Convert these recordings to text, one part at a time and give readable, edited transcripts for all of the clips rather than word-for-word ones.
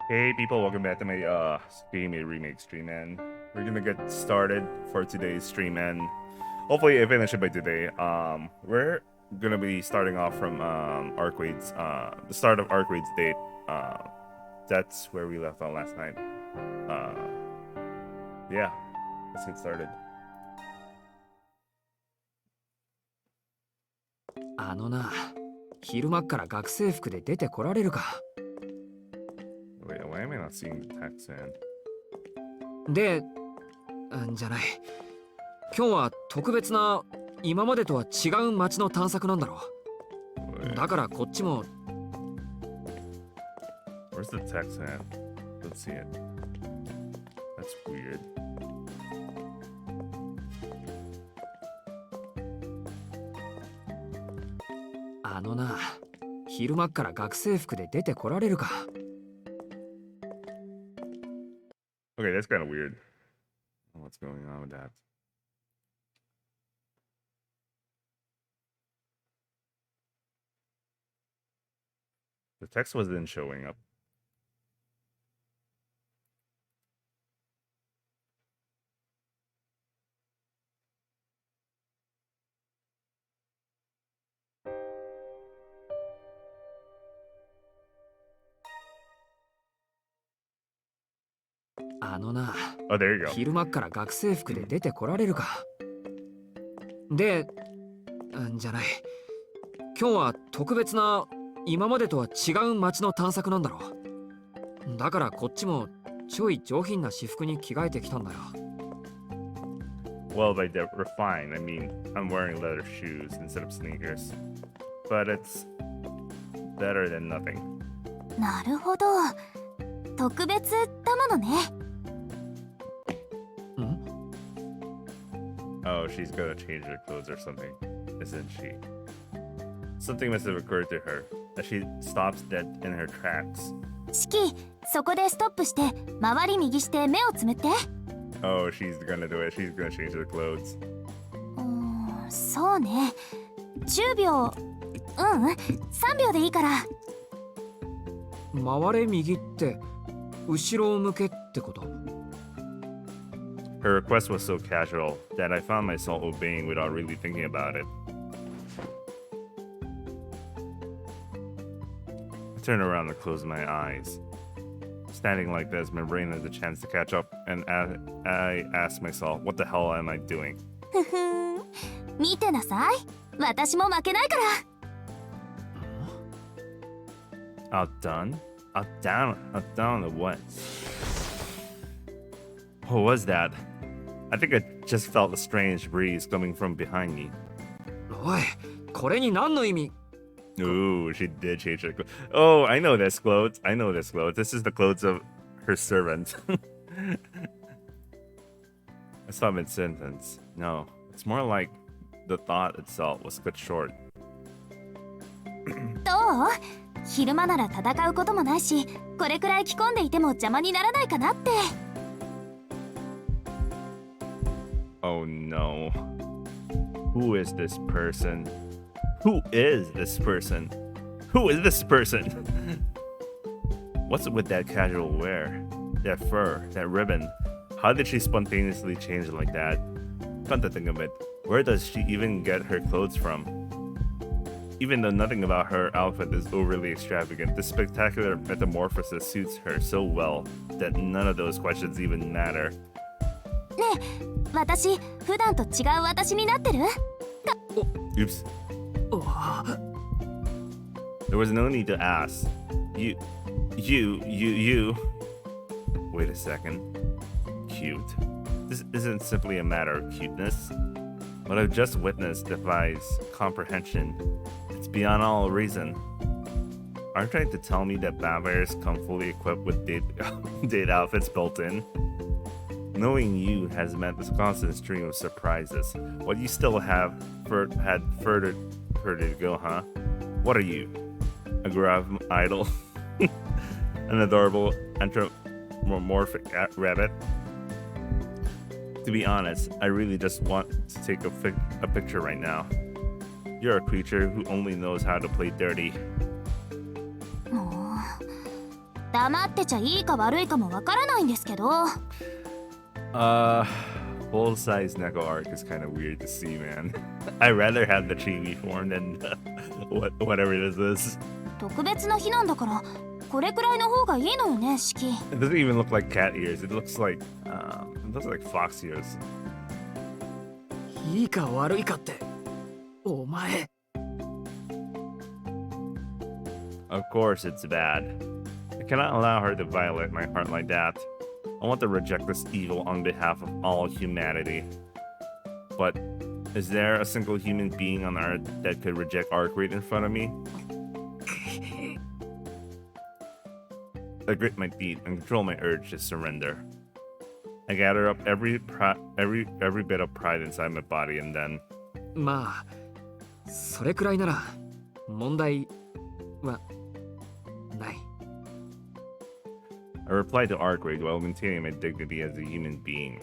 Hey people, welcome back to my Tsukihime Remake stream, and we're gonna get started for today's stream, and hopefully I finish it by today. We're gonna be starting off from Arcwade's the start of Arcwade's date. That's where we left off last night. Yeah, let's get started. あのな、昼間っから学生服で出てこられるか。 Wait, why am I not seeing the text, man? で、じゃない。今日は特別な今までとは違う街の探索なんだろう。だからこっちも。 Where's the text at? Let's see it. That's weird. あのな、昼間っから学生服で出てこられるか。 Okay, that's kind of weird. What's going on with that? The text wasn't showing up. Oh, there you go. 昼間っから学生服で出てこられるか。で、じゃない。今日は特別な今までとは違う街の探索なんだろう。だからこっちもちょい上品な私服に着替えてきたんだよ。 Well, by that refined, I mean I'm wearing leather shoes instead of sneakers. But it's better than nothing. なるほど。特別だものね。Oh, she's gonna change her clothes or something, isn't she? Something must have occurred to her as she stops dead in her tracks. シキ、そこでストップして周り右して目をつむって。 Oh, she's gonna do it. She's gonna change her clothes. そうね。10秒。3秒でいいから。回れ右って後ろを向けってこと？ Her request was so casual that I found myself obeying without really thinking about it. I turned around and closed my eyes. Standing like this, my brain has a chance to catch up, and I asked myself, what the hell am I doing? ふふん。見てなさい。私も負けないから。Outdone? Outdone to what? What was that? I think I just felt a strange breeze coming from behind me. おい、これに何の意味？ Ooh, she did change her clothes. Oh, I know this clothes. I know this clothes. This is the clothes of her servant. I saw mid-sentence. No, it's more like the thought itself was cut short. どう？昼間なら戦うこともないし、これくらい着込んでいても邪魔にならないかなって。 Oh no. Who is this person? Who is this person? Who is this person? What's with that casual wear? That fur, that ribbon? How did she spontaneously change like that? Come to think of it, where does she even get her clothes from? Even though nothing about her outfit is overly extravagant, this spectacular metamorphosis suits her so well that none of those questions even matter. ねえ、私普段と違う私になってる？ Oops. There was no need to ask. You. Wait a second. Cute. This isn't simply a matter of cuteness. What I've just witnessed defies comprehension. It's beyond all reason. Are you trying to tell me that vampires come fully equipped with date outfits built in? Knowing you has meant this constant stream of surprises. What you still had further to go, huh? What are you? A grab idol? An adorable anthropomorphic rabbit? To be honest, I really just want to take a picture right now. You're a creature who only knows how to play dirty. 黙ってちゃいいか悪いかもわからないんですけど。Full-size Neko arc is kind of weird to see, man. I'd rather have the chibi form than whatever this is. 特別な日なんだから、これくらいの方がいいのよね、四季。It doesn't even look like cat ears. It looks like fox ears. いいか悪いかって、お前。Of course it's bad. I cannot allow her to violate my heart like that. I want to reject this evil on behalf of all humanity. But is there a single human being on Earth that could reject Arkwright in front of me? I grit my teeth and control my urge to surrender. I gather up every bit of pride inside my body and then... まあ、それくらいなら問題はない。I replied to Arkwright while maintaining my dignity as a human being.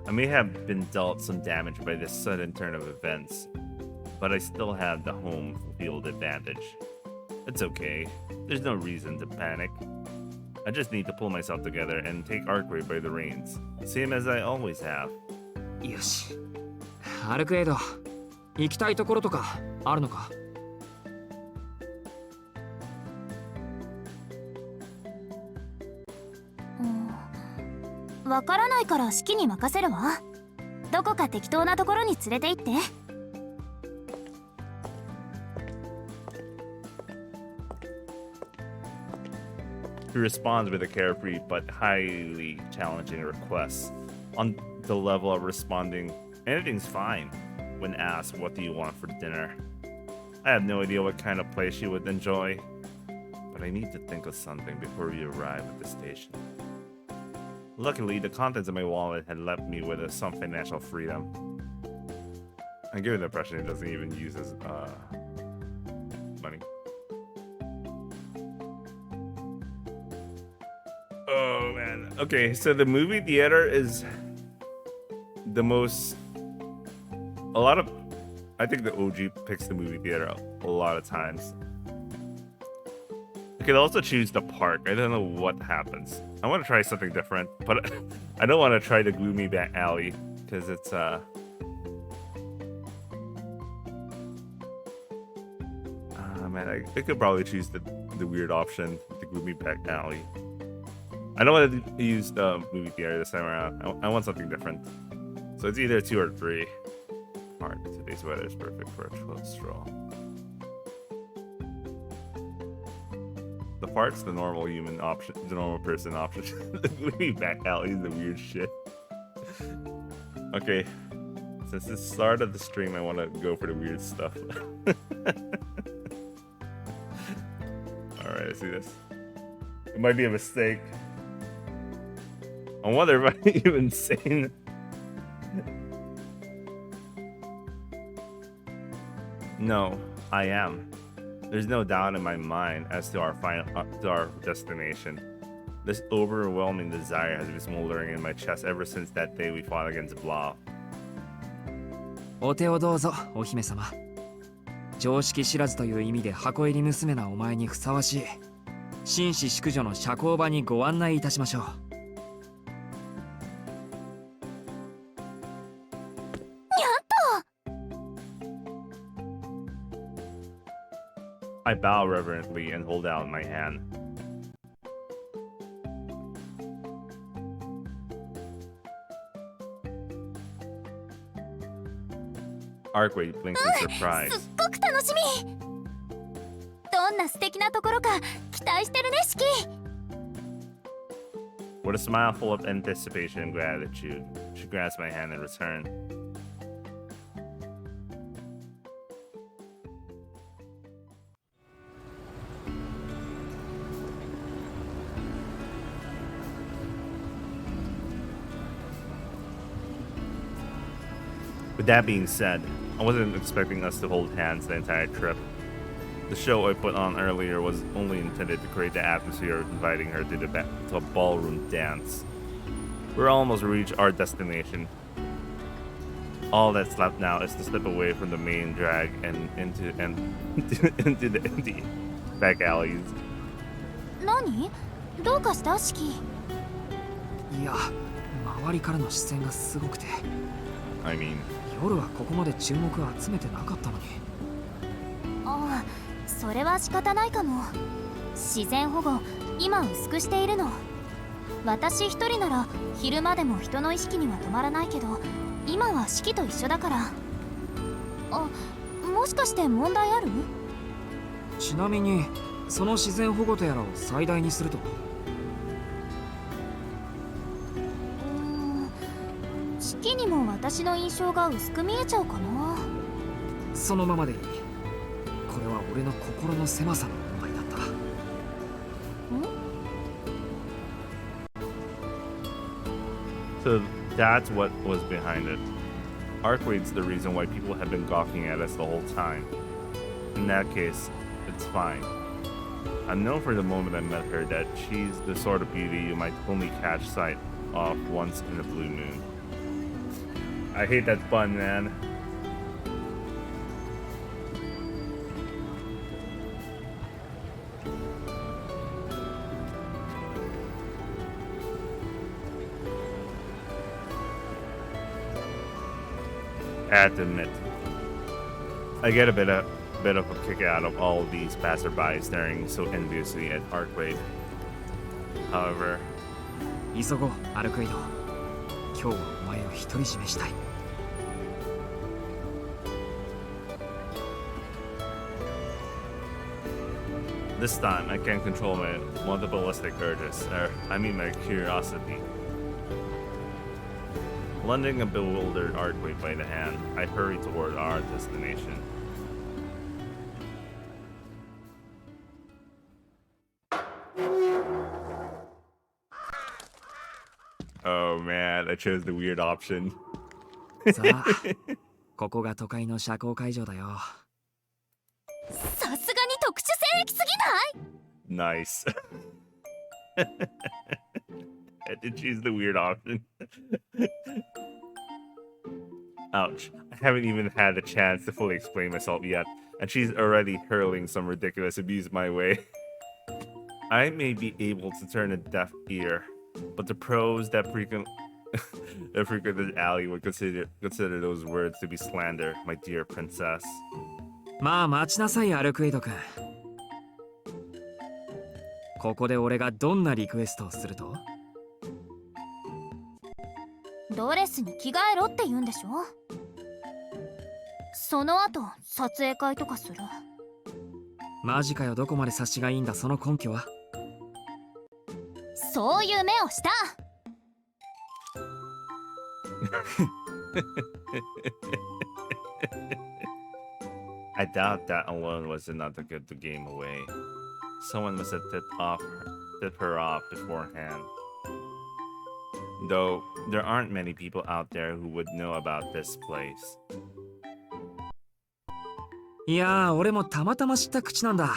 I may have been dealt some damage by this sudden turn of events, but I still have the home field advantage. It's okay. There's no reason to panic. I just need to pull myself together and take Arkwright by the reins, same as I always have. よし。アルクエイド、行きたいところとかあるのか？わからないから四季に任せるわ。どこか適当なところに連れて行って。He responds with a carefree but highly challenging request. On the level of responding, anything's fine when asked, what do you want for dinner? I have no idea what kind of place she would enjoy, but I need to think of something before we arrive at the station. Luckily, the contents of my wallet had left me with some financial freedom. I give the impression he doesn't even use his money. Oh man. Okay, so the movie theater is the most... I think the OG picks the movie theater a lot of times. I could also choose the park. I don't know what happens. I want to try something different, but I don't want to try the gloomy back alley because it's man, I could probably choose the weird option, the gloomy back alley. I don't want to use the movie theater this time around. I want something different. So it's either 2 or 3. Park. Today's weather is perfect for a chill stroll. The park's the normal human option, the normal person option. The gloomy back alley is the weird shit. Okay, since the start of the stream, I want to go for the weird stuff. Alright, let's see this. It might be a mistake. I wonder if I'm even sane. No, I am. There's no doubt in my mind as to our destination. This overwhelming desire has been smoldering in my chest ever since that day we fought against Blah. お手をどうぞ、お姫様。常識知らずという意味で箱入り娘なお前にふさわしい紳士淑女の社交場にご案内いたしましょう。I bow reverently and hold out my hand. Arkwright blinks in surprise. すっごく楽しみ。どんな素敵なところか期待してるね、四季。With a smile full of anticipation and gratitude, she grasps my hand in return. With that being said, I wasn't expecting us to hold hands the entire trip. The show I put on earlier was only intended to create the atmosphere of inviting her to a ballroom dance. We're almost reached our destination. All that's left now is to slip away from the main drag and into into the empty back alleys. 何？どうかしたシキ？いや、周りからの視線がすごくて、 I mean, 夜はここまで注目を集めてなかったのに。ああ、それは仕方ないかも。自然保護、今薄くしているの。私一人なら昼間でも人の意識には止まらないけど、今は四季と一緒だから。あ、もしかして問題ある？ちなみにその自然保護とやらを最大にすると。四季にも私の印象が薄く見えちゃうかな。そのままでいい。これは俺の心の狭さの問題だった。so that's what was behind it. Arcwade's the reason why people have been gawking at us the whole time. In that case, it's fine. I know for the moment I met her that she's the sort of beauty you might only catch sight of once in a blue moon. I hate that pun, man. I have to admit, I get a bit of a kick out of all these passerbys staring so enviously at Arcwade. However, 急ごう、アルクイド。今日はお前を独り占めしたい。this time I can't control my multiplistic urges, or I mean my curiosity. Lending a bewildered Arcwade by the hand, I hurry toward our destination. Oh man, I chose the weird option. さあ、ここが都会の社交会場だよ。さすがに特殊性癖すぎない？ Nice. I did choose the weird option. Ouch. I haven't even had a chance to fully explain myself yet, and she's already hurling some ridiculous abuse my way. I may be able to turn a deaf ear, but the pros that frequent the alley would consider those words to be slander, my dear princess. まあ待ちなさい、アルクイド君。ここで俺がどんなリクエストをすると？ドレスに着替えろって言うんでしょ？その後撮影会とかする。マジかよ、どこまで察しがいいんだ、その根拠は？そういう目をした。I doubt that alone was enough to get the game away. Someone must have tipped her off beforehand. Though there aren't many people out there who would know about this place. いやー、俺もたまたま知った口なんだ。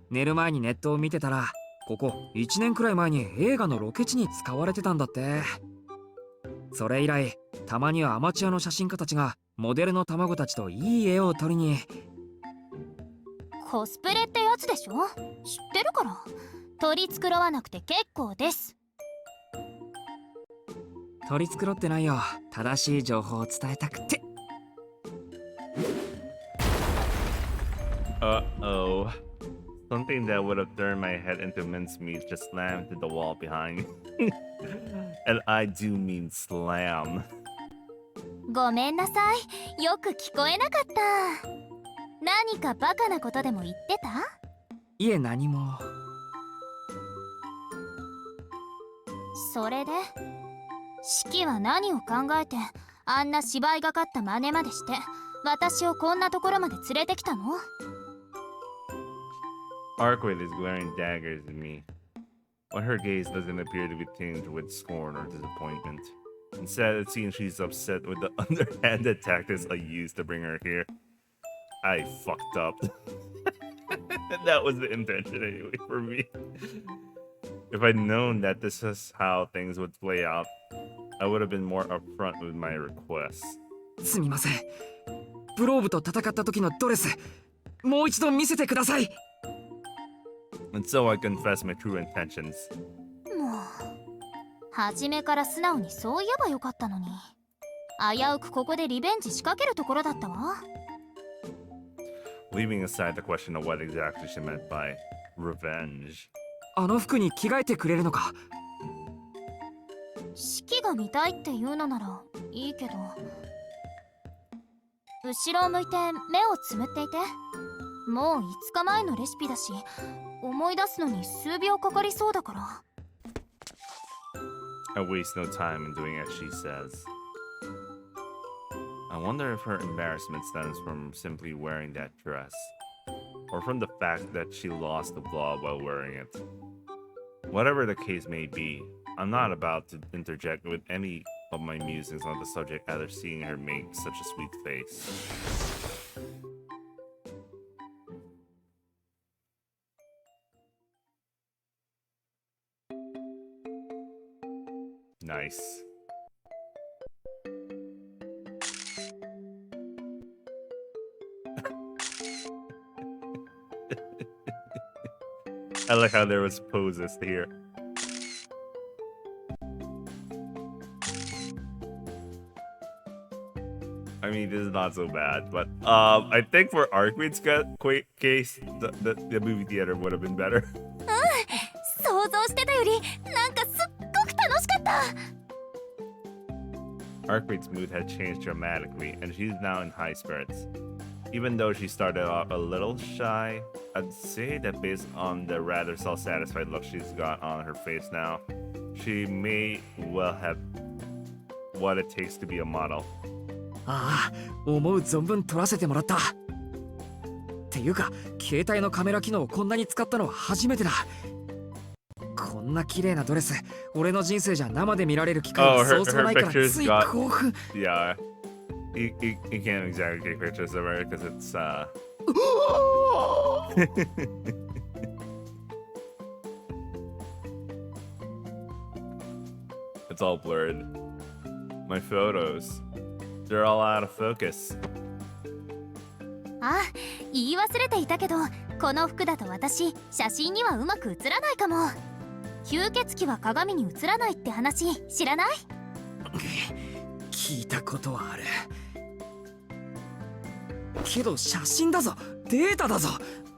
寝る前にネットを見てたら、ここ1年くらい前に映画のロケ地に使われてたんだって。それ以来、たまにはアマチュアの写真家たちがモデルの卵たちといい絵を撮りに。コスプレってやつでしょ？知ってるから。取り繕わなくて結構です。取り繕ってないよ。正しい情報を伝えたくて。Uh-oh. Something that would have turned my head into mincemeat just slammed into the wall behind me. And I do mean slam. ごめんなさい。よく聞こえなかった。何かバカなことでも言ってた？いえ、何も。それでシキは何を考えてあんな芝居がかった真似までして私をこんなところまで連れてきたの？ Arcwade is glaring daggers at me, but her gaze doesn't appear to be tinged with scorn or disappointment. Instead, it seems she's upset with the underhanded tactics I used to bring her here. I fucked up. That was the intention anyway for me. If I'd known that this is how things would play out, I would have been more upfront with my requests. すみません。ブローブと戦った時のドレス、もう一度見せてください。And so I confess my true intentions. もう初めから素直にそう言えばよかったのに。危うくここでリベンジ仕掛けるところだったわ。Leaving aside the question of what exactly she meant by revenge. あの服に着替えてくれるのか。式が見たいって言うのならいいけど、後ろを向いて目をつむっていて。もう5日前のレシピだし、思い出すのに数秒かかりそうだから。I waste no time in doing as she says. I wonder if her embarrassment stems from simply wearing that dress, or from the fact that she lost the vlog while wearing it. Whatever the case may be, I'm not about to interject with any of my musings on the subject after seeing her make such a sweet face. Nice. I like how there was poses here. I mean, this is not so bad, but I think for Arkwig's case, the movie theater would have been better. 想像してたよりなんかすっごく楽しかった。Arkwig's mood had changed dramatically, and she's now in high spirits. Even though she started off a little shy, I'd say that based on the rather self-satisfied look she's got on her face now, she may well have what it takes to be a model. ああ、思う存分撮らせてもらった。っていうか、携帯のカメラ機能をこんなに使ったのは初めてだ。こんな綺麗なドレス、俺の人生じゃ生で見られる機会はそうそうないからつい興奮。Yeah, you can't exactly take pictures of her because it's it's all blurred. My photos, they're all out of focus. あ、言い忘れていたけど、この服だと私、写真にはうまく写らないかも。吸血鬼は鏡に映らないって話知らない？聞いたことはあるけど、写真だぞ、データだぞ。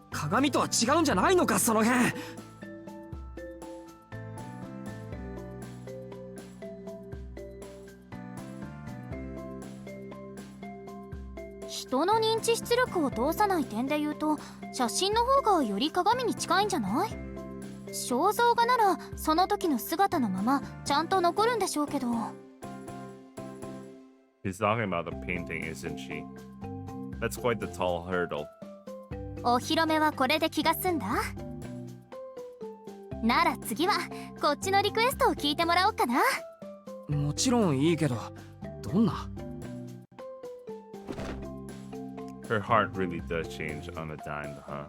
鏡とは違うんじゃないのか、その辺。人の認知出力を通さない点で言うと、写真の方がより鏡に近いんじゃない？肖像画ならその時の姿のままちゃんと残るんでしょうけど。 She's talking about the painting, isn't she? That's quite the tall hurdle. お披露目はこれで気が済んだ？なら次はこっちのリクエストを聞いてもらおうかな。もちろんいいけど、どんな？ Her heart really does change on a dime, huh?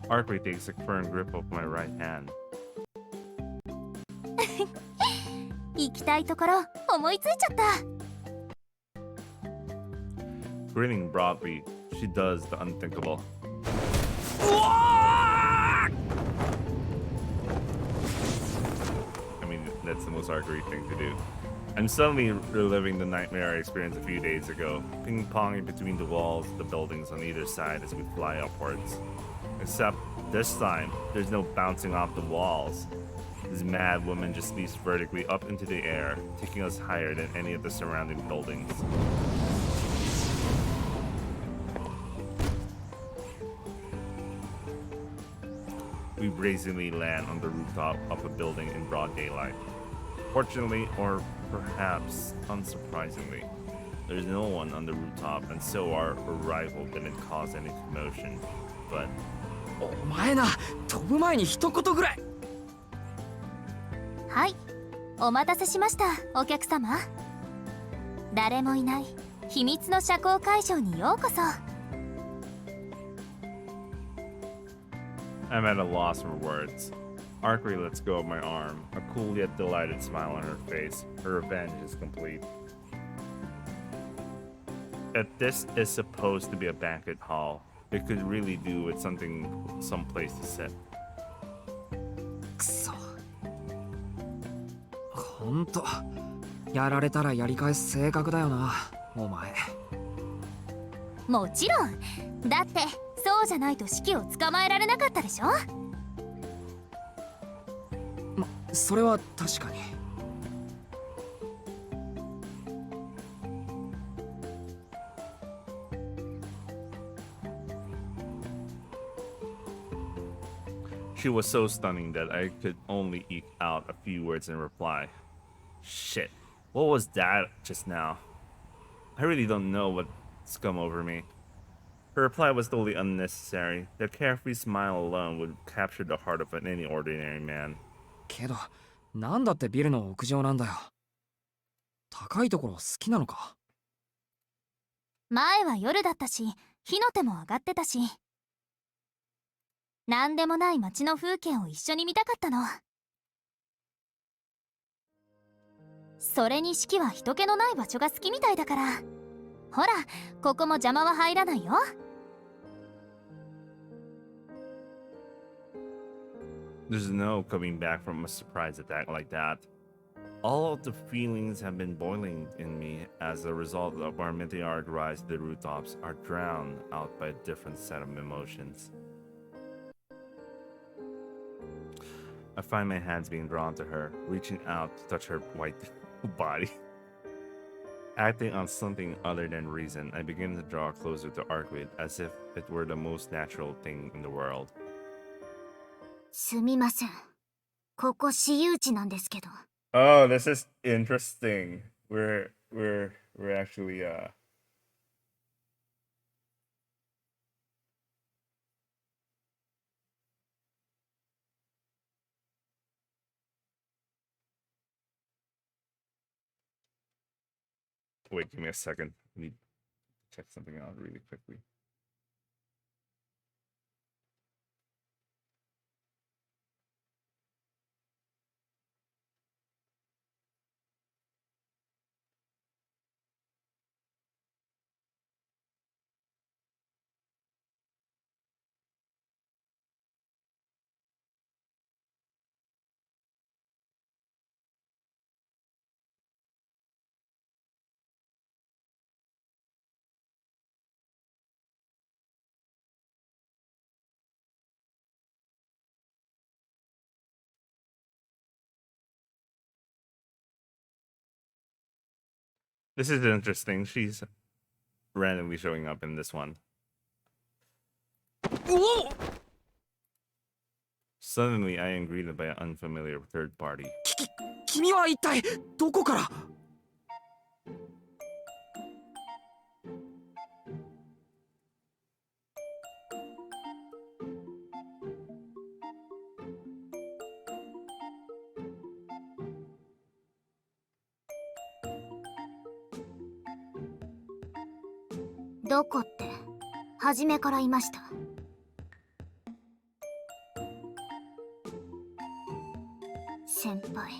Arkwig takes a firm grip of my right hand. 行きたいところ思いついちゃった。 Grinning broadly, she does the unthinkable. I mean, that's the most Arkwig thing to do. I'm suddenly reliving the nightmare I experienced a few days ago, ping-ponging between the walls of the buildings on either side as we fly upwards. Except, this time, there's no bouncing off the walls. This mad woman just leaps vertically up into the air, taking us higher than any of the surrounding buildings. We brazenly land on the rooftop of a building in broad daylight. Fortunately, or perhaps unsurprisingly, there's no one on the rooftop, and so our arrival didn't cause any commotion. But お前な、飛ぶ前に一言ぐらい。はい、お待たせしました、お客様。誰もいない秘密の社交会場にようこそ。I'm at a loss for words. Archery lets go of my arm, a cool yet delighted smile on her face. Her revenge is complete. If this is supposed to be a banquet hall, it could really do with some place to sit. くそ。ほんと、やられたらやり返す性格だよな、お前。もちろん。だってそうじゃないとシキを捕まえられなかったでしょ。それは確かに。She was so stunning that I could only eke out a few words in reply. Shit, what was that just now? I really don't know what's come over me. Her reply was totally unnecessary. The carefree smile alone would capture the heart of any ordinary man. けど、なんだってビルの屋上なんだよ。高いところ好きなのか？前は夜だったし、火の手も上がってたし。なんでもない街の風景を一緒に見たかったの。それに四季は人気のない場所が好きみたいだから。ほら、ここも邪魔は入らないよ。There's no coming back from a surprise attack like that. All of the feelings have been boiling in me as a result of our meteoric rise to the rooftops are drowned out by a different set of emotions. I find my hands being drawn to her, reaching out to touch her white body. Acting on something other than reason, I begin to draw closer to Arkwid as if it were the most natural thing in the world. すみません。ここ私有地なんですけど。Oh, this is interesting. We're actually wait, give me a second. Let me check something out really quickly. This is interesting. She's randomly showing up in this one. Suddenly, I am greeted by an unfamiliar third party. 君は一体どこから？どこって初めからいました。先輩、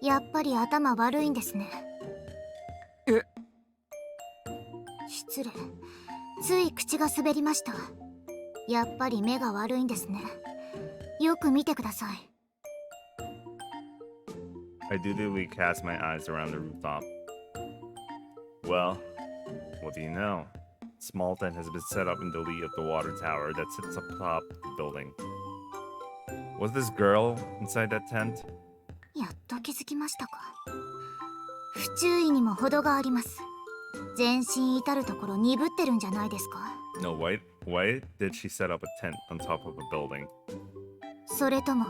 やっぱり頭悪いんですね。え？失礼、つい口が滑りました。やっぱり目が悪いんですね。よく見てください。I dutifully cast my eyes around the rooftop. Well, what do you know? Small tent has been set up in the lee of the water tower that sits atop the building. Was this girl inside that tent? やっと気づきましたか。不注意にも程があります。全身至るところ鈍ってるんじゃないですか。No, why did she set up a tent on top of a building? それとも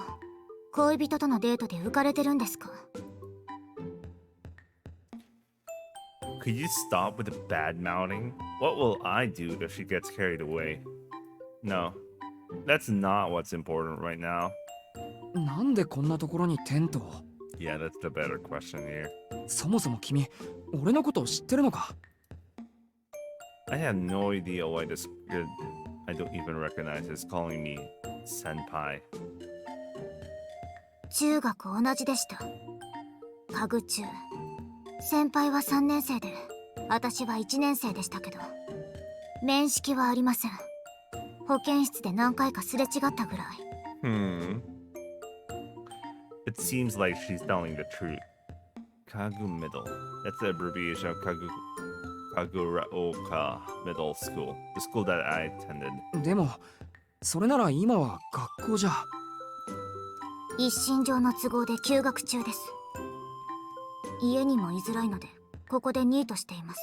恋人とのデートで浮かれてるんですか。Could you stop with the bad mouthing? What will I do if she gets carried away? No, that's not what's important right now. なんでこんなところにテントを？ Yeah, that's the better question here. そもそも君、俺のことを知ってるのか？ I have no idea why this kid I don't even recognize is calling me senpai. 中学同じでした。家具中。先輩は3年生で、私は1年生でしたけど、面識はありません。保健室で何回かすれ違ったぐらい。It seems like she's telling the truth. Kagu Middle. That's the abbreviation of Kaguraoka Middle School, the school that I attended. でもそれなら今は学校じゃ。一身上の都合で休学中です。家にも居づらいので、ここでニートしています。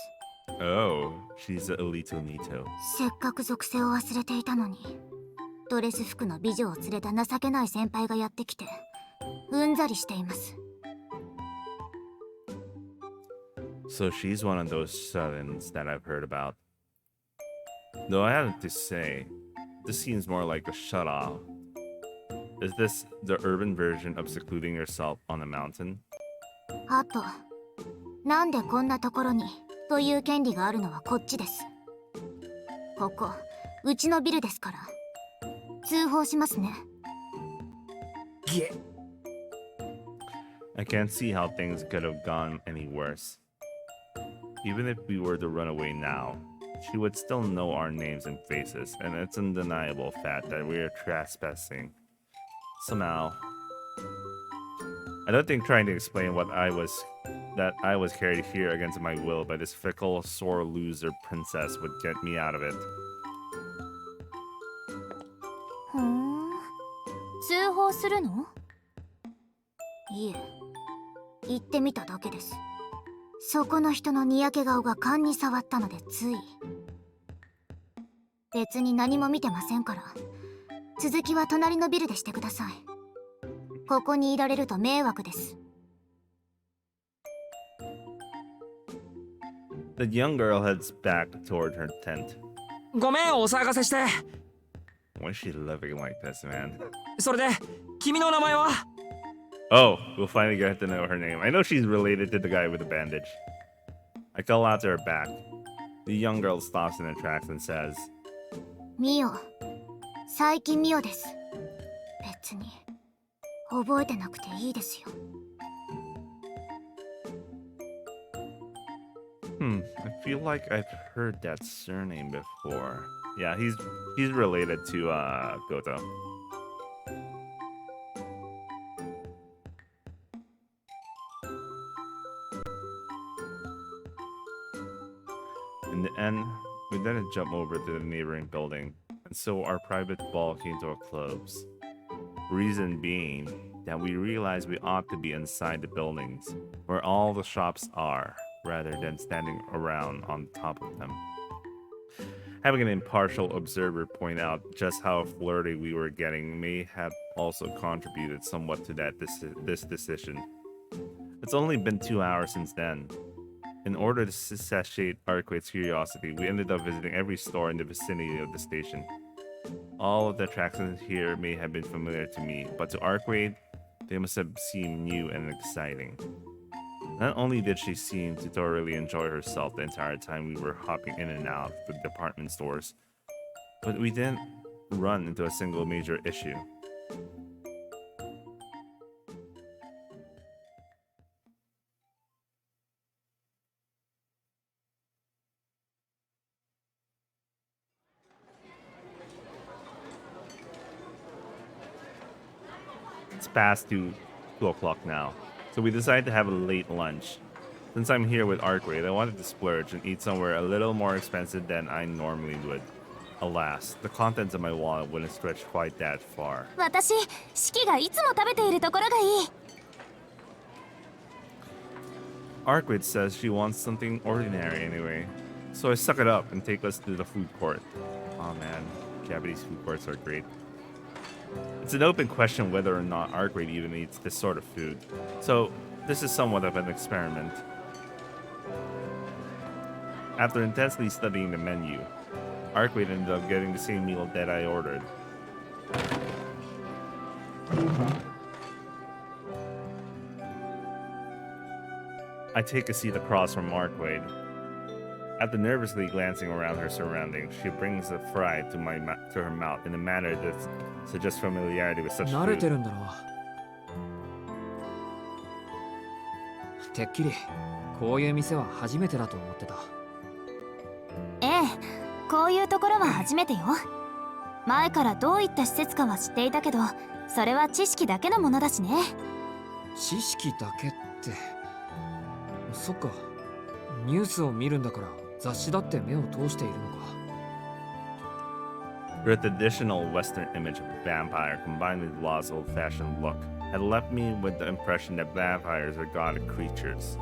Oh, she's a little Nito. せっかく属性を忘れていたのに、ドレス服の美女を連れた情けない先輩がやってきて、うんざりしています。So she's one of those suddens that I've heard about. Though I have to say, this seems more like a shut-off. Is this the urban version of secluding yourself on a mountain? あと、なんでこんなところにという権利があるのはこっちです。ここ、うちのビルですから。通報しますね。I can't see how things could have gone any worse. Even if we were to run away now, she would still know our names and faces, and it's undeniable fact that we are trespassing. Somehow. I don't think trying to explain that I was carried here against my will by this fickle, sore loser princess would get me out of it. ふん。通報するの？いえ、言ってみただけです。そこの人のにやけ顔が勘に触ったのでつい。別に何も見てませんから。続きは隣のビルでしてください。ここにいられると迷惑です。The young girl heads back toward her tent. ごめんお騒がせして。Why is she living like this, man? それで君の名前は？ Oh, we'll finally get to know her name. I know she's related to the guy with the bandage. I call out to her back. The young girl stops in her tracks and says, ミオ、最近ミオです。別に覚えてなくていいですよ。I feel like I've heard that surname before. Yeah, he's related to Goto. In the end, we then jump over to the neighboring building, and so our private ball came to a close. Reason being that we realized we ought to be inside the buildings, where all the shops are, rather than standing around on top of them. Having an impartial observer point out just how flirty we were getting may have also contributed somewhat to this decision. It's only been 2 hours since then. In order to satiate Arquade's curiosity, we ended up visiting every store in the vicinity of the station. All of the attractions here may have been familiar to me, but to Arquade, they must have seemed new and exciting. Not only did she seem to thoroughly enjoy herself the entire time we were hopping in and out of the department stores, but we didn't run into a single major issue. It's past 2 o'clock now, so we decided to have a late lunch. Since I'm here with Arkwraith, I wanted to splurge and eat somewhere a little more expensive than I normally would. Alas, the contents of my wallet wouldn't stretch quite that far. 私、シキがいつも食べているところがいい。Arkwraith says she wants something ordinary anyway, so I suck it up and take us to the food court. Oh man, Japanese food courts are great. It's an open question whether or not Arkwraith even eats this sort of food, so this is somewhat of an experiment. After intensely studying the menu, Arkwraith ended up getting the same meal that I ordered. I take a seat across from Arkwraith. After nervously glancing around her surroundings, she brings the fry to her mouth in a manner that suggests familiarity with such 慣れて food. るんだろう。てっきりこういう店は初めてだと思ってた。ええ、こういうところは初めてよ。前からどういった施設かは知っていたけど、それは知識だけのものだしね。知識だけって、そっか、ニュースを見るんだから雑誌だって目を通しているのか。Her traditional Western image of a vampire combined with Law's old-fashioned look had left me with the impression that vampires are godly creatures.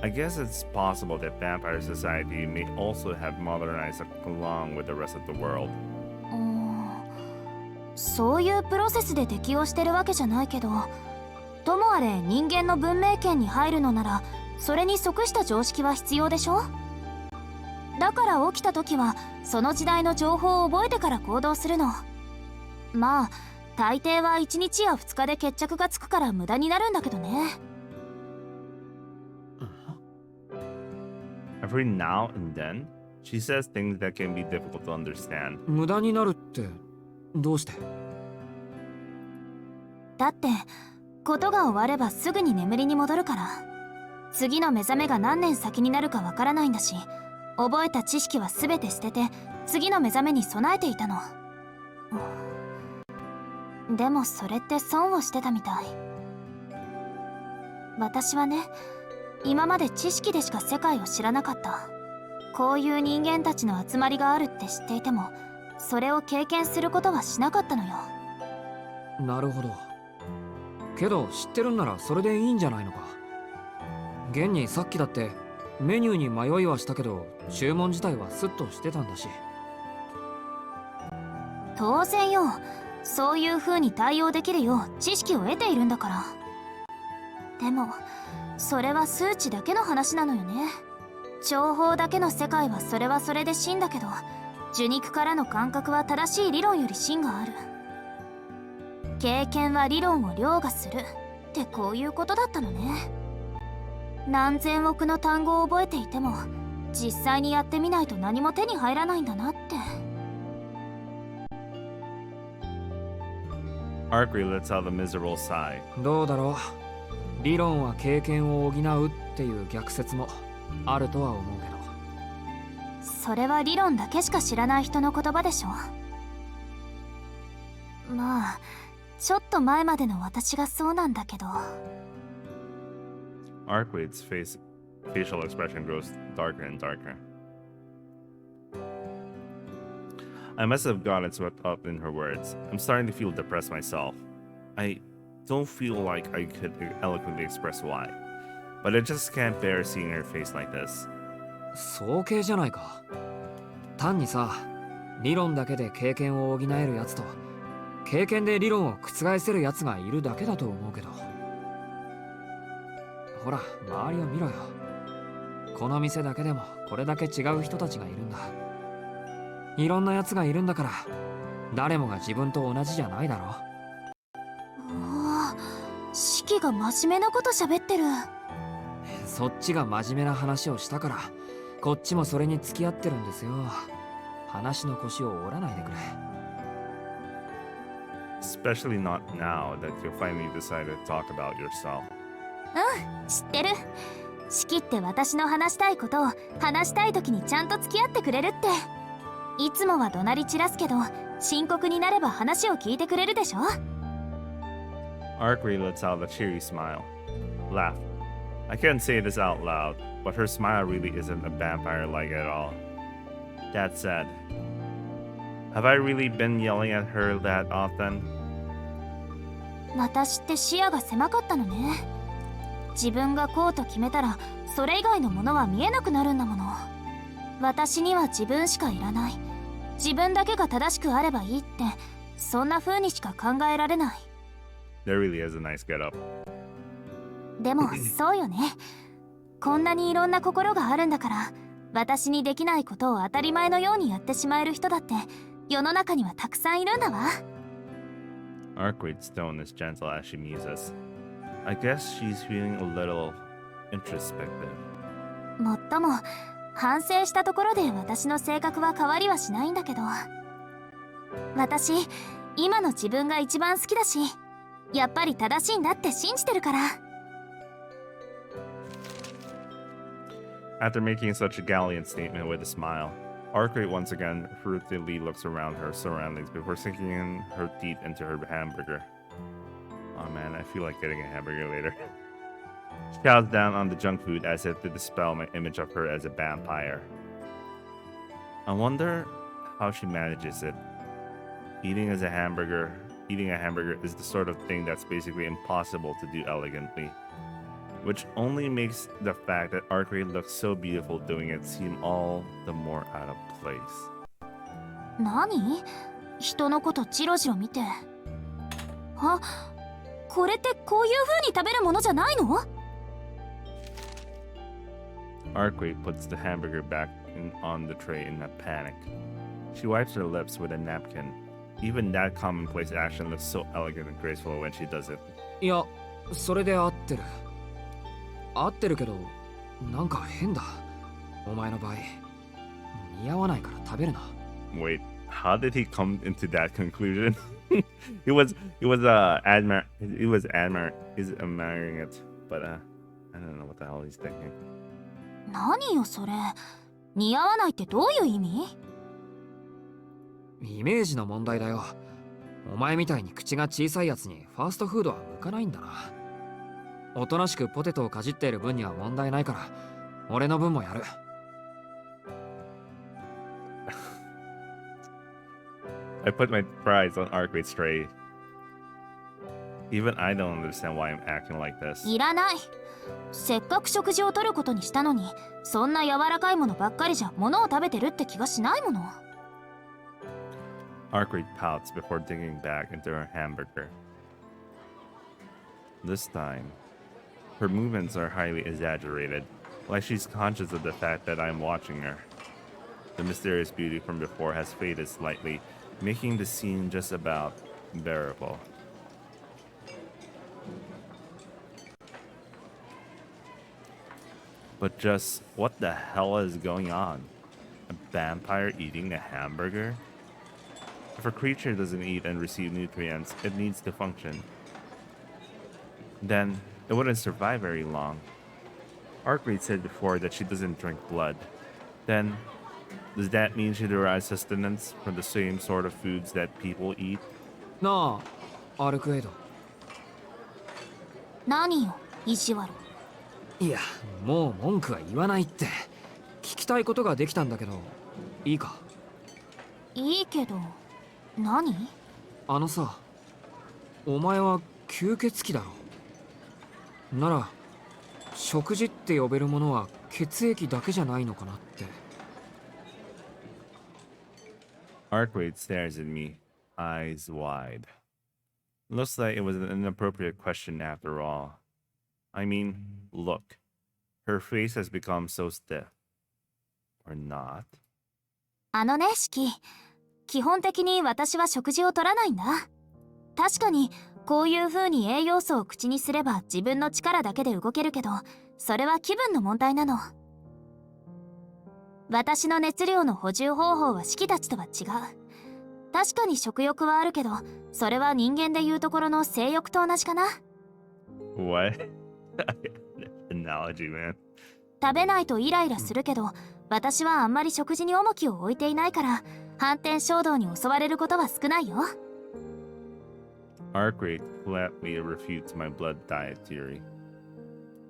I guess it's possible that vampire society may also have modernized along with the rest of the world. そういうプロセスで適応してるわけじゃないけど、ともあれ人間の文明圏に入るのならそれに即した常識は必要でしょ。だから起きた時はその時代の情報を覚えてから行動するの。まあ大抵は1日や2日で決着がつくから無駄になるんだけどね。Every now and then, she says things that can be difficult to understand. 無駄になるってどうして？だってことが終わればすぐに眠りに戻るから。次の目覚めが何年先になるかわからないんだし、覚えた知識は全て捨てて次の目覚めに備えていたの。でもそれって損をしてたみたい。私はね、今まで知識でしか世界を知らなかった。こういう人間たちの集まりがあるって知っていても、それを経験することはしなかったのよ。なるほど。けど知ってるんならそれでいいんじゃないのか。現にさっきだってメニューに迷いはしたけど注文自体はスッとしてたんだし。当然よ。そういう風に対応できるよう知識を得ているんだから。でもそれは数値だけの話なのよね。情報だけの世界はそれはそれで真だけど、受肉からの感覚は正しい理論より真がある。経験は理論を凌駕するってこういうことだったのね。何千億の単語を覚えていても実際にやってみないと何も手に入らないんだなって。Arkwright lets out a miserable sigh. どうだろう。理論は経験を補うっていう逆説もあるとは思うけど。それは理論だけしか知らない人の言葉でしょ。まあちょっと前までの私がそうなんだけど。Arkwright's facial expression grows darker and darker. I must have gotten swept up in her words. I'm starting to feel depressed myself. I don't feel like I could eloquently express why, but I just can't bear seeing her face like this. 早計じゃないか。単にさ、理論だけで経験を補えるやつと経験で理論を覆せるやつがいるだけだと思うけど。ほら周りを見ろよ。この店だけでもこれだけ違う人たちがいるんだ。いろんなやつがいるんだから誰もが自分と同じじゃないだろ。シキが真面目なこと喋ってる。そっちが真面目な話をしたからこっちもそれに付き合ってるんですよ。話の腰を折らないでくれ。Especially not now that you finally decided to talk about yourself. 知ってる。シキって私の話したいことを話したい時にちゃんと付き合ってくれるって。いつもは怒鳴り散らすけど深刻になれば話を聞いてくれるでしょ。Arkwright lets out a cheery smile. Laugh. I can't say this out loud, but her smile really isn't a vampire-like at all. That said, have I really been yelling at her that often? 私って視野が狭かったのね。自分がこうと決めたらそれ以外のものは見えなくなるんだもの。私には自分しかいらない。自分だけが正しくあればいいって、そんな風にしか考えられない。There really is a nice get-up. でもそうよね。こんなにいろんな心があるんだから、私にできないことを当たり前のようにやってしまえる人だって世の中にはたくさんいるんだわ。Arkwright's tone is gentle as she muses. I guess she's feeling a little introspective. もっとも反省したところで私の性格は変わりはしないんだけど、私今の自分が一番好きだし、やっぱり正しいんだって信じてるから。After making such a gallant statement with a smile, Arkwright once again furtively looks around her surroundings before sinking in her teeth into her hamburger. Oh man, I feel like getting a hamburger later. She chows down on the junk food as if to dispel my image of her as a vampire. I wonder how she manages it. Eating a hamburger is the sort of thing that's basically impossible to do elegantly, which only makes the fact that Arkwright looks so beautiful doing it seem all the more out of place. 何？人のことチロチロ見て。あ、これってこういう風に食べるものじゃないの？ Arkwright puts the hamburger back on the tray in a panic. She wipes her lips with a napkin. Even that commonplace action looks so elegant and graceful when she does it. いや、それで合ってる。合ってるけど、なんか変だ。お前の場合、似合わないから食べるな。Wait, how did he come into that conclusion? he was admiring it, but I don't know what the hell he's thinking. 何よそれ。似合わないってどういう意味？イメージの問題だよ。お前みたいに口が小さいやつにファーストフードは向かないんだな。おとなしくポテトをかじっている分には問題ないから、俺の分もやる。I put my fries on Arkwright's tray. Even I don't understand why I'm acting like this. いらない。せっかく食事をとることにしたのに、そんな柔らかいものばっかりじゃ物を食べてるって気がしないもの。Arkwright pouts before digging back into her hamburger. This time, her movements are highly exaggerated, like she's conscious of the fact that I'm watching her. The mysterious beauty from before has faded slightly, making the scene just about bearable. But just what the hell is going on? A vampire eating a hamburger? If a creature doesn't eat and receive nutrients, it needs to function. Then, it wouldn't survive very long. Arkwright said before that she doesn't drink blood. Then, does that mean she derives sustenance from the same sort of foods that people eat? なあ、アルクエイド。何よ、意地悪。いや、もう文句は言わないって。聞きたいことができたんだけど、いいか？いいけど、何？あのさ、お前は吸血鬼だろ。なら、食事って呼べるものは血液だけじゃないのかなって。Arkwright stares at me, eyes wide. Looks like it was an inappropriate question after all. I mean, look. Her face has become so stiff. Or not? あのね、シキ。基本的に私は食事を取らないんだ。確かに、こういう風に栄養素を口にすれば自分の力だけで動けるけど、それは気分の問題なの。私の熱量の補充方法はシキたちとは違う。確かに食欲はあるけど、それは人間でいうところの性欲と同じかな。What? Analogy, man. 食べないとイライラするけど、私はあんまり食事に重きを置いていないから、反転衝動に襲われることは少ないよ。Arkwright flatly refutes my blood diet theory.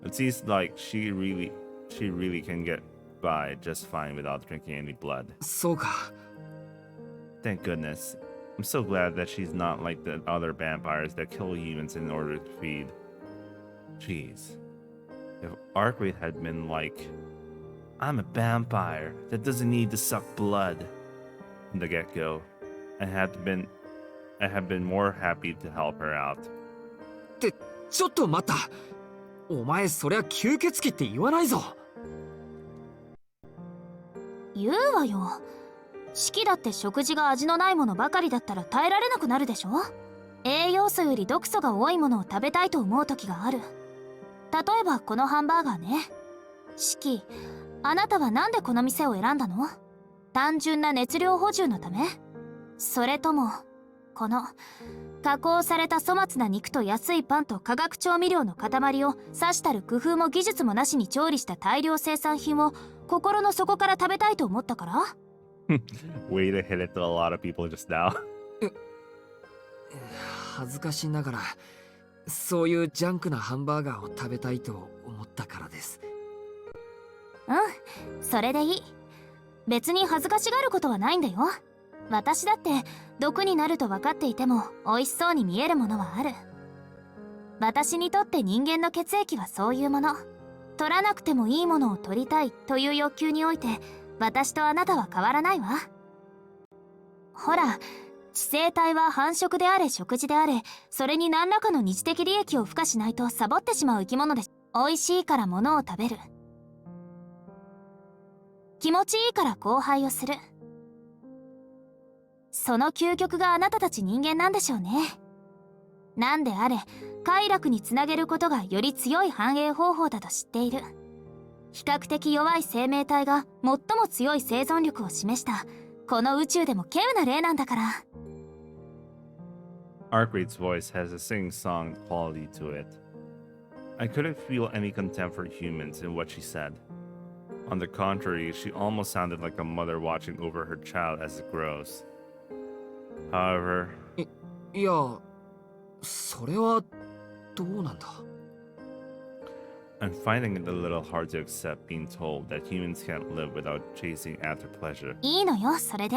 It seems like she really can get by just fine without drinking any blood. そうか。Thank goodness. I'm so glad that she's not like the other vampires that kill humans in order to feed. Jeez. If Arkwright had been like, I'm a vampire that doesn't need to suck blood from the get-go, I have been more happy to help her out. ってちょっと待った。お前そりゃ吸血鬼って言わないぞ。言うわよ。シキだって食事が味のないものばかりだったら耐えられなくなるでしょ。栄養素より毒素が多いものを食べたいと思う時がある。例えばこのハンバーガーね。シキ、あなたはなんでこの店を選んだの？単純な熱量補充のため？それともこの加工された粗末な肉と安いパンと化学調味料の塊をさしたる工夫も技術もなしに調理した大量生産品を心の底から食べたいと思ったから。 Way to hit it to a lot of people just now. 恥ずかしながらそういうジャンクなハンバーガーを食べたいと思ったからです。うん、それでいい。別に恥ずかしがることはないんだよ。私だって毒になると分かっていても美味しそうに見えるものはある。私にとって人間の血液はそういうもの。取らなくてもいいものを取りたいという欲求において私とあなたは変わらないわ。ほら、知性体は繁殖であれ食事であれ、それに何らかの二次的利益を付加しないとサボってしまう生き物です。美味しいから物を食べる。気持ちいいから交配をする。その究極があなたたち人間なんでしょうね。なんであれ、快楽につなげることがより強い繁栄方法だと知っている。比較的弱い生命体が最も強い生存力を示したこの宇宙でも稀有な例なんだから。Arkwright's voice has a sing-song quality to it. I couldn't feel any contempt for humans in what she said. On the contrary, she almost sounded like a mother watching over her child as it grows. However, いや、それはどうなんだ。I'm finding it a little hard to accept being told that humans can't live without chasing after pleasure. いいのよ、それで。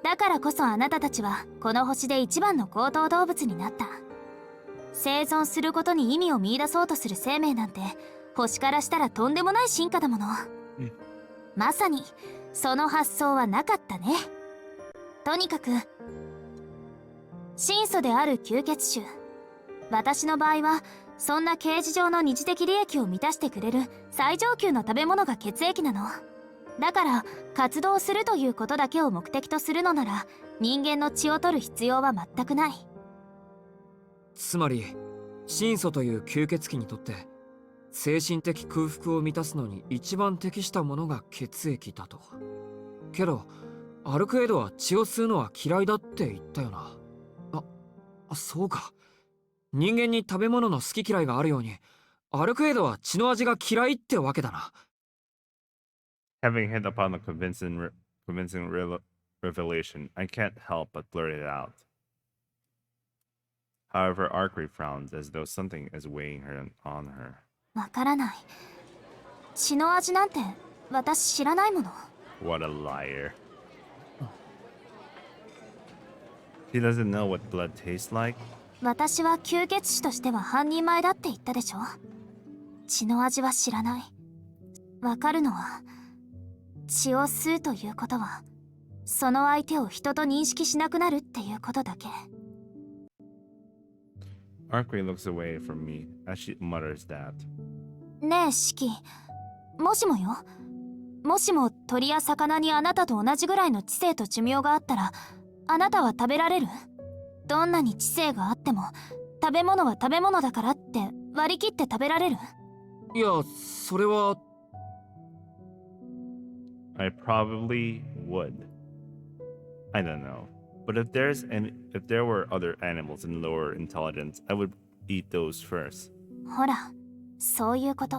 だからこそあなたたちはこの星で一番の高等動物になった。生存することに意味を見出そうとする生命なんて星からしたらとんでもない進化だもの。まさにその発想はなかったね。とにかく神素である吸血種。私の場合はそんな形而上の二次的利益を満たしてくれる最上級の食べ物が血液なの。だから活動するということだけを目的とするのなら人間の血を取る必要は全くない。つまり神素という吸血鬼にとって精神的空腹を満たすのに一番適したものが血液だと。けどアルクエドは血を吸うのは嫌いだって言ったよな。そうか。人間に食べ物の好き嫌いがあるようにアルクエドは血の味が嫌いってわけだな。Having hit upon a convincing revelation, I can't help but blurt it out. However, Arkwright frowned as though something is weighing on her. わからない。血の味なんて私知らないもの。What a liar. He doesn't know what blood tastes like? 私は吸血種としては半人前だって言ったでしょ。血の味は知らない。わかるのは血を吸うということはその相手を人と認識しなくなるっていうことだけ。Arkwright looks away from me as she mutters that. ねえシキ、もしもよ、もしも鳥や魚にあなたと同じぐらいの知性と寿命があったらあなたは食べられる？どんなに知性があっても食べ物は食べ物だからって割り切って食べられる？いや、それは。I probably would. I don't know. But if there were other animals in lower intelligence, I would eat those first. ほら、そういうこと。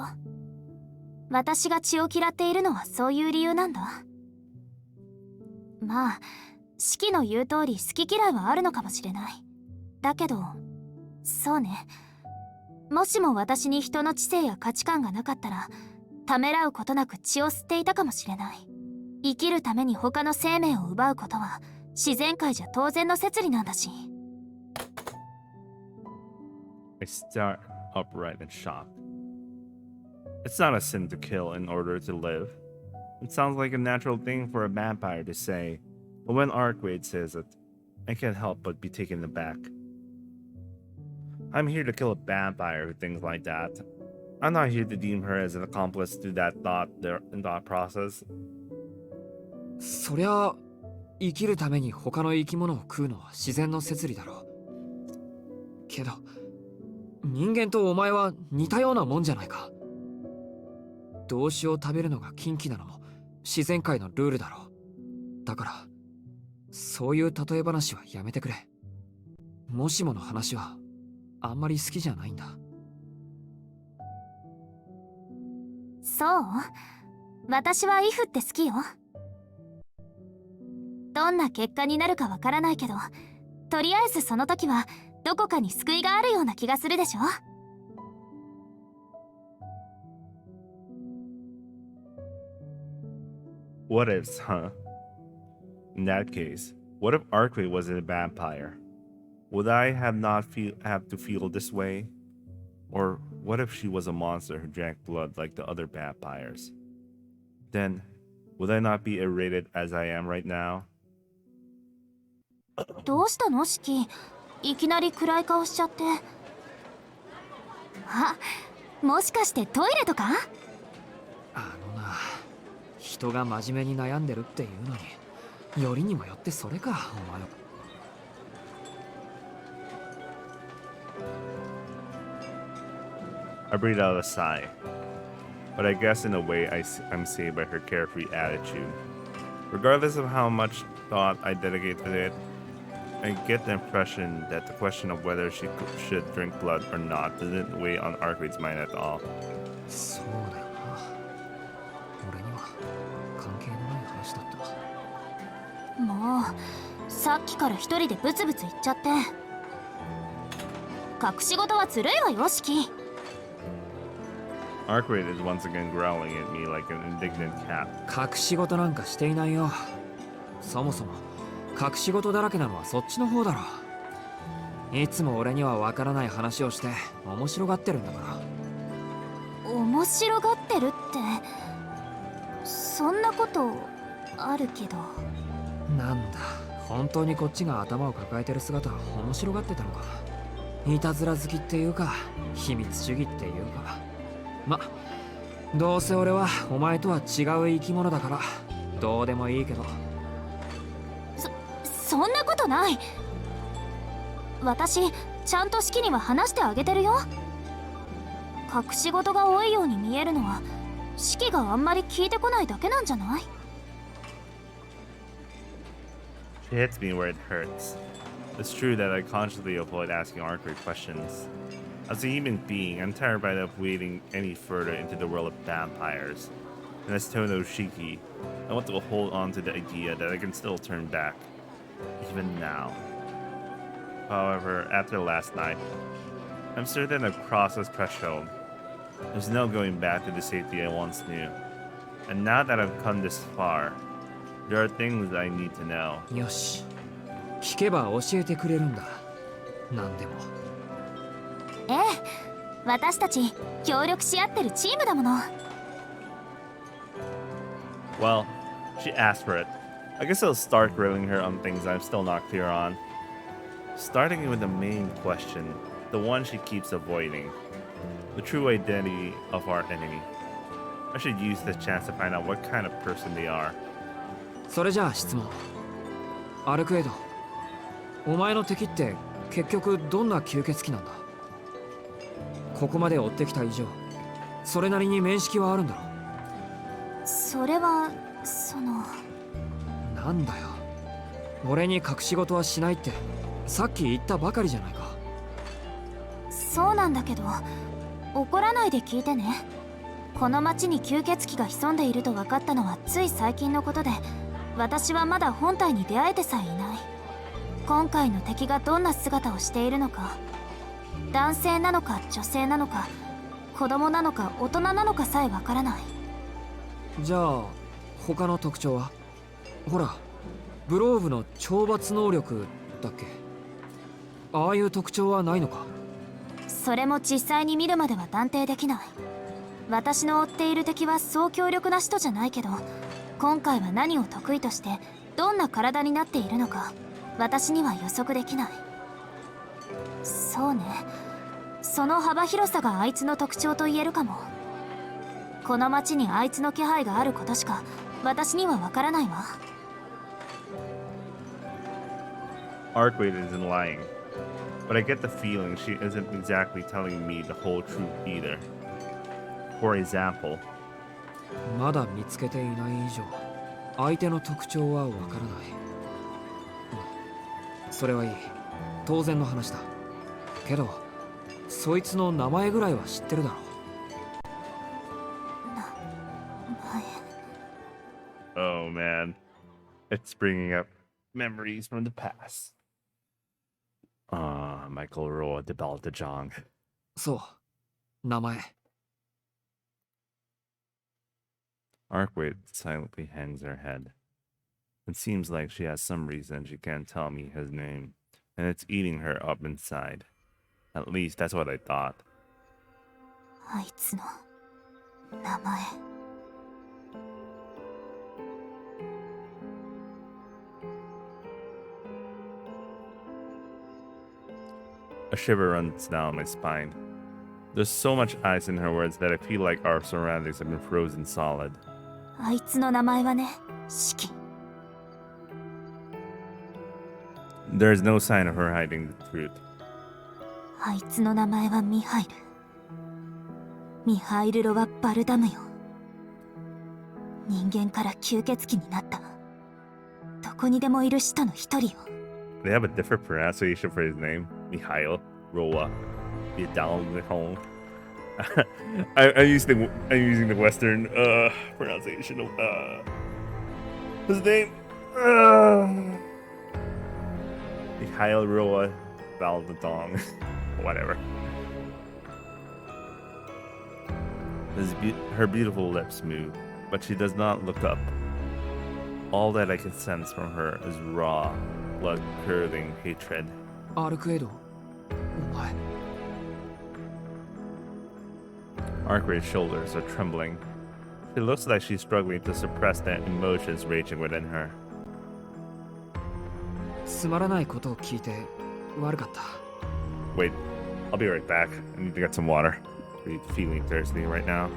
私が血を嫌っているのはそういう理由なんだ。まあ、シキの言う通り好き嫌いはあるのかもしれない。だけど、そうね。もしも私に人の知性や価値観がなかったら、ためらうことなく血を吸っていたかもしれない。生きるために他の生命を奪うことは自然界じゃ当然の摂理なんだし。I start upright in shock. It's not a sin to kill in order to live. It sounds like a natural thing for a vampire to say, but when Arkwright says it, I can't help but be taken aback. I'm here to kill a vampire who thinks like that. I'm not here to deem her as an accomplice to that thought process. そりゃ生きるために他の生き物を食うのは自然の摂理だろう。けど人間とお前は似たようなもんじゃないか。動詞を食べるのが禁忌なのも自然界のルールだろう。だからそういう例え話はやめてくれ。もしもの話はあんまり好きじゃないんだ。そう、私はイフって好きよ。どんな結果になるかわからないけど、とりあえずその時はどこかに救いがあるような気がするでしょ。What ifs, huh? In that case, what if Arcway wasn't a vampire? Would I have to feel this way? Or what if she was a monster who drank blood like the other vampires? Then, would I not be irritated as I am right now? どうしたのシキ、いきなり暗い顔しちゃって。あ、もしかしてトイレとか？あのな、人が真面目に悩んでるっていうのに、よりにもよってそれか、お前は。I breathed out a sigh, but I guess in a way I'm saved by her carefree attitude. Regardless of how much thought I dedicate to it, I get the impression that the question of whether she should drink blood or not didn't weigh on Arcwade's mind at all. そうだよな。俺には関係のない話だった。もうさっきから一人でブツブツ言っちゃって。隠し事はずるいわよ、シキ。Arcwade is once again growling at me like an indignant cat. 隠し事なんかしていないよ。そもそも隠し事だらけなのはそっちの方だろ。いつも俺にはわからない話をして面白がってるんだから。面白がってるって、そんなことあるけど。なんだ、本当にこっちが頭を抱えてる姿を面白がってたのか。いたずら好きっていうか、秘密主義っていうか。ま、どうせ俺はお前とは違う生き物だからどうでもいいけど。そんなことない。私ちゃんとシキには話してあげてるよ。隠し事が多いように見えるのはシキがあんまり聞いてこないだけなんじゃない？ She hits me where it hurts. It's true that I consciously avoid asking Arcwade questions. As a human being, I'm terrified of wading any further into the world of vampires. And as Tono Shiki, I want to hold on to the idea that I can still turn back, even now. However, after last night, I'm certain I've crossed this threshold. There's no going back to the safety I once knew. And now that I've come this far, there are things that I need to know. よし、聞けば教えてくれるんだ。何でも。ええ、私たち協力し合ってるチームだもの。Well, she asked for it. I guess I'll start grilling her on things I'm still not clear on. Starting with the main question, the one she keeps avoiding. The true identity of our enemy. I should use this chance to find out what kind of person they are. それじゃあ質問。アルクエド、お前の敵って結局どんな吸血鬼なんだ？ここまで追ってきた以上、それなりに面識はあるんだろ。それはその。なんだよ、俺に隠し事はしないってさっき言ったばかりじゃないか。そうなんだけど、怒らないで聞いてね。この町に吸血鬼が潜んでいると分かったのはつい最近のことで、私はまだ本体に出会えてさえいない。今回の敵がどんな姿をしているのか、男性なのか女性なのか、子供なのか大人なのかさえ分からない。じゃあ他の特徴は？ほら、グローブの懲罰能力だっけ？ああいう特徴はないのか？それも実際に見るまでは断定できない。私の追っている敵はそう強力な人じゃないけど、今回は何を得意としてどんな体になっているのか私には予測できない。そうね、その幅広さがあいつの特徴と言えるかも。この町にあいつの気配があることしか私にはわからないわ。Arcwade isn't lying, but I get the feeling she isn't exactly telling me the whole truth either. For example, まだ見つけていない以上、相手の特徴はわからない。それはいい。当然の話だ。けどそいつの名前ぐらいは知ってるだろう。 Oh man, it's bringing up memories from the past. Michael Roa de Baltajong. そう名前。 Arkwade silently hangs her head. It seems like she has some reason she can't tell me his name, and it's eating her up inside. At least that's what I thought. あいつの名前。 A shiver runs down my spine. There's so much ice in her words that I feel like our surroundings have been frozen solid. あいつの名前はね、シキ。 There's no sign of her hiding the truth. あいつの名前はミハイル。ミハイル・ロワ・バルダムよ。人間から吸血鬼になった。どこにでもいる使徒の一人よ。 They have a different pronunciation for his name. Mikhail Roa Vidal. I'm using the Western pronunciation of his name. Mikhail Roa Valdadong. Whatever. Her beautiful lips move, but she does not look up. All that I can sense from her is raw, blood-curdling hatred. アルクエド、お前。 Arkway's shoulders are trembling. It looks like she's struggling to suppress the emotions raging within her. つまらないことを聞いて悪かった。 Wait, I'll be right back. I need to get some water. I'm feeling thirsty right now.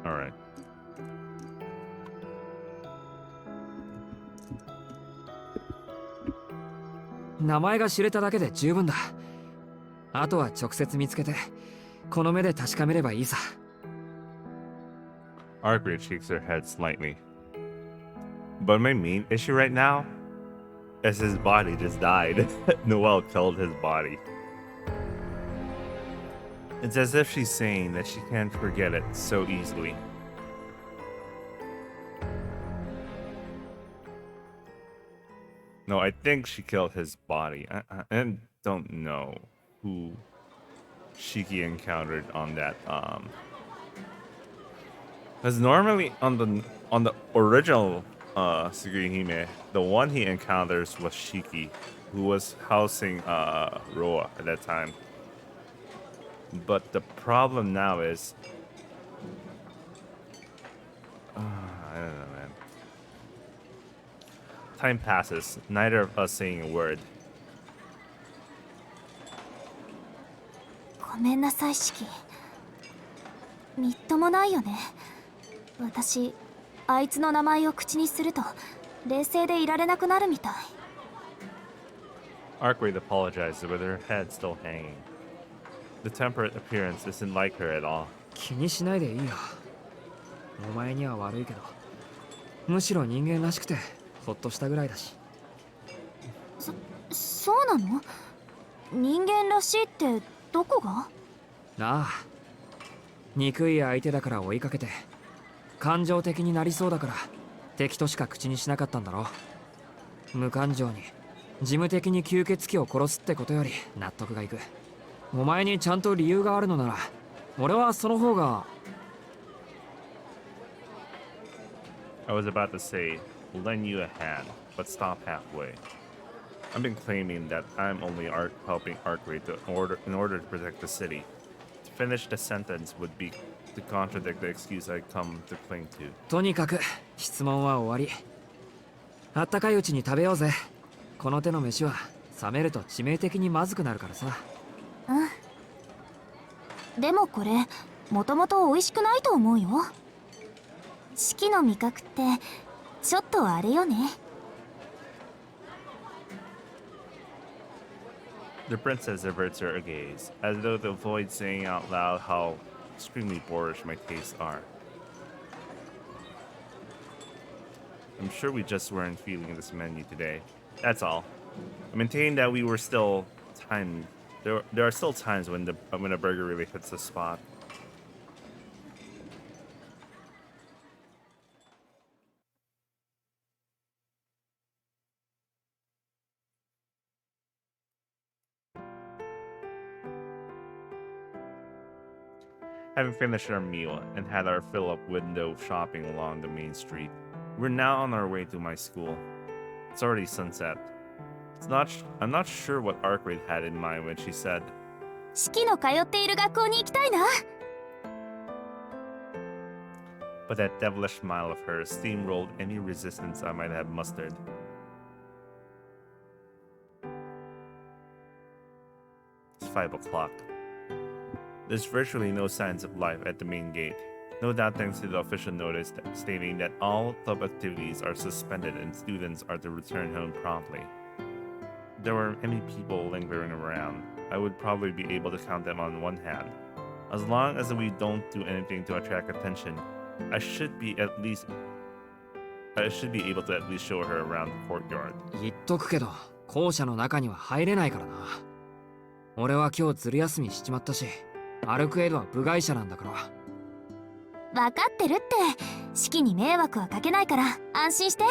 All right. 名前が知れただけで十分だ。あとは直接見つけてこの目で確かめればいいさ。 Arkwright shakes her head slightly. But my main issue right now is his body just died. Noelle killed his body. It's as if she's saying that she can't forget it so easily. No, I think she killed his body. I don't know who Shiki encountered on that. Because normally on the original Tsukihime, the one he encounters was Shiki, who was housing Roa at that time. But the problem now is, I don't know, man. Time passes, neither of us saying a word. ごめんなさい、シキ。みっともないよね。私、あいつの名前を口にすると冷静でいられなくなるみたい。Arkwright apologized with her head still hanging. The temperate appearance isn't like her at all. 気にしないでいいよ。お前には悪いけど、むしろ人間らしくてほっとしたぐらいだし。そうなの？人間らしいってどこが？なあ、憎い相手だから追いかけて、感情的になりそうだから敵としか口にしなかったんだろ。無感情に事務的に吸血鬼を殺すってことより納得がいく。お前にちゃんと理由があるのなら、俺はその方が。 I was about to say, lend you a hand, but stop halfway. I've been claiming that I'm only helping Arkwright in order to protect the city. To finish the sentence would be to contradict the excuse I come to cling to. とにかく質問は終わり。あったかいうちに食べようぜ。この手の飯は冷めると致命的にまずくなるからさ。うん。でもこれ、もともと美味しくないと思うよ。四季の味覚ってちょっとあれよね。The princess averts her gaze, as though to avoid saying out loud how extremely boorish my tastes are. I'm sure we just weren't feeling this menu today. That's all. I maintain that we were still time. There are still times when a burger really hits the spot. Having finished our meal and had our fill of window shopping along the main street, we're now on our way to my school. It's already sunset. I'm not sure what Arkwright had in mind when she said, 四季の通っている学校に行きたいな。 but that devilish smile of hers steamrolled any resistance I might have mustered. It's 5 o'clock. There's virtually no signs of life at the main gate, no doubt thanks to the official notice stating that all club activities are suspended and students are to return home promptly. If there were any people lingering around, I would probably be able to count them on one hand. As long as we don't do anything to attract attention, I should be able to at least show her around the courtyard. 言っとくけど、校舎の中には入れないからな。俺は今日ずる休みしちまったし、アルクエドは部外者なんだから。分かってるって。四季に迷惑はかけないから安心して。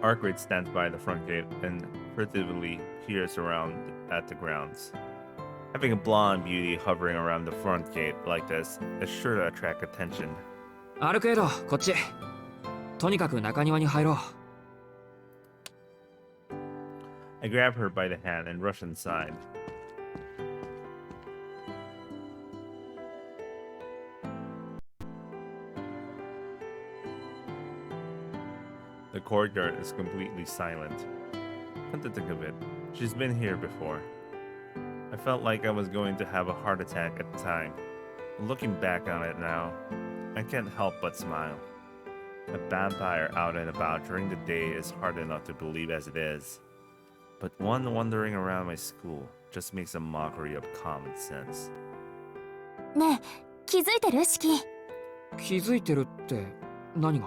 Arkwright stands by the front gate and furtively peers around at the grounds. Having a blonde beauty hovering around the front gate like this is sure to attract attention. アルクエド、こっち。とにかく中庭に入ろう。 I grab her by the hand and rush inside. The courtyard is completely silent. Come to think of it, she's been here before. I felt like I was going to have a heart attack at the time. Looking back on it now, I can't help but smile. A vampire out and about during the day is hard enough to believe as it is. But one wandering around my school just makes a mockery of common sense. ねえ、気づいてるシキ？気づいてるって何が？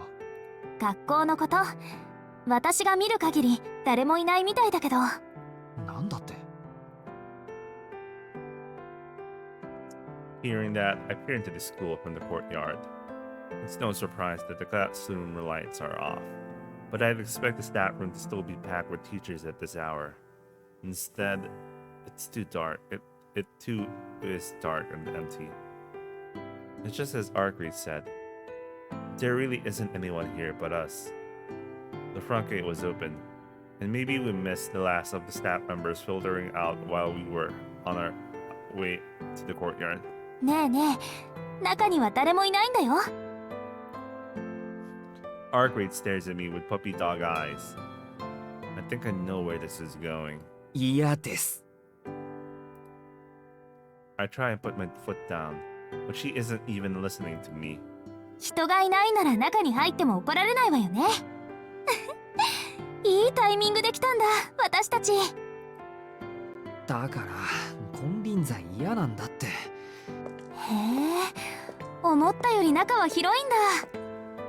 学校のこと。私が見る限り誰もいないみたいだけど。なんだって？ Hearing that, I peer into the school from the courtyard. It's no surprise that the classroom lights are off, but I'd expect the staff room to still be packed with teachers at this hour. Instead, it's too dark. It too is dark and empty. It's just as Arcreed said. There really isn't anyone here but us. The front gate was open, and maybe we missed the last of the staff members filtering out while we were on our way to the courtyard. ねえねえ、中には誰もいないんだよ。Arcreed stares at me with puppy dog eyes. I think I know where this is going. 嫌です。I try and put my foot down, but she isn't even listening to me. 人がいないなら中に入っても怒られないわよね。いいタイミングで来たんだ、私たち。だから金輪際嫌なんだって。へえ、思ったより中は広いんだ。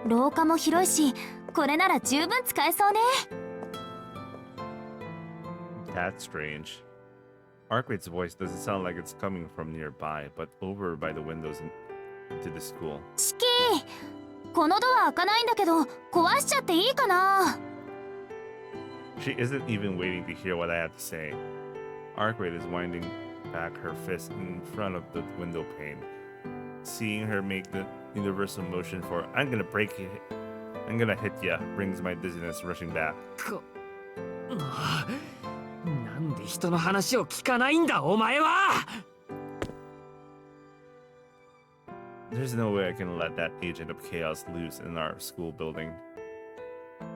廊下も広いし、これなら十分使えそうね。That's strange. Arcreed's voice doesn't sound like it's coming from nearby, but over by the windows to the school. シキ、このドア開かないんだけど、壊しちゃっていいかな？ She isn't even waiting to hear what I have to say. Arcreed is winding back her fist in front of the window pane. Seeing her make the universal motion for "I'm gonna break it, I'm gonna hit ya" brings my dizziness rushing back. なんで人の話を聞かないんだお前は。 There's no way I can let that agent of chaos loose in our school building.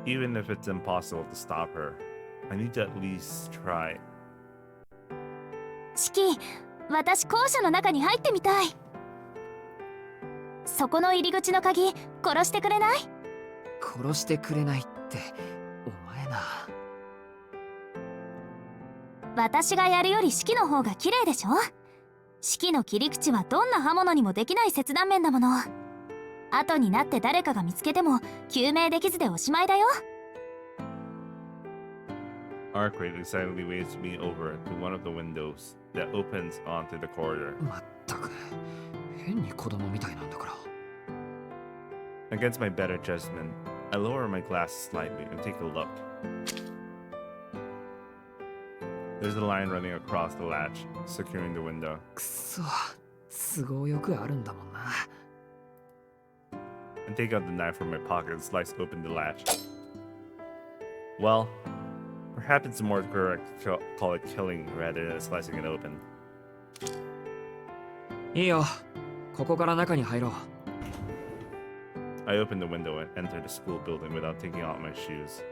Even if it's impossible to stop her, I need to at least try. シキ、私校舎の中に入ってみたい。そこの入り口の鍵、殺してくれない？殺してくれないってお前な。私がやるよりシキの方が綺麗でしょ？シキの切り口はどんな刃物にもできない切断面だもの。後になって誰かが見つけても救命できずでおしまいだよ。Arcreed excitedly waves me over to one of the windows that opens onto the corridor. まったく変に子供みたいなんだから。 Against my better judgment, I lower my glasses slightly and take a look. There's a line running across the latch, securing the window. くそ、都合よくあるんだもんな。I take out the knife from my pocket and slice open the latch. Well, perhaps it's more correct to call it killing rather than slicing it open. いいよ、ここから中に入ろう。 I open the window and enter the school building without taking off my shoes.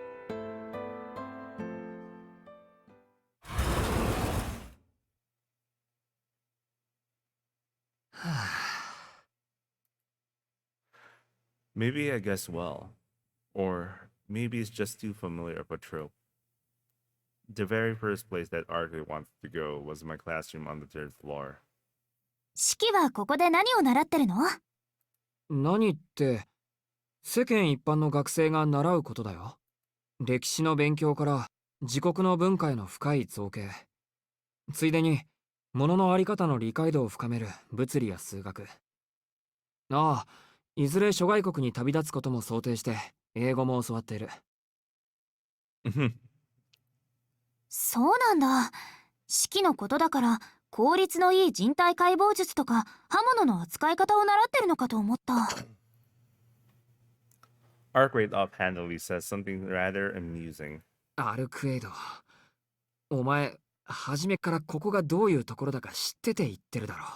Maybe I guessed well. Or maybe it's just too familiar of a trope. The very first place that Arcade wanted to go was my classroom on the third floor. シキはここで何を習ってるの？何って世間一般の学生が習うことだよ。歴史の勉強から自国の文化への深い造形、ついでに物のあり方の理解度を深める物理や数学。ああ、いずれ諸外国に旅立つことも想定して英語も教わっている。そうなんだ。シキのことだから効率のいい人体解剖術とか刃物の扱い方を習ってるのかと思った。Arcade offhandedly says something rather amusing. アルクエイド、お前初めからここがどういうところだか知ってて言ってるだろ。大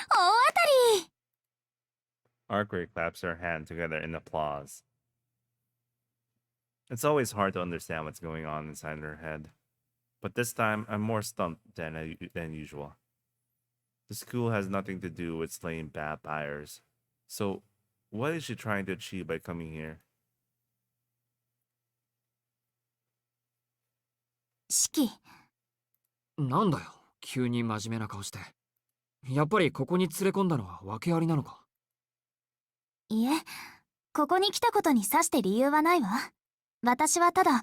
当たり。Arcade claps her hand together in applause. It's always hard to understand what's going on inside her head. But this time, I'm more stumped than usual. The school has nothing to do with slaying vampires. So, What is she trying to achieve by coming here? 四季、なんだよ、急に真面目な顔して。やっぱりここに連れ込んだのは訳ありなのか？いえ、ここに来たことにさして理由はないわ。私はただ、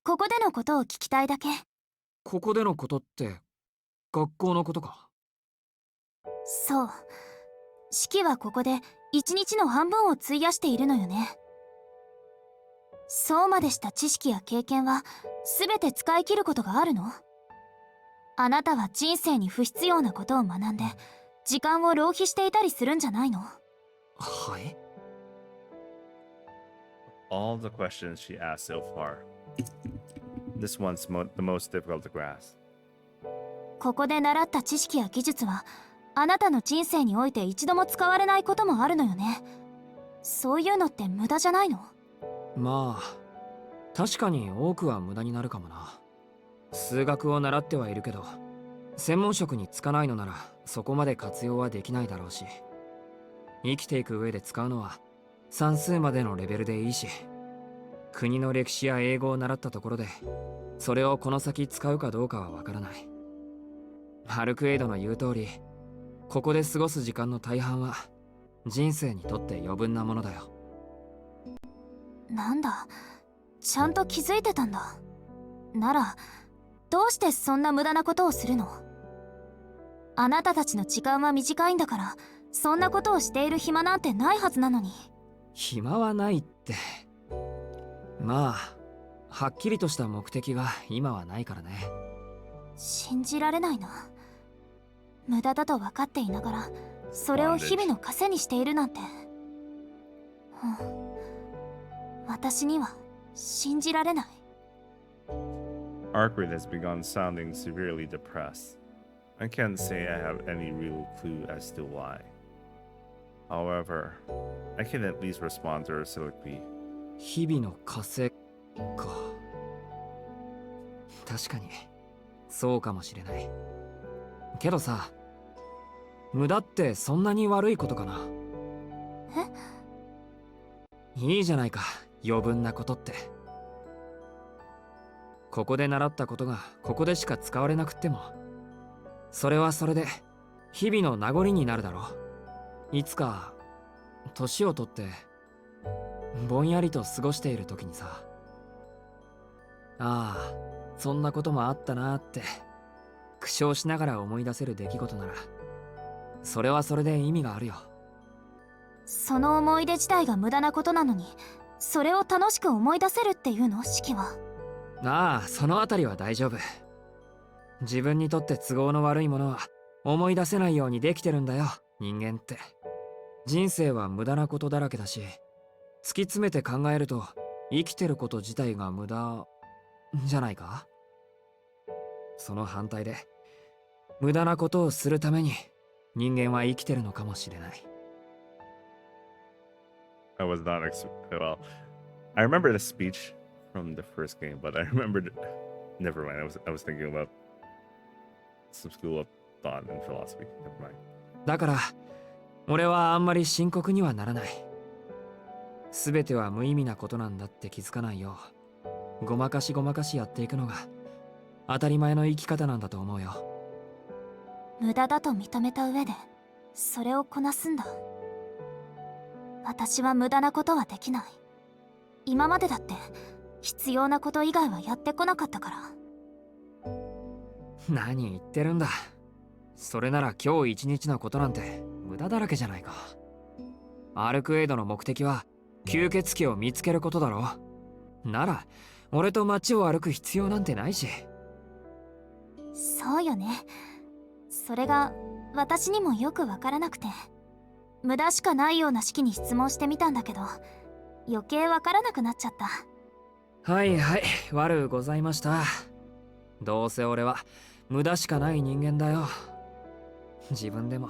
ここでのことを聞きたいだけ。ここでのことって、学校のことか？そう。四季はここで一日の半分を費やしているのよね。そうまでした知識や経験は全て使い切ることがあるの？あなたは人生に不必要なことを学んで時間を浪費していたりするんじゃないの？はい。 All the questions she asked so far. This one's the most difficult to grasp. ここで習った知識や技術はあなたの人生において一度も使われないこともあるのよね。そういうのって無駄じゃないの？まあ、確かに多くは無駄になるかもな。数学を習ってはいるけど、専門職に就かないのならそこまで活用はできないだろうし、生きていく上で使うのは算数までのレベルでいいし、国の歴史や英語を習ったところでそれをこの先使うかどうかはわからない。ハルクエイドの言う通り、ここで過ごす時間の大半は人生にとって余分なものだよ。なんだ、ちゃんと気づいてたんだ。ならどうしてそんな無駄なことをするの？あなたたちの時間は短いんだから、そんなことをしている暇なんてないはずなのに。暇はないって。まあ、はっきりとした目的が今はないからね。信じられないな。無駄だと分かっていながらそれを日々の糧にしているなんて、私には信じられない。Arkwright has begun sounding severely depressed. I can't say I have any real clue as to why. However, I can at least respond to her soliloquy. 日々の枷か。確かにそうかもしれない。けどさ、無駄ってそんなに悪いことかな？いいじゃないか、余分なことって。ここで習ったことがここでしか使われなくっても、それはそれで日々の名残になるだろう。いつか年をとってぼんやりと過ごしている時にさ、ああ、そんなこともあったなーって苦笑しながら思い出せる出来事なら、それはそれで意味があるよ。その思い出自体が無駄なことなのに、それを楽しく思い出せるっていうの？四季は。ああ、そのあたりは大丈夫。自分にとって都合の悪いものは思い出せないようにできてるんだよ、人間って。人生は無駄なことだらけだし、突き詰めて考えると生きてること自体が無駄じゃないか？その反対で、無駄なことをするために人間は生きてるのかもしれない。I was not well. I remember the speech from the first game, but I remembered. Never mind. I was thinking about some school of thought and philosophy. Never mind. だから俺はあんまり深刻にはならない。全ては無意味なことなんだって気づかないよう、ごまかしやっていくのが当たり前の生き方なんだと思うよ。無駄だと認めた上でそれをこなすんだ。私は無駄なことはできない。今までだって必要なこと以外はやってこなかったから。何言ってるんだ。それなら今日一日のことなんて無駄だらけじゃないか。アルクエイドの目的は吸血鬼を見つけることだろ。なら俺と街を歩く必要なんてないし。そうよね。それが私にもよくわからなくて、無駄しかないような式に質問してみたんだけど、余計わからなくなっちゃった。はいはい、悪ございました。どうせ俺は無駄しかない人間だよ。自分でも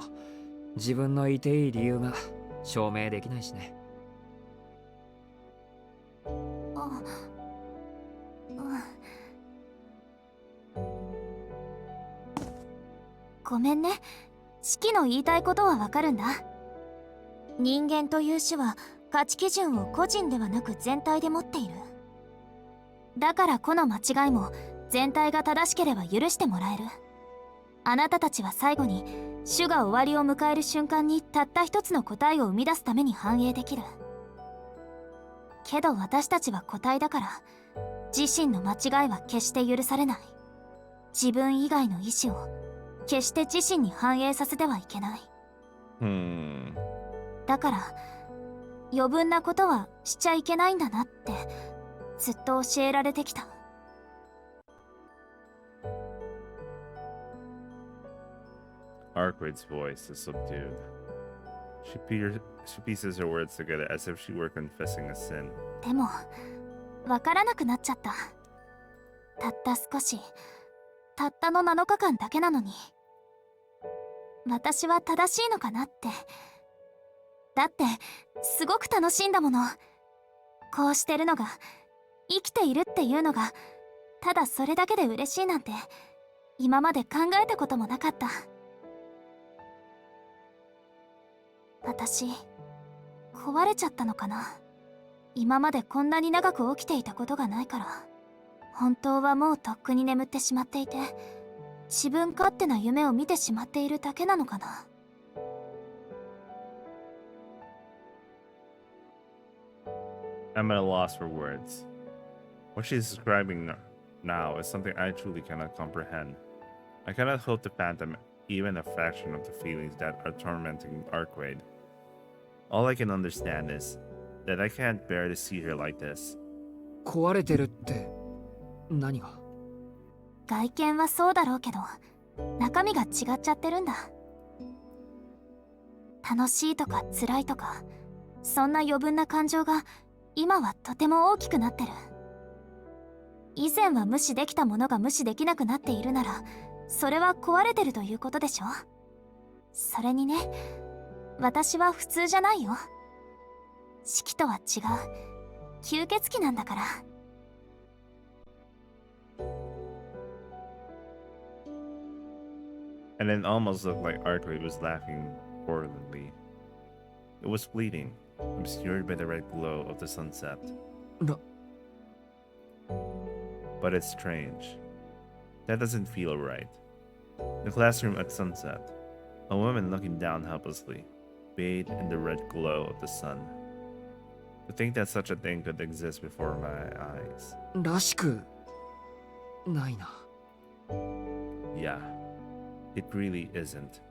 自分のいていい理由が証明できないしね。ごめんね。式の言いたいことはわかるんだ。人間という種は価値基準を個人ではなく全体で持っている。だから個の間違いも全体が正しければ許してもらえる。あなたたちは最後に種が終わりを迎える瞬間にたった一つの答えを生み出すために反映できる。けど私たちは個体だから、自身の間違いは決して許されない。自分以外の意志を決して自身に反映させてはいけない。だから余分なことはしちゃいけないんだなってずっと教えられてきた。Arkwright's voice is subdued. She pieces her words together as if she were confessing a sin. でもわからなくなっちゃった。たった少し、たったの7日間だけなのに、私は正しいのかなって。だってすごく楽しいんだもの。こうしてるのが、生きているっていうのがただそれだけで嬉しいなんて今まで考えたこともなかった。私壊れちゃったのかな。今までこんなに長く起きていたことがないから、本当はもうとっくに眠ってしまっていて、自分勝手な夢を見てしまっているだけなのかな。I'm at a loss for words. What she's describing now is something I truly cannot comprehend. I cannot hope to fathom even a fraction of the feelings that are tormenting Arkwright. All I can understand is that I can't bear to see her like this. 壊れてるって何が？外見はそうだろうけど、中身が違っちゃってるんだ。楽しいとか辛いとか、そんな余分な感情が今はとても大きくなってる。以前は無視できたものが無視できなくなっているなら、それは壊れてるということでしょ。それにね、私は普通じゃないよ。四季とは違う吸血鬼なんだから。And it almost looked like Arkwright was laughing forlornly. It was fleeting, obscured by the red glow of the sunset. But it's strange. That doesn't feel right. The classroom at sunset, a woman looking down helplessly, bathed in the red glow of the sun. To think that such a thing could exist before my eyes. らしくないな。Yeah, it really isn't.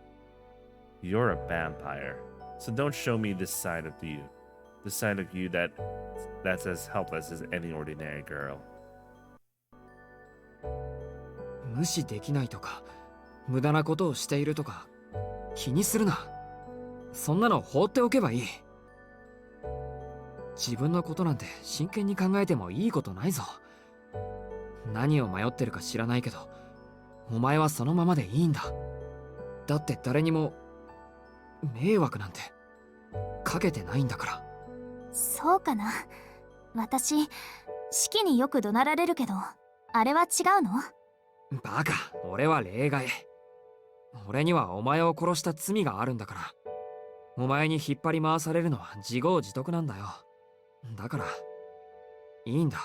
You're a vampire, so don't show me this side of you. The side of you that's as helpless as any ordinary girl. 無視できないとか無駄なことをしているとか気にするな。そんなの放っておけばいい。自分のことなんて真剣に考えてもいいことないぞ。何を迷ってるか知らないけど、お前はそのままでいいんだ。だって誰にも迷惑なんてかけてないんだから。そうかな。私、四季によく怒鳴られるけど、あれは違うの？バカ、俺は例外。俺にはお前を殺した罪があるんだから。お前に引っ張り回されるのは自業自得なんだよ。だからいいんだ。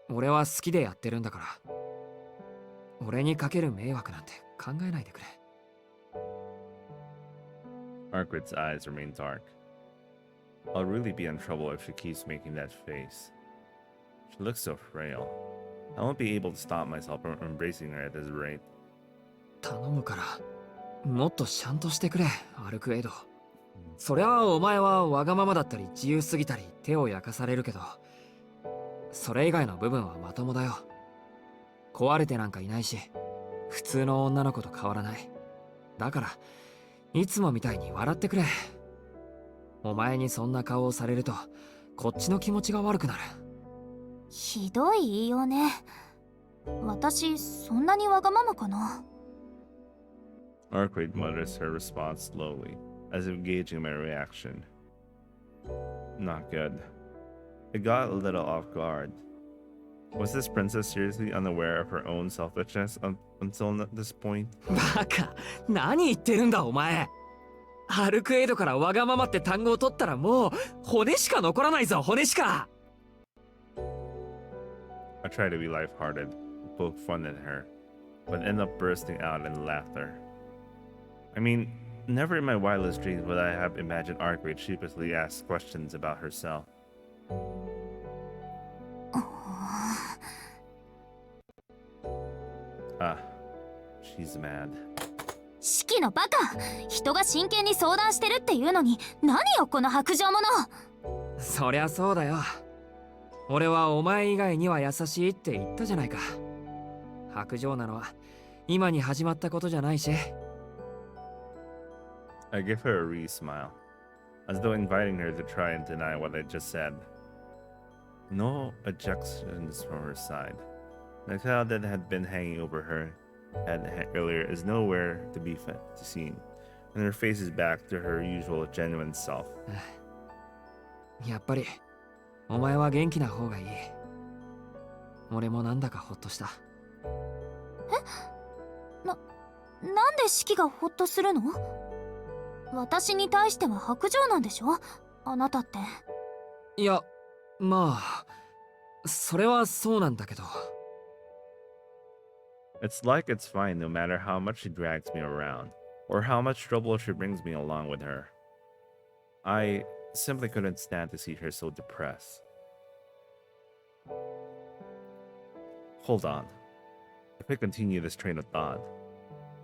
俺は好きでやってるんだから。俺にかける迷惑なんて考えないでくれ。Arkwright's eyes remain dark. I'll really be in trouble if she keeps making that face. She looks so frail. I won't be able to stop myself from embracing her at this rate. 頼むから、もっとシャンとしてくれ、アルクエイド。そりゃお前はわがままだったり自由すぎたり手を焼かされるけど、それ以外の部分はまともだよ。壊れてなんかいないし、普通の女の子と変わらない。だからいつもみたいに笑ってくれ。お前にそんな顔をされるとこっちの気持ちが悪くなる。ひどい言いようね。私そんなにわがままかな。Arkwright mutters her response slowly, as if gauging my reaction. Not good. I got a little off guard. Was this princess seriously unaware of her own selfishness until this point? バカ、何言ってるんだお前。アルクエイドからわがままって単語を取ったらもう骨しか残らないぞ、骨しか。 I try to be lighthearted, poke fun at her, but end up bursting out in laughter. I mean, never in my wildest dreams would I have imagined Arkwright sheepishly ask questions about herself. Ah, she's mad. シキのバカ、人が真剣に相談してるっていうのに何よこの白状者。そりゃそうだよ。俺はお前以外には優しいって言ったじゃないか。白状なのは今に始まったことじゃないし。I give her a wry smile, as though inviting her to try and deny what I just said. No objections from her side. The cloud that had been hanging over her head earlier is nowhere to be seen, and her face is back to her usual genuine self. やっぱりお前は元気な方がいい。俺もなんだかホッとした。なんでシキがホッとするの？私に対しては白状なんでしょ？あなたって。いや、まあそれはそうなんだけど。It's like it's fine no matter how much she drags me around, or how much trouble she brings me along with her. I simply couldn't stand to see her so depressed. Hold on. If I continue this train of thought,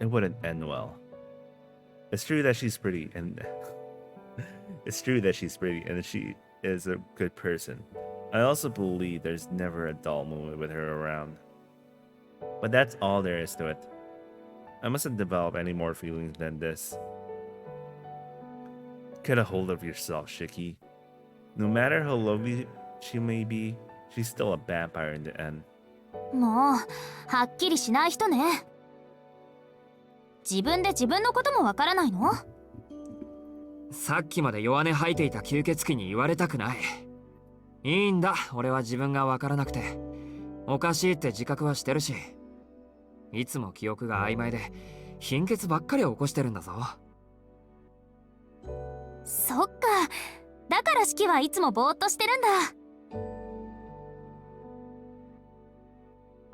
it wouldn't end well. It's true that she's pretty and she is a good person. I also believe there's never a dull moment with her around. But that's all there is to it. I mustn't develop any more feelings than this. Get a hold of yourself, Shiki. No matter how lovely she may be, she's still a vampire in the end. もうはっきりしない人ね。自分で自分のこともわからないの？さっきまで弱音吐いていた吸血鬼に言われたくない。いいんだ、俺は自分がわからなくて。おかしいって自覚はしてるし、いつも記憶が曖昧で貧血ばっかり起こしてるんだぞ。そっか、だからシキはいつもぼーっとしてるんだ。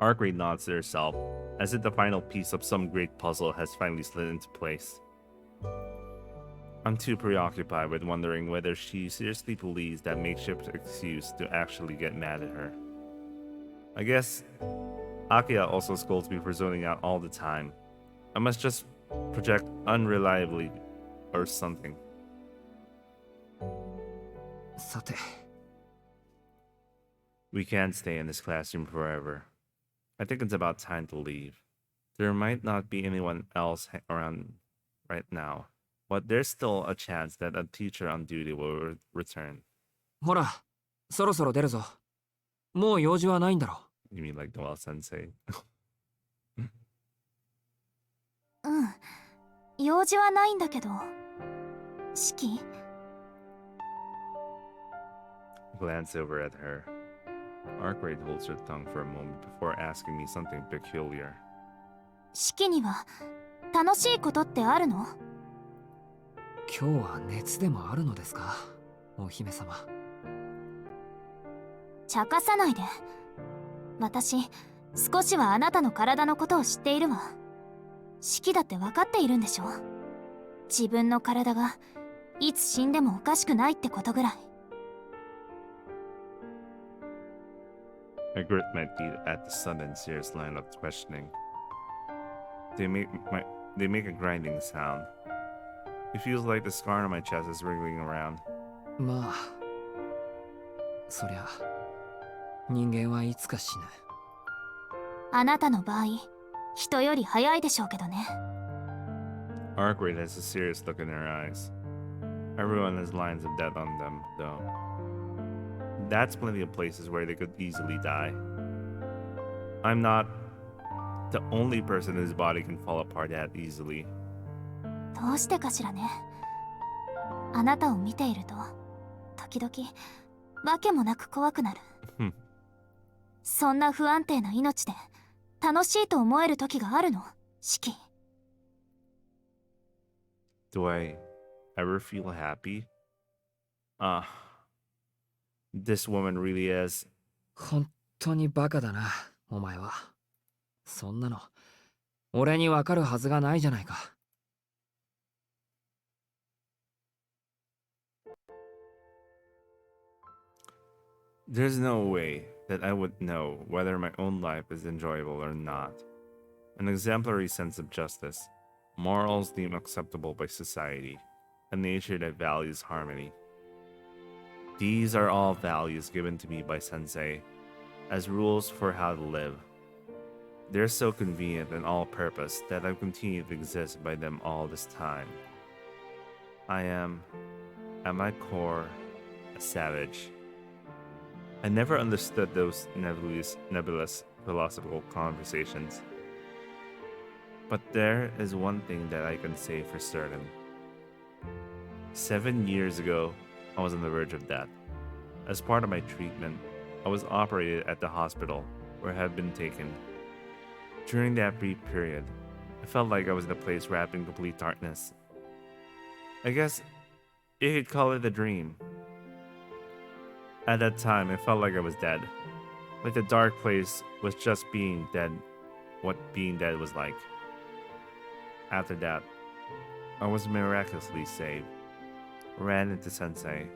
Arkwright nods to herself, as if the final piece of some great puzzle has finally slid into place. I'm too preoccupied with wondering whether she seriously believes that makeshift excuse to actually get mad at her. I guess Akia also scolds me for zoning out all the time. I must just project unreliably or something. さて。 We can't stay in this classroom forever. I think it's about time to leave. There might not be anyone else around right now, but there's still a chance that a teacher on duty will return. ほら、そろそろ出るぞ。もう用事はないんだろ。You mean like Noel Sensei? うん、用事はないんだけど。シキ？ Glance over at her. Arkwright holds her tongue for a moment before asking me something peculiar. シキには楽しいことってあるの？今日は熱でもあるのですか、お姫様。茶化さないで。私、少しはあなたの体のことを知っているわ。シキだって分かっているんでしょ？自分の体がいつ死んでもおかしくないってことぐらい。I grit my teeth at the sudden serious line of questioning. They make a grinding sound. It feels like the scar on my chest is wriggling around. まあ、そりゃ人間はいつか死ぬ。あなたの場合、人より早いでしょうけどね。Arkwright has a serious look in her eyes. Everyone has lines of death on them, though. That's plenty of places where they could easily die. I'm not the only person whose body can fall apart that easily. どうしてかしらね。あなたを見ていると、時々、わけもなく怖くなる。そんな不安定な命で、楽しいと思える時があるの、シキ。Do I ever feel happy? Ah, this woman really is. 本当にバカだな、お前は。そんなの、俺にわかるはずがないじゃないか。There's no way that I would know whether my own life is enjoyable or not. An exemplary sense of justice, morals deemed acceptable by society, a nature that values harmony. These are all values given to me by Sensei as rules for how to live. They're so convenient and all-purpose that I've continued to exist by them all this time. I am, at my core, a savage. I never understood those nebulous philosophical conversations. But there is one thing that I can say for certain. 7 years ago, I was on the verge of death. As part of my treatment, I was operated at the hospital where I had been taken. During that brief period, I felt like I was in a place wrapped in complete darkness. I guess you could call it a dream. At that time, I felt like I was dead. Like the dark place was just being dead, what being dead was like. After that, I was miraculously saved, ran into Sensei,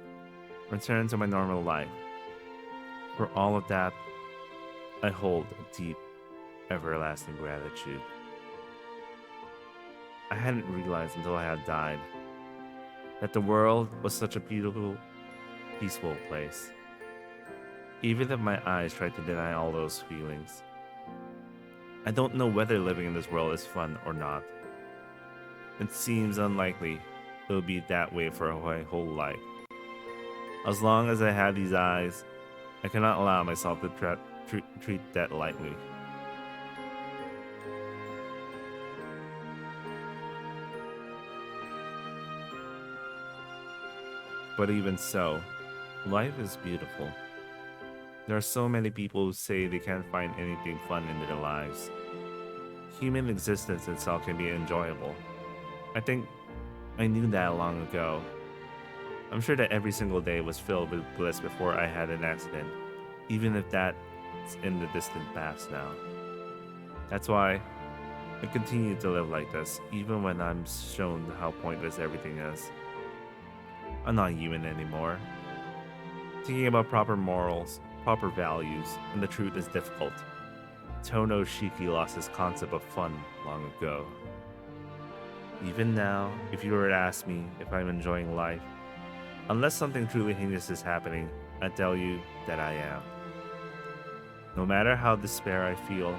returned to my normal life. For all of that, I hold a deep, everlasting gratitude. I hadn't realized until I had died that the world was such a beautiful, peaceful place. Even if my eyes tried to deny all those feelings. I don't know whether living in this world is fun or not. It seems unlikely it will be that way for my whole life. As long as I have these eyes, I cannot allow myself to treat that lightly. But even so, life is beautiful. There are so many people who say they can't find anything fun in their lives. Human existence itself can be enjoyable. I think I knew that long ago. I'm sure that every single day was filled with bliss before I had an accident, even if that's in the distant past now. That's why I continue to live like this, even when I'm shown how pointless everything is. I'm not human anymore. Thinking about proper morals, proper values, and the truth is difficult. Tono Shiki lost his concept of fun long ago. Even now, if you were to ask me if I'm enjoying life, unless something truly heinous is happening, I tell you that I am. No matter how despair I feel,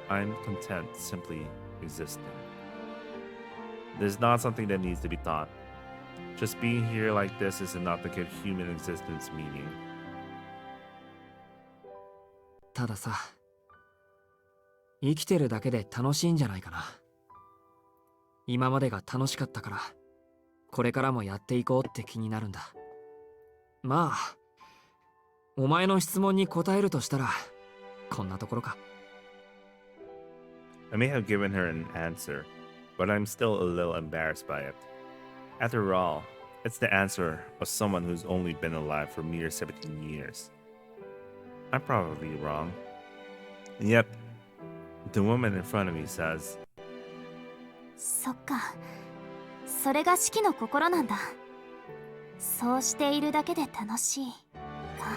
I'm content simply existing. There's not something that needs to be taught. Just being here like this is enough to give human existence meaning. たださ、生きてるだけで楽しいんじゃないかな。今までが楽しかったから、これからもやっていこうって気になるんだ。まあ、お前の質問に答えるとしたら、こんなところか。I may have given her an answer, but I'm still a little embarrassed by it. After all, it's the answer of someone who's only been alive for mere 17 years. I'm probably wrong. And yet, the woman in front of me says, そっか、それが四季の心なんだ。そうしているだけで楽しいか。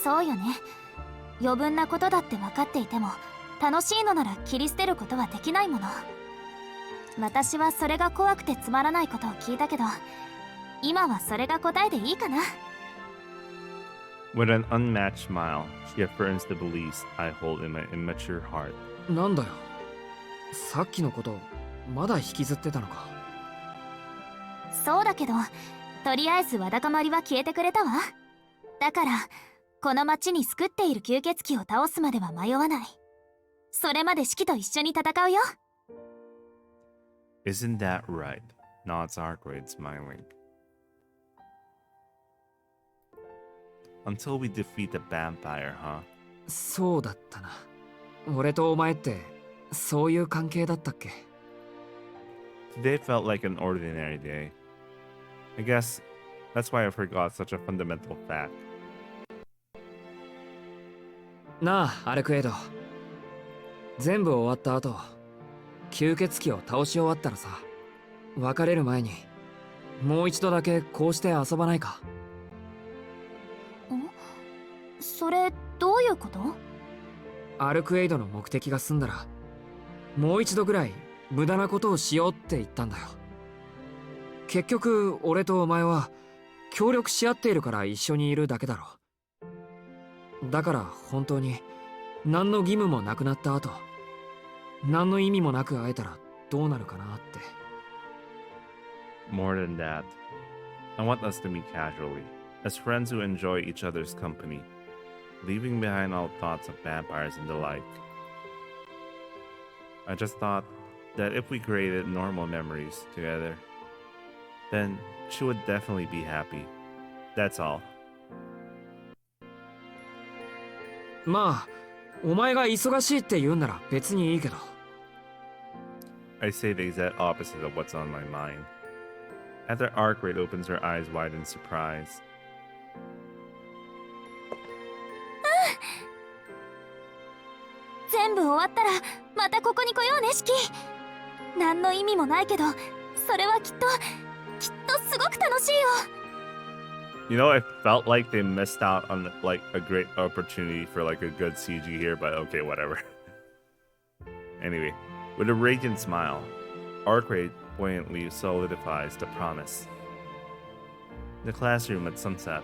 そうよね。余分なことだって分かっていても、楽しいのなら切り捨てることはできないもの。私はそれが怖くてつまらないことを聞いたけど、今はそれが答えでいいかな。With an unmatched smile, she affirms the beliefs I hold in my immature heart. なんだよ。さっきのことまだ引きずってたのか。そうだけど、とりあえずわだかまりは消えてくれたわ。だからこの町に救っている吸血鬼を倒すまでは迷わない。それまで四季と一緒に戦うよ。 Isn't that right? Nods Arkwright, smiling. Until we defeat the vampire, huh? そうだったな。俺とお前ってそういう関係だったっけ。Today felt like an ordinary day. I guess that's why I forgot such a fundamental fact. なあ、アルクエイド。全部終わった後、吸血鬼を倒し終わったらさ、別れる前にもう一度だけこうして遊ばないか？それどういうこと？アルクエイドの目的が済んだら、もう一度ぐらい無駄なことをしようって言ったんだよ。結局俺とお前は協力し合っているから一緒にいるだけだろ。だから本当に何の義務もなくなった後、何の意味もなく会えたらどうなるかなって。More than that, I want us to meet casually, as friends who enjoy each other's company, leaving behind all thoughts of vampires and the like. I just thought that if we created normal memories together, then she would definitely be happy. That's all. まあ、お前が忙しいって言うんなら別にいいけど。I say the exact opposite of what's on my mind. After Arkwright opens her eyes wide in surprise. 全部終わったらまたここに来ようね、シキ。何の意味もないけど、それはきっとすごく楽しいよ。You know, I felt like they missed out on like a great opportunity for like a good CG here, but okay, whatever. Anyway, with a radiant smile, Arkwright buoyantly solidifies the promise. The classroom at sunset.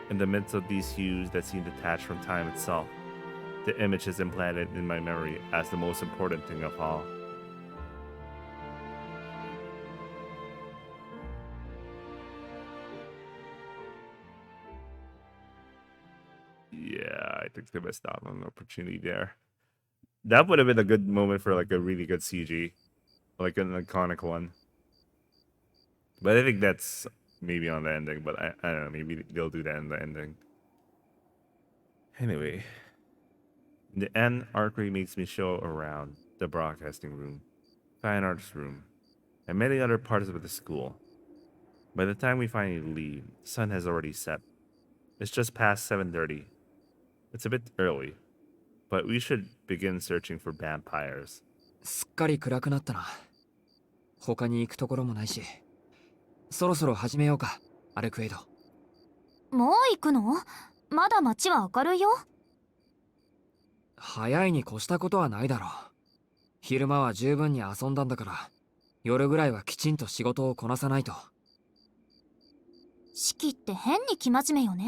In the midst of these hues that seem detached from time itself, the image is implanted in my memory as the most important thing of all. Yeah, I think they missed out on an opportunity there. That would have been a good moment for like a really good CG, like an iconic one. But I think that's maybe on the ending, but I don't know, maybe they'll do that in the ending. Anyway, in the end, Arkwright makes me show around the broadcasting room, fine arts room, and many other parts of the school. By the time we finally leave, the sun has already set. It's just past 7:30. It's a bit early, but we should begin searching for vampires. すっかり暗くなったな。他に行くところもないし、そろそろ始めようか、アルクエイド。もう行くの？まだ街は明るいよ。早いに越したことはないだろう。昼間は十分に遊んだんだから、夜ぐらいはきちんと仕事をこなさないと。シキって変に生真面目よね。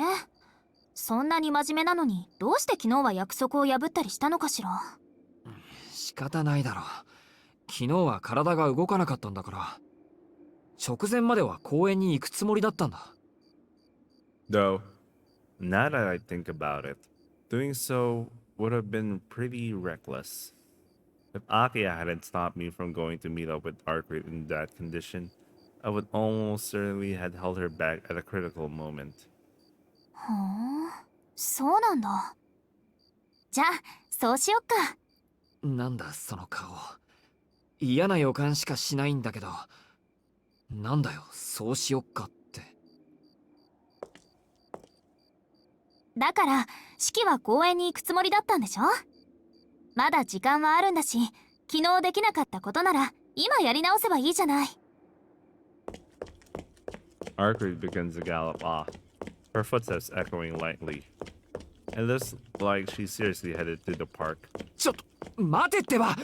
そんなに真面目なのに、どうして昨日は約束を破ったりしたのかしら。仕方ないだろう。昨日は体が動かなかったんだから。直前までは公園に行くつもりだったんだ。Though, now that I think about it, doing so would have been pretty reckless. If Akia hadn't stopped me from going to meet up with Arkwright in that condition, I would almost certainly have held her back at a critical moment. ふん、そうなんだ。じゃあ、そうしよっか。なんだその顔。嫌な予感しかしないんだけど。なんだよ、そうしよっかって。だから、シキは公園に行くつもりだったんでしょ？まだ時間はあるんだし、昨日できなかったことなら、今やり直せばいいじゃない。Arkwright begins to gallop off, her footsteps echoing lightly. It looks like she's seriously headed to the park. ちょっと、待てってば！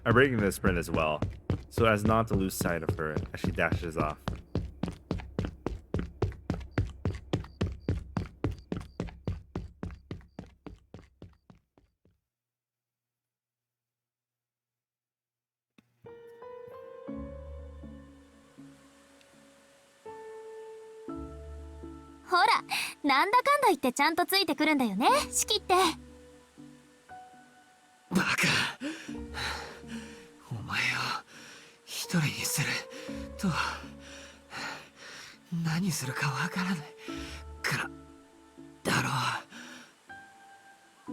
I'm breaking the sprint as well, so as not to lose sight of her as she dashes off. Hora, なんだかんだ言ってちゃんとついてくるんだよね、シキって。バカ。お前を一人にすると何するかわからないからだろう。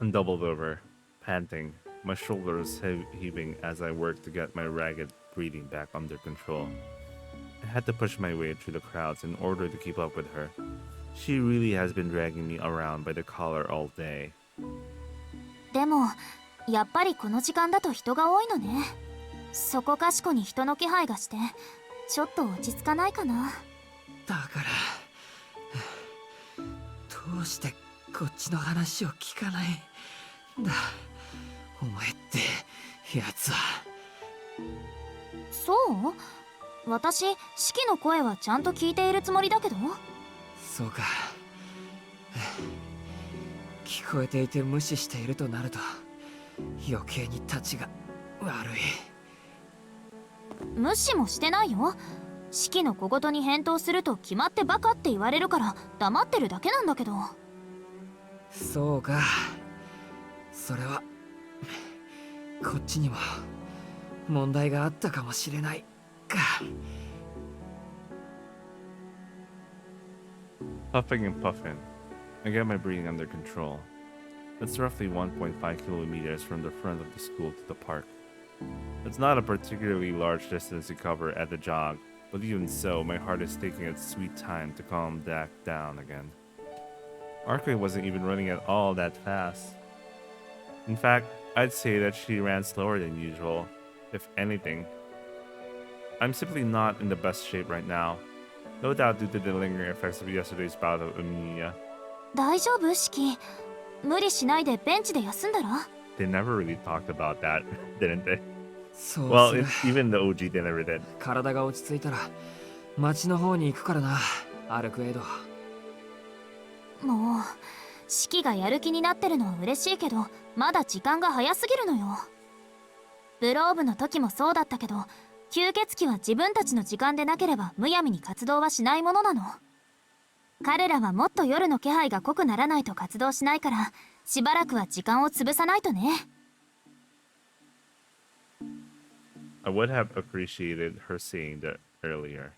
And doubled over, panting, my shoulders heaving as I worked to get my ragged breathing back under control. I had to push my way through the crowds in order to keep up with her. She really has been dragging me around by the collar all day. でもやっぱりこの時間だと人が多いのね。そこかしこに人の気配がしてちょっと落ち着かないかな。だからどうしてこっちの話を聞かないんだお前ってやつは。そう？私シキの声はちゃんと聞いているつもりだけど。そうか。聞こえていて無視しているとなると余計にたちが悪い。無視もしてないよ。シキの小言に返答すると決まってバカって言われるから黙ってるだけなんだけど。そうか。それはこっちにも問題があったかもしれないか。Puffing and puffing, I get my breathing under control. It's roughly 1.5 kilometers from the front of the school to the park. It's not a particularly large distance to cover at the jog, but even so, my heart is taking its sweet time to calm back down again. Arkway wasn't even running at all that fast. In fact, I'd say that she ran slower than usual, if anything. I'm simply not in the best shape right now, no doubt due to the lingering effects of yesterday's bout of anemia. 大丈夫シキ？無理しないでベンチで休んだら？ They never really talked about that, didn't they? そう Well, する。 even the OG they never did. 体が落ち着いたら町の方に行くからな、アルクエイド。もうシキがやる気になってるのは嬉しいけどまだ時間が早すぎるのよ。ブローブの時もそうだったけど吸血鬼は自分たちの時間でなければむやみに活動はしないものなの。彼らはもっと夜の気配が濃くならないと活動しないからしばらくは時間を潰さないとね。I would have appreciated her saying that earlier.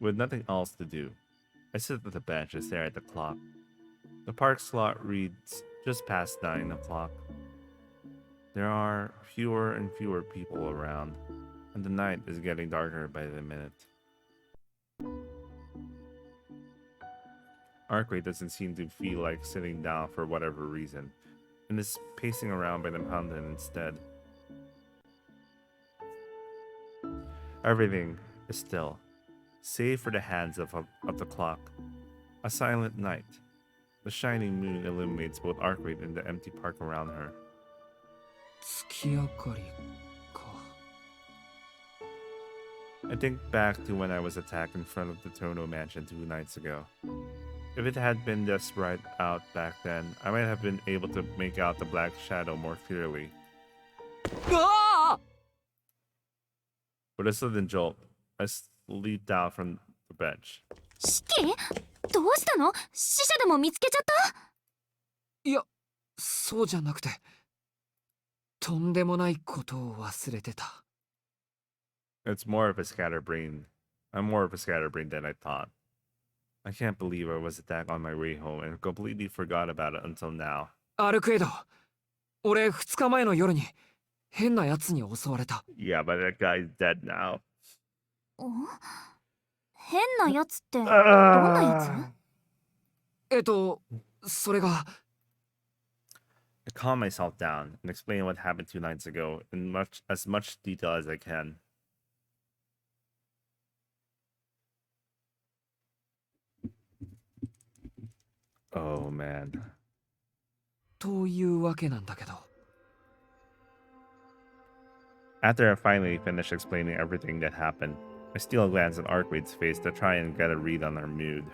With nothing else to do, I sit at the bench and stare at the clock. The park slot reads just past 9 o'clock. There are fewer and fewer people around, and the night is getting darker by the minute. Arkway doesn't seem to feel like sitting down for whatever reason, and is pacing around by the mountain instead. Everything is still, save for the hands of the clock. A silent night. The shining moon illuminates both Arkway and the empty park around her. 月明かりか。 I think back to when I was attacked in front of the Tono mansion 2 nights ago. If it had been just right out back then, I might have been able to make out the black shadow more clearly. ああ With a sudden jolt, I leaped out from the bench. シキ？どうしたの？死者でも見つけちゃった？いや、そうじゃなくてとんでもないことを忘れてた。 It's more of a scatterbrain. I'm more of a scatterbrain than I thought. I can't believe I was attacked on my way home and completely forgot about it until now. アルクエイド、俺2日前の夜に変な奴に襲われた。 Yeah, but that guy's dead now. 変なやつってどんなやつ？それが I calm myself down and explain what happened 2 nights ago in as much detail as I can. Oh man. というわけなんだけど。 After I finally finish explaining everything that happened, I steal a glance at Arkway's face to try and get a read on her mood.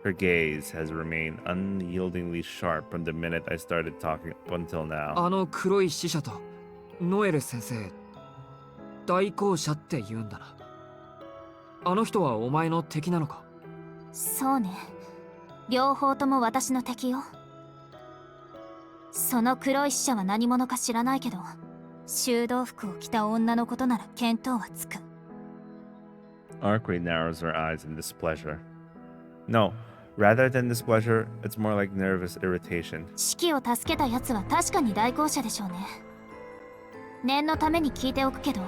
Her gaze has remained unyieldingly sharp from the minute I started talking up until now. あの黒い死者とノエル先生、代行者って言うんだな。あの人はお前の敵なのか？そうね。両方とも私の敵よ。その黒い死者は何者か知らないけど、修道服を着た女のことなら見当はつく。Arkwright narrows her eyes in displeasure. No, rather than displeasure, it's more like nervous irritation. シキを助けたやつは確かに代行者でしょうね。念のために聞いておくけど、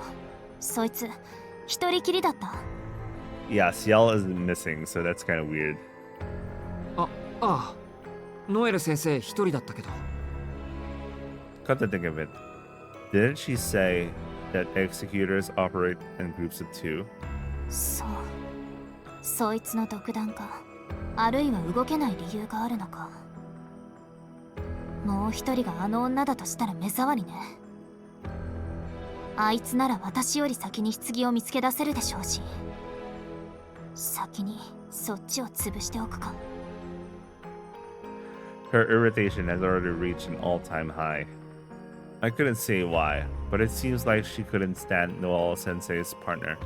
そいつ一人きりだった？ Yeah, Ciel is missing, so that's kind of weird. ああ、ノエル先生一人だったけど。Come to think of it, didn't she say that executors operate in groups of two? そう、そいつの独断か、あるいは動けない理由があるのか。もう一人があの女だとしたら目障りね。あいつなら私より先に棺を見つけ出せるでしょうし、先にそっちを潰しておくか。 Her irritation has already reached an all-time high. I couldn't say why, but it seems like she couldn't stand Noel Sensei's partner.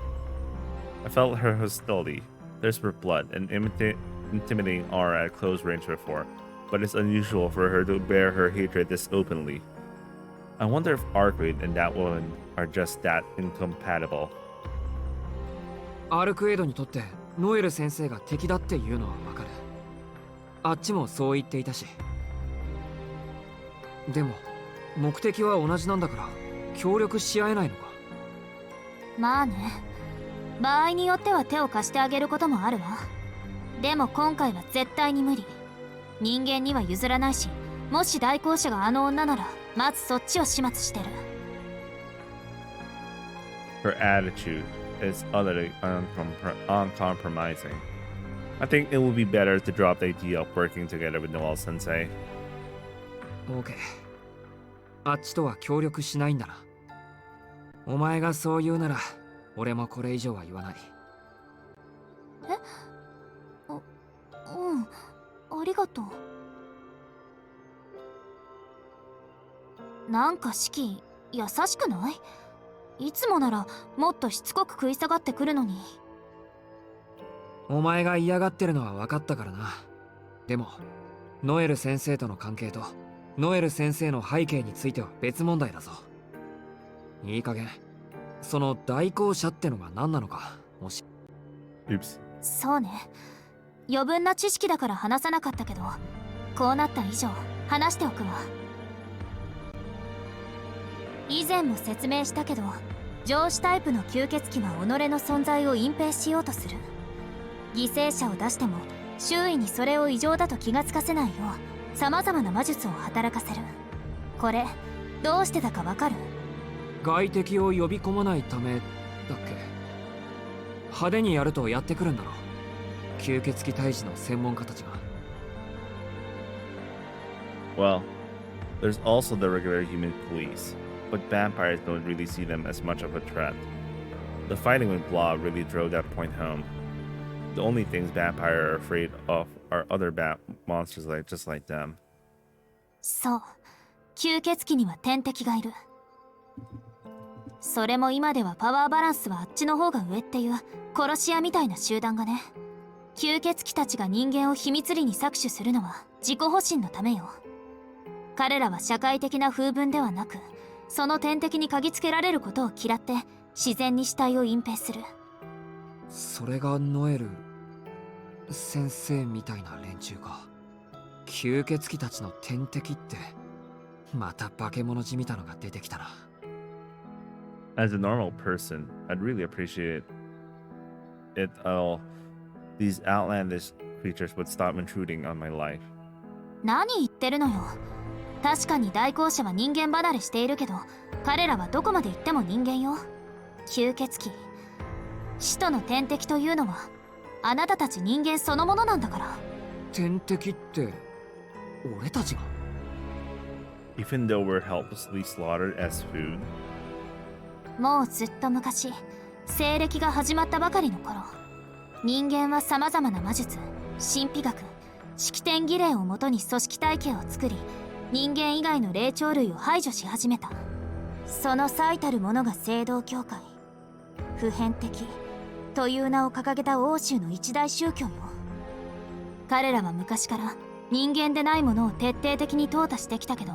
I felt her hostility, thirst for blood, and intimidating aura at close range before, but it's unusual for her to bear her hatred this openly. I wonder if Arkwright and that woman are just that incompatible. アルクエイドにとってノエル先生が敵だっていうのはわかる。あっちもそう言っていたし。でも目的は同じなんだから協力し合えないのか。まあね、場合によっては手を貸してあげることもあるわ。でも今回は絶対に無理。人間には譲らないし、もし代行者があの女ならまずそっちを始末してる。 Her attitude is utterly uncompromising. I think it would be better to drop the idea of working together with Noel Sensei. OK。あっちとは協力しないんだな。お前がそう言うなら俺もこれ以上は言わない。え？うん、ありがとう。なんかシキ、優しくない？いつもならもっとしつこく食い下がってくるのに。お前が嫌がってるのは分かったからな。でもノエル先生との関係とノエル先生の背景については別問題だぞ。いい加減その代行者ってのが何なのかもし。 Oops. そうね、余分な知識だから話さなかったけど、こうなった以上話しておくわ。以前も説明したけど、上司タイプの吸血鬼は己の存在を隠蔽しようとする。犠牲者を出しても周囲にそれを異常だと気がつかせないよう様々な魔術を働かせる。これどうしてだかわかる？外敵を呼び込まないためだっけ。派手にやるとやってくるんだろう、吸血鬼退治の専門家たちが。 Well, there's also the regular human police, but vampires don't really see them as much of a threat. The fighting with Blob really drove that point home. The only things vampires are afraid of are other monsters just like them. そう、吸血鬼には天敵がいる。それも今ではパワーバランスはあっちの方が上っていう殺し屋みたいな集団がね。吸血鬼たちが人間を秘密裏に搾取するのは自己保身のためよ。彼らは社会的な風文ではなく、その天敵に嗅ぎつけられることを嫌って自然に死体を隠蔽する。それがノエル先生みたいな連中か。吸血鬼たちの天敵ってまた化け物じみたのが出てきたな。 As a normal person, I'd really appreciate it all. These outlandish creatures would stop intruding on my life. 何言ってるのよ。確かに代行者は人間離れしているけど、彼らはどこまで行っても人間よ。吸血鬼、使徒の天敵というのはあなたたち人間そのものなんだから。天敵って俺たちが？ Even though we're helplessly slaughtered as food. もうずっと昔、西暦が始まったばかりの頃、人間は様々な魔術、神秘学、式典儀礼をもとに組織体系を作り、人間以外の霊長類を排除し始めた。その最たるものが聖堂教会、普遍的という名を掲げた欧州の一大宗教よ。彼らは昔から人間でないものを徹底的に淘汰してきたけど、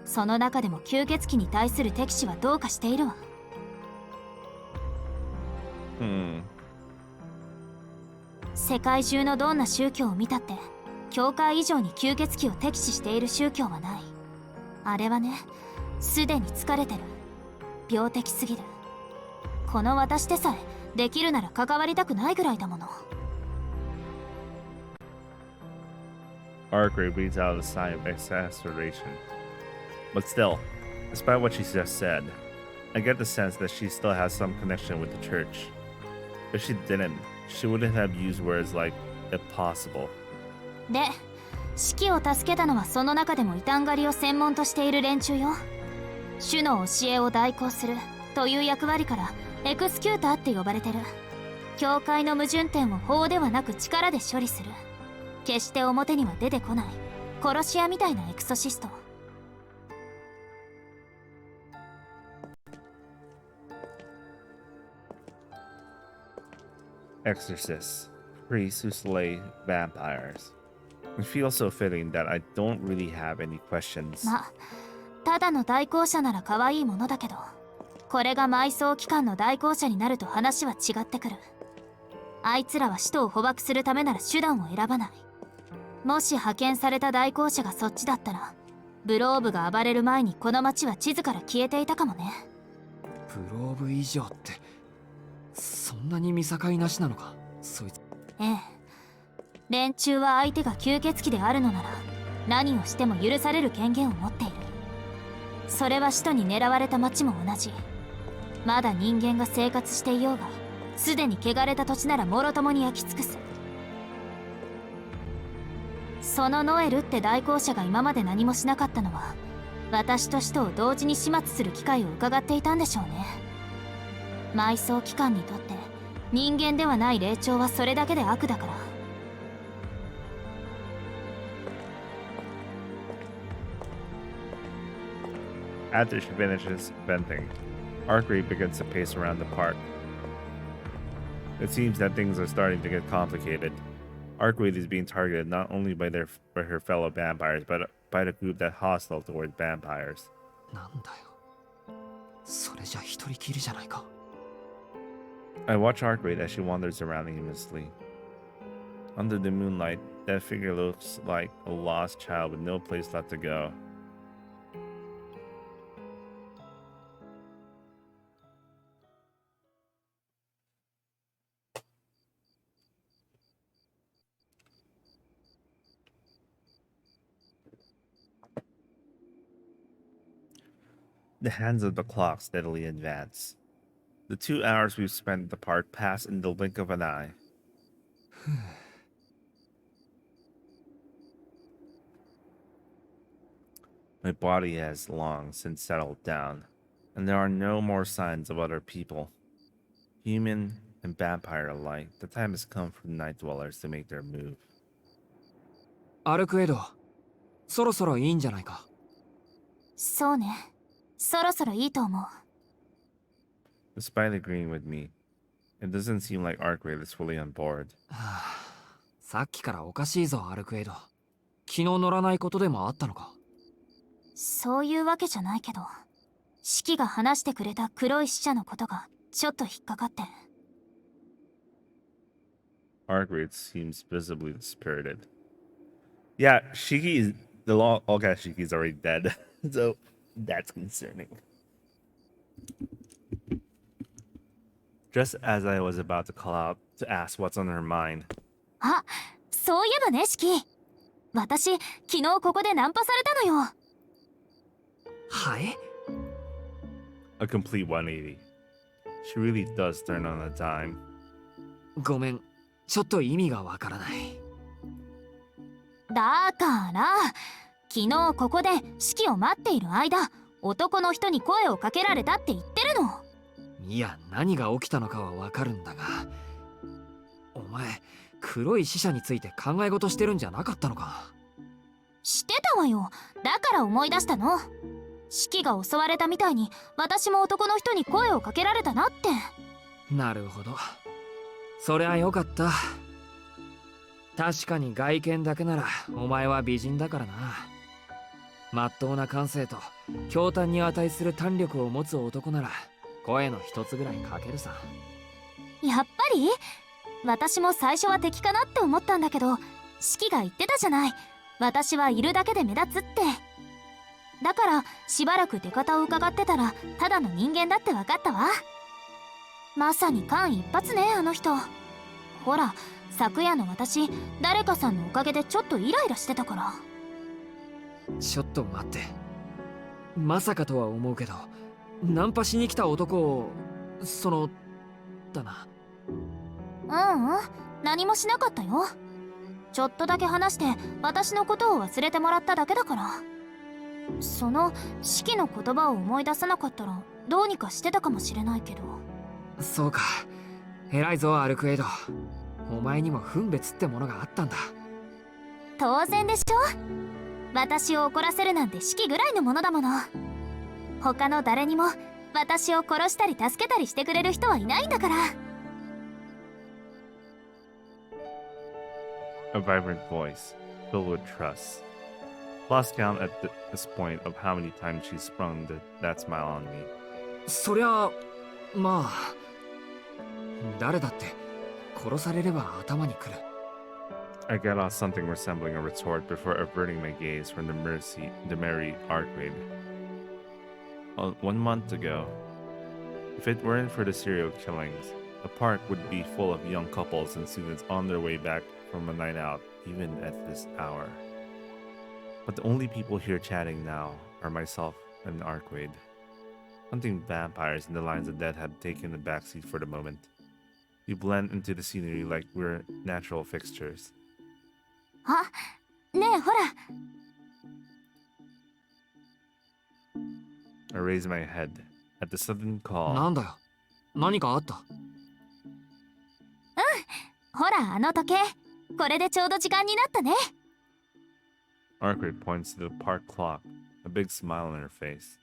その中でも吸血鬼に対する敵視はどうかしているわ。世界中のどんな宗教を見たって教会以上に吸血鬼を敵視している宗教はない。あれはね、すでに疲れてる。病的すぎる。この私でさえできるなら関わりたくないぐらいだもの。Arkwright breathes out a sigh of exasperation. But still, despite what she just said, I get the sense that she still has some connection with the church. If she didn't, she wouldn't have used words like impossible. で、シキを助けたのはその中でも異端狩りを専門としている連中よ。主の教えを代行するという役割からエクスキューターって呼ばれてる。教会の矛盾点を法ではなく力で処理する。決して表には出てこない殺し屋みたいなエクソシスト。Exorcists, priests who slay vampires. It feels so fitting that I don't really have any questions. まあ、ただの代行者なら可愛いものだけど、これが埋葬機関の代行者になると話は違ってくる。あいつらは使徒を捕獲するためなら手段を選ばない。もし派遣された代行者がそっちだったら、ブローブが暴れる前にこの町は地図から消えていたかもね。ブローブ以上ってそんなに見境なしなのか、そいつ。ええ、連中は相手が吸血鬼であるのなら何をしても許される権限を持っている。それは使徒に狙われた町も同じ。まだ人間が生活していようが、すでに汚れた土地ならもろともに焼き尽くす。そのノエルって代行者が今まで何もしなかったのは、私と使徒を同時に始末する機会を伺っていたんでしょうね。埋葬機関にとって人間ではない霊長はそれだけで悪だから。After she finishes venting, Arkwright begins to pace around the park. It seems that things are starting to get complicated. Arkwright is being targeted not only by her fellow vampires, but by the group that's hostile towards vampires. なんだよ、それじゃ一人きりじゃないか。I watch Arkwright as she wanders around aimlessly. Under the moonlight, that figure looks like a lost child with no place left to go. The hands of the clock steadily advance. The 2 hours we've spent at the park pass in the blink of an eye. My body has long since settled down, and there are no more signs of other people. Human and vampire alike, the time has come for the night dwellers to make their move. アルクエド、そろそろいいんじゃないか。そうね、そろそろいいと思う。Despite agreeing with me, it doesn't seem like Arkwright is fully on board. さっきからおかしいぞ、アルクエド。昨日乗らないことでもあったのか。そういうわけじゃないけど、シキが話してくれた黒い死者のことがちょっと引っかかって。Arkwright seems visibly dispirited. Yeah, Shiki is the long. Okay, Shiki's already dead, so that's concerning. Just as I was about to call out to ask what's on her mind. あ、そういえばね、シキ。私、昨日ここでナンパされたのよ。はい？ A complete 180. She really does turn on a dime. ごめん、ちょっと意味がわからない。だから、昨日ここでシキを待っている間、男の人に声をかけられたって言ってるの。いや、何が起きたのかはわかるんだが、お前、黒い死者について考え事してるんじゃなかったのか。してたわよ。だから思い出したの。シキが襲われたみたいに私も男の人に声をかけられたなって。なるほど、そりゃよかった。確かに外見だけならお前は美人だからな。まっとうな感性と驚嘆に値する胆力を持つ男なら声の一つぐらいかけるさ。やっぱり私も最初は敵かなって思ったんだけど、シキが言ってたじゃない。私はいるだけで目立つって。だからしばらく出方を伺ってたらただの人間だって分かったわ。まさに間一髪ね、あの人。ほら、昨夜の私、誰かさんのおかげでちょっとイライラしてたから。ちょっと待って。まさかとは思うけど、ナンパしに来た男をだな。何もしなかったよ。ちょっとだけ話して私のことを忘れてもらっただけだから。その式の言葉を思い出さなかったらどうにかしてたかもしれないけど。そうか。偉いぞアルクエイド。お前にも分別ってものがあったんだ。当然でしょ。私を怒らせるなんて式ぐらいのものだもの。他の誰にも私を殺したり助けたりしてくれる人はいないんだから。A vibrant voice, filled with trust. Lost count at this point of how many times she sprung that smile on me. そりゃまあ誰だって殺されれば頭にくる。I got off something resembling a retort before averting my gaze from the merry arcade. 1 month ago, if it weren't for the serial killings, the park would be full of young couples and students on their way back from a night out, even at this hour. But the only people here chatting now are myself and the arcade. Hunting vampires and the lines of dead have taken the backseat for the moment. We blend into the scenery like we're natural fixtures. あ、ねえほら。I raise my head at the sudden call. なんだよ。何かあった？ほらあの時計。これでちょうど時間になったね。Arcade points to the park clock, a big smile on her face.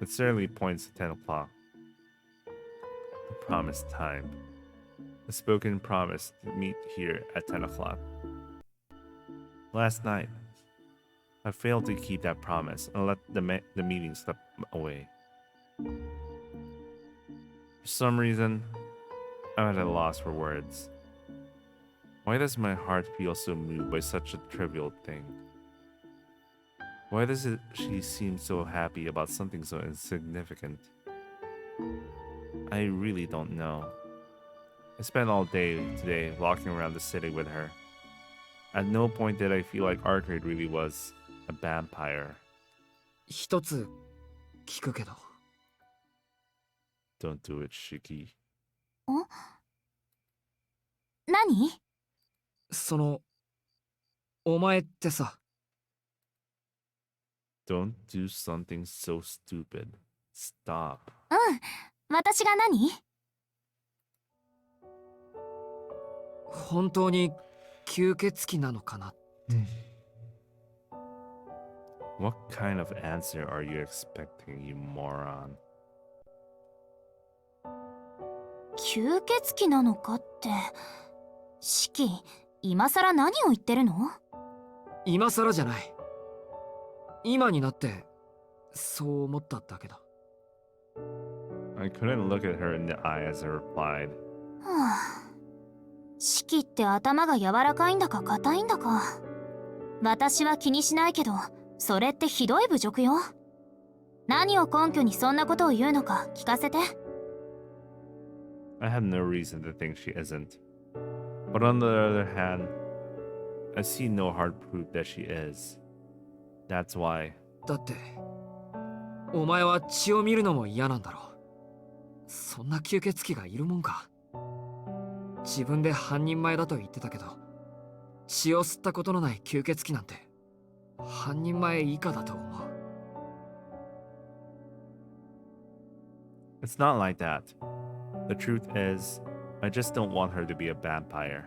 It certainly points to 10 o'clock. The promised time. The spoken promise to meet here at 10 o'clock. Last night, I failed to keep that promise and let the meeting slip away. For some reason, I'm at a loss for words. Why does my heart feel so moved by such a trivial thing? Why does she seem so happy about something so insignificant? I really don't know. I spent all day today walking around the city with her. At no point did I feel like Arcade really was a vampire. 一つ聞くけど。Don't do it, Shiki. 何？お前ってさ。Don't do something so stupid. Stop. 私が何？本当に吸血鬼なのかなって。What kind of answer are you expecting, you moron? 吸血鬼なのかって。シキ、今さら何を言ってるの？今さらじゃない。今になってそう思っただけだ。I couldn't look at her in the eye as I replied. シキって頭が柔らかいんだか硬いんだか。私は気にしないけど、それってひどい侮辱よ。何を根拠にそんなことを言うのか聞かせて。I have no reason to think she isn't. But on the other hand, I see no hard proof that she is. That's why. だってお前は血を見るのも嫌なんだろう。そんな吸血鬼がいるもんか。自分で半人前だと言ってたけど、血を吸ったことのない吸血鬼なんて半人前以下だと思う。It's not like that. The truth is, I just don't want her to be a vampire.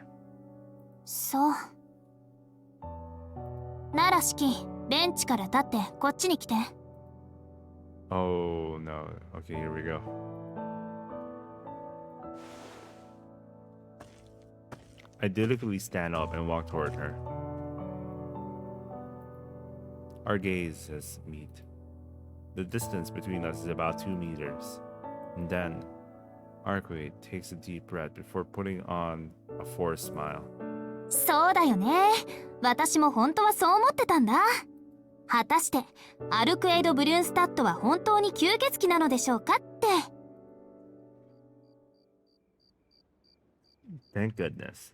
そう。ならシキ、ベンチから立ってこっちに来て。Oh no. Okay, here we go. I dutifully stand up and walk toward her. Our gazes meet. The distance between us is about 2 meters. And then, Arkway takes a deep breath before putting on a forced smile. そうだよね。私も本当はそう思ってたんだ。果たしてアルクエイド・ブリュンスタッドは本当に吸血鬼なのでしょうかって。Thank goodness.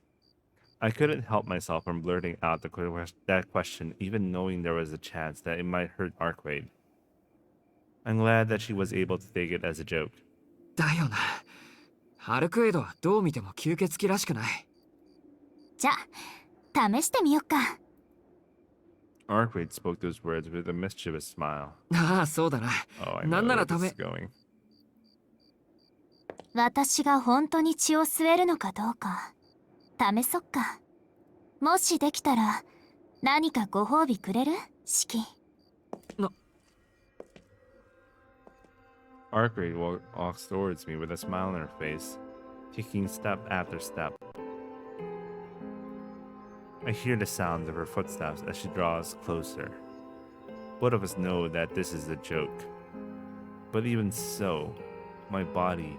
I couldn't help myself from blurting out that question, even knowing there was a chance that it might hurt Arkwade. I'm glad that she was able to take it as a joke. だよな。アルクエイドはどう見ても吸血鬼らしくない。じゃあ試してみよっか。Arkwade spoke those words with a mischievous smile. ああ、そうだな。Oh, I な know んな where ら this 試 is going. 私が本当に血を吸えるのかどうか試そっか。もしできたら何かご褒美くれる？シキ。Arkwade walks towards me with a smile on her face, taking step after step. I hear the sound of her footsteps as she draws closer. Both of us know that this is a joke. But even so, my body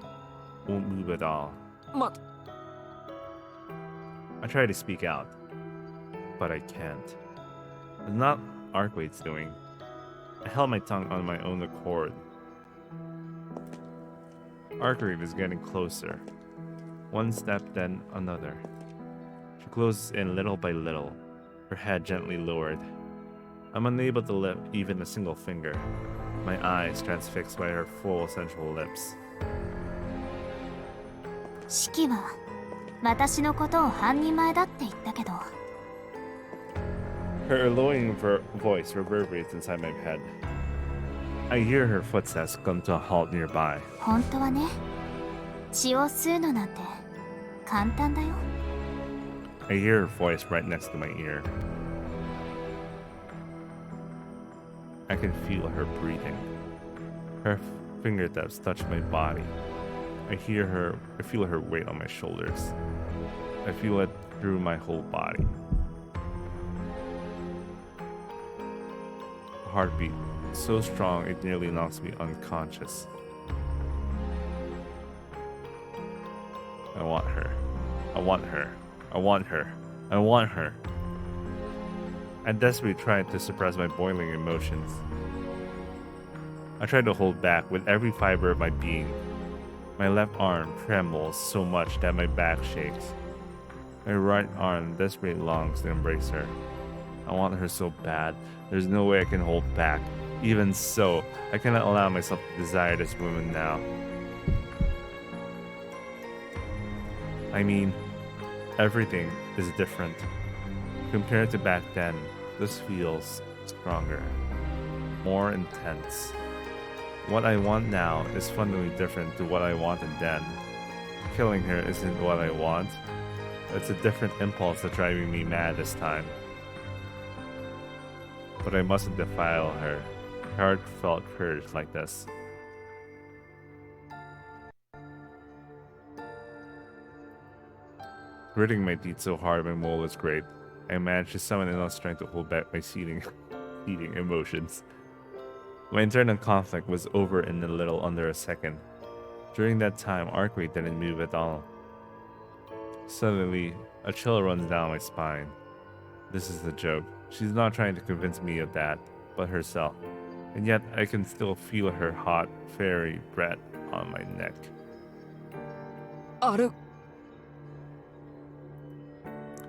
won't move at all. ま、I try to speak out, but I can't. It's not Arkwade's doing. I held my tongue on my own accord. Arkwade is getting closer. One step, then another. She closes in little by little, her head gently lowered. I'm unable to lift even a single finger, my eyes transfixed by her full sensual lips. シキは私のことを半人前だって言ったけど。Her alluring voice reverberates inside my head. I hear her footsteps come to a halt nearby. 本当はね、血を吸うのなんて簡単だよ。I hear her voice right next to my ear. I can feel her breathing. Her fingertips touch my body. I feel her weight on my shoulders. I feel it through my whole body. A heartbeat so strong it nearly knocks me unconscious. I want her. I want her. I want her. I want her. I desperately tried to suppress my boiling emotions. I tried to hold back with every fiber of my being. My left arm trembles so much that my back shakes. My right arm desperately longs to embrace her. I want her so bad. There's no way I can hold back. Even so, I cannot allow myself to desire this woman now. I mean, everything is different. Compared to back then, this feels stronger, more intense. What I want now is fundamentally different to what I wanted then. Killing her isn't what I want. It's a different impulse that's driving me mad this time. But I mustn't defile her heartfelt courage like this. Gritting my teeth so hard my mole is scraped, I managed to summon enough strength to hold back my seething emotions. My internal conflict was over in a little under a second. During that time, Arkwade didn't move at all. Suddenly, a chill runs down my spine. This is a joke. She's not trying to convince me of that, but herself. And yet, I can still feel her hot, fairy breath on my neck. ある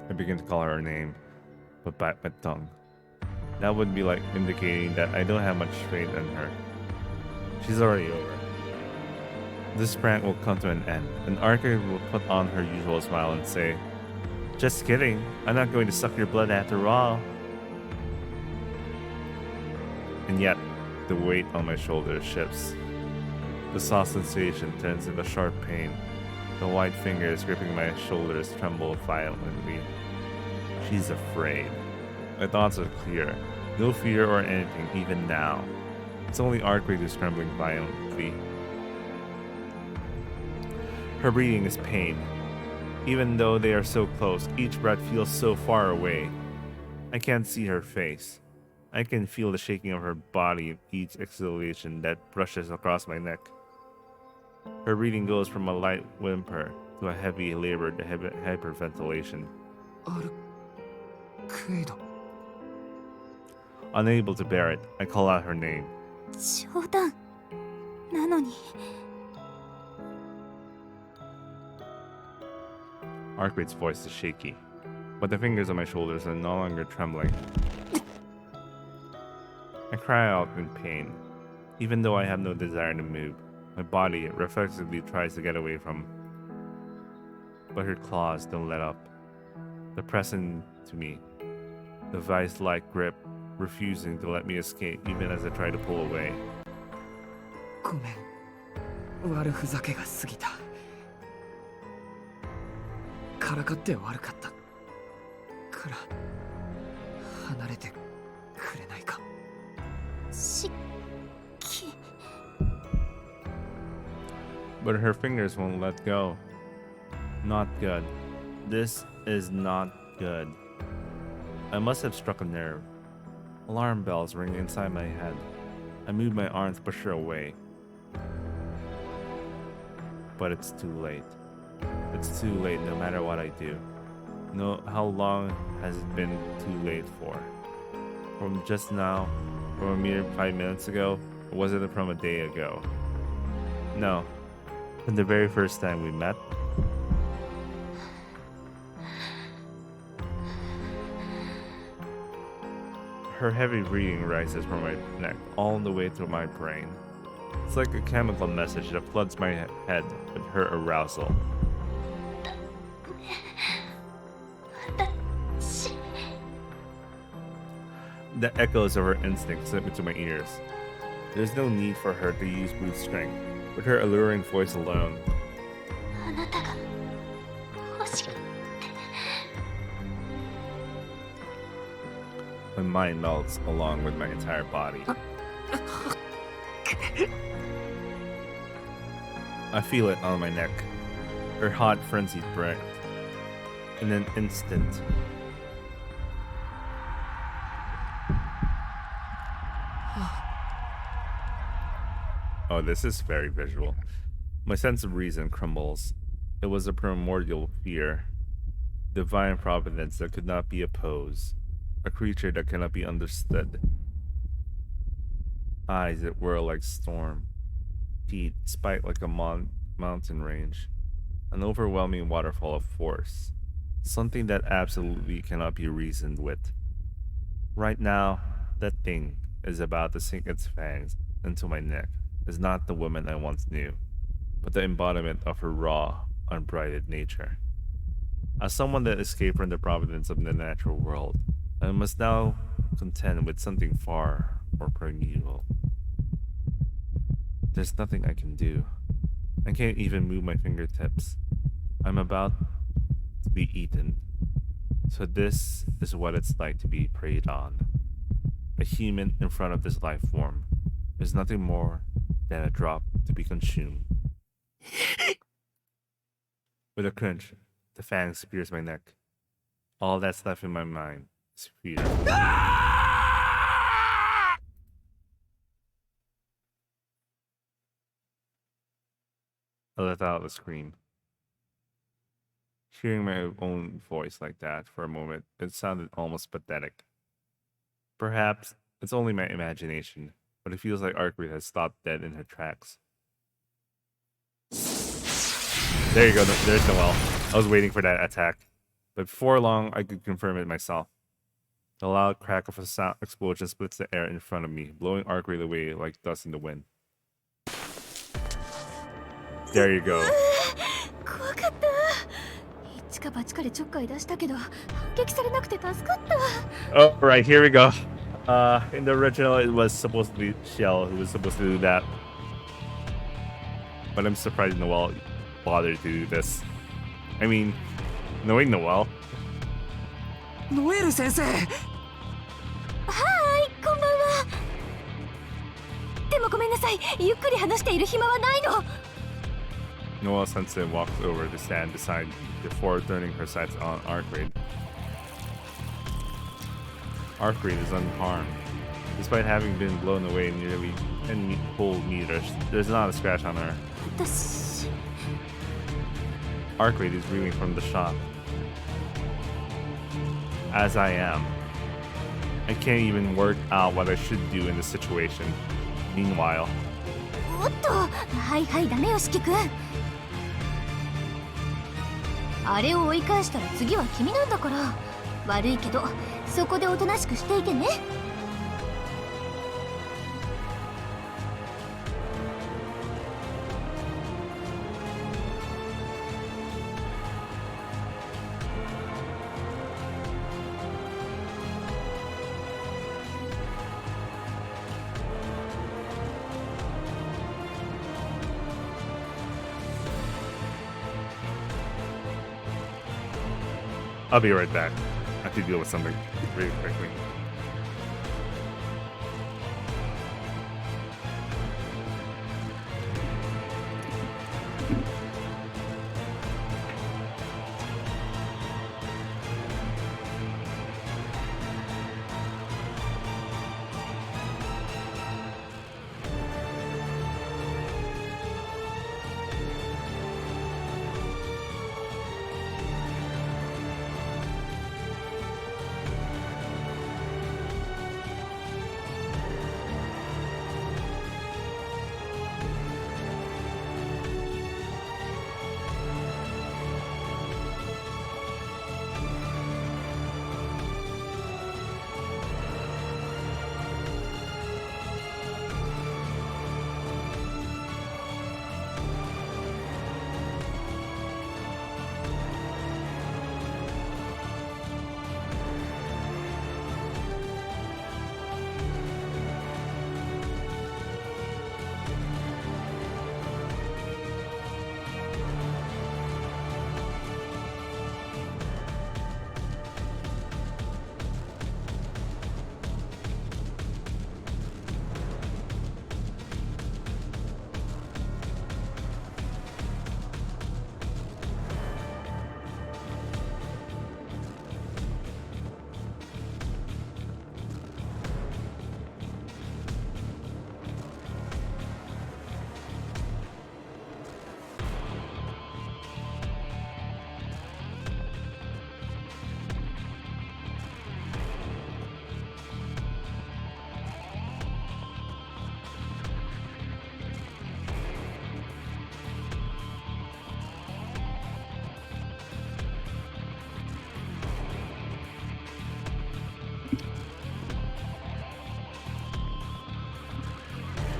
I begin to call her name, but bite my tongue. That would be like indicating that I don't have much faith in her. She's already over. This prank will come to an end, and Arkwade will put on her usual smile and say, "Just kidding, I'm not going to suck your blood after all." And yet, the weight on my shoulders shifts. The soft sensation turns into sharp pain. The white fingers gripping my shoulders tremble violently. She's afraid. My thoughts are clear. No fear or anything, even now. It's only Arkwade who's trembling violently. Her breathing is pain. Even though they are so close, each breath feels so far away. I can't see her face. I can feel the shaking of her body, each exhalation that brushes across my neck. Her breathing goes from a light whimper to a heavy labored hyperventilation. アルクエイド Unable to bear it, I call out her name. 冗談なのに。 Arkwright's voice is shaky, but the fingers on my shoulders are no longer trembling. I cry out in pain, even though I have no desire to move. My body reflexively tries to get away from, but her claws don't let up. They're pressing to me, the vice-like grip refusing to let me escape even as I try to pull away. ごめん悪ふざけが過ぎたからかって悪かったから離れてくれないかしき But her fingers won't let go. Not good. This is not good. I must have struck a nerve. Alarm bells ring inside my head. I move my arm to push her away. But it's too late. It's too late no matter what I do. No, how long has it been too late for? From just now? From a mere 5 minutes ago? Or was it from a day ago? No. From the very first time we met? Her heavy breathing rises from my neck all the way through my brain. It's like a chemical message that floods my head with her arousal. The echoes of her instinct slip into my ears. There's no need for her to use brute strength. With her alluring voice alone, あなたが欲しく my mind melts along with my entire body. I feel it on my neck, her hot, frenzied breath. In an instant, oh, this is very visual. My sense of reason crumbles. It was a primordial fear, divine providence that could not be opposed, a creature that cannot be understood. Eyes that whirl like storm, feet spike like a mountain range, an overwhelming waterfall of force, something that absolutely cannot be reasoned with. Right now, that thing is about to sink its fangs into my neck. Is not the woman I once knew, but the embodiment of her raw, unbridled nature. As someone that escaped from the providence of the natural world, I must now contend with something far more primeval. There's nothing I can do. I can't even move my fingertips. I'm about to be eaten. So this is what it's like to be preyed on. A human in front of this life form is nothing more than a drop to be consumed. With a crunch, the fangs pierce my neck. All that's left in my mind is fear. I let out a scream. Hearing my own voice like that for a moment, it sounded almost pathetic. Perhaps it's only my imagination, but it feels like Arkwright has stopped dead in her tracks. There you go, there's Noelle. I was waiting for that attack. But before long, I could confirm it myself. The loud crack of a sound explosion splits the air in front of me, blowing Arkwright away like dust in the wind. There you go. 怖かった。一か八かでちょっかい出したけど反撃されなくて助かった。 Oh, right, here we go. In the original, it was supposed to be Shell who was supposed to do that. But I'm surprised Noelle bothered to do this. I mean, knowing Noelle. ノエル先生はーい、こんばんは。でもごめんなさい、ゆっくり話している暇はないの。 Noelle sensei walks over to stand beside me before turning her sights on Arkwright. Arkwright is unharmed. Despite having been blown away nearly 10 whole meters, there's not a scratch on her. ったし。 Arcade is reading from the shop. As I am. I can't even work out what I should do in this situation. Meanwhile. おっと、はいはい、ダメよ、四季君。あれを追い返したら次は君なんだから。悪いけど、そこでおとなしくしていてね。I'll be right back. I have to deal with something really quickly.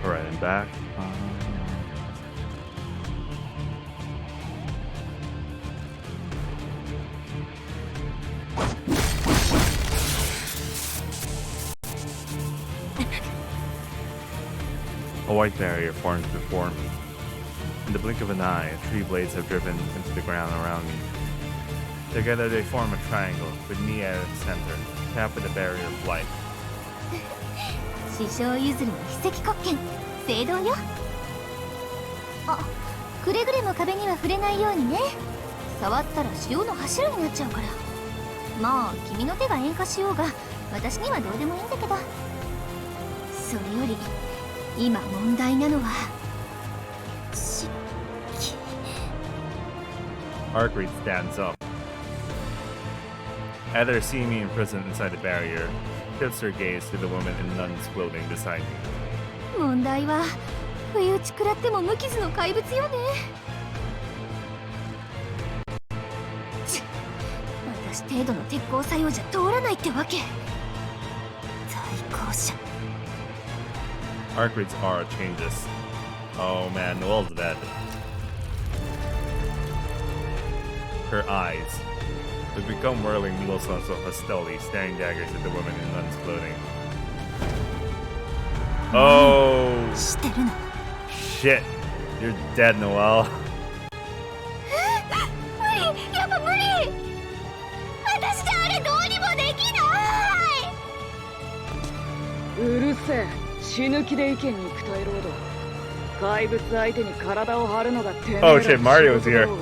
Alright, I'm back. A white barrier forms before me. In the blink of an eye, tree blades have driven into the ground around me. Together they form a triangle, with me at its center, capped with a barrier of light. 師匠譲りの秘跡国権、聖堂よ。あ、くれぐれも壁には触れないようにね。触ったら潮の柱になっちゃうから。まあ君の手が塩化しようが私にはどうでもいいんだけど。それより今問題なのは湿気。 Arcade stands up. Either seeing me imprisoned inside the barrier, shifts her gaze to the woman in nun's clothing beside me. 問題は不意打ち食らっても無傷の怪物よね。ちっ、私程度の鉄鋼作用じゃ通らないってわけ。対向車。 Arcade's aura changes. Oh man, Noel's dead. Her eyes have become whirling needles of hostility, staring daggers at the woman in nun's clothing. Oh してるの。 shit! You're dead, Noel. 無理、やっぱ無理。私じゃあれどうにもできない。うるせえ、死ぬ気で意見に行くタイロード。怪物相手に体を張るのがてめえら Oh shit, Mario's here. もう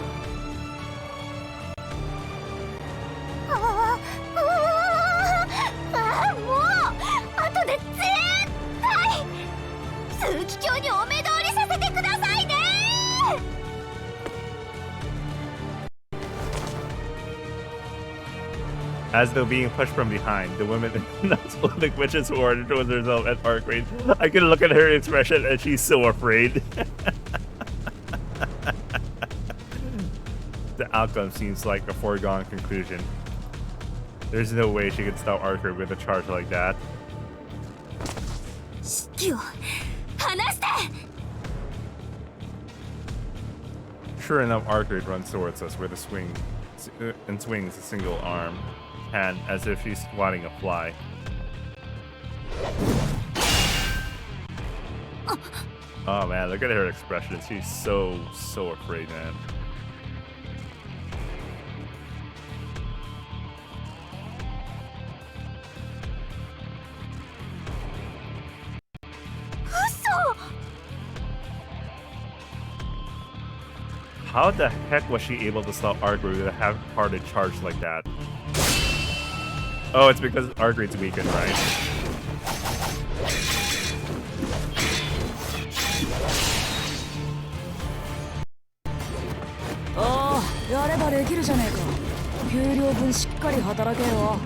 後で絶対枢機卿にお目通りさせてくださいね。As though being pushed from behind, the woman nuts holding witch's horn towards herself at Arkwright. I can look at her expression and she's so afraid. The outcome seems like a foregone conclusion. There's no way she could stop Arkwright with a charge like that. Sure enough, Arkwright runs towards us with a swing and swings a single arm hand as if she's swatting a fly. Oh man, look at her expression. She's so afraid, man. How the heck was she able to stop Arkwright with a half-hearted charge like that? Oh, it's because Arkwright's weakened, right? Oh, やればできるじゃねえか。給料分しっかり働けよ。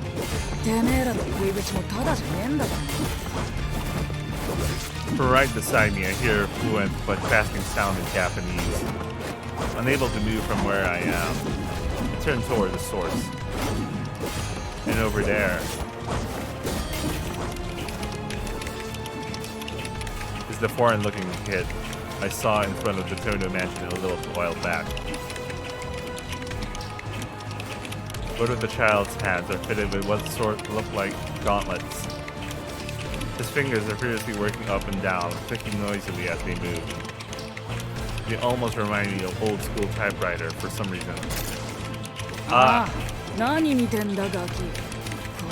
てめえらの食い口もただじゃねえんだから。Right beside me, I hear fluent but fasting sound in Japanese. Unable to move from where I am, I turn toward the source. And over there is the foreign-looking kid I saw in front of the Tono mansion a little while back. Both of the child's hands are fitted with what sort look like gauntlets. His fingers are furiously working up and down, clicking noisily as they move. They almost remind me of old-school typewriter for some reason. 何見てんだガキ。こ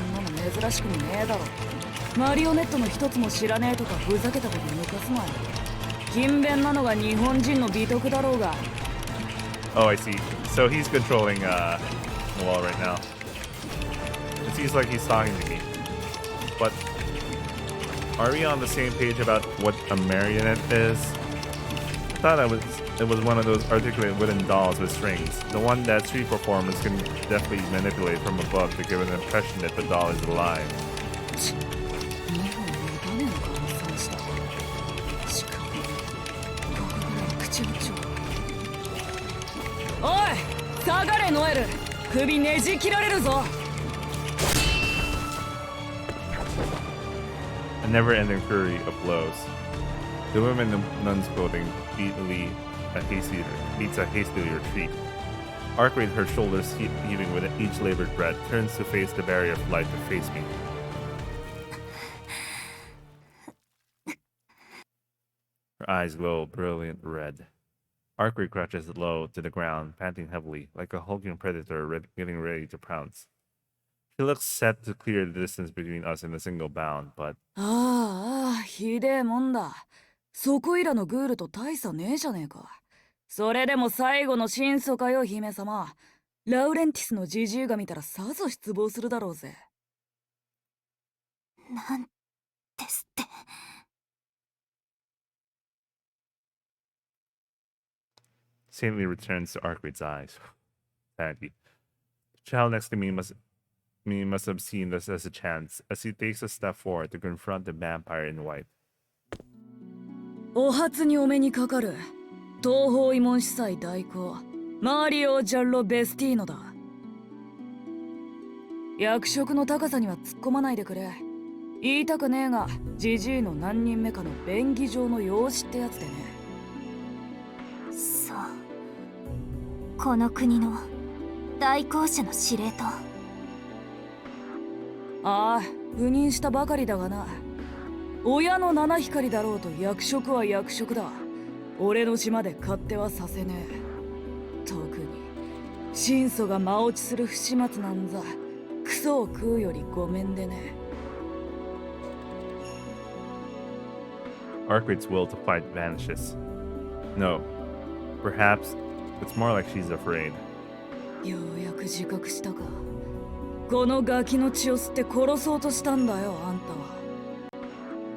んなの珍しくもねえだろ。マリオネットの一つも知らねえとかふざけたこと抜かすなよ。勤勉なのが日本人の美徳だろうが。Oh, I see. So he's controlling the wall right now. It seems like he's talking to me. But are we on the same page about what a marionette is? I thought it was one of those articulate wooden dolls with strings. The one that street performers can deftly manipulate from above to give an impression that the doll is alive. 日本に打たねえのかあの三下。しかもここぐらい口をちょ。おい、下がれノエル。首ねじ切られるぞ。A never-ending flurry of blows. The woman in nun's clothing beats a hasty retreat. Arkwright, her shoulders heaving with each labored breath, turns to face the barrier of light to face me. Her eyes glow brilliant red. Arkwright crouches low to the ground, panting heavily, like a hulking predator getting ready to pounce. She looks set to clear the distance between us in a single bound, but... ああ、ひでえもんだ。そこいらのグールと大差ねえじゃねえか。それでも最後の真相かよ、姫様。ラウレンティスのジジイが見たらさぞ失望するだろうぜ。なんですって。Saintly returns to Arkwright's eyes. Sandy. The child next to me must have seen this as a chance, as he takes a step forward to confront the vampire in white. お初にお目にかかる東方慰問司祭代行マリオ・ジャッロ・ベスティーノだ。役職の高さには突っ込まないでくれ。言いたくねえがジジイの何人目かの便宜上の養子ってやつでね。そう、この国の大公社の司令塔。ああ、赴任したばかりだがな。親の七光だろうと役職は役職だ。俺の島で勝手はさせねえ。特に心祖が間落ちする不始末なんざクソを食うよりごめんでね。Arkwright's will to fight vanishes. No, perhaps it's more like she's afraid. ようやく自覚したか。このガキの血を吸って殺そうとしたんだよ、あんたは。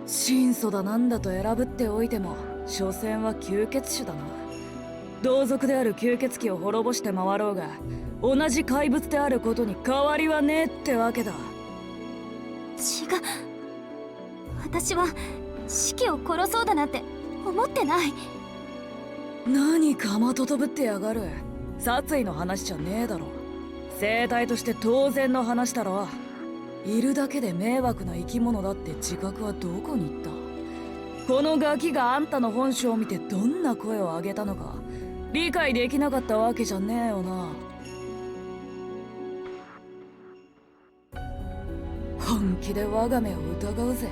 真祖だなんだと選ぶっておいても所詮は吸血種だな。同族である吸血鬼を滅ぼして回ろうが同じ怪物であることに変わりはねえってわけだ。違う。私は四季を殺そうだなんて思ってない。何かまととぶってやがる。殺意の話じゃねえだろ。生態として当然の話だろ。いるだけで迷惑な生き物だって自覚はどこに行った。このガキがあんたの本性を見てどんな声を上げたのか理解できなかったわけじゃねえよな。本気で我が目を疑うぜ。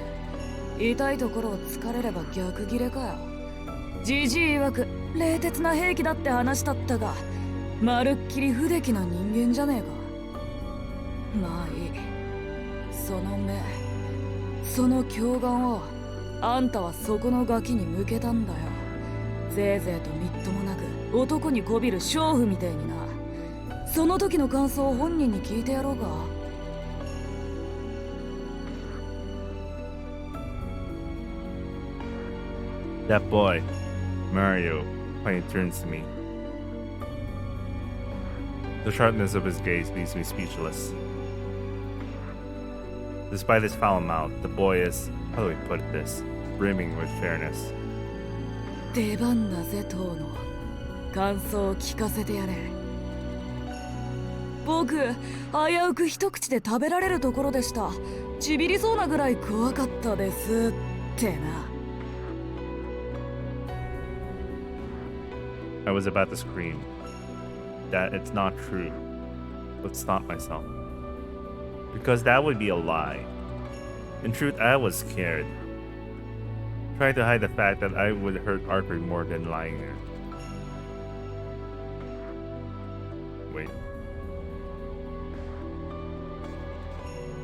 痛いところを突かれれば逆ギレかよ。じじい曰く冷徹な兵器だって話だったがまるっきり不出来な人間じゃねえか。まあいい。その目、その狂眼をあんたはそこのガキに向けたんだよ。ぜいぜいとみっともなく男にこびる娼婦みてえにな。その時の感想を本人に聞いてやろうか。That boy, Mario, finally turns to me. The sharpness of his gaze leaves me speechless. Despite his foul mouth, the boy is, how do we put this, brimming with fairness. 出番だぜ当の感想を聞かせてやれ。僕危うく一口で食べられるところでした。ちびりそうなぐらい怖かったですってな。I was about to scream that it's not true, but stop myself. Because that would be a lie. In truth, I was scared. Trying to hide the fact that I would hurt Archery more than lying there. Wait.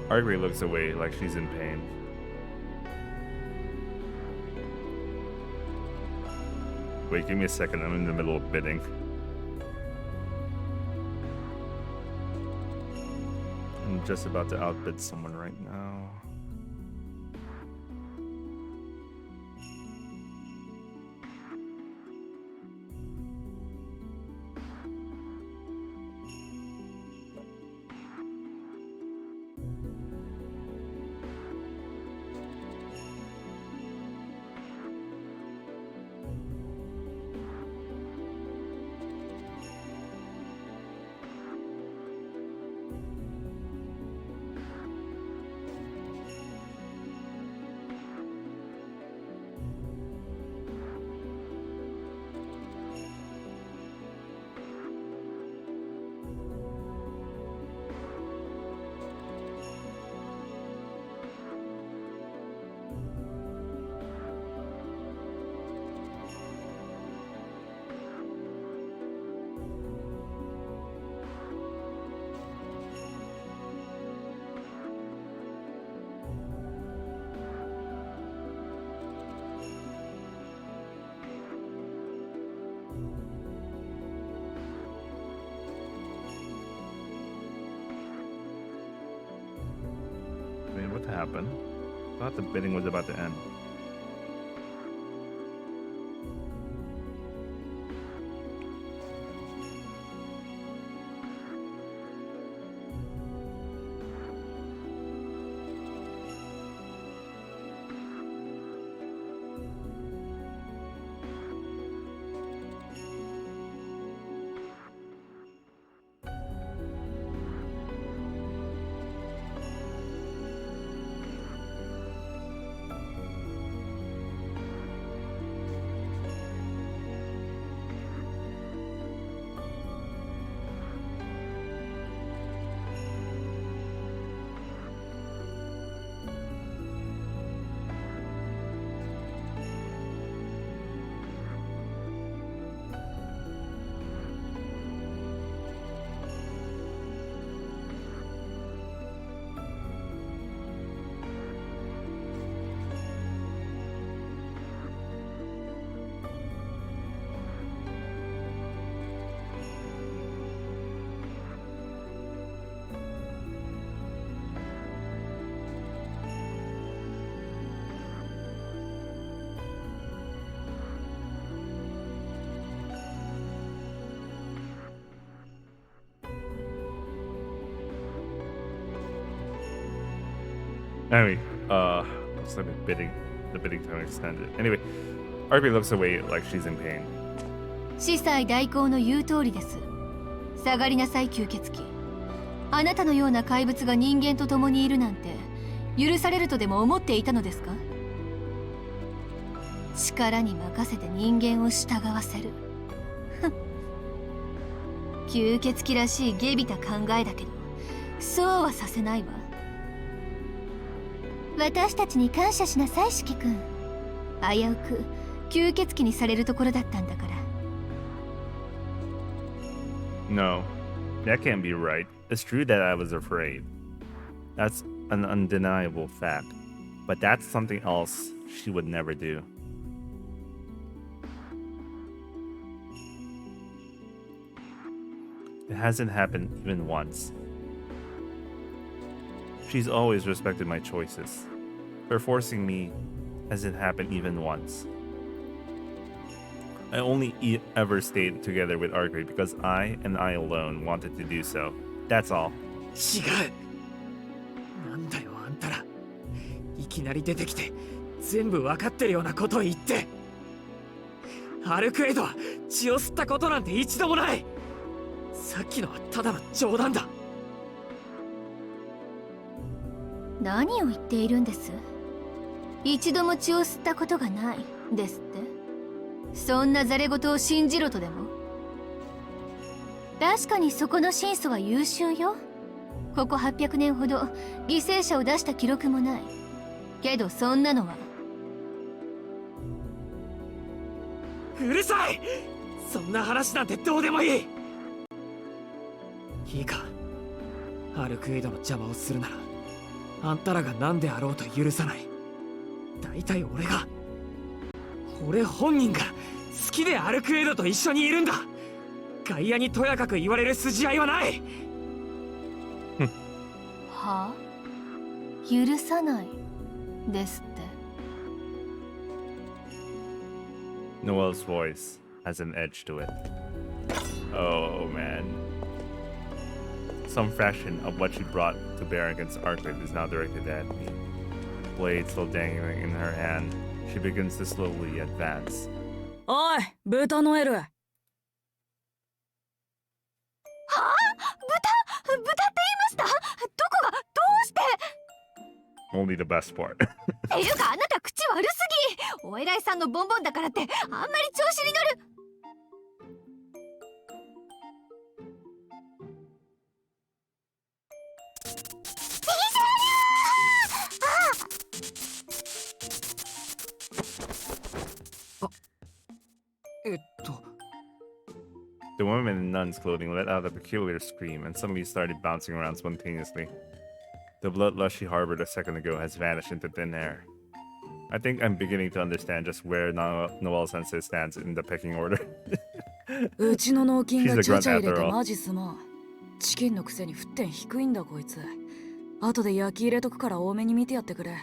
Archery looks away like she's in pain. Wait, give me a second. I'm in the middle of bidding. I'm just about to outbid someone right now. Wait, what happened? I thought the bidding was about to end. Anyway, looks like the bidding time extended. Anyway, Arby looks away like she's in pain. 司祭代行の言う通りです。下がりなさい吸血鬼。あなたのような怪物が人間と共にいるなんて許されるとでも思っていたのですか？力に任せて人間を従わせる。吸血鬼らしい下びた考えだけど、そうはさせないわ。私たちに感謝しなさい、四季君。危うく吸血鬼にされるところだったんだから。No, that can't be right. It's true that I was afraid. That's an undeniable fact. But that's something else she would never do. It hasn't happened even once. She's always respected my choices. Her forcing me hasn't happened even once. I only ever stayed together with Argry because I and I alone wanted to do so. That's all. 違う。なんだよあんたら。いきなり出てきて全部わかってるようなことを言って。アルクエイドは血を吸ったことなんて一度もない。さっきのはただの冗談だ。何を言っているんです？一度も血を吸ったことがないですって？そんなザレ言を信じろとでも？確かにそこの神祖は優秀よ。ここ800年ほど犠牲者を出した記録もない。けどそんなのは。うるさい！そんな話なんてどうでもいい。いいか、アルクエイドの邪魔をするならあんたらが何であろうと許さない。大体俺本人が好きでアルクエイドと一緒にいるんだ。外野にとやかく言われる筋合いはない。はあ？許さないですって。Noelle's voice has an edge to it. Oh man. Some fraction of what she brought to bear against Arcade is now directed at me. Blade still dangling in her hand, she begins to slowly advance. おい、豚ノエル。はあ？豚って言いました？どこがどうして？ Only the best part. っていうかあなた口悪すぎ。お偉いさんのボンボンだからってあんまり調子に乗る。The woman in nun's clothing let out a peculiar scream and suddenly started bouncing around spontaneously. The bloodlust she harbored a second ago has vanished into thin air. I think I'm beginning to understand just where Noelle Sensei stands in the pecking order. うちの脳筋が She's a ちゃちゃ grunt 入れ after て all. マジすまん。チキンのくせに沸点低いんだこいつ。後で焼き入れとくから多めに見てやってくれ。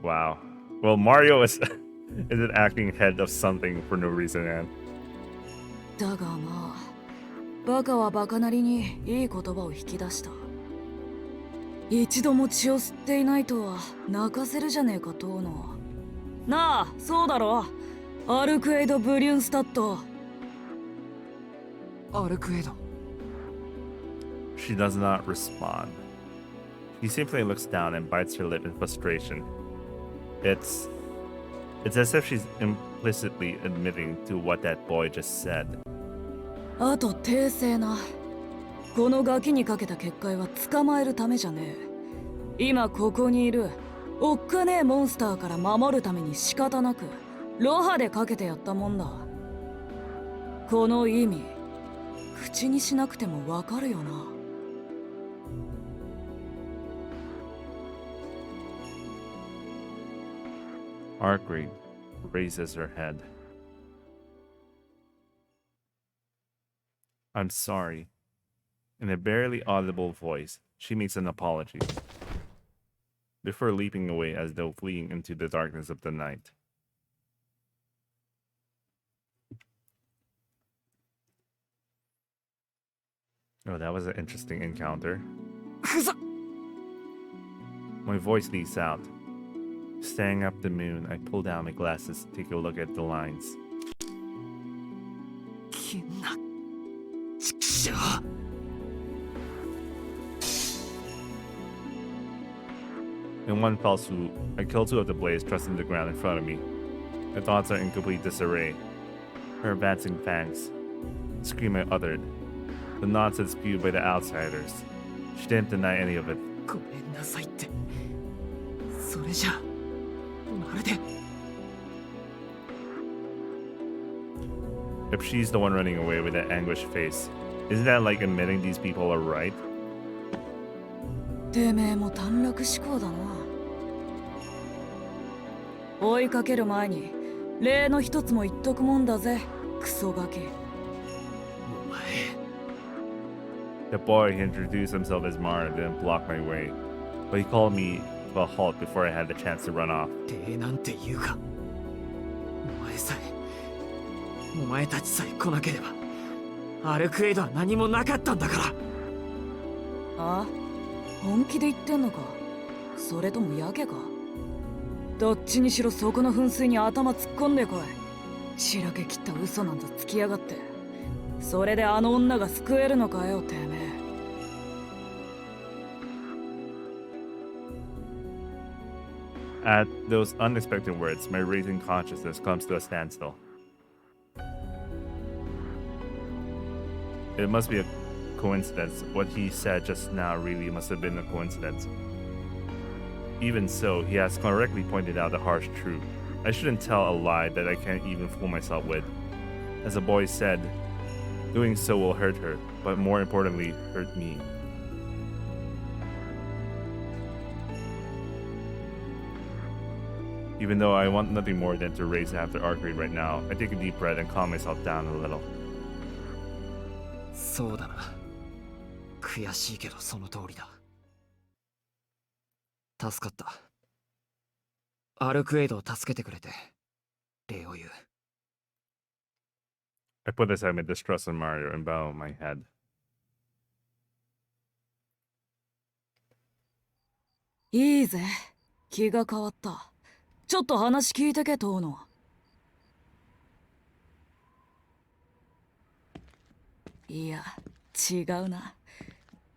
Wow. Well, Mario is an acting head of something for no reason, man. だがまあ、バカはバカなりにいい言葉を引き出した。一度も血を吸っていないとは泣かせるじゃねえか、遠野。なあ、そうだろ。アルクエイド・ブリュンスタット。アルクエイド。She does not respond. She simply looks down and bites her lip in frustration. It's as if she's implicitly admitting to what that boy just said. あと訂正な。このガキにかけた結界は捕まえるためじゃねえ。今ここにいるおっかねえモンスターから守るために仕方なくロハでかけてやったもんだ。この意味口にしなくてもわかるよな。Arcreed raises her head. I'm sorry. In a barely audible voice, she makes an apology, before leaping away as though fleeing into the darkness of the night. Oh, that was an interesting encounter. ふざ My voice leaks out. Staring up the moon, I pull down my glasses to take a look at the lines. きんなちくしょう。 In one fell swoop, I kill two of the blades thrusting the ground in front of me. My thoughts are in complete disarray. Her advancing fangs. The scream I uttered. The nonsense spewed by the outsiders. She didn't deny any of it. ごめんなさいって。それじゃまるで。 If she's the one running away with that anguished face, isn't that like admitting these people are right? てめえも短絡思考だな。追いかける前に例の一つも言っとくもんだぜ、クソガキ。お前。 The boy who introduced himself as Mara didn't block my way, but he called me to a halt before I had the chance to run off. てなんて言うか。お前さえ。お前たちさえ来なければアルクエイドは何もなかったんだから。ああ、本気で言ってんのか、それともやけか。どっちにしろそこの噴水に頭突っ込んでこい。しらけ切った嘘なんざつきやがって。それであの女が救えるのかよ、てめえ。 At those unexpected words, my racing consciousness comes to a standstill. It must be a coincidence. What he said just now really must have been a coincidence. Even so, he has correctly pointed out the harsh truth. I shouldn't tell a lie that I can't even fool myself with. As the boy said, doing so will hurt her, but more importantly, hurt me. Even though I want nothing more than to race after archery right now, I take a deep breath and calm myself down a little. そうだな。悔しいけどその通りだ。助かった。アルクエイドを助けてくれて礼を言う。I put aside my distrust in Mario and bow my head. いいぜ、気が変わった。ちょっと話聞いてけ、遠野。いや、違うな。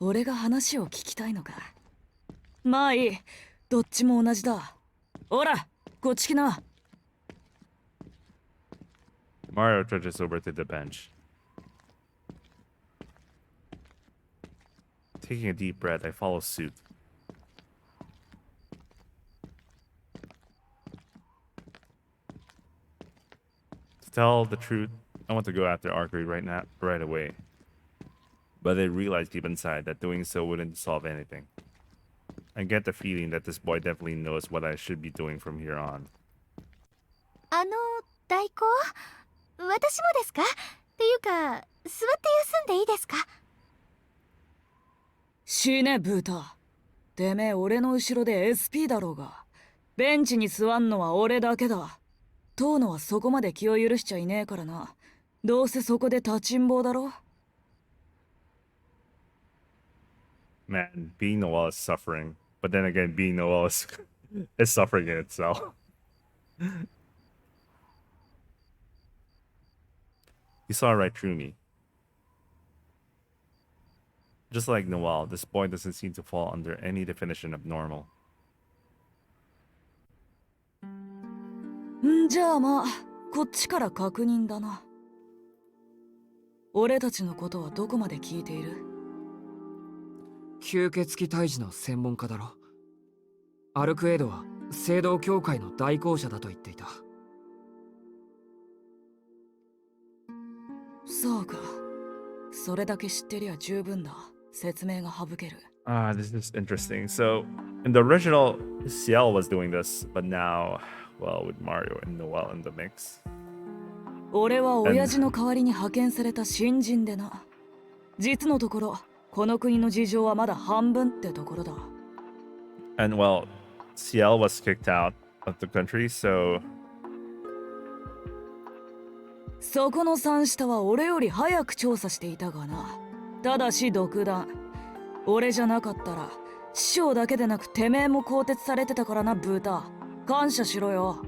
俺が話を聞きたいのか。まあいい、どっちも同じだ。ほら、こっち来な。Mario trudges over to the bench. Taking a deep breath, I follow suit. To tell the truth, I want to go after archery right away. But I realize deep inside that doing so wouldn't solve anything. I get the feeling that this boy definitely knows what I should be doing from here on. 代行、私もですか？っていうか、座って休んでいいですか？死ね、ブータ。てめえ、俺の後ろで SP だろうが。ベンチに座んのは俺だけだ。遠野はそこまで気を許しちゃいねえからな。どうせそこで立ちんぼうだろ。 Man, being Noel is suffering. But then again, being Noel is suffering in itself. He saw right through me. Just like Noel, this boy doesn't seem to fall under any definition of normal. じゃあまあ、こっちから確認だな。俺たちのことはどこまで聞いている？吸血鬼退治の専門家だろ。アルクエイドは聖堂教会の代行者だと言っていた。そうか。それだけ知ってりゃ十分だ。説明が省ける。This is interesting. So, in the original, Ciel was doing this, but now, well, with Mario and Noel in the mix. 俺は親父の代わりに派遣された新人でな。実のところ、この国の事情はまだ半分ってところだ。And well, Ciel was kicked out of the country, so そこの三下は俺より早く調査していたがな。ただし独断。俺じゃなかったら師匠だけでなくてめえも更迭されてたからな、ブータ。感謝しろよ。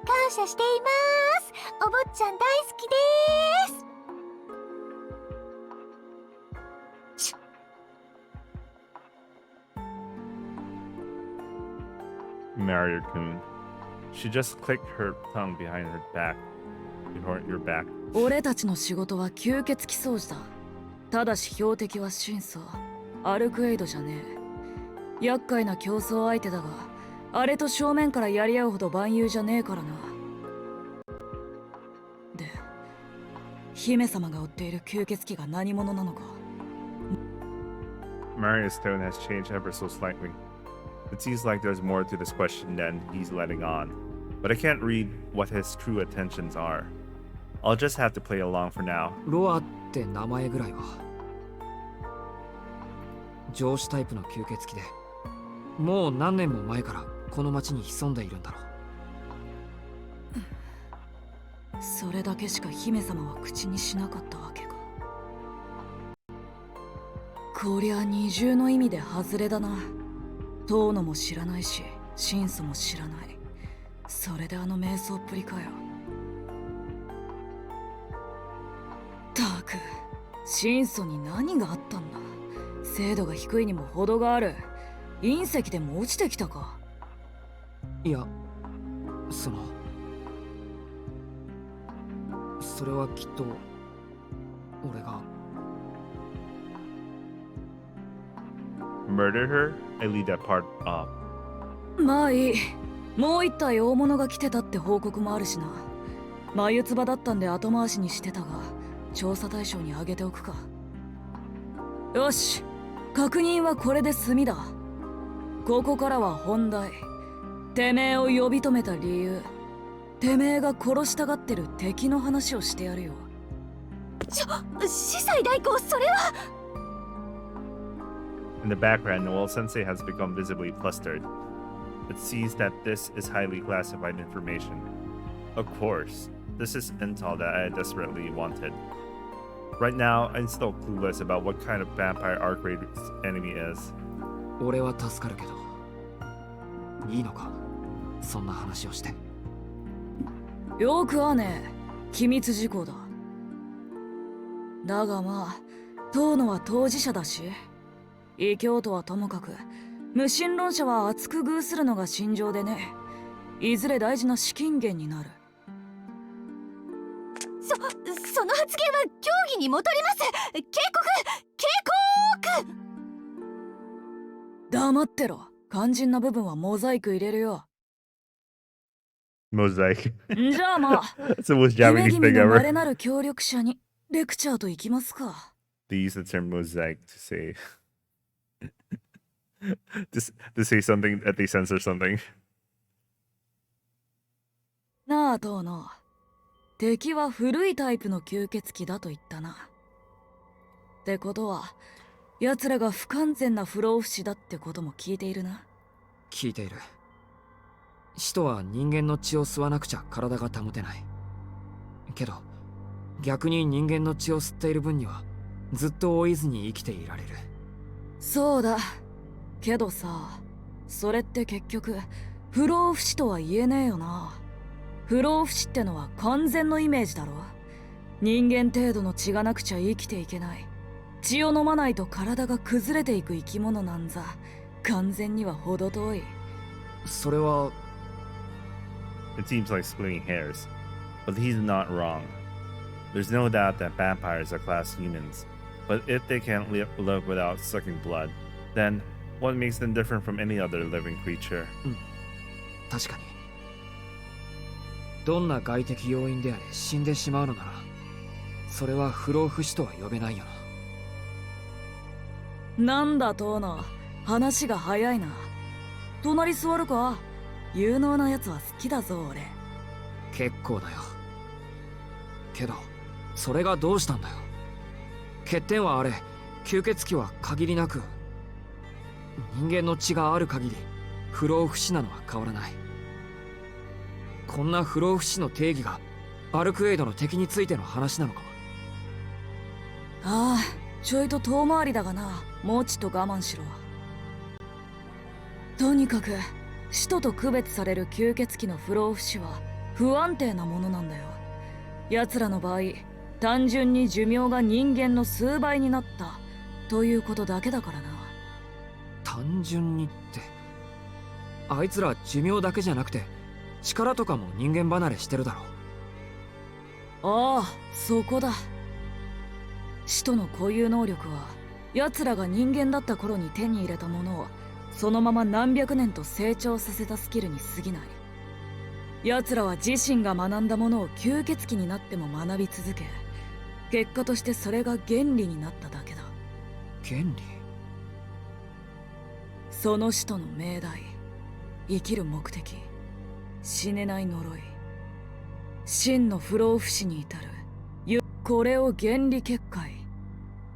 感謝しています。お坊ちゃん大好きです。Mario-kun. She just clicked her tongue behind her back. Your back. 俺たちの仕事は吸血鬼掃除だ。ただし標的は真相。アルクエイドじゃねえ。厄介な競争相手だが、あれと正面からやり合うほど万有じゃねえからな。で、姫様が追っている吸血鬼が何者なのか。Mario's tone has changed ever so slightly. It seems like there's more to this question than he's letting on, but I can't read what his true intentions are. I'll just have to play along for now. ロアって名前ぐらいは。上司タイプの吸血鬼で、もう何年も前からこの町に潜んでいるんだろう。それだけしか姫様は口にしなかったわけか。こりゃ二重の意味で外れだな。遠野も知らないし、真相も知らない。それであの瞑想っぷりかよ。たく、真相に何があったんだ。精度が低いにも程がある。隕石でも落ちてきたか。いや、それはきっと俺が。Murder her? I leave that part off. まあいい。もう一体大物が来てたって報告もあるしな。眉唾だったんで後回しにしてたが、調査対象に挙げておくか。よし、確認はこれで済みだ。ここからは本題。てめえを呼び止めた理由、てめえが殺したがってる敵の話をしてやるよ。司祭代行、それは。In the background, Noel Sensei has become visibly flustered. It sees that this is highly classified information. Of course, this is intel that I desperately wanted. Right now, I'm still clueless about what kind of vampire Archraid's enemy is. 俺は助かるけど、いいのか、そんな話をして。よくはねえ、機密事項だ。だがまあ、遠野は当事者だし、異教とはともかく、無神論者は厚く偶するのが信条でね、いずれ大事な資金源になる。その発言は協議に戻ります。警告。黙ってろ。肝心な部分はモザイク入れるよ。Mosaic. じゃあまあ、 It's the most 夢 Japanese 君 thing の ever. 稀なる協力者にレクチャーといきますか。 They use the term mosaic to say to say something that they censor something. なあ遠野、敵は古いタイプの吸血鬼だと言ったな。ってことは、奴らが不完全な不老不死だってことも聞いているな。聞いている。使徒は人間の血を吸わなくちゃ体が保てない。けど逆に人間の血を吸っている分にはずっと老いずに生きていられる。そうだ。けどさ、それって結局不老不死とは言えねえよな。不老不死ってのは完全のイメージだろ。人間程度の血がなくちゃ生きていけない。血を飲まないと体が崩れていく生き物なんざ完全には程遠い。それは。 It seems like splitting hairs, but he's not wrong. There's no doubt that vampires are class humans, but if they can't live without sucking blood, then what makes them different from any other living creature? 確かに。どんな外的要因であれ死んでしまうのなら、それは不老不死とは呼べないよな。なんだ遠野、話が早いな。隣座るか。有能なやつは好きだぞ俺。結構だよ。けどそれがどうしたんだよ。欠点はあれ、吸血鬼は限りなく人間の血がある限り不老不死なのは変わらない。こんな不老不死の定義がアルクエイドの敵についての話なのか？ああ、ちょいと遠回りだがな。もうちっと我慢しろ。とにかく使徒と区別される吸血鬼の不老不死は不安定なものなんだよ。奴らの場合、単純に寿命が人間の数倍になったということだけだからな。単純にって、あいつら寿命だけじゃなくて力とかも人間離れしてるだろ。ああ、そこだ。使徒の固有能力は奴らが人間だった頃に手に入れたものをそのまま何百年と成長させたスキルに過ぎない。奴らは自身が学んだものを吸血鬼になっても学び続け、結果としてそれが原理になっただけだ。原理？その使徒の命題、生きる目的、死ねない呪い、真の不老不死に至るこれを原理結界、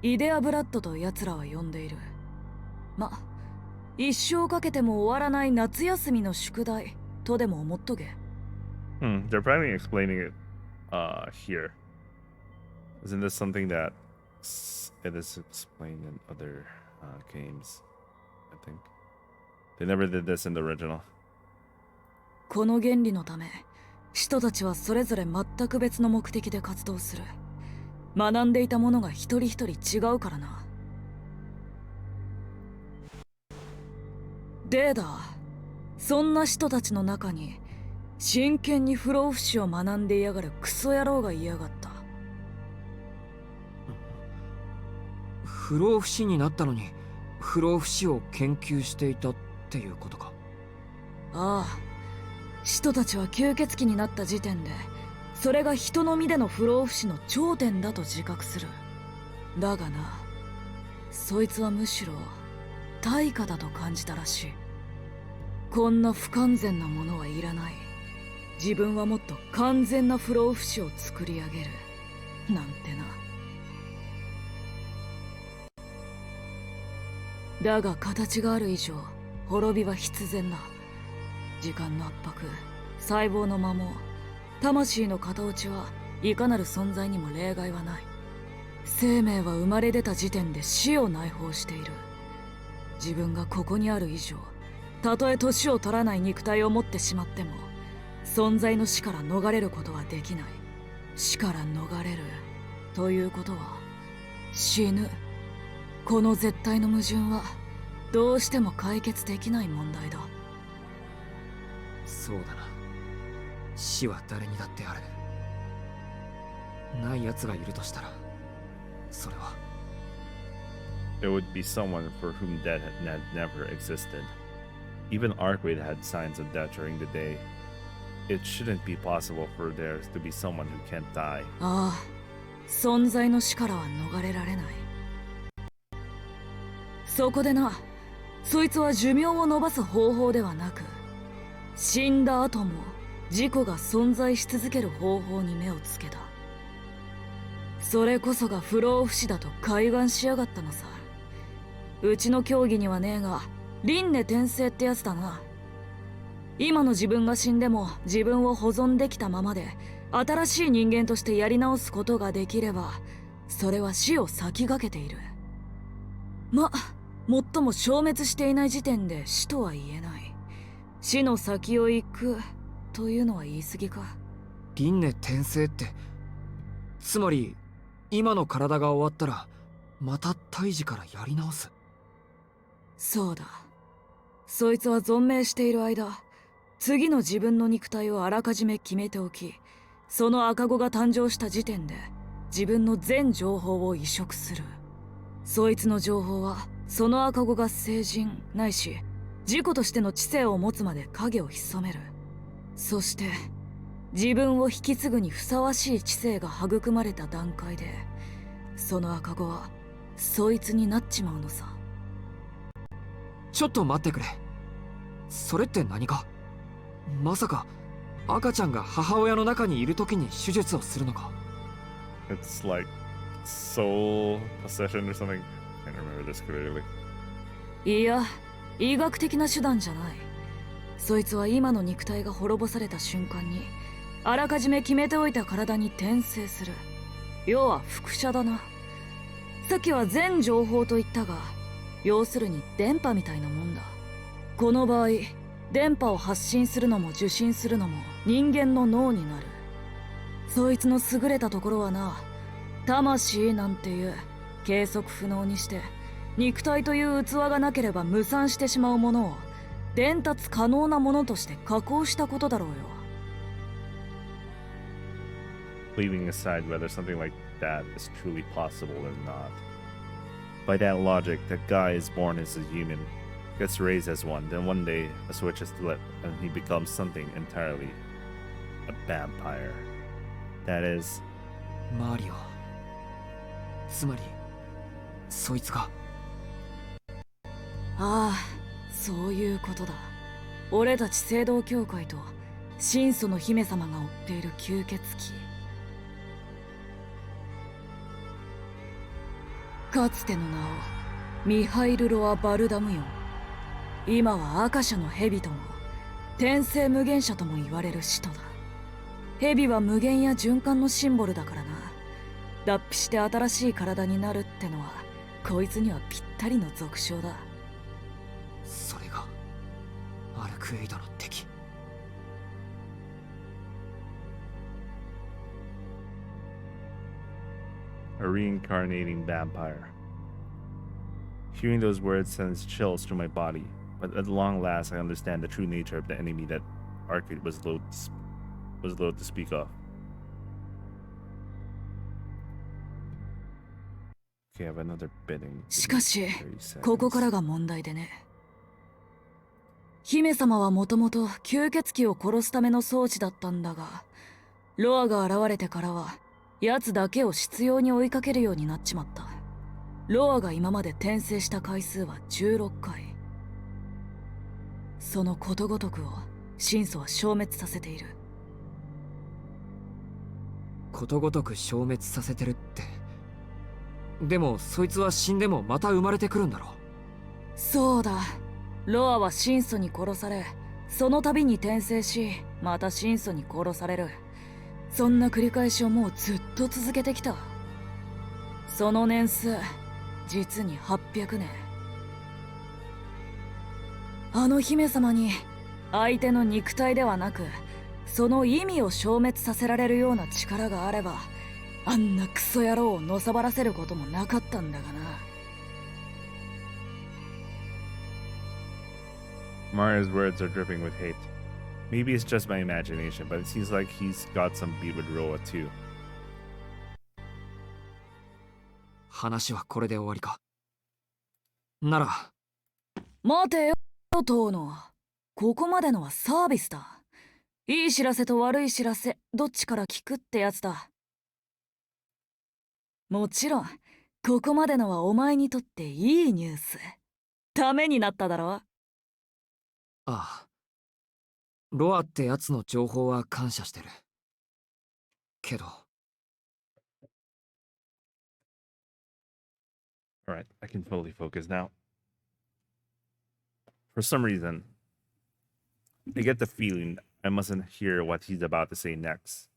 イデアブラッドと奴らは呼んでいる。ま、一生かけても終わらない夏休みの宿題とでも思っとけ。They're probably explaining it here. Isn't this something that it is explained in other games? I think they never did this in the original. この原理のため、使徒たちはそれぞれ全く別の目的で活動する。学んでいたものが一人一人違うからな。でだ、そんな使徒たちの中に真剣に不老不死を学んでいやがるクソ野郎がいやがった。不老不死になったのに不老不死を研究していたっていうことか？ああ、使徒たちは吸血鬼になった時点でそれが人の身での不老不死の頂点だと自覚する。だがな、そいつはむしろ対価だと感じたらしい。こんな不完全なものはいらない。自分はもっと完全な不老不死を作り上げるなんてな。だが形がある以上、滅びは必然だ。時間の圧迫、細胞の摩耗、魂の型落ちはいかなる存在にも例外はない。生命は生まれ出た時点で死を内包している。自分がここにある以上、たとえ年を取らない肉体を持ってしまっても存在の死から逃れることはできない。死から逃れるということは死ぬ。この絶対の矛盾はどうしても解決できない問題だ。そうだな。死は誰にだってある。ない奴がいるとしたら、それは It would be someone for whom death had never existed. Even Arcade had signs of death during the day. It shouldn't be possible for there to be someone who can't die. ああ、存在の死からは逃れられない。そこでな、そいつは寿命を延ばす方法ではなく、死んだ後も自己が存在し続ける方法に目をつけた。それこそが不老不死だと開眼しやがったのさ。うちの競技にはねえが、輪廻転生ってやつだな。今の自分が死んでも自分を保存できたままで新しい人間としてやり直すことができれば、それは死を先駆けている。ま、最も消滅していない時点で死とは言えない。死の先を行くというのは言い過ぎか。輪廻転生って、つまり今の体が終わったらまた胎児からやり直す。そうだ。そいつは存命している間、次の自分の肉体をあらかじめ決めておき、その赤子が誕生した時点で自分の全情報を移植する。そいつの情報はその赤子が成人ないし自己としての知性を持つまで影を潜める。そして自分を引き継ぐにふさわしい知性が育まれた段階で、その赤子はそいつになっちまうのさ。ちょっと待ってくれ。それって何か？まさか赤ちゃんが母親の中にいる時に手術をするのか？ It's like soul possession or something. I can't remember this clearly. いや、医学的な手段じゃない。そいつは今の肉体が滅ぼされた瞬間にあらかじめ決めておいた体に転生する。要は輻射だな。さっきは全情報と言ったが、要するに電波みたいなもんだ。この場合、電波を発信するのも受信するのも人間の脳になる。そいつの優れたところはな、魂なんていう計測不能にして肉体という器がなければ無産してしまうものを伝達可能なものとして加工したことだろうよ。Leaving aside whether something like that is truly possible or not. By that logic, that guy is born as a human, gets raised as one, then one day a switch is flipped and he becomes something entirely. A vampire. That is... マリオ。つまりそいつが。ああ、そういうことだ。俺たち聖堂教会と神祖の姫様が追っている吸血鬼。かつての名をミハイル・ロア・バルダムヨン。今はアカシャの蛇とも転生無限者とも言われる使徒だ。蛇は無限や循環のシンボルだからな。脱皮して新しい体になるってのはこいつにはぴったりの俗称だ。それがアルクエイドの敵。A reincarnating vampire. Hearing those words sends chills through my body, but at long last I understand the true nature of the enemy that Arcade was loath to speak of. Okay, I have another bidding. しかし、ここからが問題でね。姫様はもともと吸血鬼を殺すための装置だったんだが、ロアが現れてからは奴だけを執拗に追いかけるようになっちまった。ロアが今まで転生した回数は16回。そのことごとくを神祖は消滅させている。ことごとく消滅させてるって。でもそいつは死んでもまた生まれてくるんだろ。そうだ。ロアは神祖に殺され、その度に転生し、また神祖に殺される。そんな繰り返しをもうずっと続けてきた。その年数、実に800年。あの姫様に相手の肉体ではなく、その意味を消滅させられるような力があれば、あんなクソ野郎をのさばらせることもなかったんだがな。Mario's words are dripping with hate. Maybe it's just my imagination, but it seems like he's got some beef with Roa too. 話はこれで終わりか。なら。待てよ、遠野。ここまでのはサービスだ。いい知らせと悪い知らせ、どっちから聞くってやつだ。もちろん、ここまでのはお前にとっていいニュース。ためになっただろ。ああ。ロアってやつの情報は感謝してる。けど。Alright, I can fully focus now. For some reason, I get the feeling I mustn't hear what he's about to say next.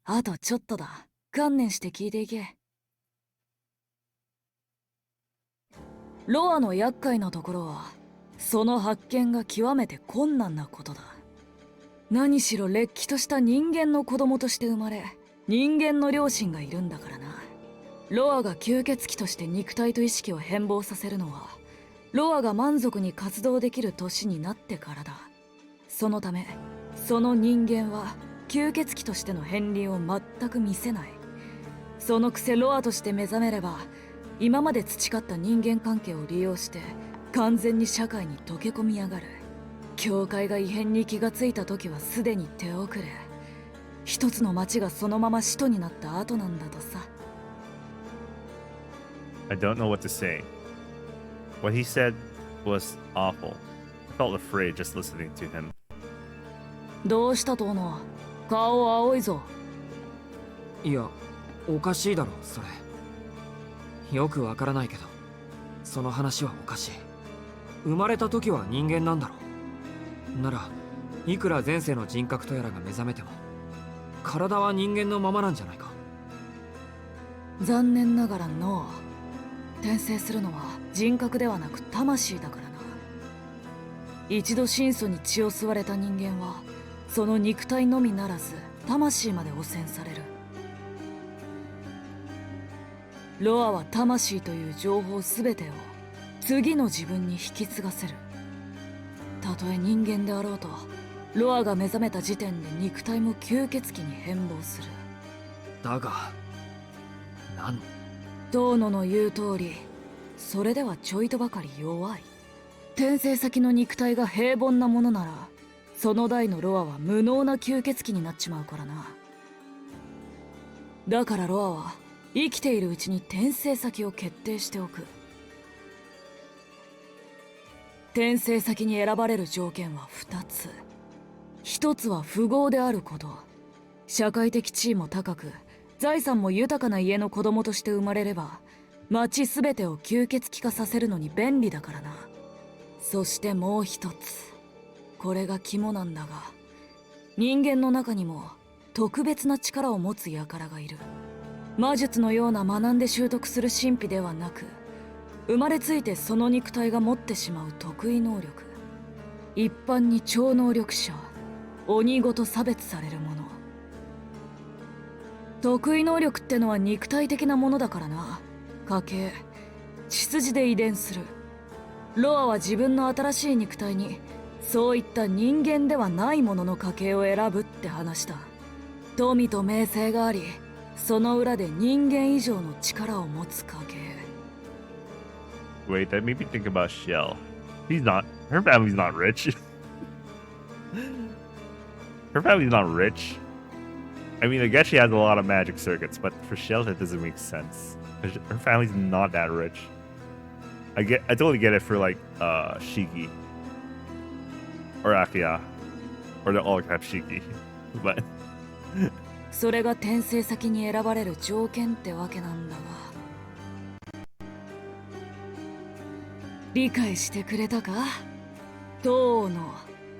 あとちょっとだ。観念して聞いていけ。ロアの厄介なところは、その発見が極めて困難なことだ。何しろれっきとした人間の子供として生まれ、人間の両親がいるんだからな。ロアが吸血鬼として肉体と意識を変貌させるのは、ロアが満足に活動できる年になってからだ。そのため、その人間は吸血鬼としての片鱗を全く見せない。そのくせロアとして目覚めれば、今まで培った人間関係を利用して完全に社会に溶け込みやがる。教会が異変に気がついた時はすでに手遅れ。一つの町がそのまま使徒になった後なんだとさ。I don't know what to say. What he said was awful. I felt afraid just listening to him. どうした遠野。顔青いぞ。いや、おかしいだろ、それ。よくわからないけど、その話はおかしい。生まれた時は人間なんだろう。ならいくら前世の人格とやらが目覚めても体は人間のままなんじゃないか。残念ながらの転生するのは人格ではなく魂だからな。一度神祖に血を吸われた人間はその肉体のみならず魂まで汚染される。ロアは魂という情報すべてを次の自分に引き継がせる。たとえ人間であろうとロアが目覚めた時点で肉体も吸血鬼に変貌する。だが遠野の言う通り、それではちょいとばかり弱い。転生先の肉体が平凡なものならその代のロアは無能な吸血鬼になっちまうからな。だからロアは生きているうちに転生先を決定しておく。転生先に選ばれる条件は2つ。1つは富豪であること。社会的地位も高く財産も豊かな家の子供として生まれれば町すべてを吸血鬼化させるのに便利だからな。そしてもう一つ、これが肝なんだが、人間の中にも特別な力を持つ輩がいる。魔術のような学んで習得する神秘ではなく、生まれついてその肉体が持ってしまう得意能力。一般に超能力者、鬼ごと差別されるもの。得意能力ってのは肉体的なものだからな。家系、血筋で遺伝する。ロアは自分の新しい肉体にそういった人間ではないものの家系を選ぶって話した。富と名声があり、その裏で人間以上の力を持つ家系。 Wait, that made me think about Shell. Her family's not rich. Her family's not rich. I mean, I guess she has a lot of magic circuits, but for Shell, that doesn't make sense. Her family's not that rich. I totally get it for like Shiki or Akia, or the all cap Shiki, but それが転生先に選ばれる条件ってわけなんだが、理解してくれたか、どうの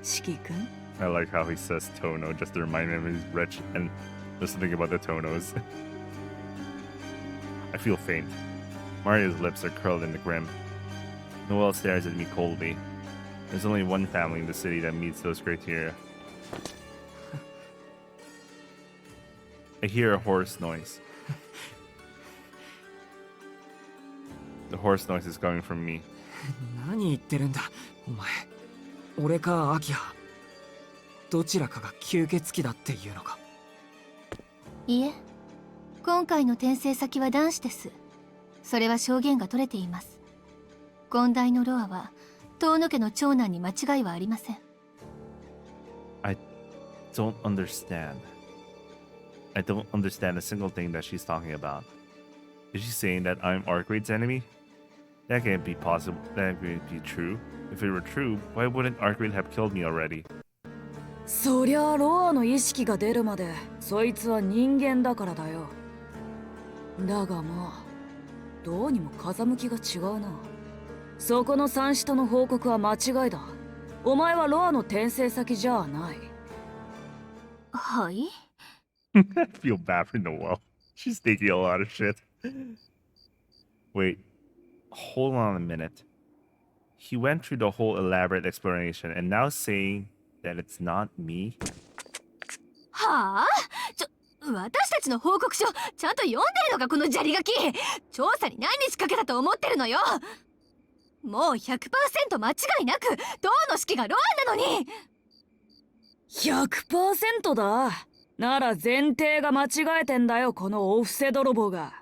四季君。 I like how he says Tono just to remind him he's rich and just thinking about the Tonos. I feel faint. Mario's lips are curled in the grin. Noelle stares at me coldly. There's only one family in the city that meets those criteria. I hear a horse noise. The horse noise is coming from me. 何言ってるんだお前。俺かアキハ、どちらかが吸血鬼だっていうのか。いえ、今回の転生先は男子です。それは証言が取れています。権代のロアは遠野家の長男に間違いはありません。 I don't understand. I don't understand a single thing that she's talking about. Is she saying that I'm Arcrade's enemy? That can't be possible. That can't be true. If it were true, why wouldn't Arcrade have killed me already? そりゃロアの意識が出るまでそいつは人間だからだよ。だがまあどうにも風向きが違うな。そこの三下の報告は間違いだ。お前はロアの転生先じゃない。はい。 I feel bad for Noelle. She's thinking a lot of shit. Wait, hold on a minute. He went through the whole elaborate explanation and now saying that it's not me? はあ？私たちの報告書ちゃんと読んでるのかこの砂利ガキ。調査に何日かけたと思ってるのよ。もう 100% 間違いなく銅の式がロアなのに。 100% だ。なら前提が間違えてんだよ、このお布施泥棒が。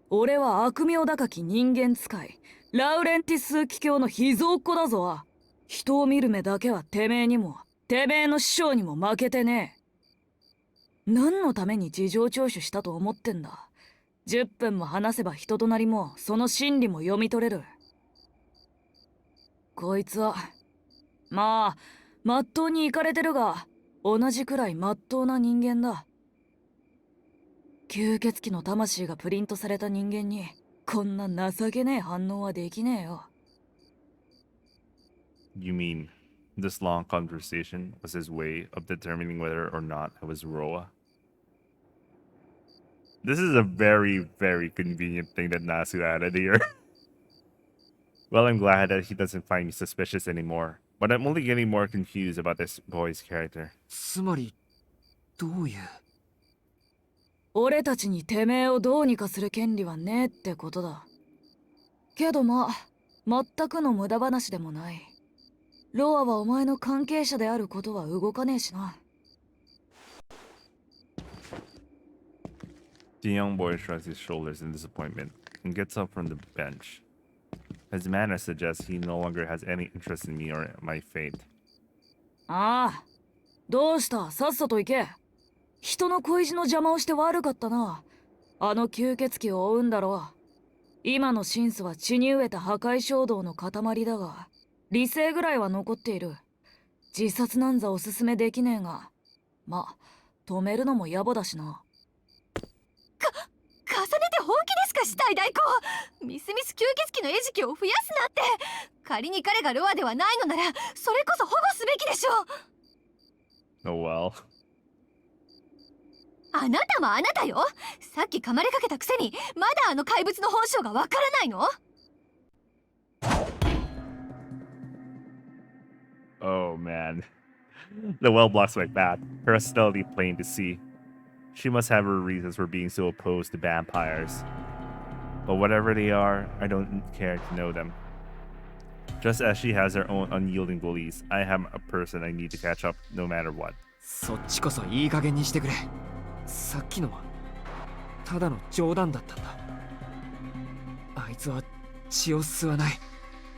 俺は悪名高き人間使いラウレンティス騎卿の秘蔵っ子だぞ。人を見る目だけはてめえにもてめえの師匠にも負けてねえ。何のために事情聴取したと思ってんだ。10分も話せば人となりもその心理も読み取れる。こいつはまあまっとうにイカれてるが同じくらいまっとうな人間だ。吸血鬼の魂がプリントされた人間にこんな情けねえ反応はできねえよ。 You mean this long conversation was his way of determining whether or not I was Roa? This is a very, very convenient thing that Nasu added here. Well, I'm glad that he doesn't find me suspicious anymore. But I'm only getting more confused about this boy's character. つまりどういう。俺たちにてめえをどうにかする権利はねえってことだ。けどまあ、全くの無駄話でもない。ロアはお前の関係者であることは動かねえしな。The young boy shrugs his shoulders in disappointment and gets up from the bench. His manner suggests he no longer has any interest in me or my fate. ああ、どうしたさっさと行け。人の恋路の邪魔をして悪かったな。あの吸血鬼を追うんだろう。今のシンスは血に飢えた破壊衝動の塊だが、理性ぐらいは残っている。自殺なんざおすすめできねえが、ま、止めるのも野暮だしな。重ねて本気ですか死体代行。ミスミス吸血鬼の餌食を増やすなって。仮に彼がロアではないのならそれこそ保護すべきでしょう。 Oh well. あなたもあなたよ。さっき噛まれかけたくせにまだあの怪物の本性がわからないの。 Oh man. The well blocks like that. Her hostility plain to see. She must have her reasons for being so opposed to vampires. But whatever they are, I don't care to know them. Just as she has her own unyielding beliefs, I am a person I need to catch up no matter what. そっちこそいい加減にしてくれ。さっきのはただの冗談だったんだ。あいつは血を吸わない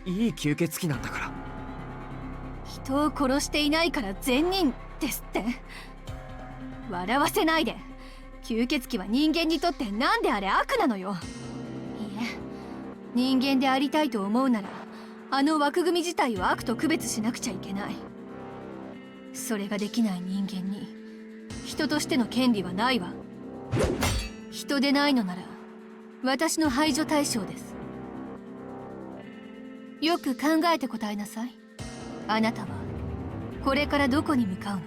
いい吸血鬼なんだから。人を殺していないから善人ですって。笑わせないで。吸血鬼は人間にとってなんであれ悪なのよ。いいえ、人間でありたいと思うならあの枠組み自体を悪と区別しなくちゃいけない。それができない人間に人としての権利はないわ。人でないのなら私の排除対象です。よく考えて答えなさい。あなたはこれからどこに向かうの？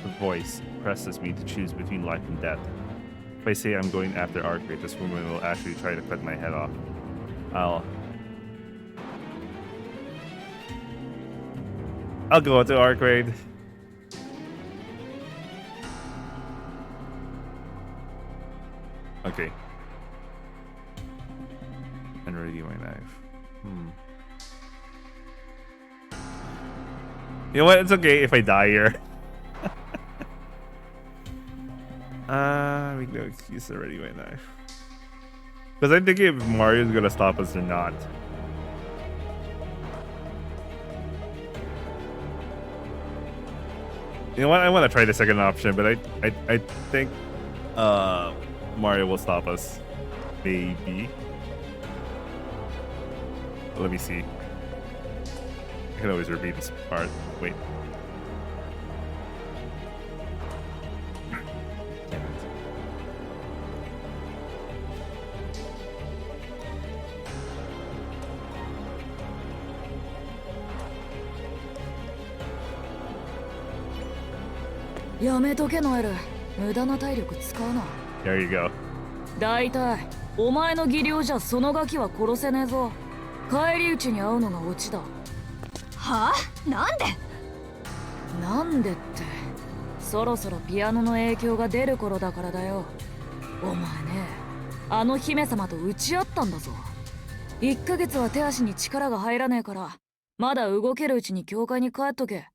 The voice presses me to choose between life and death. If I say I'm going after Arcade, this woman will actually try to cut my head off. I'll go to Arcade. Okay. And ready my knife. You know what? It's okay if I die here. Make no excuse to ready my knife. Because I'm thinking if Mario's gonna stop us or not. You know what? I want to try the second option, but I think Mario will stop us. Maybe. Let me see. I can always repeat this part. Wait. Damn it.やめとけノエル。無駄な体力使うな。 There you go. だいたいお前の技量じゃそのガキは殺せねえぞ。返り討ちに遭うのがオチだ。はあ？なんで？なんでってそろそろピアノの影響が出る頃だからだよ。お前ね、あの姫様と打ち合ったんだぞ。1ヶ月は手足に力が入らねえからまだ動けるうちに教会に帰っとけ。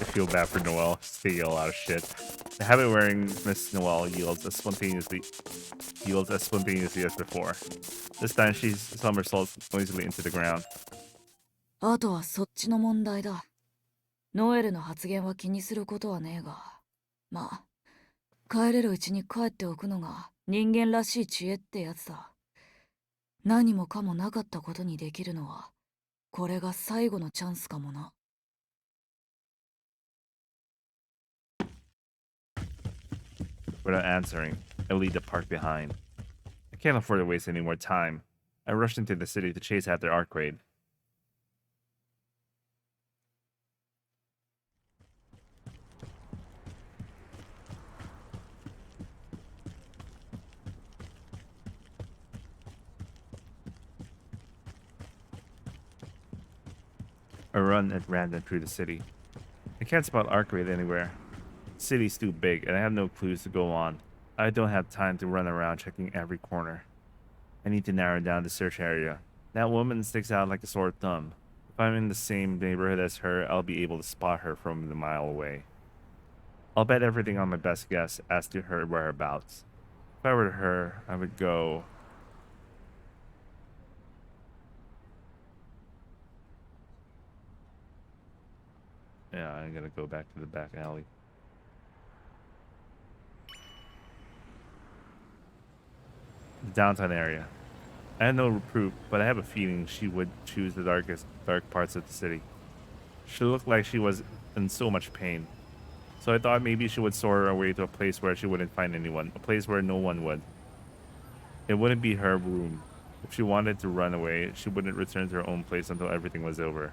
I feel bad for Noelle. Saying a lot of shit. The habit wearing Miss Noelle yields as spontaneously as before. This time she somersaults noisily into the ground. あとはそっちの問題だ。ノエルの発言は気にすることはねえが、まあ帰れるうちに帰っておくのが人間らしい知恵ってやつだ。何もかもなかったことにできるのはこれが最後のチャンスかもな。Without answering, I leave the park behind. I can't afford to waste any more time. I rushed into the city to chase after Arcade. I run at random through the city. I can't spot Arcade anywhere. The city's too big, and I have no clues to go on. I don't have time to run around checking every corner. I need to narrow down the search area. That woman sticks out like a sore thumb. If I'm in the same neighborhood as her, I'll be able to spot her from a mile away. I'll bet everything on my best guess as to her whereabouts. If I were her, I would go... Yeah, I'm gonna go back to the back alley. The downtown area. I had no proof, but I have a feeling she would choose the dark parts of the city. She looked like she was in so much pain. So I thought maybe she would soar her way to a place where she wouldn't find anyone, a place where no one would. It wouldn't be her room. If she wanted to run away, she wouldn't return to her own place until everything was over.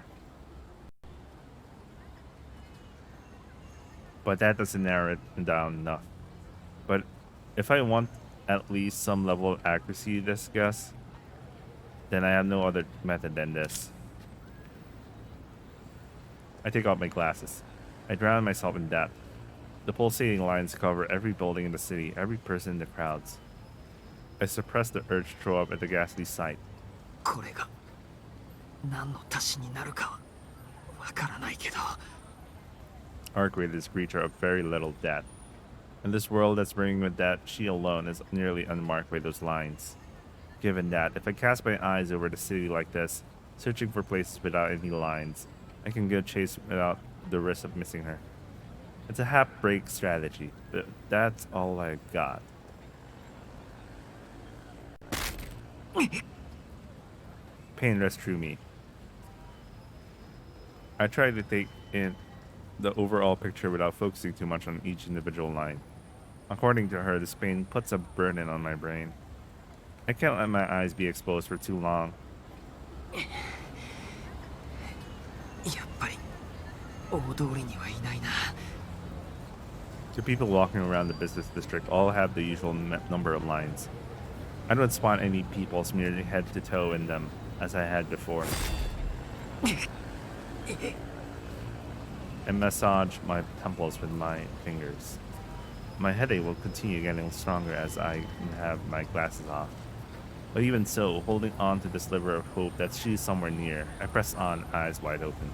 But that doesn't narrow it down enough. But if I want at least some level of accuracy to this guess, then I have no other method than this. I take off my glasses. I drown myself in depth. The pulsating lines cover every building in the city, every person in the crowds. I suppress the urge to throw up at the ghastly sight. これが何の足しになるかわからないけど。Arcade is a creature of very little death. In this world that's brimming with death, she alone is nearly unmarked by those lines. Given that, if I cast my eyes over the city like this, searching for places without any lines, I can go chase without the risk of missing her. It's a half-break strategy, but that's all I've got. Pain rushed through me. I tried to take in the overall picture without focusing too much on each individual line. According to her, this pain puts a burden on my brain. I can't let my eyes be exposed for too long. やっぱり大通りにはいないな。 The people walking around the business district all have the usual number of lines. I don't spot any people smeared head to toe in them, as I had before. I massage my temples with my fingers. My headache will continue getting stronger as I have my glasses off. But even so, holding on to the sliver of hope that she's somewhere near, I press on, eyes wide open.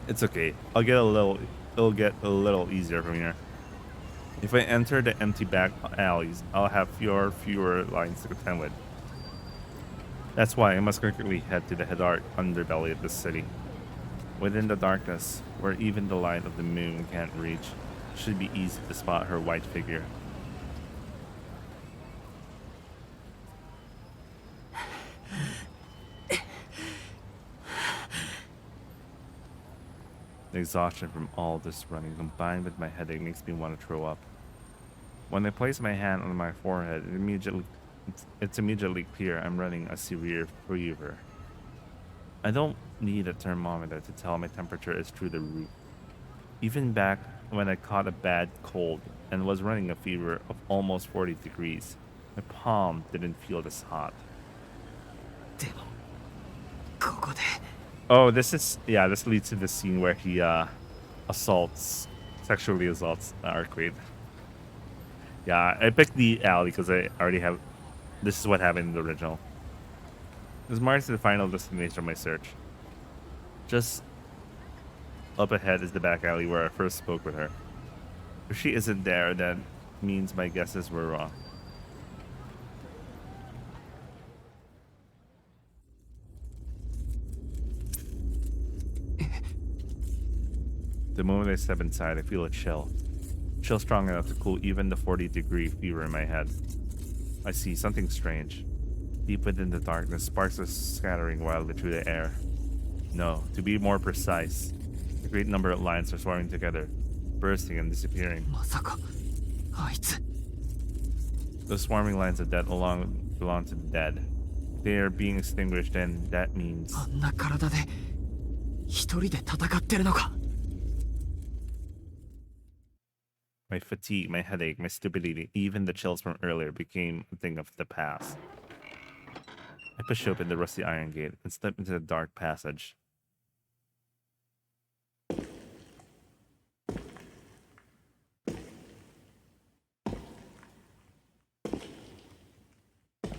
It's okay. It'll get a little easier from here. If I enter the empty back alleys, I'll have fewer lines to contend with. That's why I must quickly head to the dark underbelly of the city. Within the darkness, where even the light of the moon can't reach, it should be easy to spot her white figure. The exhaustion from all this running combined with my headache makes me want to throw up. When I place my hand on my forehead, it's immediately clear I'm running a severe fever. I don't need a thermometer to tell my temperature is through the roof. Even back when I caught a bad cold and was running a fever of almost 40 degrees, my palm didn't feel this hot. でもここで Oh, this leads to the scene where he sexually assaults Arcade. Yeah, I picked the alley because I already have, this is what happened in the original. This marks the final destination of my search. Just up ahead is the back alley where I first spoke with her. If she isn't there, that means my guesses were wrong. The moment I step inside, I feel a chill. Chill strong enough to cool even the 40-degree fever in my head. I see something strange. Deep within the darkness, sparks are scattering wildly through the air. No, to be more precise, a great number of lines are swarming together, bursting and disappearing. まさかあいつ The swarming lines of death along belong to the dead. They are being extinguished, and that means あんな体で一人で戦ってるのか。 my fatigue, my headache, my stupidity, even the chills from earlier became a thing of the past. I pushed open the rusty iron gate and stepped into the dark passage.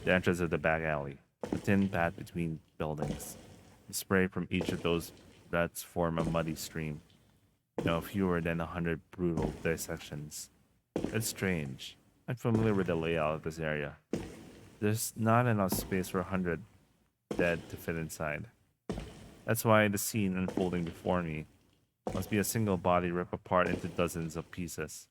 The entrance of the back alley, a thin path between buildings. The spray from each of those ruts form a muddy stream. No fewer than 100 brutal dissections. It's strange. I'm familiar with the layout of this area. There's not enough space for 100 dead to fit inside. That's why the scene unfolding before me must be a single body ripped apart into dozens of pieces.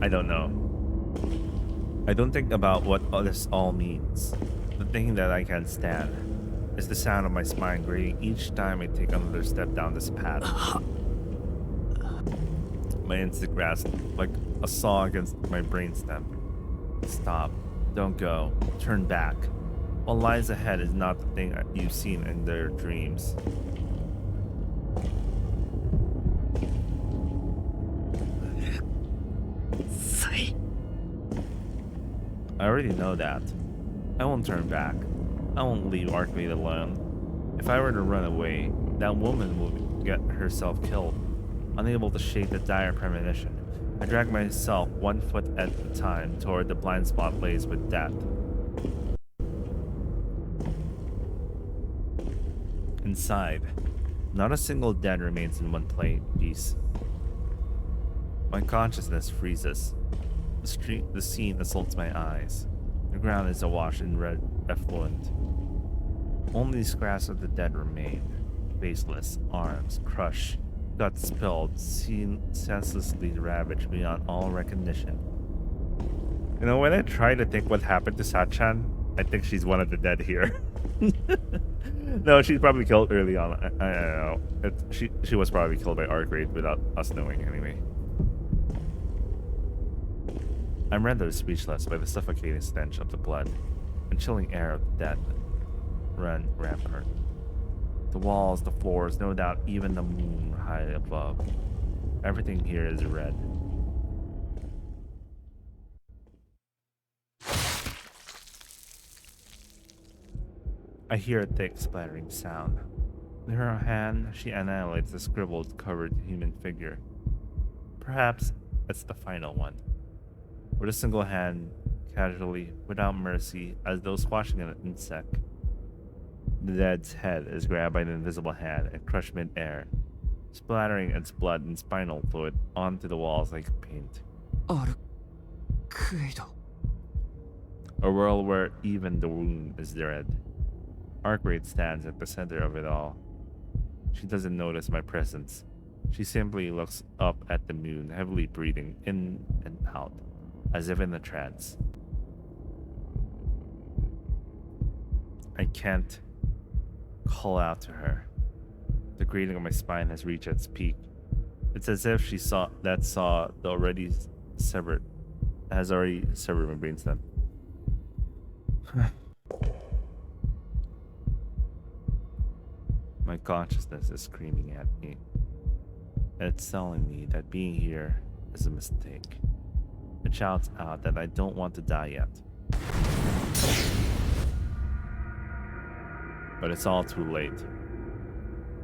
I don't know. I don't think about what this all means. The thing that I can't stand is the sound of my spine grating each time I take another step down this path. My instinct grasps like a saw against my brainstem. Stop. Don't go. Turn back. What lies ahead is not the thing you've seen in their dreams. I already know that. I won't turn back. I won't leave Arcade alone. If I were to run away, that woman will get herself killed. Unable to shake the dire premonition, I drag myself 1 foot at a time toward the blind spot laced with death. Inside, not a single dead remains in one piece. My consciousness freezes. The scene assaults my eyes. The ground is awash in red effluent. Only scraps of the dead remain. Faceless, arms crushed, guts spilled, senselessly ravaged beyond all recognition. You know, when I try to think what happened to Sachan, I think she's one of the dead here. No, she's probably killed early on. I don't know. She was probably killed by Arcade without us knowing anyway. I'm rendered speechless by the suffocating stench of the blood and chilling air of the dead run rampant. The walls, the floors, no doubt even the moon high above. Everything here is red. I hear a thick splattering sound. In her hand, she annihilates the scribbled, covered human figure. Perhaps it's the final one. With a single hand, casually, without mercy, as though squashing an insect. The dead's head is grabbed by an invisible hand and crushed mid-air, splattering its blood and spinal fluid onto the walls like paint. Arcade. A world where even the wound is red. Arcade stands at the center of it all. She doesn't notice my presence. She simply looks up at the moon, heavily breathing in and out, as if in a trance. I can't call out to her. The grating of my spine has reached its peak. It's as if she has already severed my brainstem. My consciousness is screaming at me. It's telling me that being here is a mistake. It shouts out that I don't want to die yet. But it's all too late.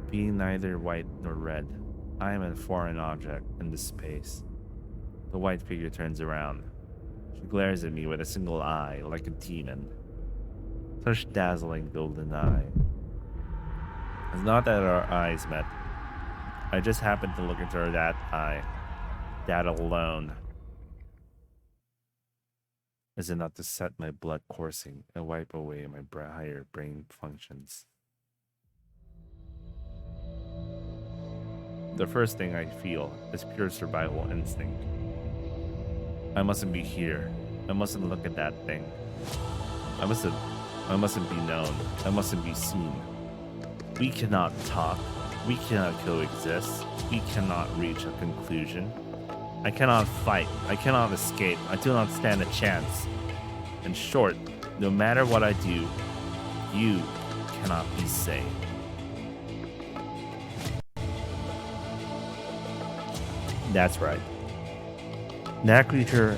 Being neither white nor red, I am a foreign object in this space. The white figure turns around. She glares at me with a single eye like a demon. Such dazzling golden eye. It's not that our eyes met. I just happened to look into that eye. That alone is enough to set my blood coursing and wipe away my higher brain functions. The first thing I feel is pure survival instinct. I mustn't be here. I mustn't look at that thing. I mustn't be known. I mustn't be seen. We cannot talk. We cannot coexist. We cannot reach a conclusion. I cannot fight. I cannot escape. I do not stand a chance. In short, no matter what I do, you cannot be saved. That's right. That creature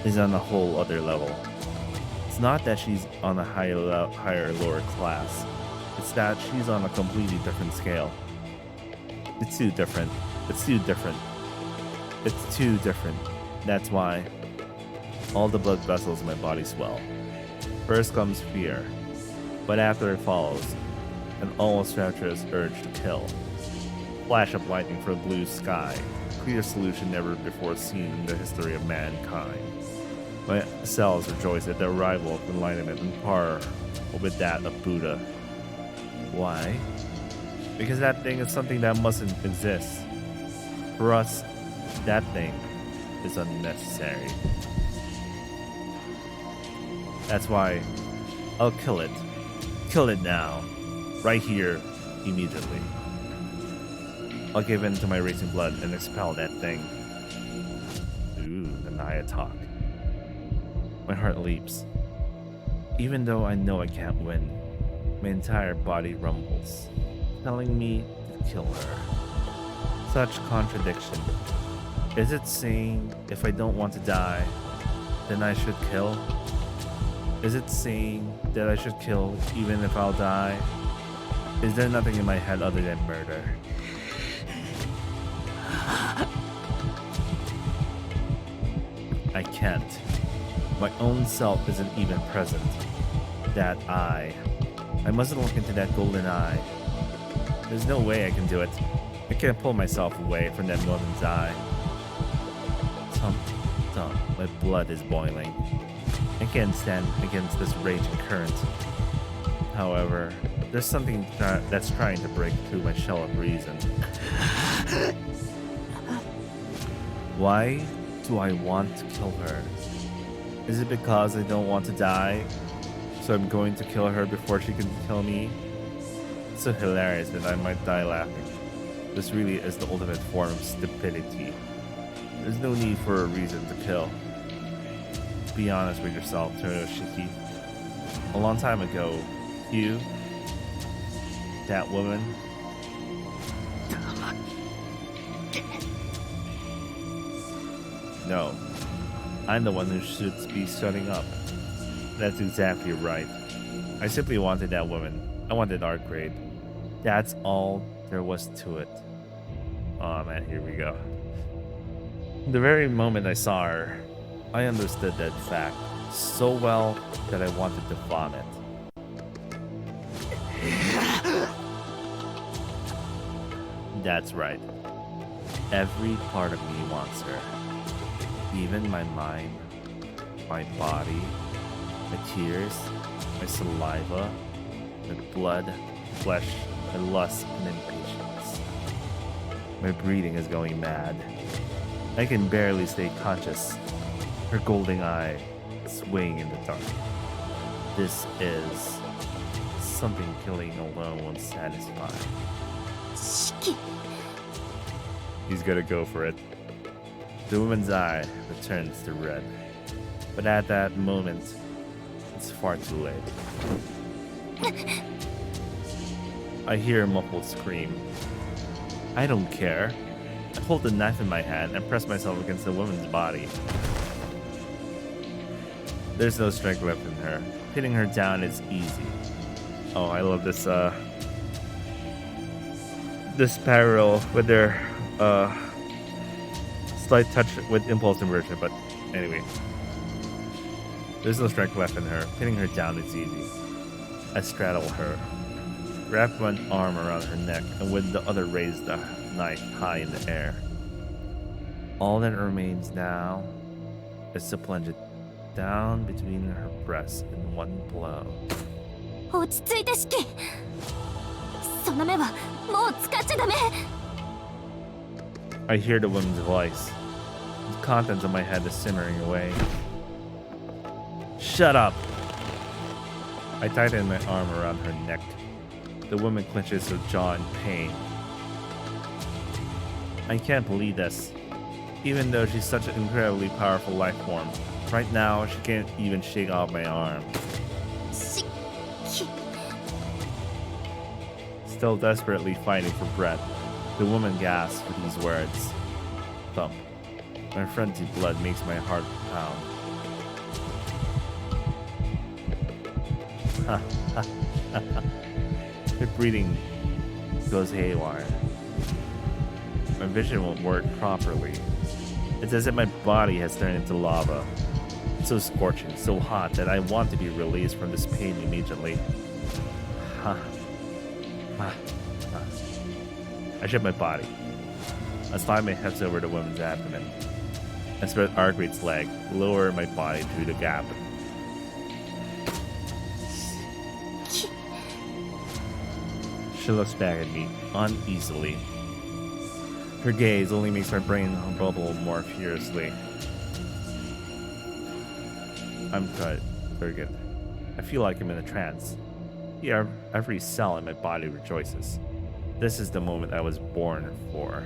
is on a whole other level. It's not that she's on a higher lower class. It's that she's on a completely different scale. It's too different. It's too different. It's too different. That's why all the blood vessels in my body swell. First comes fear, but after it follows an almost treacherous urge to kill. Flash of lightning for a blue sky. Clear solution never before seen in the history of mankind. My cells rejoice at the arrival of enlightenment and power with that of Buddha. Why? Because that thing is something that mustn't exist. For us, that thing is unnecessary. That's why I'll kill it. Kill it now. Right here, immediately. I'll give in to my racing blood and expel that thing. Ooh, the Naya talk. My heart leaps. Even though I know I can't win, my entire body rumbles, telling me to kill her. Such contradiction. Is it saying if I don't want to die, then I should kill? Is it saying that I should kill even if I'll die? Is there nothing in my head other than murder? I can't. My own self isn't even present. That eye. I mustn't look into that golden eye. There's no way I can do it. I can't pull myself away from that woman's eye. Thump, thump, my blood is boiling. I can't stand against this raging current. However, there's something that's trying to break through my shell of reason. Why do I want to kill her? Is it because I don't want to die? So I'm going to kill her before she can kill me? It's so hilarious that I might die laughing. This really is the ultimate form of stupidity. There's no need for a reason to kill. Be honest with yourself, Toyoshiki. A long time ago, you, that woman, no, I'm the one who should be shutting up. That's exactly right. I simply wanted that woman. I wanted art grade. That's all there was to it. Oh man, here we go. The very moment I saw her, I understood that fact so well that I wanted to vomit. That's right. Every part of me wants her. Even my mind, my body, my tears, my saliva, my blood, flesh, my lust and impatience. My breathing is going mad. I can barely stay conscious. Her golden eye swaying in the dark. This is something killing alone won't satisfy. Shiki. He's gonna go for it. The woman's eye returns to red. But at that moment, it's far too late. I hear a muffled scream. I don't care. I hold the knife in my hand and press myself against the woman's body. There's no strength left in her. Hitting her down is easy. Oh, I love this this parallel with their slight touch with impulse inversion, but anyway. There's no strength left in her. Hitting her down is easy. I straddle her, wrap one arm around her neck, and with the other raise the knife high in the air. All that remains now is to plunge it down between her breasts in one blow. 落ち着いてシキ。その目はもう使っちゃダメ。 I hear the woman's voice. The contents of my head is simmering away. Shut up! I tighten my arm around her neck. The woman clenches her jaw in pain. I can't believe this. Even though she's such an incredibly powerful life form, right now she can't even shake off my arm. しき Still desperately fighting for breath, the woman gasps for these words. Thump. My frenzied blood makes my heart pound. Her breathing goes haywire. My vision won't work properly. It's as if my body has turned into lava. It's so scorching, so hot that I want to be released from this pain immediately. I shift my body. I slide my hips over the woman's abdomen. I spread Argreate's leg, lower my body through the gap. She looks back at me, uneasily. Her gaze only makes my brain bubble more furiously. I'm triggered. I feel like I'm in a trance. Here, every cell in my body rejoices. This is the moment I was born for.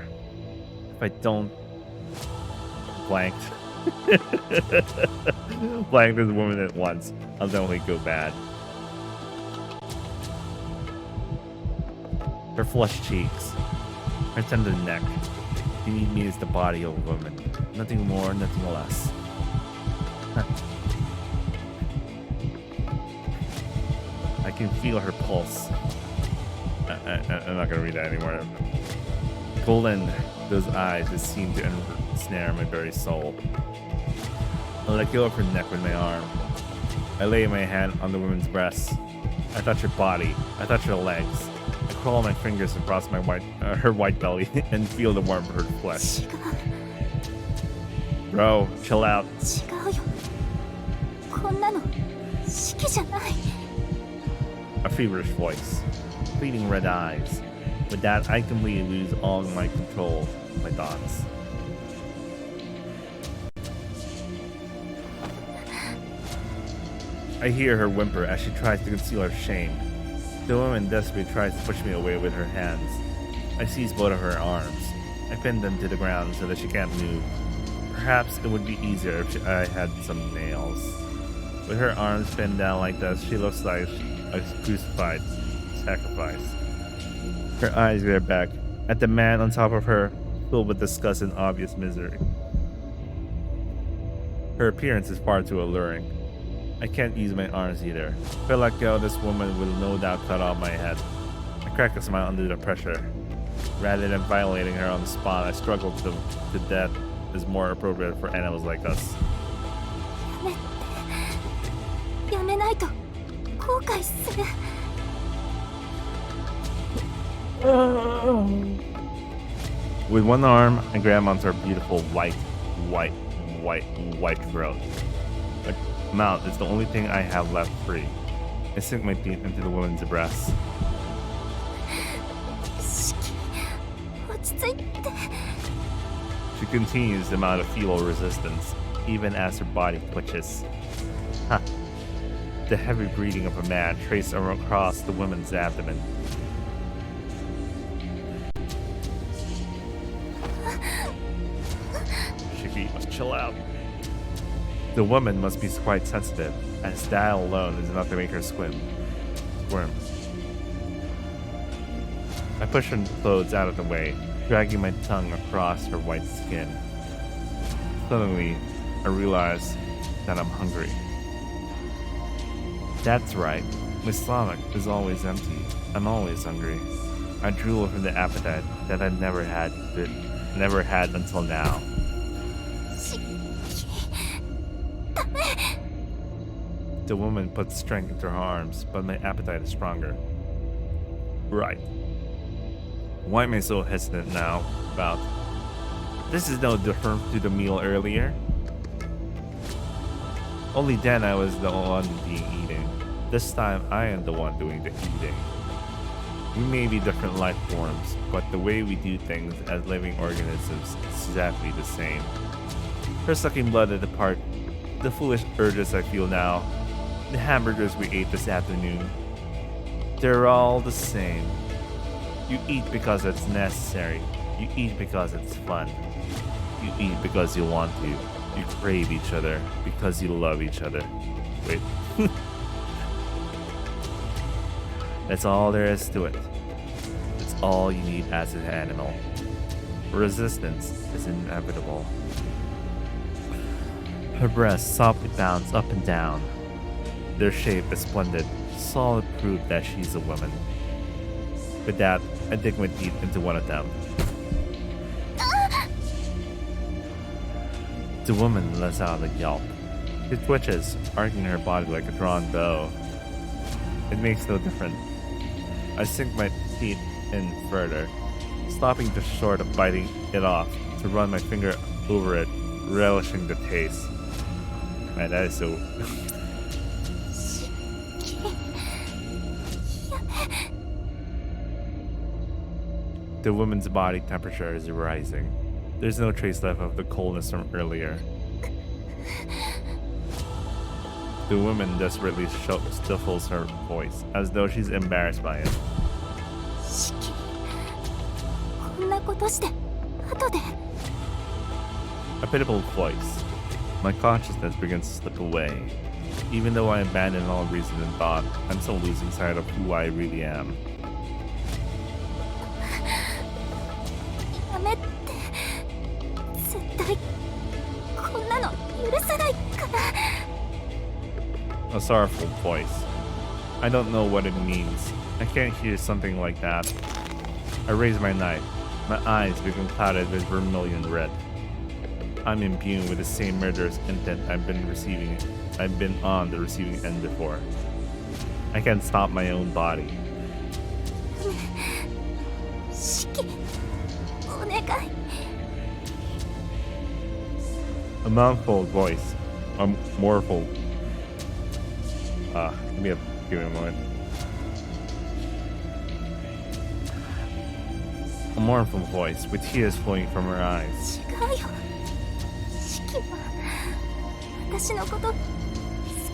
If I don't... blanked. Blank this woman at once, I'll definitely go bad. Her flushed cheeks, her tender neck. Beneath me is the body of a woman. Nothing more, nothing less. I can feel her pulse. I'm not gonna read that anymore. Golden, those eyes just seem to ensnare my very soul. I let go of her neck with my arm. I lay my hand on the woman's breasts. I touch her body. I touch her legs. I crawl my fingers across my her white belly and feel the warmth of her flesh. 違う Bro, chill out. 違うよこんなの式じゃない A feverish voice. Fleeting red eyes. With that, I completely lose all my control of my thoughts. I hear her whimper as she tries to conceal her shame. The woman desperately tries to push me away with her hands. I seize both of her arms. I pin them to the ground so that she can't move. Perhaps it would be easier if I had some nails. With her arms pinned down like this, she looks like a crucified sacrifice. Her eyes glare back at the man on top of her, filled with disgust and obvious misery. Her appearance is far too alluring. I can't use my arms either. If I let go, this woman will no doubt cut off my head. I crack a smile under the pressure. Rather than violating her on the spot, I struggle to death is more appropriate for animals like us. やめないと後悔する With one arm, I grab onto her beautiful white throat. Her mouth is the only thing I have left free. I sink my teeth into the woman's breasts. 式落ち着いて She continues to mount a feeble resistance, even as her body twitches. Ha! The heavy breathing of a man traced across the woman's abdomen. Shiki must chill out. The woman must be quite sensitive, as that alone is enough to make her squirm. I push her clothes out of the way, dragging my tongue across her white skin. Suddenly, I realize that I'm hungry. That's right, my stomach is always empty. I'm always hungry. I drool from the appetite that I never had until now. 式 The woman puts strength into her arms, but my appetite is stronger. Right. Why am I so hesitant now about... This is no different to the meal earlier. Only then I was the one being eaten. This time I am the one doing the eating. We may be different life forms, but the way we do things as living organisms is exactly the same. Her sucking blood at the part, the foolish urges I feel now, the hamburgers we ate this afternoon, they're all the same. You eat because it's necessary. You eat because it's fun. You eat because you want to. You crave each other because you love each other. Wait. That's all there is to it. It's all you need as an animal. Resistance is inevitable. Her breasts softly bounce up and down. Their shape is splendid, solid proof that she's a woman. With that, I dig my teeth into one of them. The woman lets out a yelp. She twitches, arcing her body like a drawn bow. It makes no difference. I sink my teeth in further, stopping just short of biting it off to run my finger over it, relishing the taste. Man, that is so... The woman's body temperature is rising. There's no trace left of the coldness from earlier. The woman desperately stifles her voice, as though she's embarrassed by it. シキ、こんなことして後で。 A pitiful voice. My consciousness begins to slip away. Even though I abandon all reason and thought, I'm still losing sight of who I really am. やめて。絶対こんなの許さないから。 A sorrowful voice. I don't know what it means. I can't hear something like that. I raise my knife. My eyes become clouded with vermilion red. I'm imbued with the same murderous intent I've been on the receiving end before. I can't stop my own body. シキ、お願い。 A mournful voice. A mournful. Give me a moment. A mournful voice with tears flowing from her eyes. 違うよ。シキは私のこと好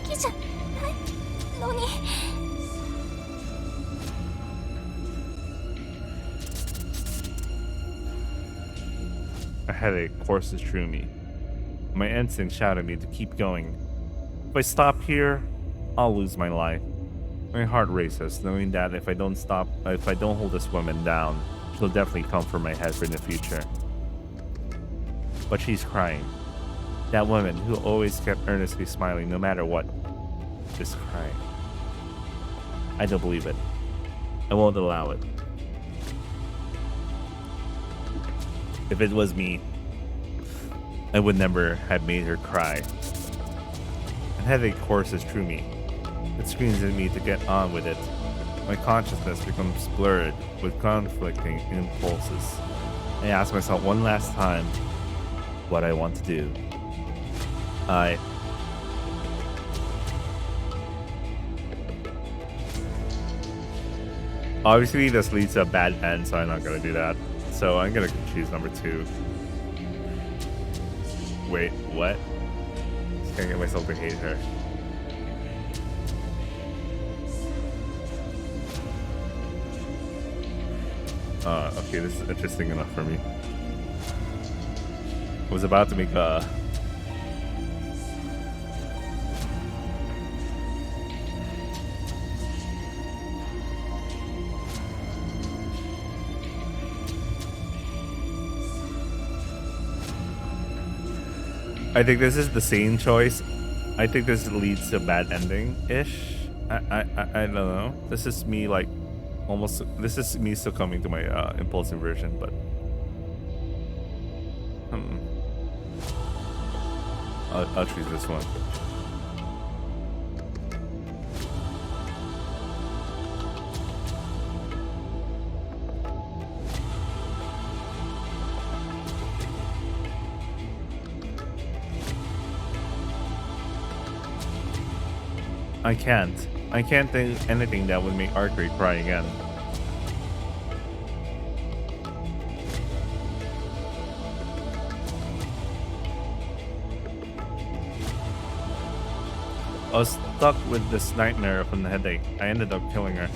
きじゃないのに。 A headache courses through me. My instinct shouted me to keep going. If I stop here, I'll lose my life. My heart races, knowing that if I don't hold this woman down, she'll definitely come for my head in the future. But she's crying. That woman who always kept earnestly smiling no matter what is crying. I don't believe it. I won't allow it. If it was me, I would never have made her cry. A headache courses through me. It screams at me to get on with it. My consciousness becomes blurred with conflicting impulses. I ask myself one last time what I want to do. Obviously, this leads to a bad end, so I'm not gonna do that. So I'm gonna choose number 2. Wait, what? Just can't get myself to hate her. Okay, this is interesting enough for me. I was about to make a... I think this is the same choice. I think this leads to a bad ending-ish. I don't know. This is me like almost. This is me succumbing to my impulsive version, but I'll choose this one. I can't think anything that would make Archery cry again. I was stuck with this nightmare from the headache. I ended up killing her.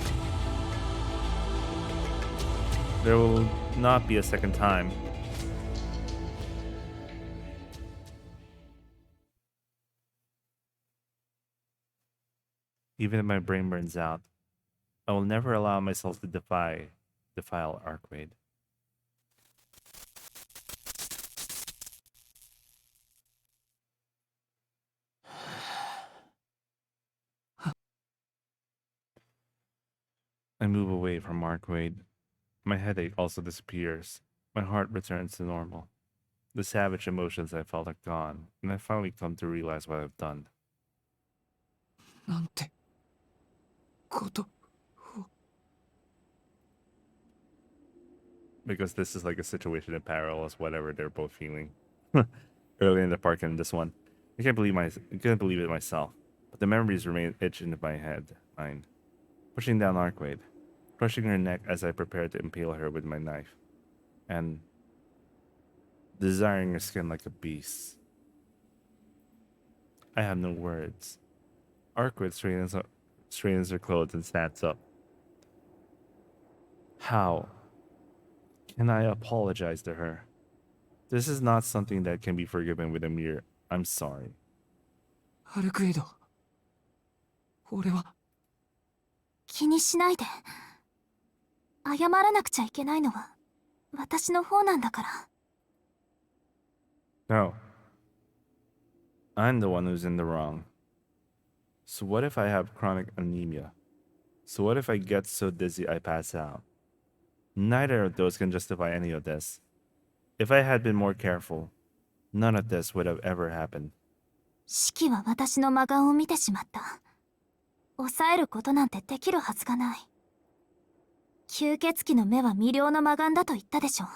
There will not be a second time. Even if my brain burns out, I will never allow myself to defile Arcade. I move away from Arcade. My headache also disappears. My heart returns to normal. The savage emotions I felt are gone, and I finally come to realize what I've done. なんてことを。 Because this is like a situation in parallel as whatever they're both feeling. Early in the park and this one. I couldn't believe it myself. But the memories remain etched into my mind. Pushing down Arcade, crushing her neck as I prepared to impale her with my knife, and desiring her skin like a beast. I have no words. Arcade straightens her clothes and stands up. How can I apologize to her? This is not something that can be forgiven with a mere I'm sorry. アルクエイド。俺は。気にしないで。謝らなくちゃいけないのは私の方なんだから。 No. I'm the one who's in the wrong. So what if I have chronic anemia? So what if I get so dizzy I pass out? Neither of those can justify any of this. If I had been more careful, none of this would have ever happened. シキは私の魔眼を見てしまった。抑えることなんてできるはずがない。吸血鬼の目は魅了の魔眼だと言ったでしょ。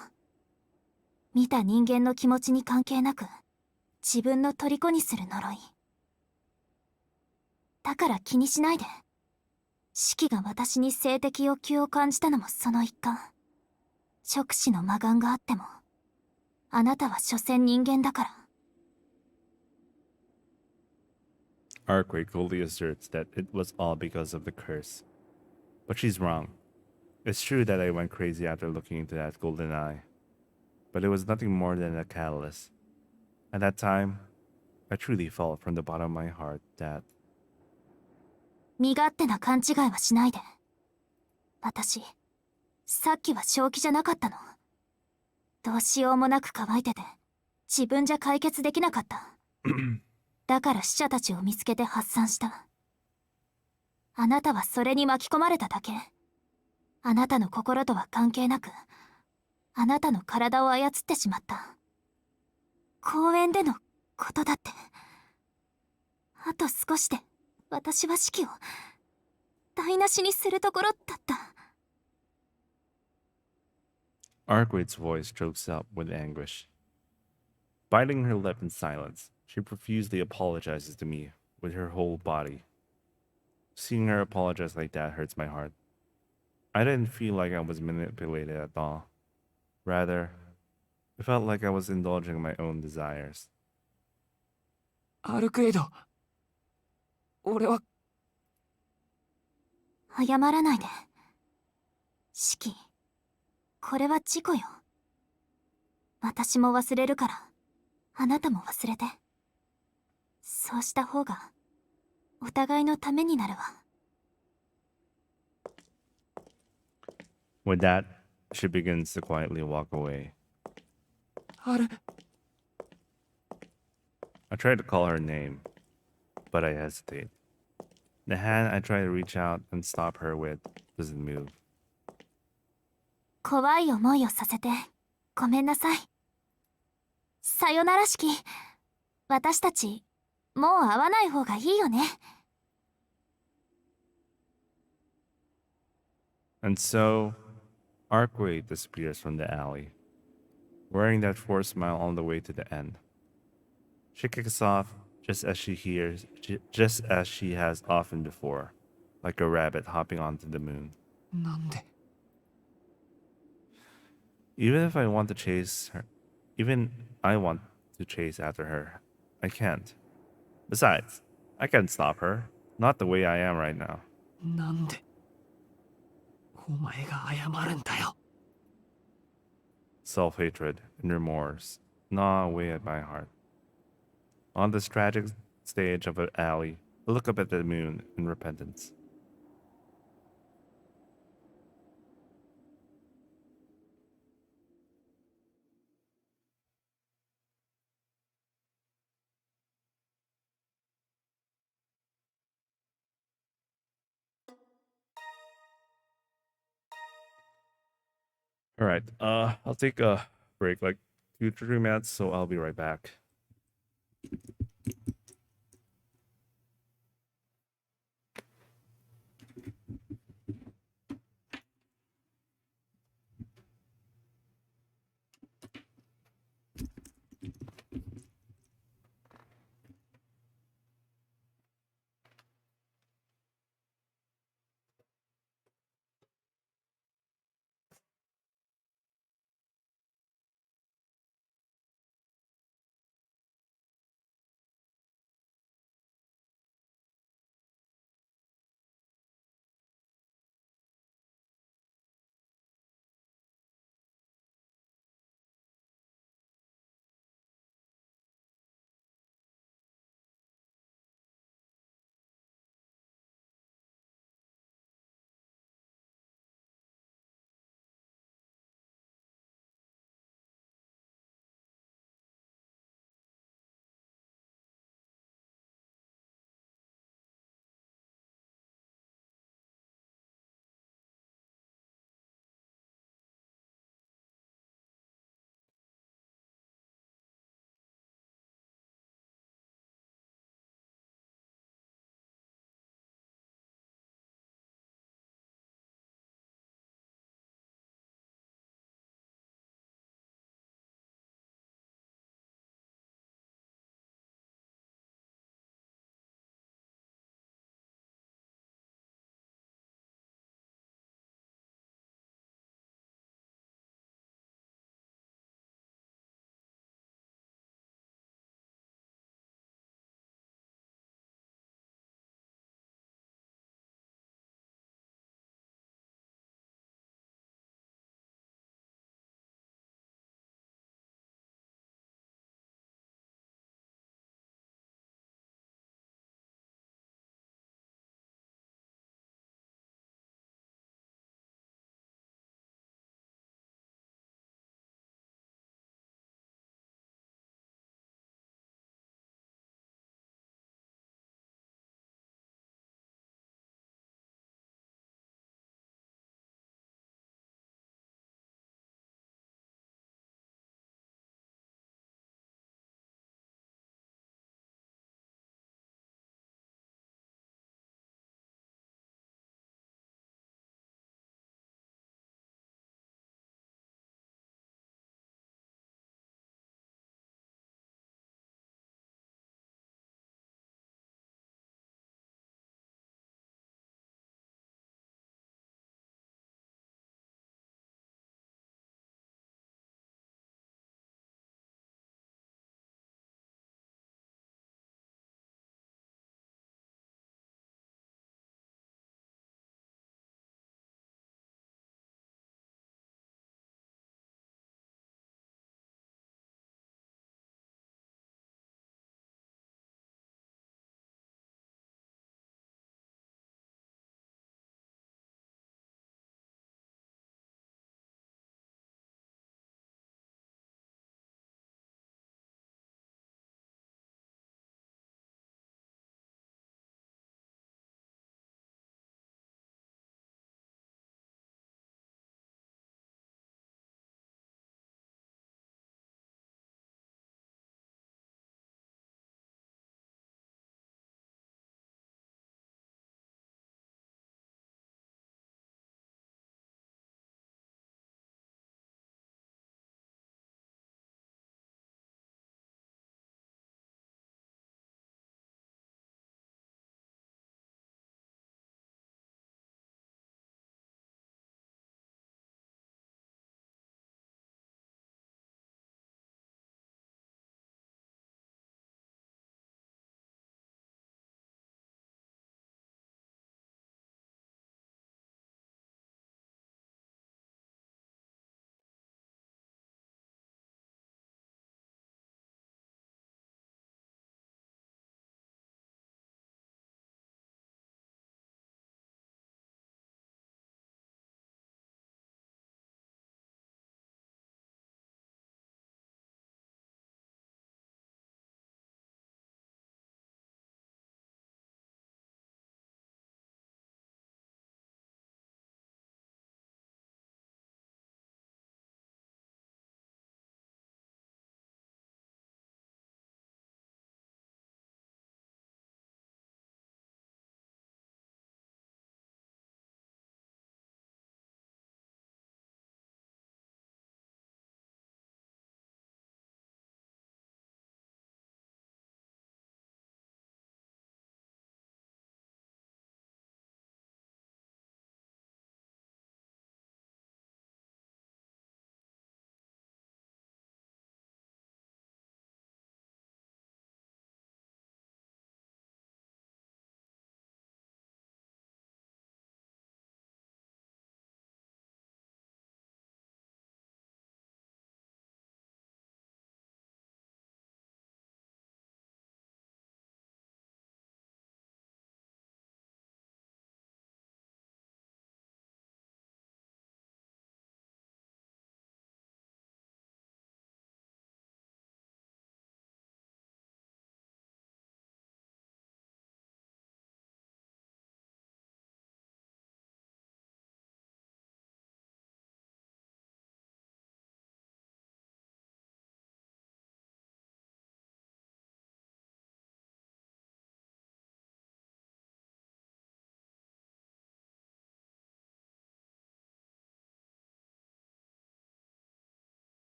見た人間の気持ちに関係なく自分の虜にする呪い。だから気にしないで。シキが私に性的欲求を感じたのもその一環。触手の魔眼があってもあなたは所詮人間だから。 Arcade coldly asserts that it was all because of the curse. But she's wrong. It's true that I went crazy after looking into that golden eye. But it was nothing more than a catalyst. At that time, I truly felt from the bottom of my heart that... 身勝手な勘違いはしないで。私、さっきは正気じゃなかったの。どうしようもなく乾いてて、自分じゃ解決できなかった。だから死者たちを見つけて発散した。あなたはそれに巻き込まれただけ。あなたの心とは関係なく、あなたの体を操ってしまった。公園でのことだって。あと少しで私は死期を台無しにするところだった。 Arcade's voice chokes up with anguish. Biting her lip in silence, she profusely apologizes to me with her whole body. Seeing her apologize like that hurts my heart. I didn't feel like I was manipulated at all. Rather, it felt like I was indulging my own desires. アルクエイド。俺は。謝らないで。シキ、これは事故よ。私も忘れるから、あなたも忘れて。そうした方が、お互いのためになるわ。 With that, she begins to quietly walk away. ある。I try to call her name, but I hesitate. The hand I try to reach out and stop her with doesn't move. 怖い思いをさせて、ごめんなさい。さよなら式。私たち、もう会わない方がいいよね。 And so, Arcade disappears from the alley, wearing that forced smile on the way to the end. She kicks off just as she has often before, like a rabbit hopping onto the moon. なんで。 Even if I want to chase her, even I want to chase after her, I can't. Besides, I can't stop her, not the way I am right now. なんで。お前が謝るんだよ。self-hatred, and remorse gnaw away at my heart. On this tragic stage of an alley, I look up at the moon in repentance. All right, I'll take a break, like 2 to 3 minutes, so I'll be right back.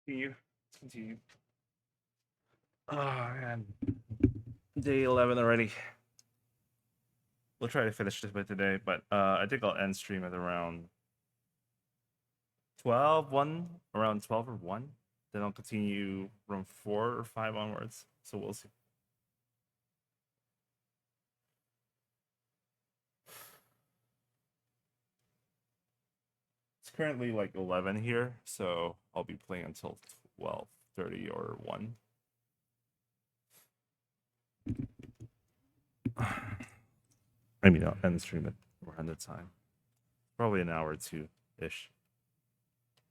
Continue. Continue. Oh man. Day 11 already. We'll try to finish this by today, but I think I'll end stream at around 12, 1, around 12 or 1. Then I'll continue from 4 or 5 onwards. So we'll see. It's currently like 11 here, so I'll be playing until 12:30 or 1. I mean, I'll end the stream at around that time. Probably an hour or two-ish.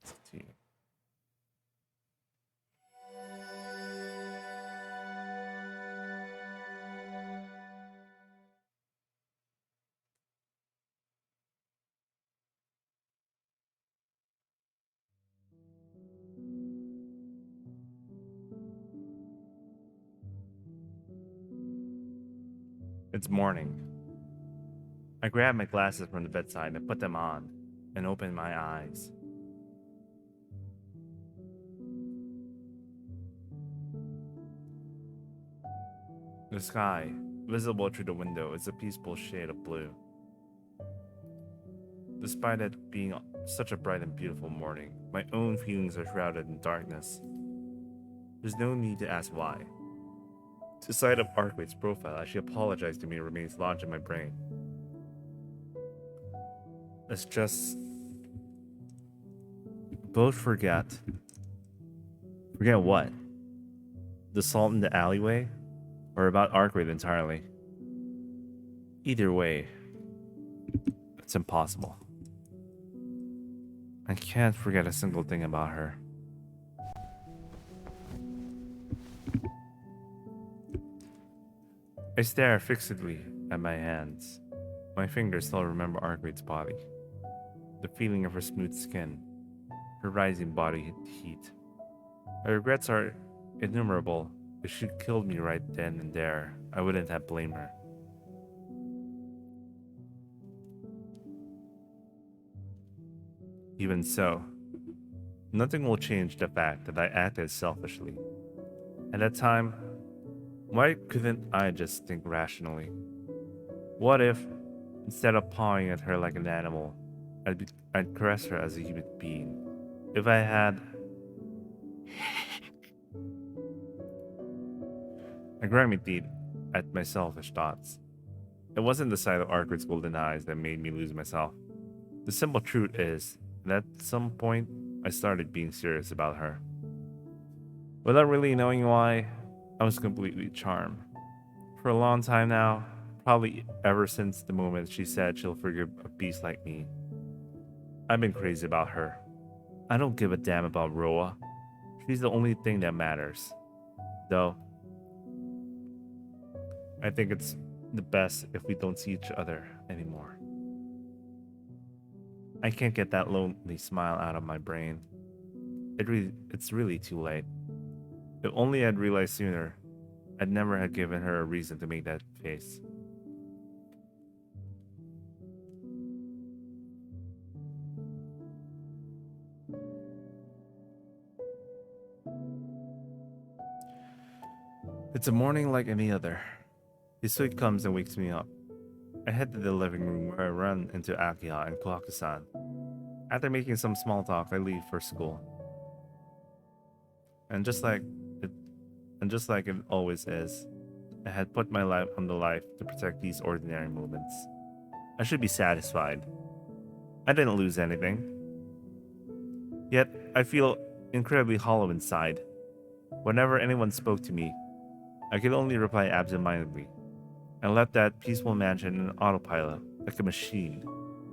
Let's continue. It's morning. I grab my glasses from the bedside and put them on and open my eyes. The sky, visible through the window, is a peaceful shade of blue. Despite it being such a bright and beautiful morning, my own feelings are shrouded in darkness. There's no need to ask why. The sight of Arkwig's profile as she apologized to me remains lodged in my brain. Let's just both forget. Forget what? The salt in the alleyway? Or about Arkwig entirely? Either way, it's impossible. I can't forget a single thing about her. I stare fixedly at my hands. My fingers still remember Arkwig's body. The feeling of her smooth skin, her rising body heat. My regrets are innumerable. If she killed me right then and there, I wouldn't have blamed her. Even so, nothing will change the fact that I acted selfishly. At that time, why couldn't I just think rationally? What if, instead of pawing at her like an animal, I'd caress her as a human being? If I had... I grind my teeth at my selfish thoughts. It wasn't the sight of Arkwig's golden eyes that made me lose myself. The simple truth is that at some point, I started being serious about her. Without really knowing why, I was completely charmed. For a long time now, probably ever since the moment she said she'll forgive a beast like me, I've been crazy about her. I don't give a damn about Roa. She's the only thing that matters. Though, I think it's the best if we don't see each other anymore. I can't get that lonely smile out of my brain. It's really too late. If only I'd realized sooner, I'd never have given her a reason to make that face. It's a morning like any other. Hisui comes and wakes me up. I head to the living room where I run into Akiha and Kohaku-san. After making some small talk, I leave for school. And just like it always is, I had put my life on the line to protect these ordinary moments. I should be satisfied. I didn't lose anything. Yet, I feel incredibly hollow inside. Whenever anyone spoke to me, I could only reply absentmindedly. I left that peaceful mansion in autopilot, like a machine,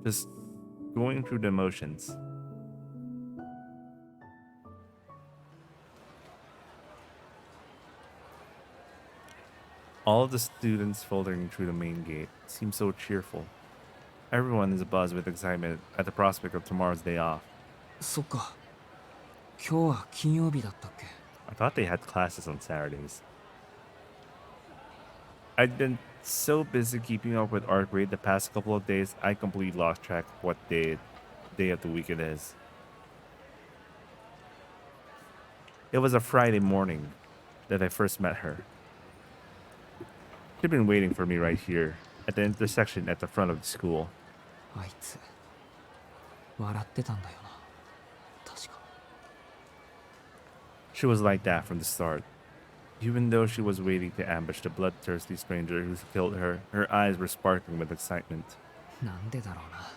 just going through the motions. All of the students filtering through the main gate seem so cheerful. Everyone is abuzz with excitement at the prospect of tomorrow's day off. そっか。今日は金曜日だったっけ？ I thought they had classes on Saturdays. I'd been so busy keeping up with art grade the past couple of days, I completely lost track of what day of the week it is. It was a Friday morning that I first met her. She'd been waiting for me right here, at the intersection at the front of the school. あいつ笑ってたんだよな確か She was like that from the start. Even though she was waiting to ambush the bloodthirsty stranger who killed her, her eyes were sparkling with excitement. なんでだろうな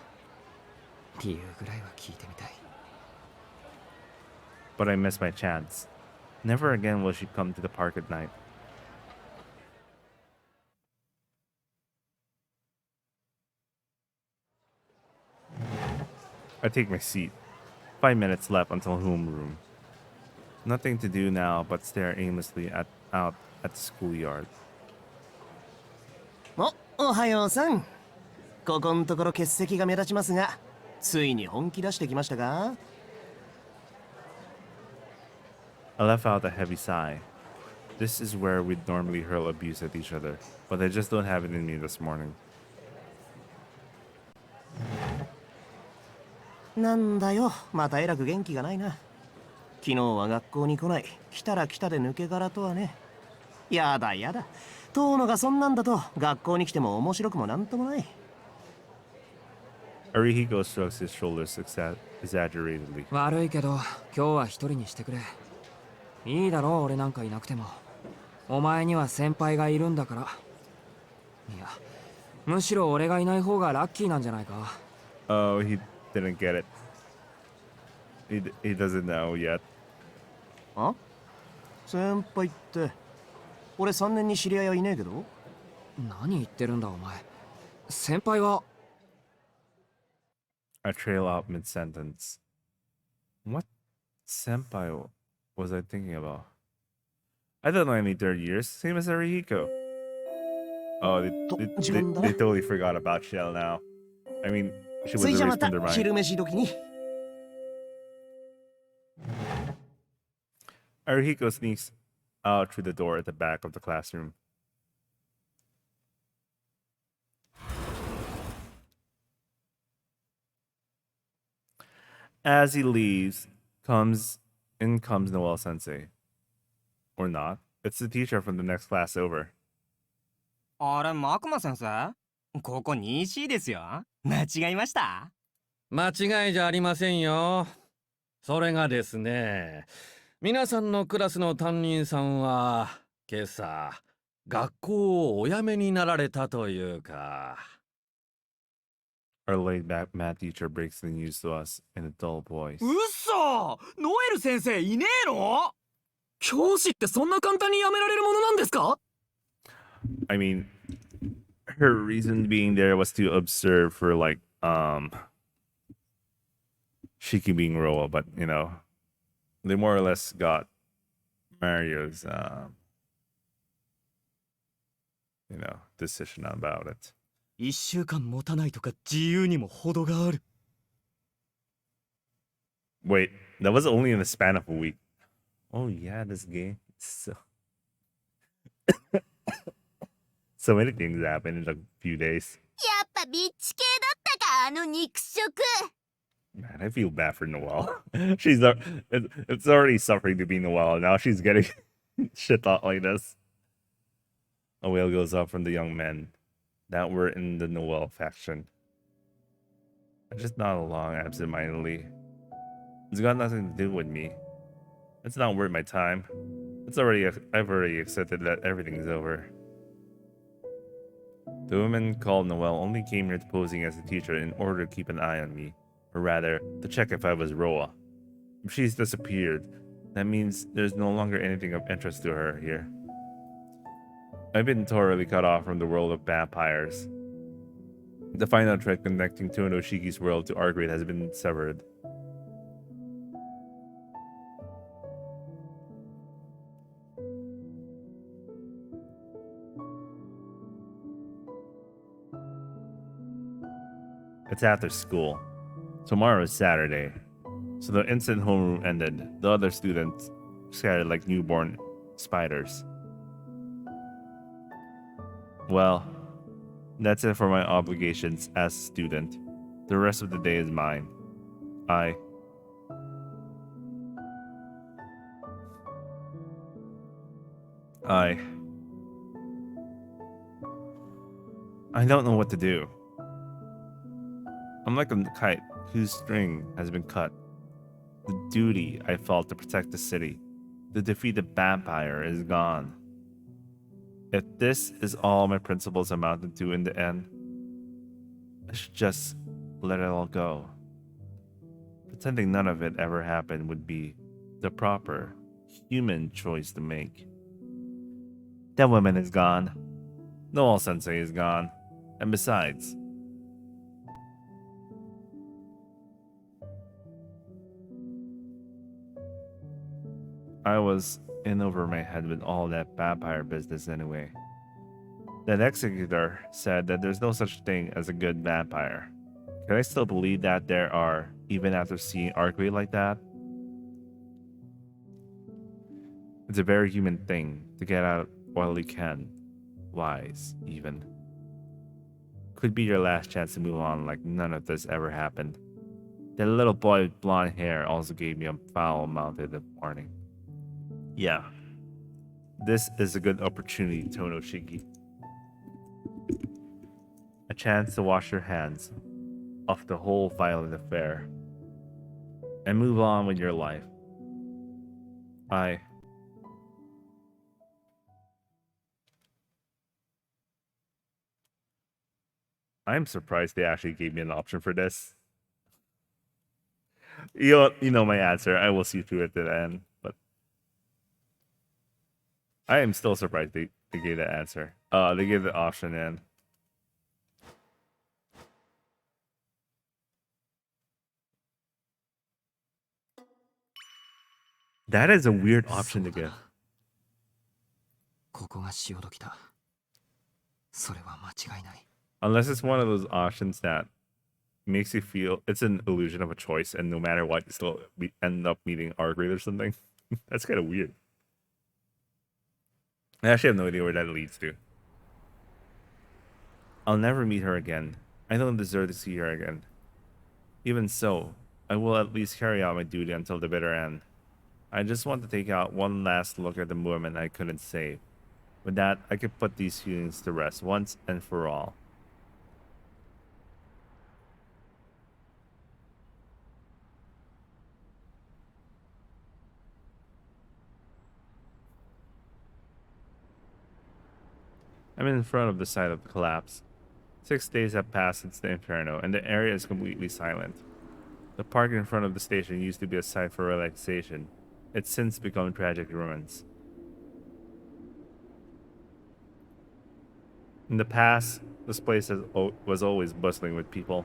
理由ぐらいは聞いてみたい But I missed my chance. Never again will she come to the park at night. I take my seat. 5 minutes left until homeroom. Nothing to do now but stare aimlessly out at the schoolyard. おはようさん。ここんところ欠席が目立ちますが、ついに本気出してきましたか？ I let out a heavy sigh. This is where we'd normally hurl abuse at each other, but I just don't have it in me this morning. なんだよ、またえらく元気がないな。昨日は学校に来ない。来たら来たで抜け殻とはね。やだやだ。遠野がそんなんだと学校に来ても面白くもなんともない。Arihiko strokes his shoulders exaggeratedly. 悪いけど今日は一人にしてくれいいだろう俺なんかいなくてもお前には先輩がいるんだからいやむしろ俺がいない方がラッキーなんじゃないか Oh, he didn't get it. He doesn't know yet. あ？先輩って、俺3年に知り合いはいねえけど。何言ってるんだお前先輩は I trail out mid-sentence. What senpai was I thinking about? I don't know any third years, same as Arihiko. Oh, they totally forgot about Shell now. I mean, she was ついじゃま erased た from their 昼 mind. 飯時に。Arihiko sneaks out through the door at the back of the classroom. As he leaves, comes Noel Sensei. Or not. It's the teacher from the next class over. あれ、マクマ先生ここ 2C ですよ。間違いました？間違いじゃありませんよ。それがですね、皆さんのクラスの担任さんは今朝学校をお辞めになられたというか。Our laid-back math teacher breaks the news to us in a dull voice. うっそノエル先生いねえの教師ってそんな簡単に辞められるものなんですか I mean, her reason being there was to observe for like Shiki being Roa, but you know, they more or less got Mario's decision about it. 1週間持たないとか自由にも程がある Wait, that was only in the span of a week. Oh yeah, this game. So many things happened in a few days. やっぱビッチ系だったかあの肉食 Man, I feel bad for Noelle. It's already suffering to be Noelle. Now she's getting shit out like this. A wail goes up from the young men that were in the Noelle faction. I just nod along absentmindedly. It's got nothing to do with me. It's not worth my time. I've already accepted that everything's over. The woman called Noelle only came here posing as a teacher in order to keep an eye on me, or rather, to check if I was Roa. If she's disappeared, that means there's no longer anything of interest to her here. I've been totally cut off from the world of vampires. The final thread connecting Tonoshiki's world to Argrid has been severed. It's after school. Tomorrow is Saturday. So the instant homeroom ended, the other students scattered like newborn spiders. Well, that's it for my obligations as a student. The rest of the day is mine. I don't know what to do. I'm like a kite whose string has been cut. The duty I felt to protect the city, to defeat the vampire, is gone. If this is all my principles amounted to in the end, I should just let it all go. Pretending none of it ever happened would be the proper human choice to make. That woman is gone. Noel Sensei is gone. And besides, I was in over my head with all that vampire business anyway. That executor said that there's no such thing as a good vampire. Can I still believe that there are, even after seeing archery like that? It's a very human thing to get out while you can. Wise, even. Could be your last chance to move on like none of this ever happened. That little boy with blonde hair also gave me a foul-mouthed warning. Yeah. This is a good opportunity, Tonoshiki. A chance to wash your hands off the whole violent affair and move on with your life. I'm surprised they actually gave me an option for this. You know my answer. I will see through it to the end, but I am still surprised they gave that answer. They gave the option in. That is a weird option to give. ここが潮時だ。それは間違いない。 Unless it's one of those options that makes you feel it's an illusion of a choice, and no matter what, you still end up meeting Argrid or something. That's kind of weird. I actually have no idea where that leads to. I'll never meet her again. I don't deserve to see her again. Even so, I will at least carry out my duty until the bitter end. I just want to take out one last look at the woman I couldn't save. With that, I could put these feelings to rest once and for all. I'm in front of the site of the collapse. 6 days have passed since the inferno, and the area is completely silent. The park in front of the station used to be a site for relaxation. It's since become tragic ruins. In the past, this place was always bustling with people.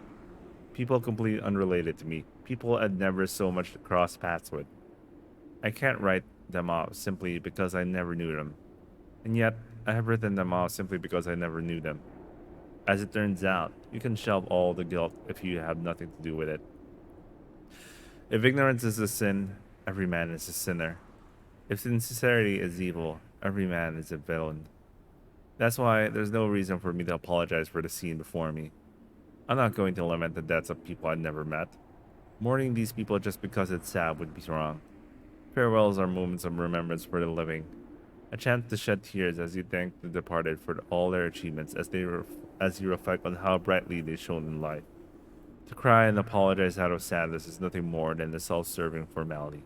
People completely unrelated to me. People I'd never so much crossed paths with. I can't write them off simply because I never knew them. And yet, I have written them off simply because I never knew them. As it turns out, you can shelve all the guilt if you have nothing to do with it. If ignorance is a sin, every man is a sinner. If sincerity is evil, every man is a villain. That's why there's no reason for me to apologize for the scene before me. I'm not going to lament the deaths of people I've never met. Mourning these people just because it's sad would be wrong. Farewells are moments of remembrance for the living. A chance to shed tears as you thank the departed for all their achievements as you reflect on how brightly they shone in life. To cry and apologize out of sadness is nothing more than a self-serving formality.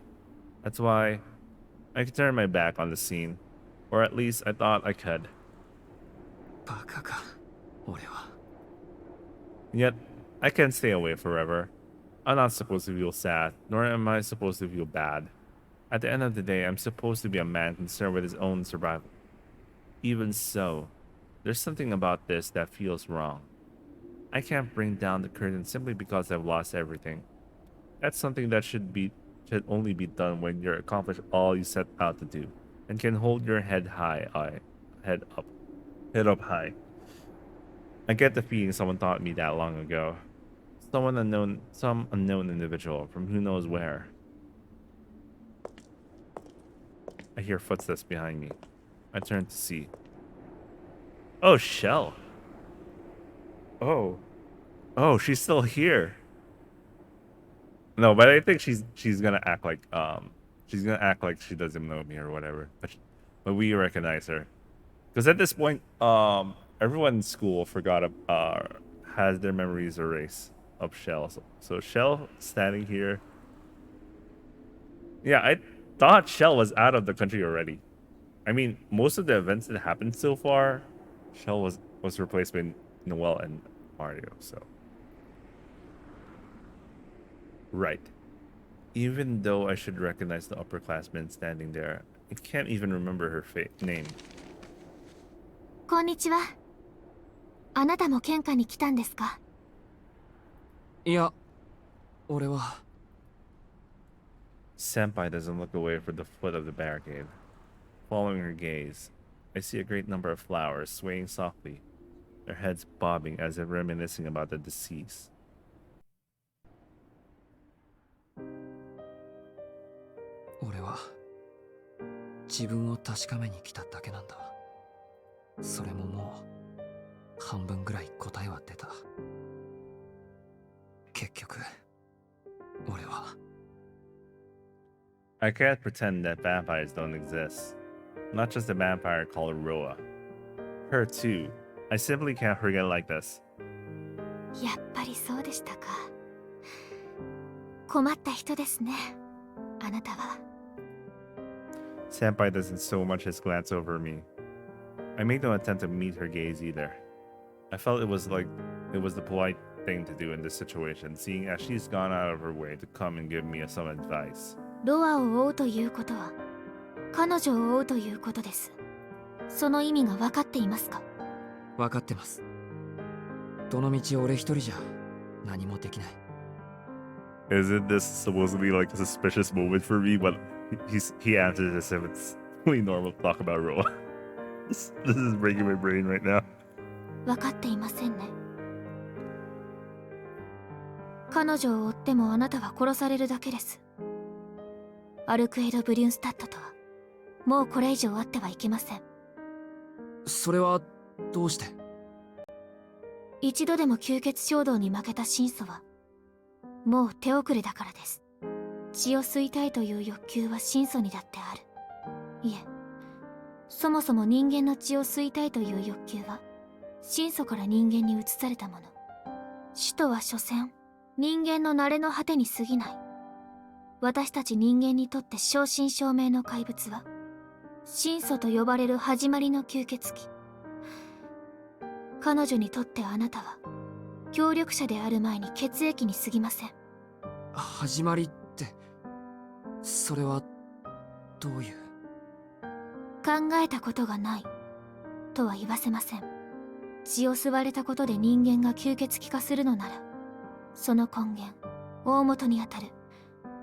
That's why I could turn my back on the scene, or at least I thought I could. バカか、俺は。 Yet, I can't stay away forever. I'm not supposed to feel sad, nor am I supposed to feel bad. At the end of the day, I'm supposed to be a man concerned with his own survival. Even so, there's something about this that feels wrong. I can't bring down the curtain simply because I've lost everything. That's something that should only be done when you're accomplished all you set out to do, and can hold your head up high. I get the feeling someone taught me that long ago. Some unknown individual from who knows where. I hear footsteps behind me. I turn to see. Oh, Shell. Oh, she's still here. No, but I think she's gonna act like she doesn't know me or whatever. But but we recognize her. Because at this point, everyone in school has their memories erased of Shell. So Shell standing here. Yeah, I thought Shell was out of the country already. I mean, most of the events that happened so far, Shell was replaced by Noel and Mario. So right. Even though I should recognize the upperclassman standing there, I can't even remember her name. こんにちは。あなたも献花に来たんですか？いや、俺は。Senpai doesn't look away from the foot of the barricade. Following her gaze, I see a great number of flowers swaying softly, their heads bobbing as if reminiscing about the deceased. 俺は自分を確かめに来ただけなんだ。それももう半分ぐらい答えは出た。結局俺は。I can't pretend that vampires don't exist. Not just a vampire called Roa. Her too. I simply can't forget like this. やっぱりそうでしたか。困った人ですね。あなたは。Senpai doesn't so much as glance over me. I made no attempt to meet her gaze either. I felt it was the polite thing to do in this situation, seeing as she's gone out of her way to come and give me some advice. ロアを追うということは彼女を追うということです。その意味が分かっていますか？分かってます。どの道俺一人じゃ何もできない。Isn't this supposed to be like a suspicious moment for me? But he answers as if it's really normal to talk about Roa. This is breaking my brain right now. 分かっていませんね。彼女を追ってもあなたは殺されるだけです。アルクエド・ブリュンスタッドとはもうこれ以上あってはいけません。それはどうして？一度でも吸血衝動に負けた神祖はもう手遅れだからです。血を吸いたいという欲求は神祖にだってある。いえ、そもそも人間の血を吸いたいという欲求は神祖から人間に移されたもの。使徒は所詮人間の慣れの果てに過ぎない。私たち人間にとって正真正銘の怪物は神祖と呼ばれる始まりの吸血鬼。彼女にとってあなたは協力者である前に血液に過ぎません。始まりってそれはどういう？考えたことがないとは言わせません。血を吸われたことで人間が吸血鬼化するのなら、その根源大元にあたる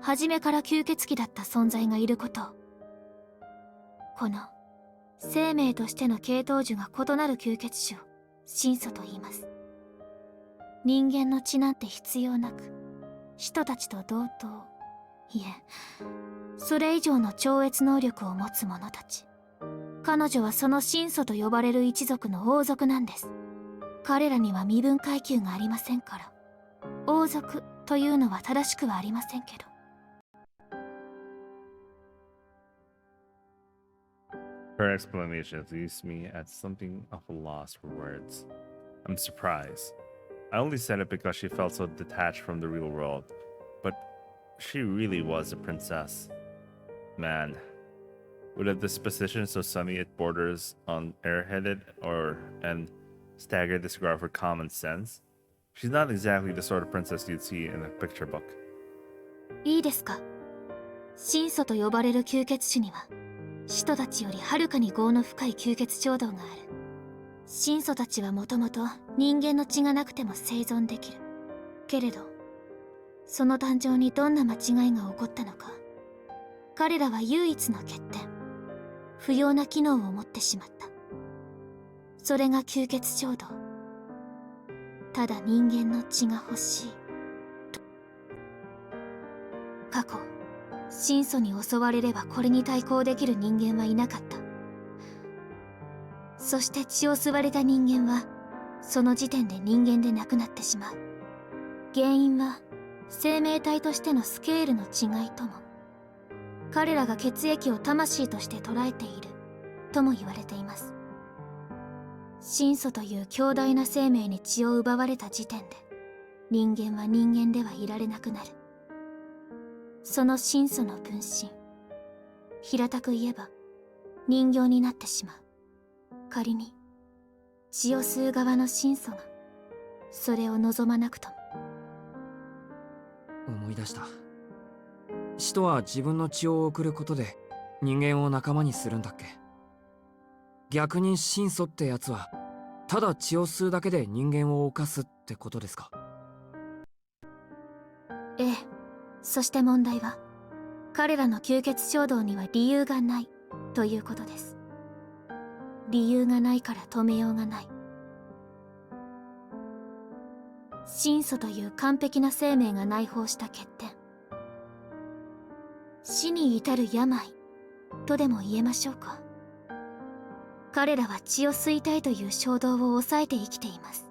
初めから吸血鬼だった存在がいることを、この生命としての系統樹が異なる吸血種を神祖と言います。人間の血なんて必要なく、使徒たちと同等、いえそれ以上の超越能力を持つ者たち。彼女はその神祖と呼ばれる一族の王族なんです。彼らには身分階級がありませんから、王族というのは正しくはありませんけど。Her explanations leaves me at something of a loss for words. I'm surprised. I only said it because she felt so detached from the real world, but she really was a princess. Man, with a disposition so sunny it borders on airheaded and staggered disregard for common sense, she's not exactly the sort of princess you'd see in a picture book. いいですか。神祖と呼ばれる吸血種には使徒たちよりはるかに業の深い吸血衝動がある。神祖たちはもともと人間の血がなくても生存できる。けれどその誕生にどんな間違いが起こったのか、彼らは唯一の欠点、不要な機能を持ってしまった。それが吸血衝動。ただ人間の血が欲しいと。過去神祖に襲われればこれに対抗できる人間はいなかった。そして血を吸われた人間はその時点で人間でなくなってしまう。原因は生命体としてのスケールの違いとも。彼らが血液を魂として捉えているとも言われています。神祖という強大な生命に血を奪われた時点で、人間は人間ではいられなくなる。その神祖の分身、平たく言えば人形になってしまう。仮に血を吸う側の神祖がそれを望まなくとも。思い出した。使徒は自分の血を送ることで人間を仲間にするんだっけ。逆に神祖ってやつはただ血を吸うだけで人間を犯すってことですか。ええ。そして問題は、彼らの吸血衝動には理由がないということです。理由がないから止めようがない。神祖という完璧な生命が内包した欠点、死に至る病とでも言えましょうか。彼らは血を吸いたいという衝動を抑えて生きています。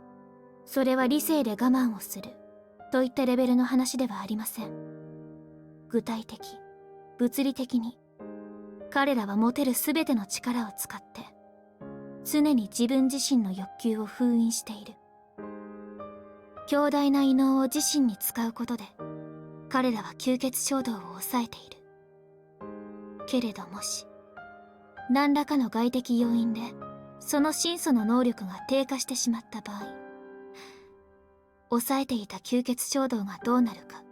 それは理性で我慢をするといったレベルの話ではありません。具体的、物理的に彼らは持てる全ての力を使って常に自分自身の欲求を封印している。強大な異能を自身に使うことで彼らは吸血衝動を抑えている。けれどもし何らかの外的要因でその神祖の能力が低下してしまった場合、抑えていた吸血衝動がどうなるか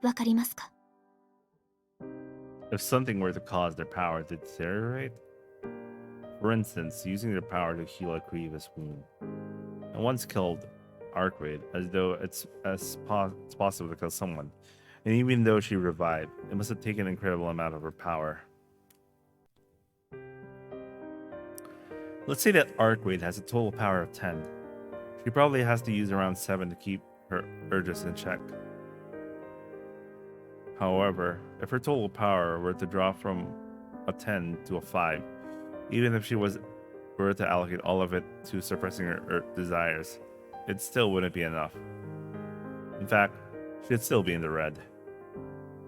わかりますか。 If something were to cause their power to deteriorate, for instance, using their power to heal a grievous wound, and once killed Arcade, as though it's possible to kill someone, and even though she revived, it must have taken an incredible amount of her power. Let's say that Arcade has a total power of 10. She probably has to use around 7 to keep her urges in check. However, if her total power were to drop from a 10 to a 5, even if she were to allocate all of it to suppressing her desires, it still wouldn't be enough. In fact, she'd still be in the red.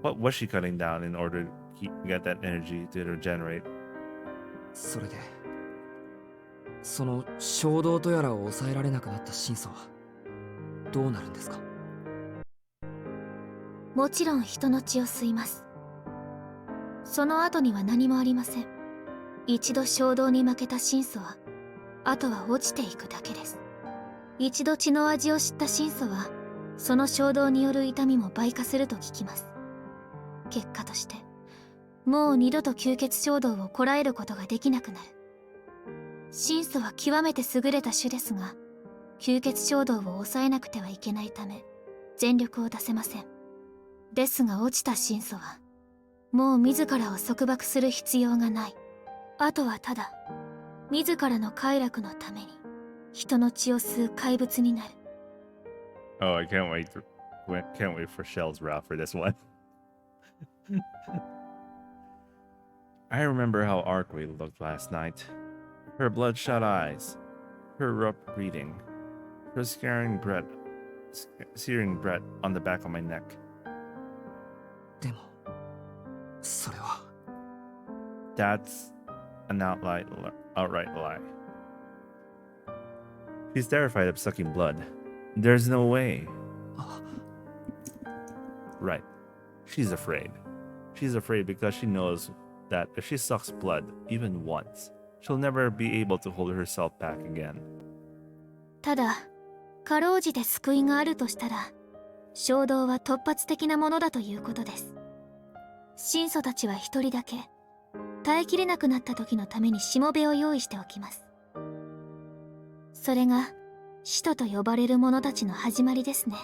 What was she cutting down in order to get that energy to regenerate? それでその衝動とやらを抑えられなくなった神祖はどうなるんですか。もちろん人の血を吸います。その後には何もありません。一度衝動に負けた神祖はあとは落ちていくだけです。一度血の味を知った神祖はその衝動による痛みも倍化すると聞きます。結果としてもう二度と吸血衝動をこらえることができなくなる。神祖は極めて優れた種ですが、吸血衝動を抑えなくてはいけないため全力を出せません。ですが落ちた神祖はもう自らを束縛する必要がない。あとはただ自らの快楽のために人の血を吸う怪物になる。 Oh, I can't wait for Shell's route for this one. I remember how Arcade looked last night. Her bloodshot eyes, her rough breathing, her searing breath on the back of my neck. でもそれは That's an outright lie. She's terrified of sucking blood. There's no way. Right. She's afraid. She's afraid because she knows that if she sucks blood even once, she'll never be able to hold herself back again. ただかろうじて救いがあるとしたら衝動は突発的なものだということです。神祖たちは一人だけ耐えきれなくなった時のためにしもべを用意しておきます。それが使徒と呼ばれる者たちの始まりですね。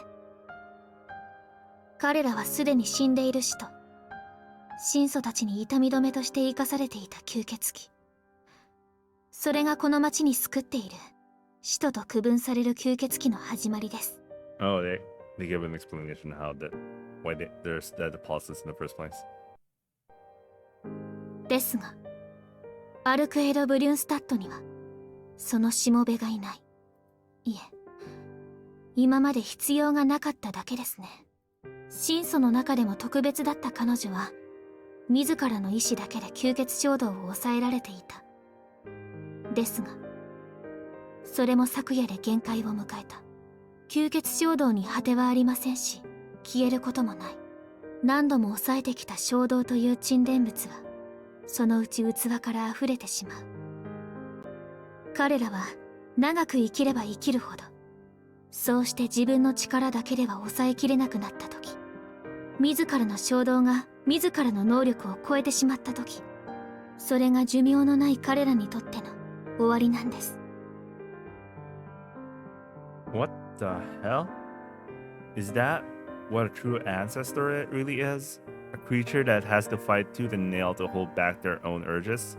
彼らはすでに死んでいる使徒、神祖たちに痛み止めとして生かされていた吸血鬼、それがこの町に救っている使徒と区分される吸血鬼の始まりです。 Oh, they give an explanation why there's that apostles in the first place. ですがアルクエド・ブリュンスタットにはそのしもべがいない。いえ、今まで必要がなかっただけですね。神祖の中でも特別だった彼女は自らの意志だけで吸血衝動を抑えられていたですが、それも昨夜で限界を迎えた。吸血衝動に果てはありませんし、消えることもない。何度も抑えてきた衝動という沈殿物は、そのうち器から溢れてしまう。彼らは長く生きれば生きるほど、そうして自分の力だけでは抑えきれなくなった時、自らの衝動が自らの能力を超えてしまった時、それが寿命のない彼らにとっての終わりなんです。What the hell? Is that what a true ancestor really is? A creature that has to fight tooth and nail to hold back their own urges,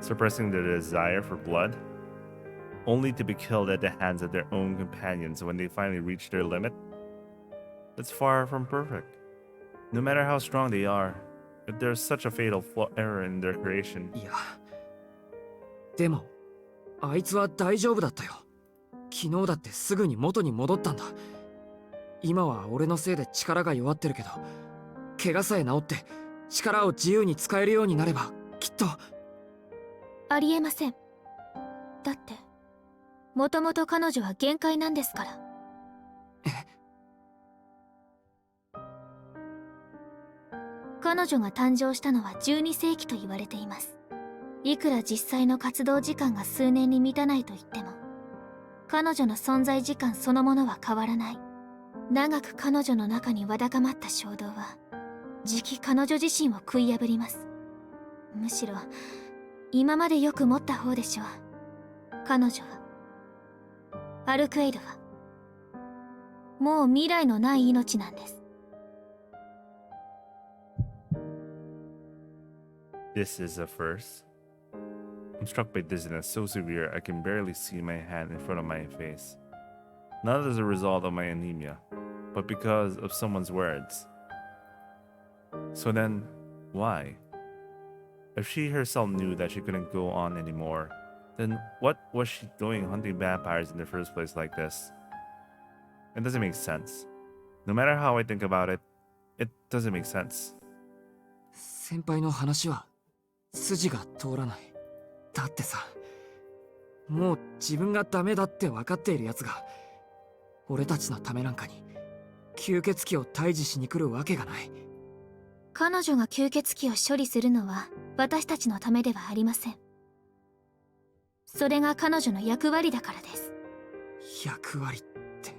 suppressing their desire for blood, only to be killed at the hands of their own companions when they finally reach their limit? That's far from perfect. No matter how strong they are, if there's such a fatal error in their creation. いや、でもあいつは大丈夫だったよ。昨日だってすぐに元に戻ったんだ。今は俺のせいで力が弱ってるけど、怪我さえ治って力を自由に使えるようになればきっと。ありえません。だってもともと彼女は限界なんですから。彼女が誕生したのは12世紀と言われています。いくら実際の活動時間が数年に満たないと言っても、彼女の存在時間そのものは変わらない。長く彼女の中にわだかまった衝動は、じき彼女自身を食い破ります。むしろ今までよく持った方でしょう。彼女は、アルクエイドは、もう未来のない命なんです。This is a first. I'm struck by dizziness so severe I can barely see my hand in front of my face. Not as a result of my anemia, but because of someone's words. So then, why? If she herself knew that she couldn't go on anymore, then what was she doing hunting vampires in the first place like this? It doesn't make sense. No matter how I think about it, it doesn't make sense. 先輩の話は筋が通らない。だってさ、もう自分がダメだって分かっているやつが俺たちのためなんかに吸血鬼を退治しに来るわけがない。彼女が吸血鬼を処理するのは私たちのためではありません。それが彼女の役割だからです。役割って、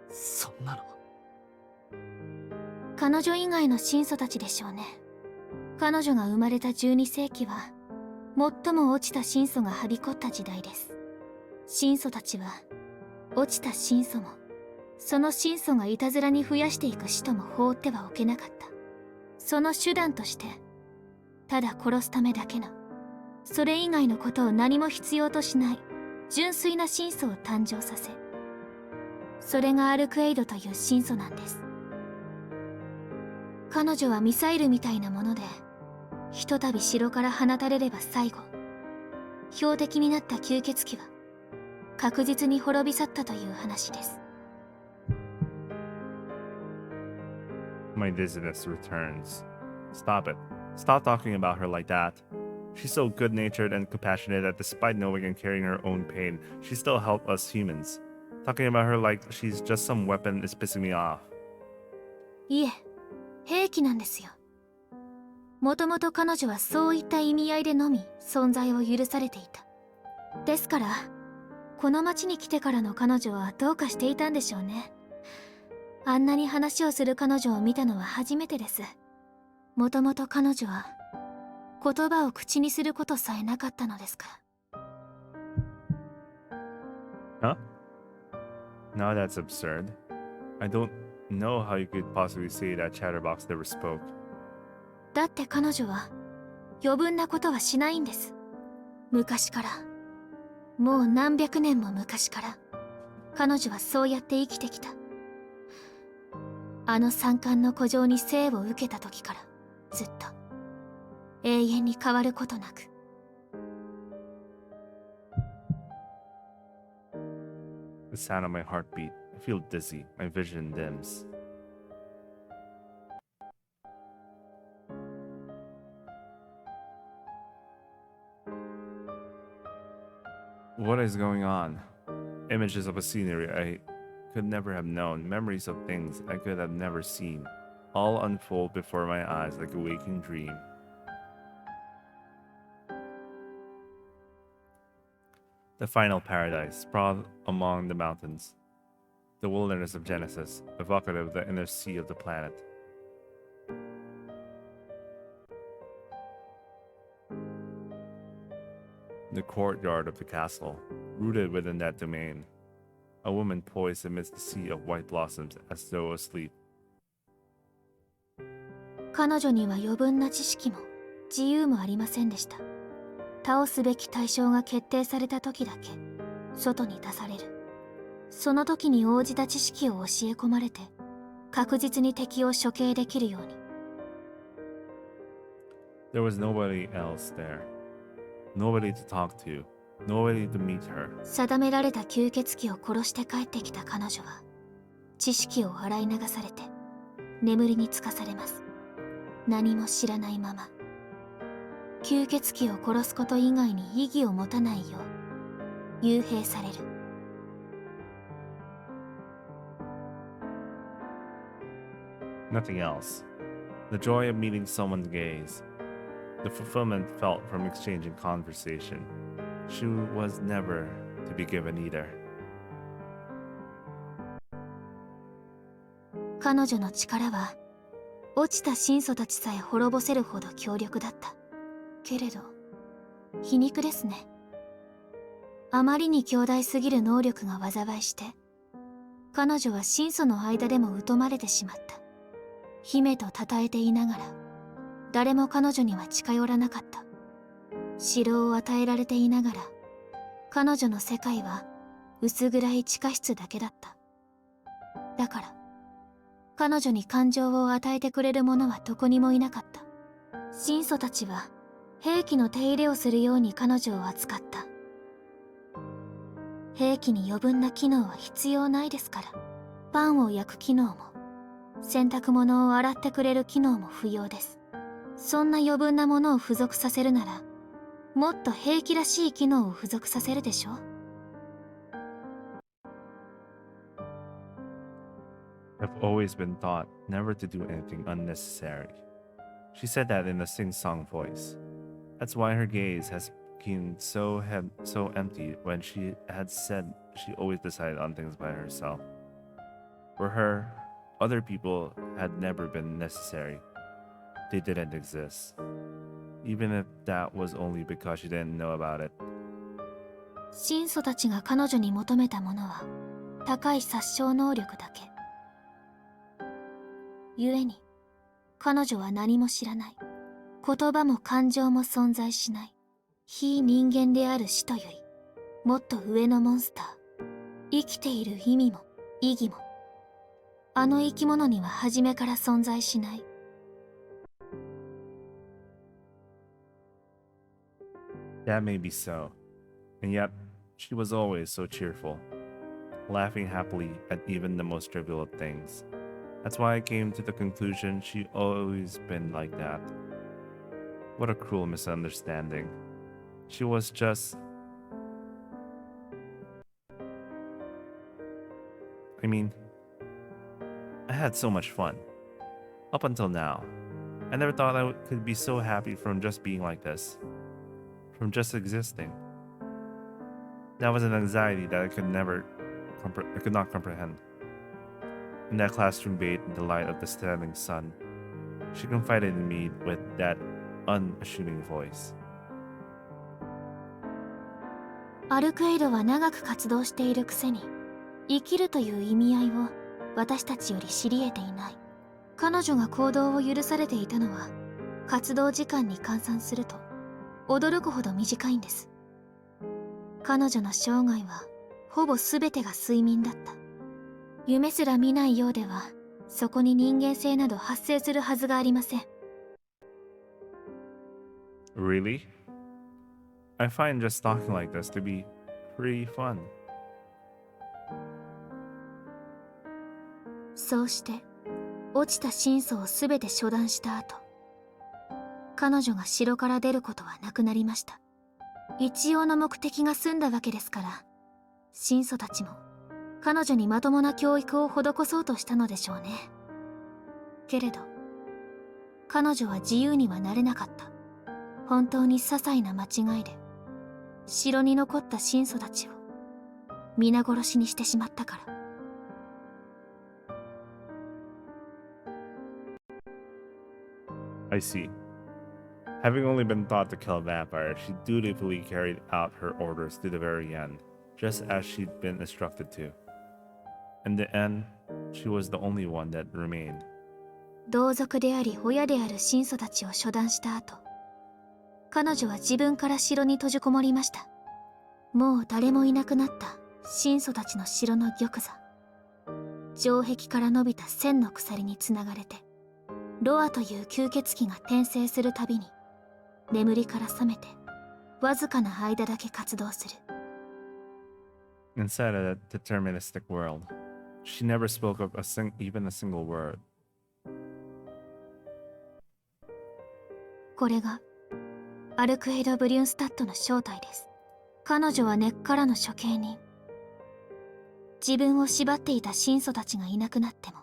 そんなの。彼女以外の神祖たちでしょうね。彼女が生まれた12世紀は最も落ちた神祖がはびこった時代です。神祖たちは落ちた神祖もその神祖がいたずらに増やしていく使徒も放ってはおけなかった。その手段としてただ殺すためだけの、それ以外のことを何も必要としない純粋な神祖を誕生させ、それがアルクエイドという神祖なんです。彼女はミサイルみたいなもので、ひとたび城から放たれれば最後、標的になった吸血鬼は確実に滅び去ったという話です。My dizziness returns. Stop it. Stop talking about her like that. She's so good-natured and compassionate that despite knowing and carrying her own pain, she still helps us humans. Talking about her like she's just some weapon is pissing me off. いえ、兵器なんですよ。もともと彼女はそういった意味合いでのみ存在を許されていた。ですから、この町に来てからの彼女はどうかしていたんでしょうね。あんなに話をする彼女を見たのは初めてです。もともと彼女は言葉を口にすることさえなかったのですから。Huh? Now that's absurd. I don't know how you could possibly say that Chatterbox never spoke. だって彼女は余分なことはしないんです。昔から、もう何百年も昔から彼女はそうやって生きてきた。あの三冠の古城に生を受けた時からずっと永遠に変わることなく。The sound of my heartbeat. I feel dizzy. My vision dims. What is going on? Images of a scenery I could never have known, memories of things I could have never seen, all unfold before my eyes like a waking dream. The final paradise, sprawled among the mountains. The wilderness of Genesis, evocative of the inner sea of the planet. The courtyard of the castle, rooted within that domain. A woman poised amidst the sea of white blossoms as though asleep. 彼女には余分な知識も自由もありませんでした。倒すべき対象が決定された時だけ外に出される。その時に応じた知識を教え込まれて確実に敵を処刑できるように。There was nobody else there. Nobody to talk to. Nobody to meet her. 定められた吸血鬼を殺して帰ってきた彼女は知識を洗い流されて眠りにつかされます。何も知らないまま吸血鬼を殺すこと以外に意義を持たないよう幽閉される。Nothing else. The joy of meeting someone's gaze. The fulfillment felt from exchanging conversation. She was never to be given either. 彼女の力は落ちた神祖たちさえ滅ぼせるほど強力だった。けれど皮肉ですね。あまりに強大すぎる能力が災いして彼女は神祖の間でも疎まれてしまった。姫と称えていながら誰も彼女には近寄らなかった。城を与えられていながら彼女の世界は薄暗い地下室だけだった。だから彼女に感情を与えてくれる者はどこにもいなかった。神祖たちは兵器の手入れをするように彼女を扱った。兵器に余分な機能は必要ないですから。パンを焼く機能も洗濯物を洗ってくれる機能も不要です。そんな余分なものを付属させるならもっと兵器らしい機能を付属させるでしょ。I've always been taught never to do anything unnecessary. She said that in a sing-song voice. That's why her gaze has been so empty when she had said she always decided on things by herself. For her, other people had never been necessary. They didn't exist. Even if that was only because she didn't know about it. 神祖たちが彼女に求めたものは高い殺傷能力だけ。故に彼女は何も知らない。言葉も感情も存在しない非人間である使徒よりもっと上のモンスター。生きている意味も意義もあの生き物には初めから存在しない。That may be so, and yet she was always so cheerful, laughing happily at even the most trivial of things. That's why I came to the conclusion she'd always been like that. What a cruel misunderstanding. She was just... I had so much fun. Up until now. I never thought I could be so happy from just being like this. From just existing. That was an anxiety that I could not comprehend. In that classroom bathed in the light of the setting sun, she confided in me with that unassuming voice. アルクエイドは長く活動しているくせに生きるという意味合いを私たちより知り得ていない。彼女が行動を許されていたのは活動時間に換算すると驚くほど短いんです。彼女の生涯はほぼ全てが睡眠だった。夢すら見ないようではそこに人間性など発生するはずがありません。Really? I find just talking like this to be pretty fun. そうして落ちた真相を全て処断した後、彼女が城から出ることはなくなりました。一応の目的が済んだわけですから、神祖たちも彼女にまともな教育を施そうとしたのでしょうね。けれど彼女は自由にはなれなかった。本当に些細な間違いで城に残った神祖たちを皆殺しにしてしまったから。I see. Having only been taught to kill vampires, she dutifully carried out her orders to the very end, just as she'd been instructed to. In the end, she was the only one that remained. 同族であり親である神祖たちを処断した後、彼女は自分から城に閉じこもりました。もう誰もいなくなった神祖たちの城の玉座。城壁から伸びた千の鎖につながれて、ロアという吸血鬼が転生するたびに眠りから覚めてわずかな間だけ活動する。 Inside of that deterministic world, she never spoke of even a single word. これがアルクエイド・ブリュンスタットの正体です。彼女は根っからの処刑人。自分を縛っていた神祖たちがいなくなっても、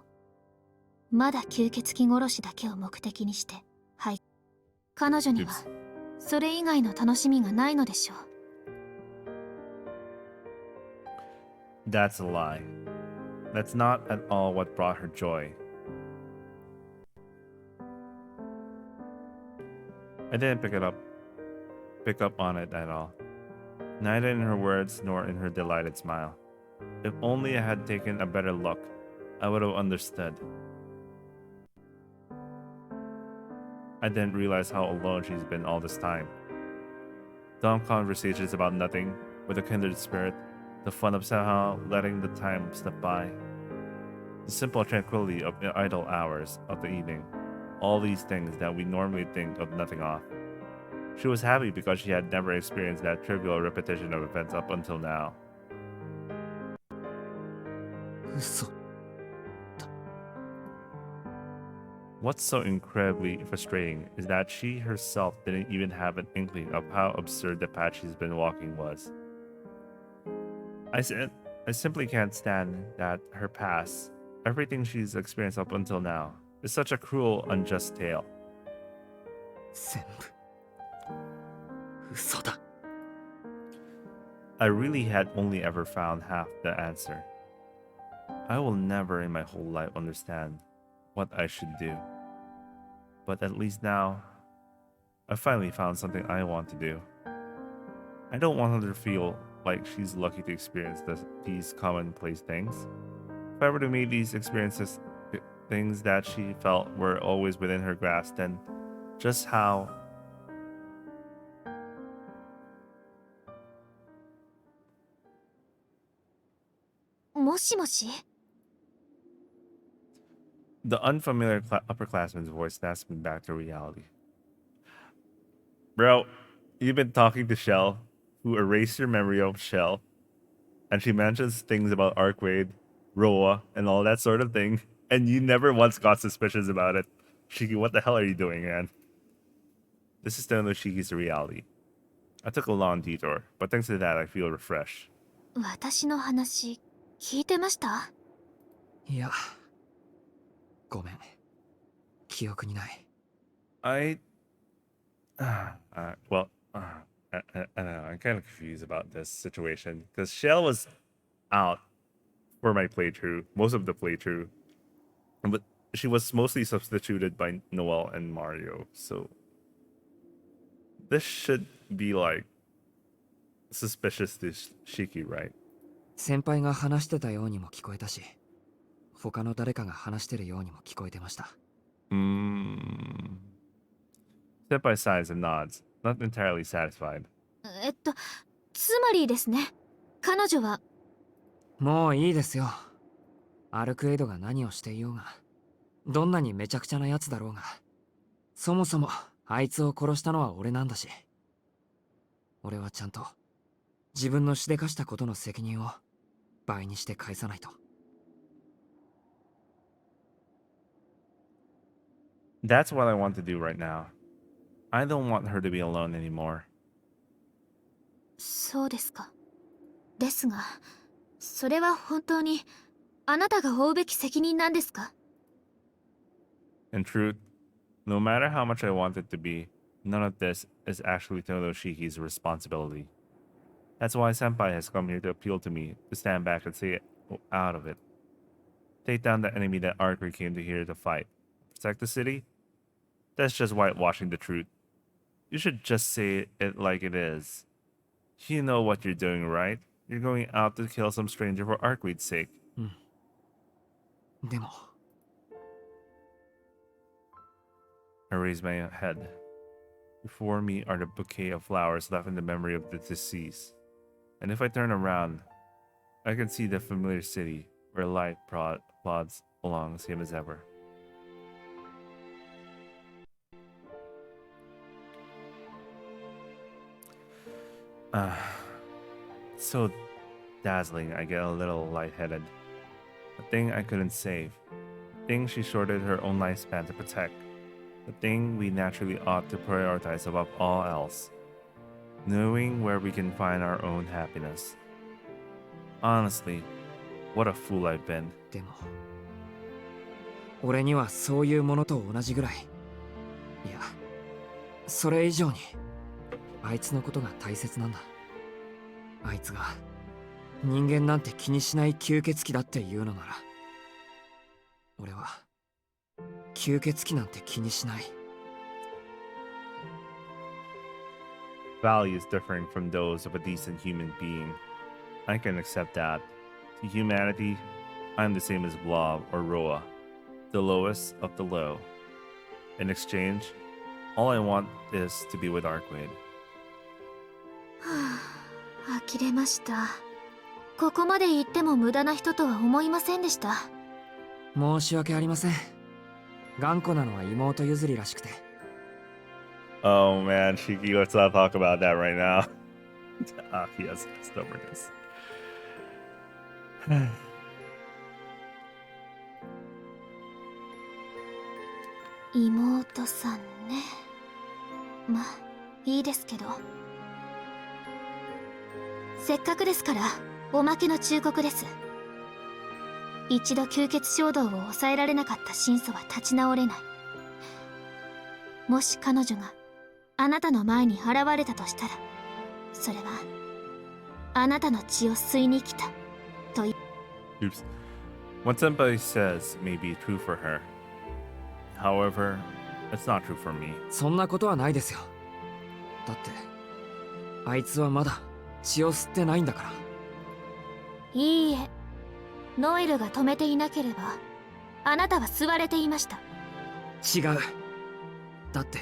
まだ吸血鬼殺しだけを目的にして、はい。彼女にはそれ以外の楽しみがないのでしょう。 That's a lie. That's not at all what brought her joy. I didn't pick up on it at all. Neither in her words nor in her delighted smile. If only I had taken a better look, I would have understood. I didn't realize how alone she's been all this time. Dumb conversations about nothing with a kindred spirit, the fun of somehow letting the time slip by, the simple tranquility of the idle hours of the evening, all these things that we normally think of nothing of. She was happy because she had never experienced that trivial repetition of events up until now. 嘘。 What's so incredibly frustrating is that she herself didn't even have an inkling of how absurd the path she's been walking was. I simply can't stand that her past, everything she's experienced up until now, is such a cruel, unjust tale. 全部嘘だ。 I really had only ever found half the answer. I will never in my whole life understand what I should do. But at least now, I finally found something I want to do. I don't want her to feel like she's lucky to experience these commonplace things. If I were to make these experiences things that she felt were always within her grasp, then just how... The unfamiliar upperclassman's voice snaps me back to reality. Bro, you've been talking to Shell, who erased your memory of Shell, and she mentions things about Arcwade, Roa, and all that sort of thing, and you never once got suspicious about it. Shiki, what the hell are you doing, man? This is definitely Shiki's reality. I took a long detour, but thanks to that, I feel refreshed. 私の話聞いてました？いや、ごめん。記憶にない。I don't know. I'm kind of confused about this situation because Shell was out for my playthrough, most of the playthrough, but she was mostly substituted by Noel and Mario. So this should be like suspicious to Shiki, right? 先輩が話してたようにも聞こえたし、他の誰かが話してるようにも聞こえてました。Senpai sighs and nods, not entirely satisfied. つまりですね、彼女は。もういいですよ。アルクエイドが何をしていようが、どんなにめちゃくちゃなやつだろうが、そもそもあいつを殺したのは俺なんだし、俺はちゃんと自分のしでかしたことの責任を倍にして返さないと。That's what I want to do right now. I don't want her to be alone anymore. そうですか。ですが、それは本当にあなたが負うべき責任なんですか？ In truth, no matter how much I want it to be, none of this is actually Tonoshiki's responsibility. That's why Senpai has come here to appeal to me to stand back and stay out of it. Take down the enemy that Arkwright came to here to fight. Protect the city? That's just whitewashing the truth. You should just say it like it is. You know what you're doing, right? You're going out to kill some stranger for Arkwright's sake. でも I raise my head. Before me are the bouquet of flowers left in the memory of the deceased. And if I turn around, I can see the familiar city where light plods along same as ever. So dazzling, I get a little lightheaded. A thing I couldn't save. A thing she shorted her own lifespan to protect. The thing we naturally ought to prioritize above all else. Knowing where we can find our own happiness. Honestly, what a fool I've been. でも俺にはそういうものと同じぐらい、いやそれ以上にあいつのことが大切なんだ。あいつが人間なんて気にしない吸血鬼だって言うのなら、俺は吸血鬼なんて気にしない。 Values differing from those of a decent human being. I can accept that. To humanity, I'm the same as Blob or Roa, the lowest of the low. In exchange, all I want is to be with Arkwright. はあ、呆れました。ここまで言っても無駄な人とは思いませんでした。申し訳ありません。頑固なのは妹譲りらしくて。 Oh man, Shiki, let's not talk about that right now. He has stubbornness. 妹さんね。まあいいですけど、せっかくですからおまけの忠告です。一度吸血衝動を抑えられなかった真相は立ち直れない。もし彼女があなたの前に現れたとしたら、それはあなたの血を吸いに来たと言う。 Oops. What Senpai says may be true for her. However, it's not true for me. そんなことはないですよ。だってあいつはまだ血を吸ってないんだから。いいえ、ノエルが止めていなければあなたは吸われていました。違う。だって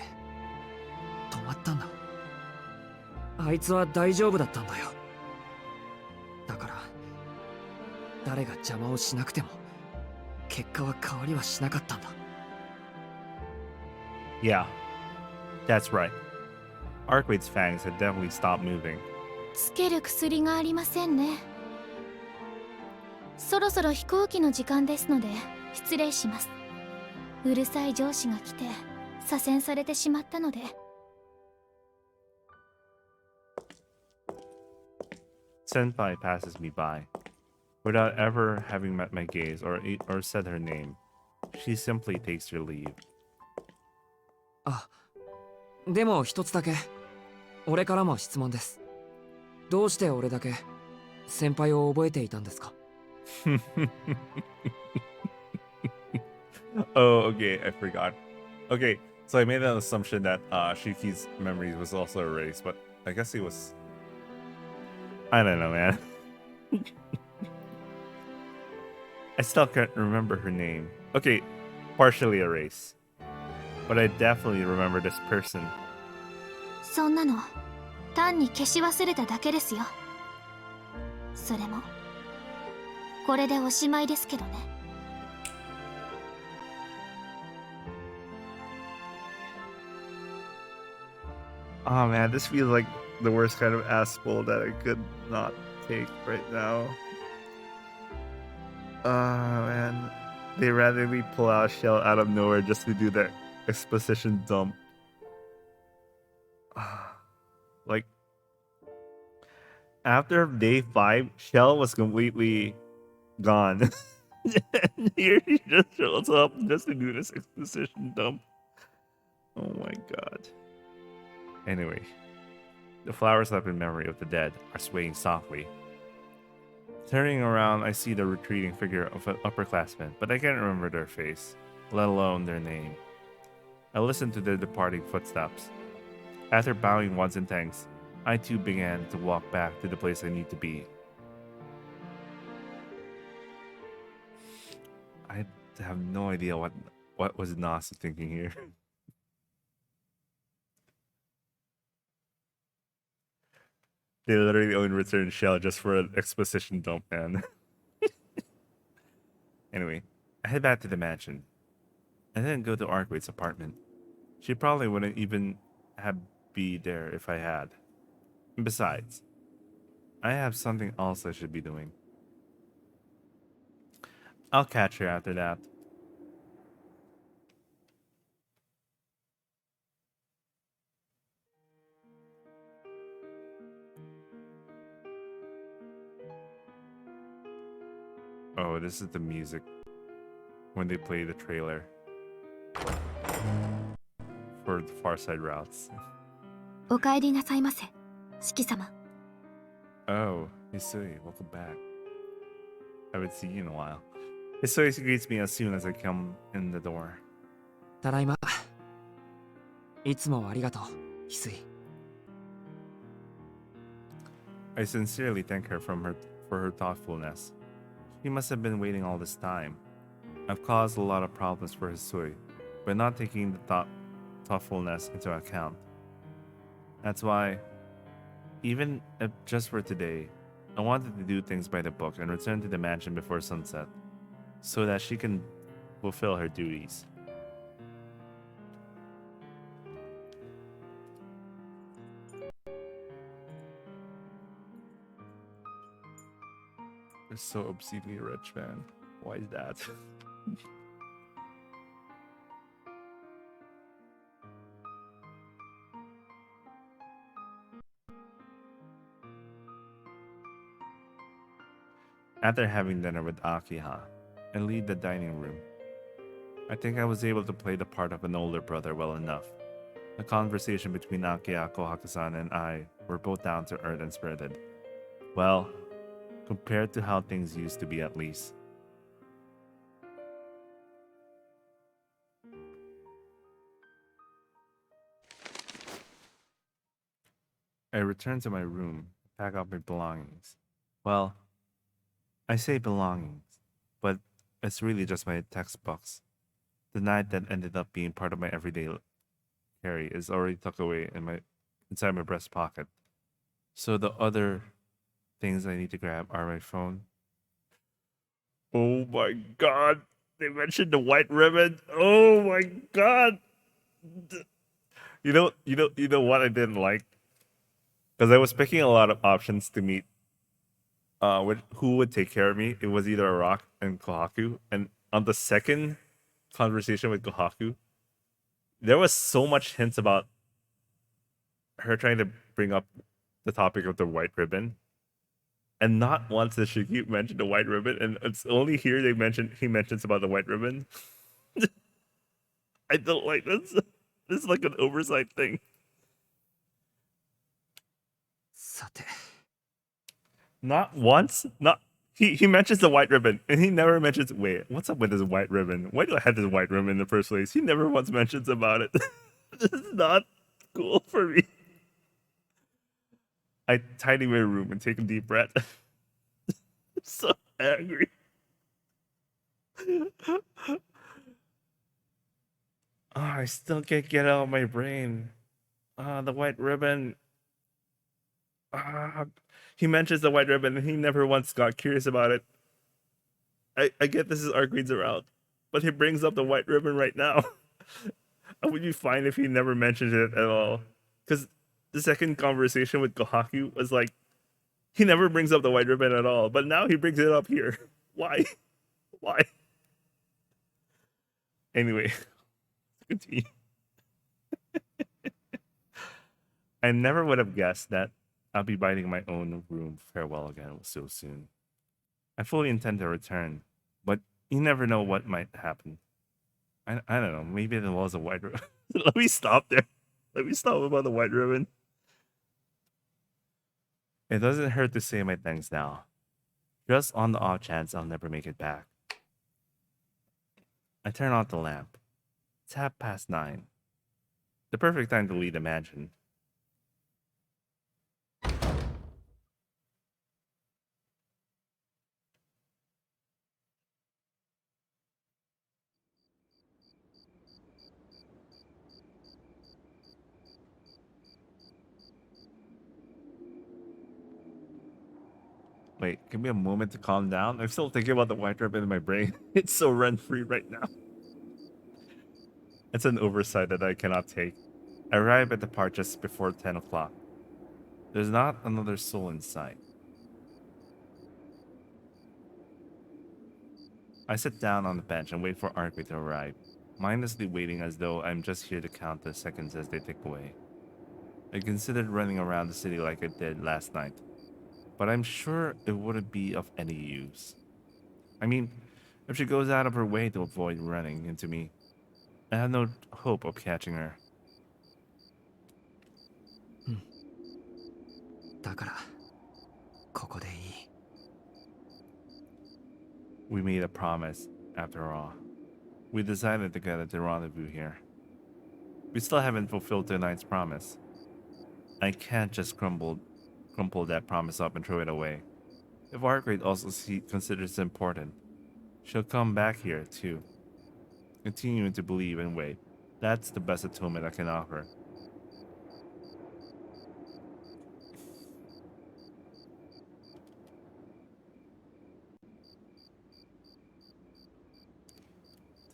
止まったんだ。あいつは大丈夫だったんだよ。だから誰が邪魔をしなくても結果は変わりはしなかったんだ。 Yeah, that's right. Arkwright's fangs had definitely stopped moving. つける薬がありませんね。そろそろ飛行機の時間ですので失礼します。うるさい上司が来て左遷されてしまったので。 Senpai passes me by. Without ever having met my gaze or said her name, she simply takes her leave. あ、でも一つだけ俺からも質問です。どうして俺だけ先輩を覚えていたんですか？ Oh, okay, I forgot. Okay, so I made an assumption that Shiki's memories was also erased, but I guess he was... I don't know, man. I still can't remember her name. Okay, partially erased. But I definitely remember this person. そんなの単に消し忘れただけですよ。それもこれでおしまいですけどね。 Oh man, this feels like the worst kind of asshole that I could not take right now. Man. They randomly pull out a shell out of nowhere just to do that exposition dump. Like, After day 5, Shell was completely gone. And here he just shows up just to do this exposition dump. Oh my god. Anyway, the flowers left in memory of the dead are swaying softly. Turning around, I see the retreating figure of an upperclassman, but I can't remember their face, let alone their name. I listen to their departing footsteps. After bowing once in thanks, I too began to walk back to the place I need to be. I have no idea what was Nas thinking here. They literally only returned Shell just for an exposition dump, man. Anyway, I head back to the mansion, and then go to Arkway's apartment. She probably wouldn't even have be there if I had. And besides, I have something else I should be doing. I'll catch her after that. Oh, this is the music when they play the trailer for the Far Side Routes. お帰りなさいませ、四季様。 Oh, Hisui, welcome back. Haven't seen you in a while. Hisui greets me as soon as I come in the door. ただいま。いつもありがとう、翡翠。I sincerely thank her for her thoughtfulness. He must have been waiting all this time. I've caused a lot of problems for Hisui, but not taking the thoughtfulness into account. That's why, even if just for today, I wanted to do things by the book and return to the mansion before sunset, so that she can fulfill her duties. They're so obscenely rich, man. Why is that? After having dinner with Akiha, I leave the dining room. I think I was able to play the part of an older brother well enough. The conversation between Akiha, Kohaku-san, and I were both down to earth and spirited. Well, compared to how things used to be at least. I return to my room, pack up my belongings. Well, I say belongings, but it's really just my textbooks. The knife that ended up being part of my everyday carry is already tucked away inside my breast pocket. So the other things I need to grab are my phone. Oh my god! They mentioned the white ribbon. Oh my god! You know what I didn't like? Because I was picking a lot of options to meet who would take care of me. It was either Rock and Kohaku. And on the second conversation with Kohaku, there was so much hints about her trying to bring up the topic of the white ribbon. And not once does she mention the white ribbon, and it's only here he mentions about the white ribbon. I don't like this. This is like an oversight thing. さて。 Not once. Not he mentions the white ribbon, and he never mentions. Wait, what's up with this white ribbon? Why do I have this white ribbon in the first place? He never once mentions about it. This is not cool for me. I tidy my room and take a deep breath. I'm so angry. I still can't get out of my brain. The white ribbon. He mentions the white ribbon and he never once got curious about it. I get this is Arkway's around, but he brings up the white ribbon right now. I would be fine if he never mentioned it at all. Because the second conversation with Kohaku was like, he never brings up the white ribbon at all, but now he brings it up here. Why? Why? Anyway, continue. I never would have guessed that I'll be biting my own room farewell again so soon. I fully intend to return, but you never know what might happen. I don't know, maybe there was a white ribbon. Let me stop there. Let me stop about the white ribbon. It doesn't hurt to say my thanks now. Just on the off chance I'll never make it back. I turn off the lamp. It's 9:30. The perfect time to leave the mansion. Wait, give me a moment to calm down. I'm still thinking about the white ribbon in my brain. It's so rent-free right now. It's an oversight that I cannot take. I arrive at the park just before 10 o'clock. There's not another soul in sight. I sit down on the bench and wait for Arkway to arrive, mindlessly waiting as though I'm just here to count the seconds as they tick away. I considered running around the city like I did last night, but I'm sure it wouldn't be of any use. I mean, if she goes out of her way to avoid running into me, I have no hope of catching her. だからここでいい。 We made a promise, after all. We decided together to rendezvous here. We still haven't fulfilled tonight's promise. I can't just crumple that promise up and throw it away. If Arkwright also considers it important, she'll come back here too. Continuing to believe and wait. That's the best atonement I can offer.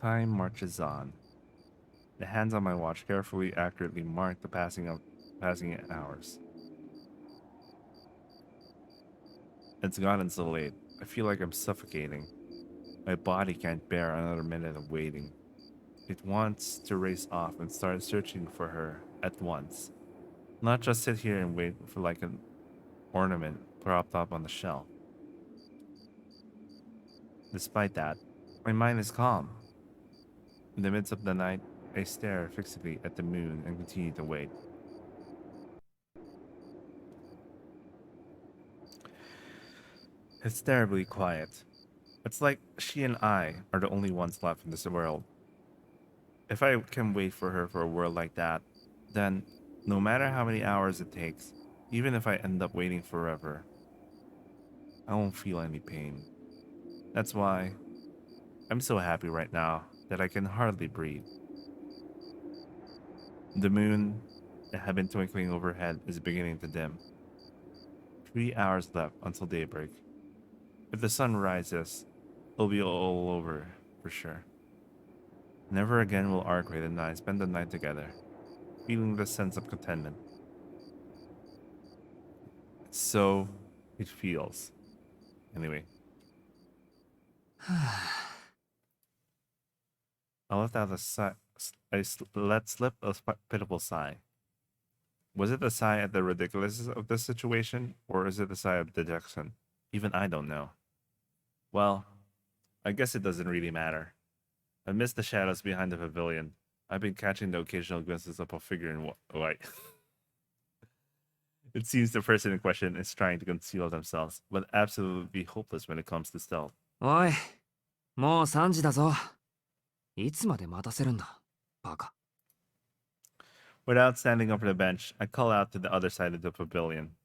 Time marches on. The hands on my watch carefully, accurately mark the passing hours. It's gotten so late. I feel like I'm suffocating. My body can't bear another minute of waiting. It wants to race off and start searching for her at once. Not just sit here and wait for like an ornament propped up on the shelf. Despite that, my mind is calm. In the midst of the night, I stare fixedly at the moon and continue to wait. It's terribly quiet. It's like she and I are the only ones left in this world. If I can wait for her for a world like that, then no matter how many hours it takes, even if I end up waiting forever, I won't feel any pain. That's why I'm so happy right now that I can hardly breathe. The moon that had been twinkling overhead is beginning to dim. 3 hours left until daybreak. If the sun rises, it'll be all over for sure. Never again will Arkwright and I spend the night together, feeling the sense of contentment. So it feels. Anyway. I let out a sigh. Let slip a pitiful sigh. Was it a sigh at the ridiculousness of the situation, or is it a sigh of dejection? Even I don't know. Well, I guess it doesn't really matter. I miss the shadows behind the pavilion. I've been catching the occasional glimpses of a figure in white. It seems the person in question is trying to conceal themselves, but absolutely hopeless when it comes to stealth. おい、もう3時だぞ。いつまで待たせるんだ、バカ。 Without standing up on the bench, I call out to the other side of the pavilion.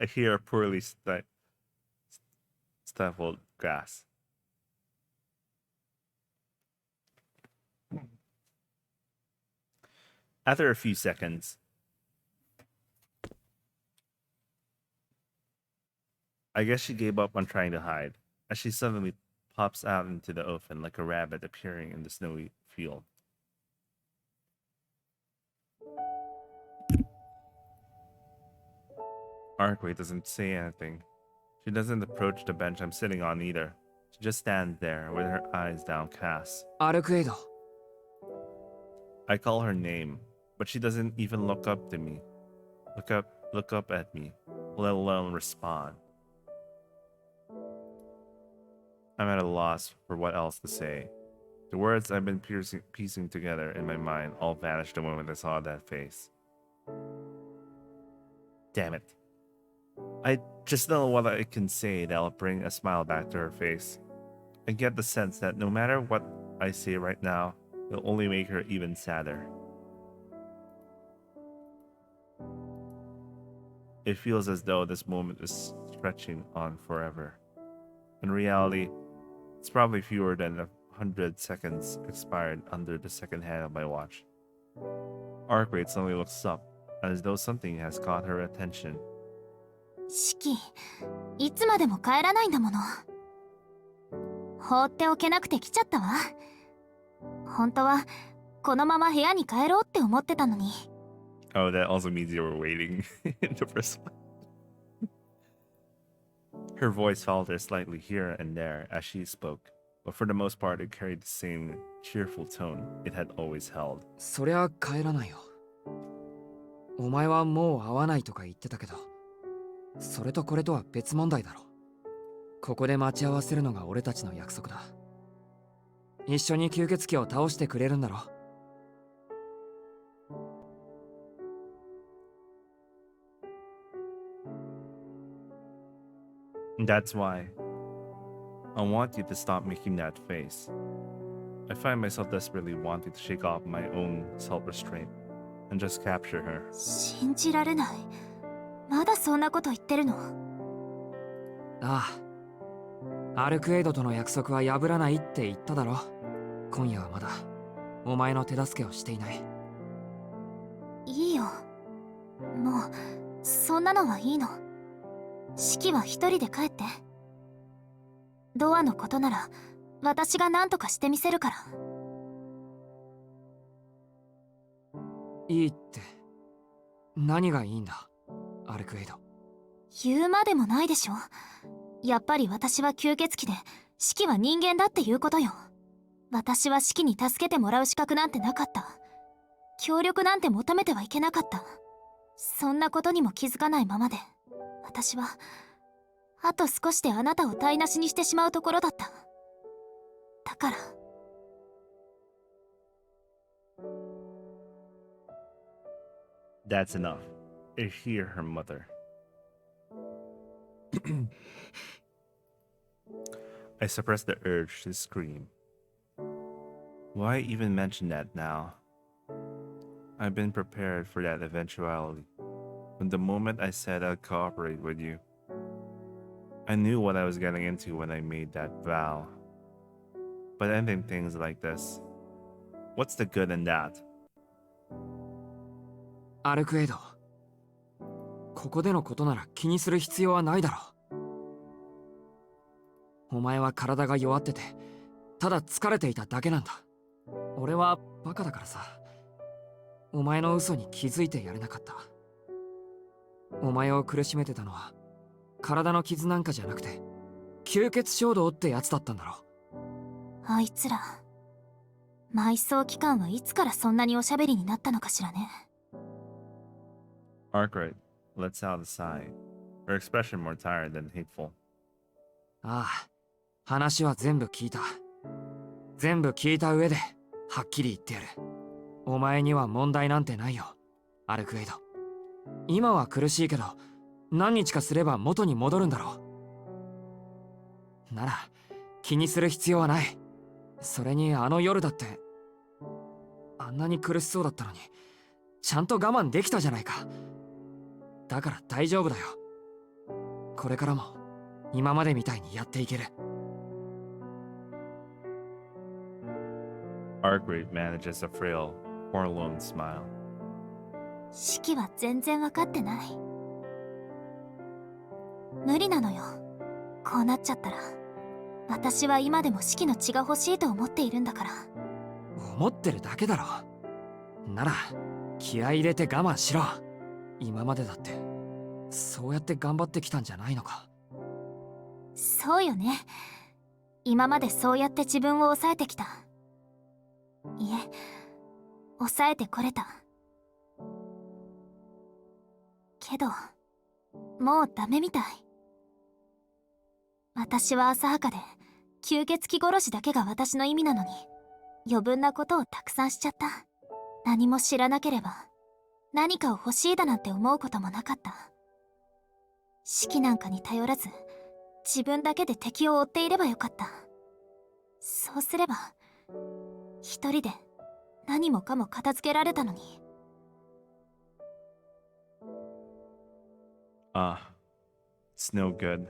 I hear a poorly stifled gasp. After a few seconds, I guess she gave up on trying to hide, as she suddenly pops out into the open like a rabbit appearing in the snowy field. Arkway doesn't say anything. She doesn't approach the bench I'm sitting on either. She just stands there with her eyes downcast. アルクエイド。 I call her name. but she doesn't even look up to me. Look up at me, let alone respond. I'm at a loss for what else to say. The words I've been piecing together in my mind all vanished the moment I saw that face. Damn it. I just know what I can say that'll bring a smile back to her face. I get the sense that no matter what I say right now, it'll only make her even sadder. It feels as though this moment is stretching on forever. In reality, it's probably fewer than 100 seconds expired under the second hand of my watch. Arc rate suddenly looks up, as though something has caught her attention. 四季、いつまでも帰らないんだもの。放っておけなくて来ちゃったわ。本当はこのまま部屋に帰ろうって思ってたのに。Oh, that also means you were waiting in the first one. Her voice faltered slightly here and there as she spoke, but for the most part it carried the same cheerful tone it had always held. そりゃ帰らないよ。お前はもう会わないとか言ってたけど、それとこれとは別問題だろ。ここで待ち合わせるのが俺たちの約束だ。一緒に吸血鬼を倒してくれるんだろ。That's why I want you to stop making that face. I find myself desperately wanting to shake off my own self-restraint and just capture her. 信じられない。まだそんなこと言ってるの？ああ。アルクエイドとの約束は破らないって言っただろ。今夜はまだお前の手助けをしていない。いいよ。もうそんなのはいいの。四季は一人で帰って。ドアのことなら私が何とかしてみせるから。いいって。何がいいんだ、アルクエイド。言うまでもないでしょ。やっぱり私は吸血鬼で四季は人間だっていうことよ。私は四季に助けてもらう資格なんてなかった。協力なんて求めてはいけなかった。そんなことにも気づかないままで、私はあと少しであなたを台無しにしてしまうところだった。だから。That's enough. I hear her mother. I suppress the urge to scream. Why even mention that now? I've been prepared for that eventuality. From the moment I said I'd cooperate with you, I knew what I was getting into when I made that vow. But ending things like this, what's the good in that? アルクエイド、ここでのことなら気にする必要はないだろう。お前は体が弱ってて、ただ疲れていただけなんだ。俺はバカだからさ、お前の嘘に気づいてやれなかった。お前を苦しめてたのは体の傷なんかじゃなくて吸血衝動ってやつだったんだろ。あいつら埋葬期間はいつからそんなにおしゃべりになったのかしらね。Arkwright lets out a sigh, her expression more tired than hateful. ああ、話は全部聞いた。全部聞いた上ではっきり言ってやる。お前には問題なんてないよ、アルクエイド。今は苦しいけど何日かすれば元に戻るんだろう。なら気にする必要はない。それにあの夜だってあんなに苦しそうだったのにちゃんと我慢できたじゃないか。だから大丈夫だよ。これからも今までみたいにやっていける。Arkwright manages a frail, forlorn smile. 四季は全然分かってない。無理なのよ。こうなっちゃったら私は今でも四季の血が欲しいと思っているんだから。思ってるだけだろ。なら気合い入れて我慢しろ。今までだってそうやって頑張ってきたんじゃないのか。そうよね。今までそうやって自分を抑えてきた。いえ、抑えてこれた。けどもうダメみたい。私は浅はかで吸血鬼殺しだけが私の意味なのに余分なことをたくさんしちゃった。何も知らなければ何かを欲しいだなんて思うこともなかった。指揮なんかに頼らず自分だけで敵を追っていればよかった。そうすれば一人で何もかも片付けられたのに。It's no good.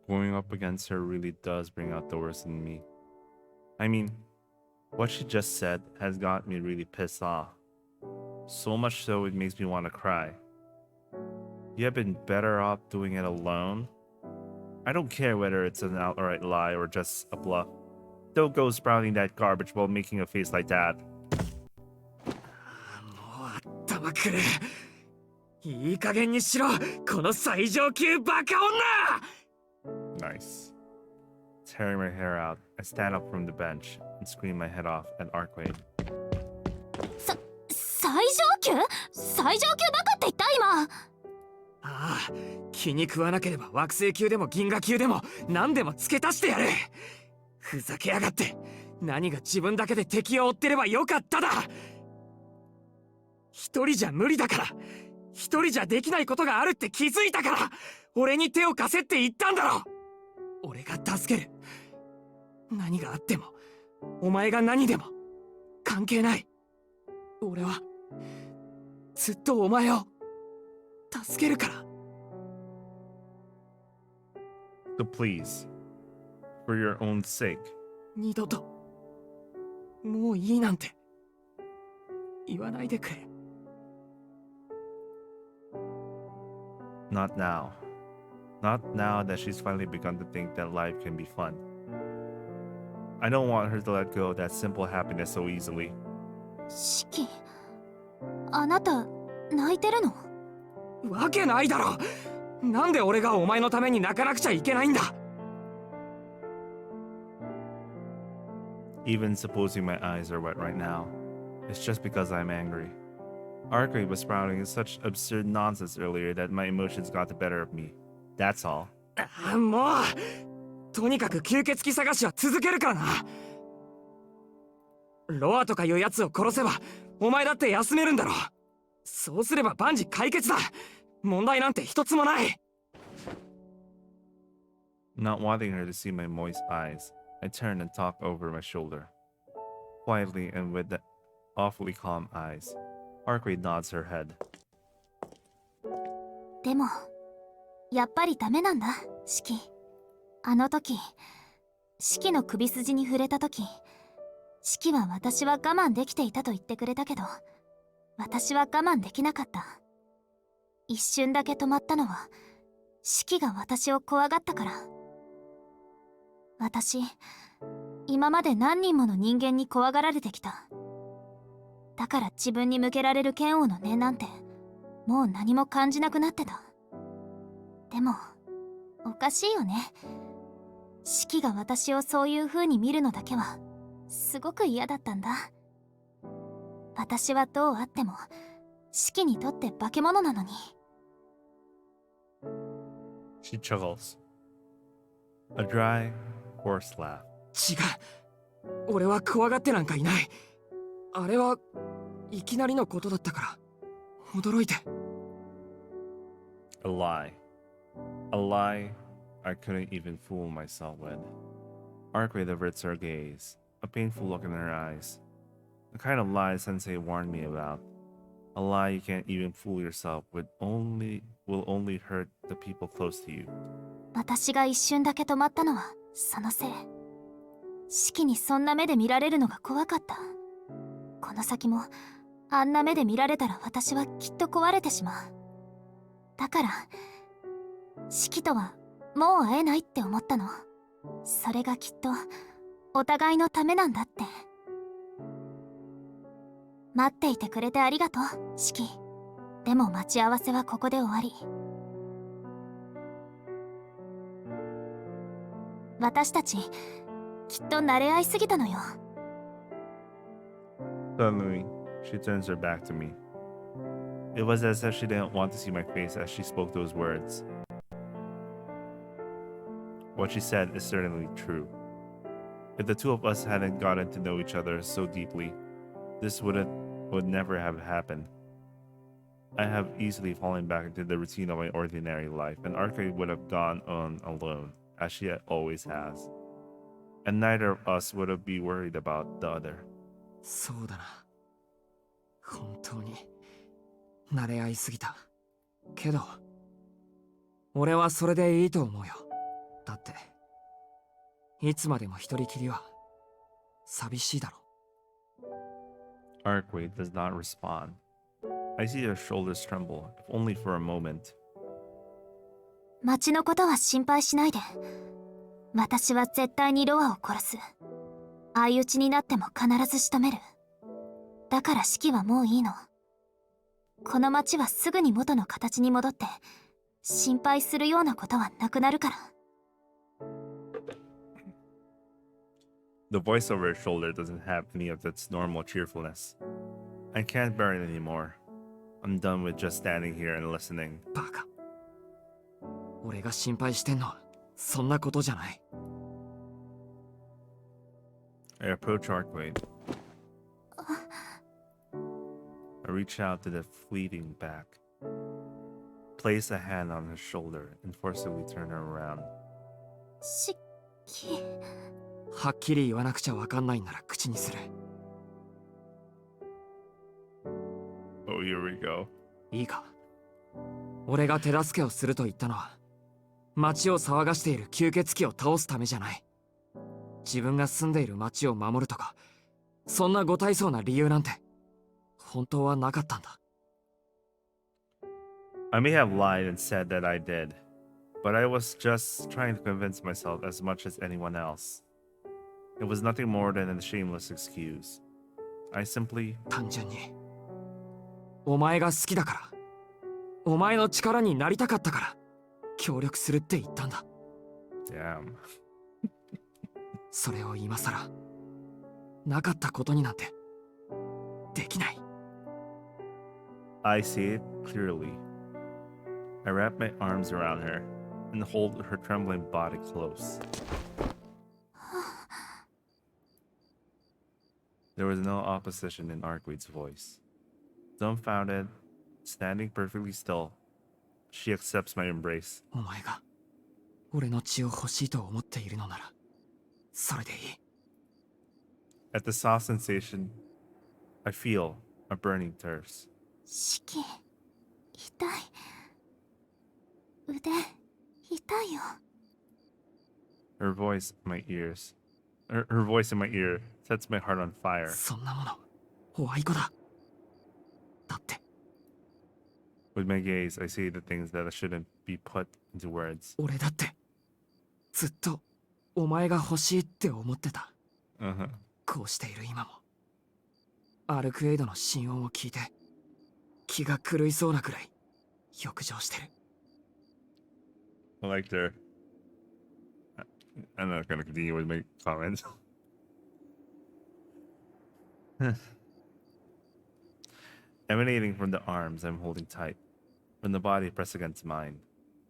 Going up against her really does bring out the worst in me. I mean, what she just said has got me really pissed off. So much so it makes me want to cry. You have been better off doing it alone. I don't care whether it's an outright lie or just a bluff. Don't go sprouting that garbage while making a face like that. もう頭くる。いい加減にしろ、この最上級バカ女。 Nice. Tearing my hair out, I stand up from the bench and scream my head off at Arcade. 最上級バカって言った今。ああ、気に食わなければ惑星級でも銀河級でも何でも付け足してやる。ふざけやがって。何が自分だけで敵を追ってればよかっただ。一人じゃ無理だから、一人じゃできないことがあるって気づいたから、俺に手を貸せって言ったんだろ。俺が助ける。何があってもお前が何でも関係ない。俺はずっとお前を助けるから。 So please, for your own sake, 二度ともういいなんて言わないでくれ。 not now. Not now that she's finally begun to think that life can be fun. I don't want her to let go of that simple happiness so easily. シキ、あなた泣いてるの？わけないだろ。なんで俺がお前のために泣かなくちゃいけないんだ。 Even supposing my eyes are wet right now, it's just because I'm angry. Arcade was sprouting such absurd nonsense earlier that my emotions got the better of me. That's all. もうとにかく吸血鬼探しは続けるからな。ロアとかいうやつを殺せばお前だって休めるんだろ。そうすれば万事解決だ。問題なんて一つもない。 Not wanting her to see my moist eyes, I turn and talk over my shoulder. Quietly and with the awfully calm eyes, Arcade nods her head. でもやっぱりダメなんだ、シキ。あの時シキの首筋に触れた時、シキは私は我慢できていたと言ってくれたけど、私は我慢できなかった。一瞬だけ止まったのはシキが私を怖がったから。私今まで何人もの人間に怖がられてきた。だから自分に向けられる剣王の念なんてもう何も感じなくなってた。でもおかしいよね。シキが私をそういう風に見るのだけはすごく嫌だったんだ。私はどうあってもシキにとって化け物なのに。 She chuckles. A dry, forced laugh. 違う。俺は怖がってなんかいない。あれはいきなりのことだったから驚いて。 A lie. A lie I couldn't even fool myself with. Arcade averts her gaze, a painful look in her eyes. The kind of lie Sensei warned me about. A lie you can't even fool yourself with will only hurt the people close to you. 私が一瞬だけ止まったのはそのせい。シキにそんな目で見られるのが怖かった。この先もあんな目で見られたら私はきっと壊れてしまう。だからシキとはもう会えないって思ったの。それがきっとお互いのためなんだって。待っていてくれてありがとう、シキ。でも待ち合わせはここで終わり。私たちきっと慣れ合いすぎたのよ。 Suddenly, she turns her back to me. It was as if she didn't want to see my face as she spoke those words. What she said is certainly true. If the two of us hadn't gotten to know each other so deeply, this would never have happened. I have easily fallen back into the routine of my ordinary life, and Arcade would have gone on alone, as she always has. And neither of us would have been worried about the other. そうだな。本当に慣れ合いすぎた。けど、俺はそれでいいと思うよ。だって、いつまでも一人きりは寂しいだろ。Arcade does not respond. I see her shoulders tremble, if only for a moment. 町のことは心配しないで。私は絶対にロアを殺す。相打ちになっても必ず仕留める。だから式はもういいの。この町はすぐに元の形に戻って、心配するようなことはなくなるから。The voice over her shoulder doesn't have any of its normal cheerfulness. I can't bear it anymore. I'm done with just standing here and listening. バカ。俺が心配してんのはそんなことじゃない。I approach Arcade. I reach out to the fleeting back, place a hand on her shoulder, and forcibly turn her around. 式。はっきり言わなくちゃわかんないんなら口にする。Oh, here we go. いいか。俺が手助けをすると言ったのは、町を騒がしている吸血鬼を倒すためじゃない。自分が住んでいる町を守るとか、そんなご大層な理由なんて、本当はなかったんだ。I may have lied and said that I did, but I was just trying to convince myself as much as anyone else. It was nothing more than a shameless excuse. I simply... 単純に、お前が好きだから、お前の力になりたかったから、協力するって言ったんだ。Damn. それを今さら、なかったことになんて、できない。I see it clearly. I wrap my arms around her and hold her trembling body close. There was no opposition in Arcade's voice. Dumbfounded, standing perfectly still, she accepts my embrace. お前が、俺の血を欲しいと思っているのなら、それでいい。At the soft sensation, I feel a burning thirst. 式。痛い。腕、痛いよ。Her voice in my ears. Her voice in my ear sets my heart on fire. そんなもの、ホワイトだ。だって。With my gaze, I see the things that shouldn't be put into words. 俺だって、ずっと、お前が欲しいって思ってた。Uh-huh. こうしている今も。アルクエイドの心音を聞いて、気が狂いそうなくらい、欲情してる。I liked her. I'm not gonna continue with my comments. Emanating from the arms I'm holding tight, from the body pressed against mine,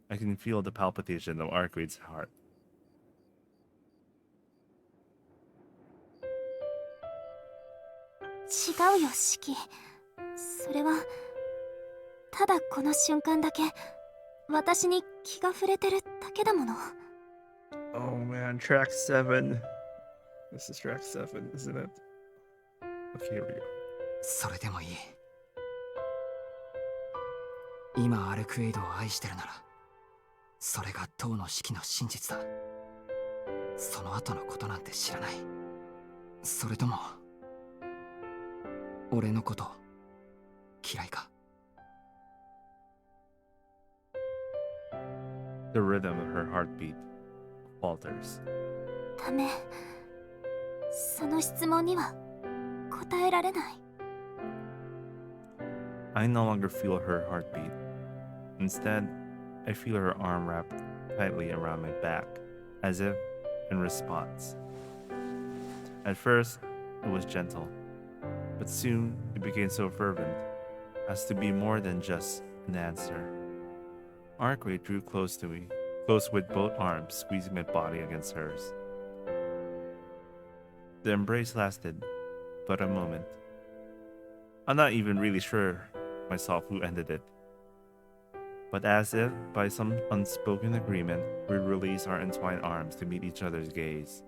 I can feel the palpitation of Arcade's heart. 違うよ、式。それは、ただこの瞬間だけ、私に気が触れてるだけだもの。Oh man, track 7. This is track 7, isn't it? Okay, here we go. それでもいい。今アルクエイドを愛してるなら、それが当の式の真実だ。その後のことなんて知らない。それとも、俺のこと嫌いか。The rhythm of her heartbeat falters. ダメ。その質問には答えられない。I no longer feel her heartbeat. Instead, I feel her arm wrapped tightly around my back, as if in response. At first, it was gentle, but soon it became so fervent. has to be more than just an answer. Arkway drew close to me, close with both arms, squeezing my body against hers. The embrace lasted but a moment. I'm not even really sure myself who ended it. But as if by some unspoken agreement, we released our entwined arms to meet each other's gaze.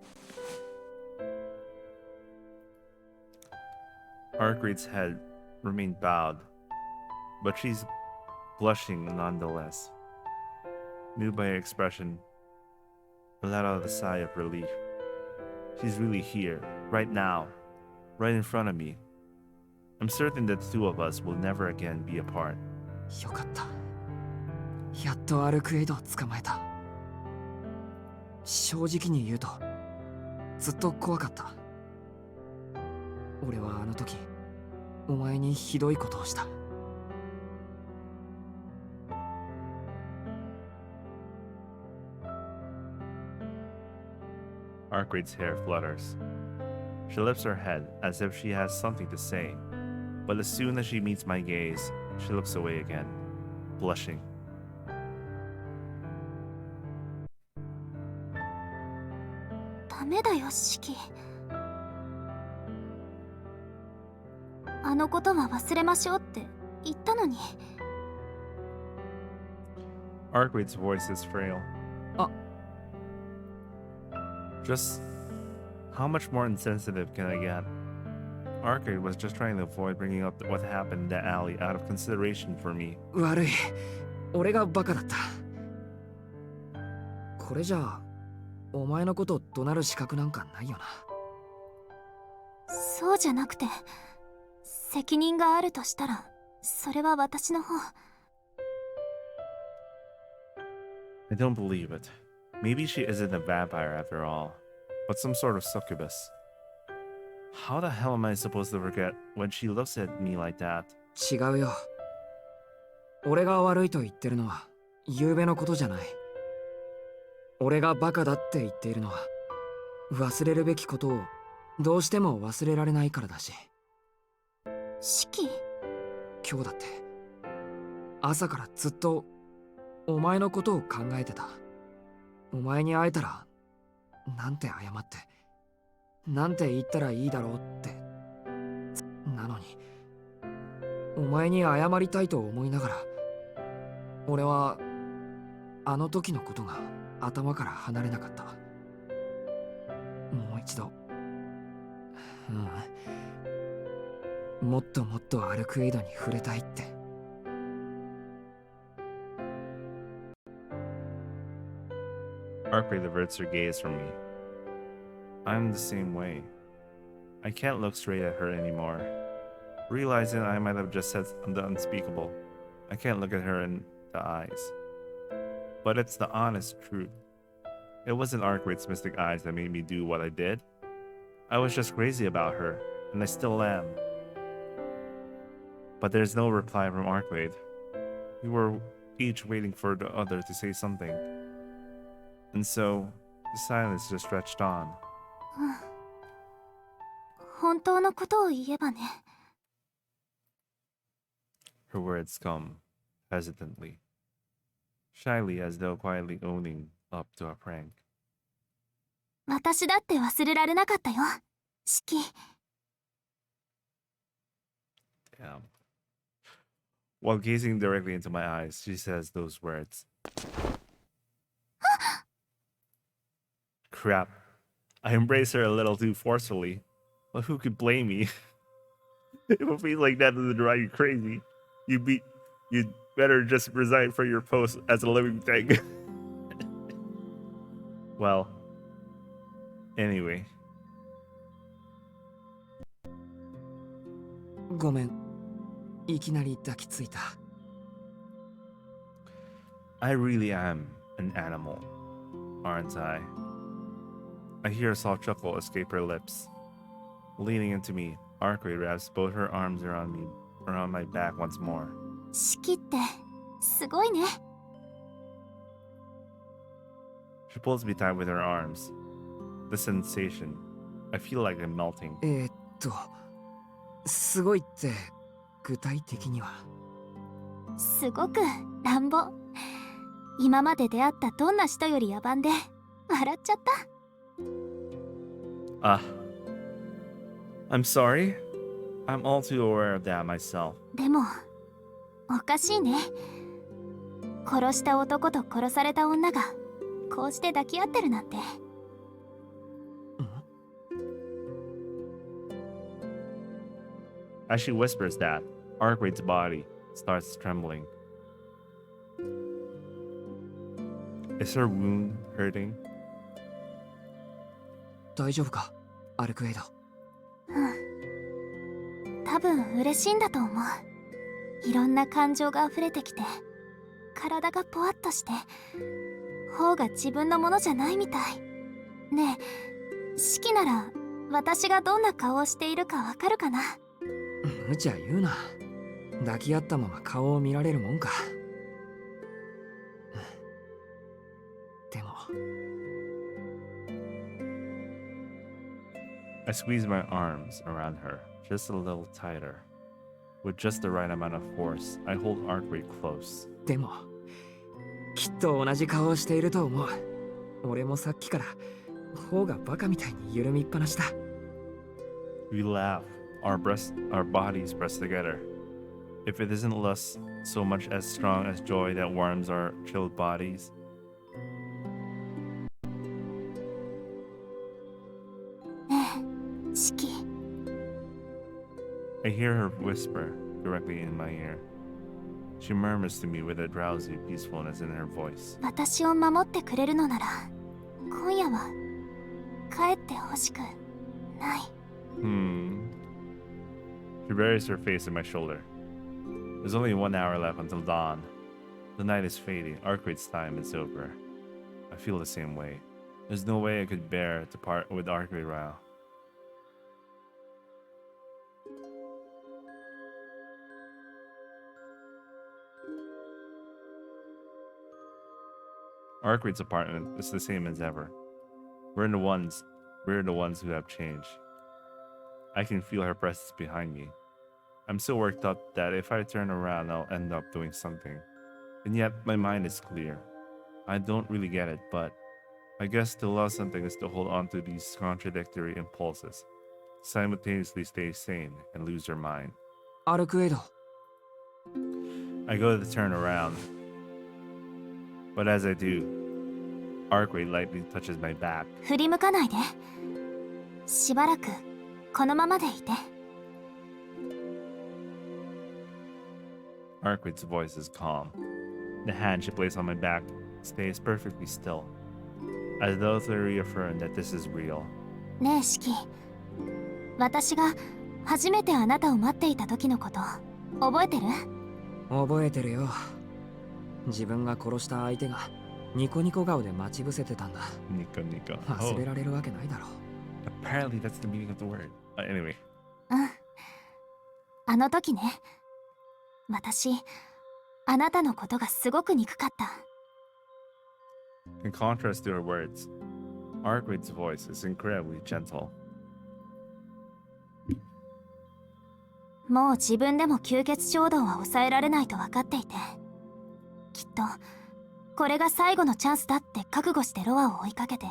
Arkway's head remained bowed, but she's blushing nonetheless. Moved by her expression, I let out a sigh of relief. She's really here, right now, right in front of me. I'm certain that the two of us will never again be apart. よかった。やっとアルクエイドを捕まえた。正直に言うと、ずっと怖かった。俺はあの時、お前にひどいことをした。Arkway's hair flutters. She lifts her head as if she has something to say, but as soon as she meets my gaze, she looks away again, blushing. ダメだよ、シキ。あのことは忘れましょうって言ったのに。Arkway's voice is frail. Just how much more insensitive can I get? Arkway was just trying to avoid bringing up what happened in that alley out of consideration for me. 悪い。俺がバカだった。これじゃあ、お前のことを怒鳴る資格なんかないよな。そうじゃなくて、責任があるとしたら、それは私の方。I don't believe it. Maybe she isn't a vampire after all, but some sort of succubus. How the hell am I supposed to forget when she looks at me like that? 違うよ。俺が悪いと言ってるのは、昨べのことじゃない。俺がバカだって言っているのは、忘れるべきことをどうしても忘れられないからだし。シキ？今日だって、朝からずっとお前のことを考えてた。お前に会えたら、なんて謝って、なんて言ったらいいだろうって。なのに、お前に謝りたいと思いながら、俺は、あの時のことが頭から離れなかった。もう一度、もっともっとアルクエイドに触れたいって。Arkway diverts her gaze from me. I'm the same way. I can't look straight at her anymore. Realizing I might have just said the unspeakable, I can't look at her in the eyes. But it's the honest truth. It wasn't Arkway's mystic eyes that made me do what I did. I was just crazy about her, and I still am. But there's no reply from Arkway. We were each waiting for the other to say something. And so, the silence just stretched on. 本当のことを言えばね。Her words come, hesitantly, shyly as though quietly owning up to a prank. 私だって忘れられなかったよ、シキ。Damn. While gazing directly into my eyes, she says those words. Crap. I embrace her a little too forcefully. But who could blame me? If a face like that doesn't drive you crazy, you'd better just resign from your post as a living thing. Well, anyway. ごめん。いきなり抱きついた。I really am an animal, aren't I? I hear a soft chuckle escape her lips. Leaning into me, Arkway wraps both her arms around my back once more. シキってすごいね。She pulls me tight with her arms. The sensation. I feel like I'm melting. すごいって具体的には。すごく乱暴。今まで出会ったどんな人より野蛮で笑っちゃった。Ah, I'm sorry. I'm all too aware of that myself. でもおかしいね。殺した男と殺された女がこうして抱き合ってるなんて。As she whispers that, Arkwright's body starts trembling. Is her wound hurting? 大丈夫かアルクエイド。多分嬉しいんだと思う。いろんな感情が溢れてきて、体がポワッとして、方が自分のものじゃないみたい。ねえ、シキなら私がどんな顔をしているかわかるかな。無茶言うな。抱き合ったまま顔を見られるもんか。でも I squeeze my arms around her, just a little tighter. With just the right amount of force, I hold Arkwright close. でもきっと同じ顔をしていると思う。俺もさっきから方がバカみたいに緩みっぱなしだ。 We laugh, our bodies press together. If it isn't lust so much as strong as joy that warms our chilled bodies. シキ、 I hear her whisper directly in my ear. She murmurs to me with a drowsy peacefulness in her voice. 私を守ってくれるのなら、今夜は帰ってほしくない。She buries her face in my shoulder. There's only 1 hour left until dawn. The night is fading. Arkwright's time is over. I feel the same way. There's no way I could bear to part with Arkwright Rao. Arkwright's apartment is the same as ever. We're the ones who have changed. I can feel her presence behind me. I'm so worked up that if I turn around, I'll end up doing something. And yet, my mind is clear. I don't really get it, but I guess to love something is to hold on to these contradictory impulses, simultaneously stay sane and lose your mind. アルクエイド。 I go to turn around, but as I do, Arkwright lightly touches my back. 振り向かないで。しばらくこのままでいて。Arkwright's voice is calm. The hand she placed on my back stays perfectly still, as though to reaffirm that this is real. ねえシキ、私が初めてあなたを待っていた時のこと覚えてる？覚えてるよ。自分が殺した相手がニコニコ顔で待ち伏せてたんだ。 Nico Nico. 忘れられるわけないだろ。 Apparently that's the meaning of the word. Anyway. あの時ね、私あなたのことがすごく憎かった。 In contrast to her words, Arkwright's voice is incredibly gentle. もう自分でも吸血衝動は抑えられないと分かっていて、きっとこれが最後のチャンスだって覚悟してロアを追いかけて、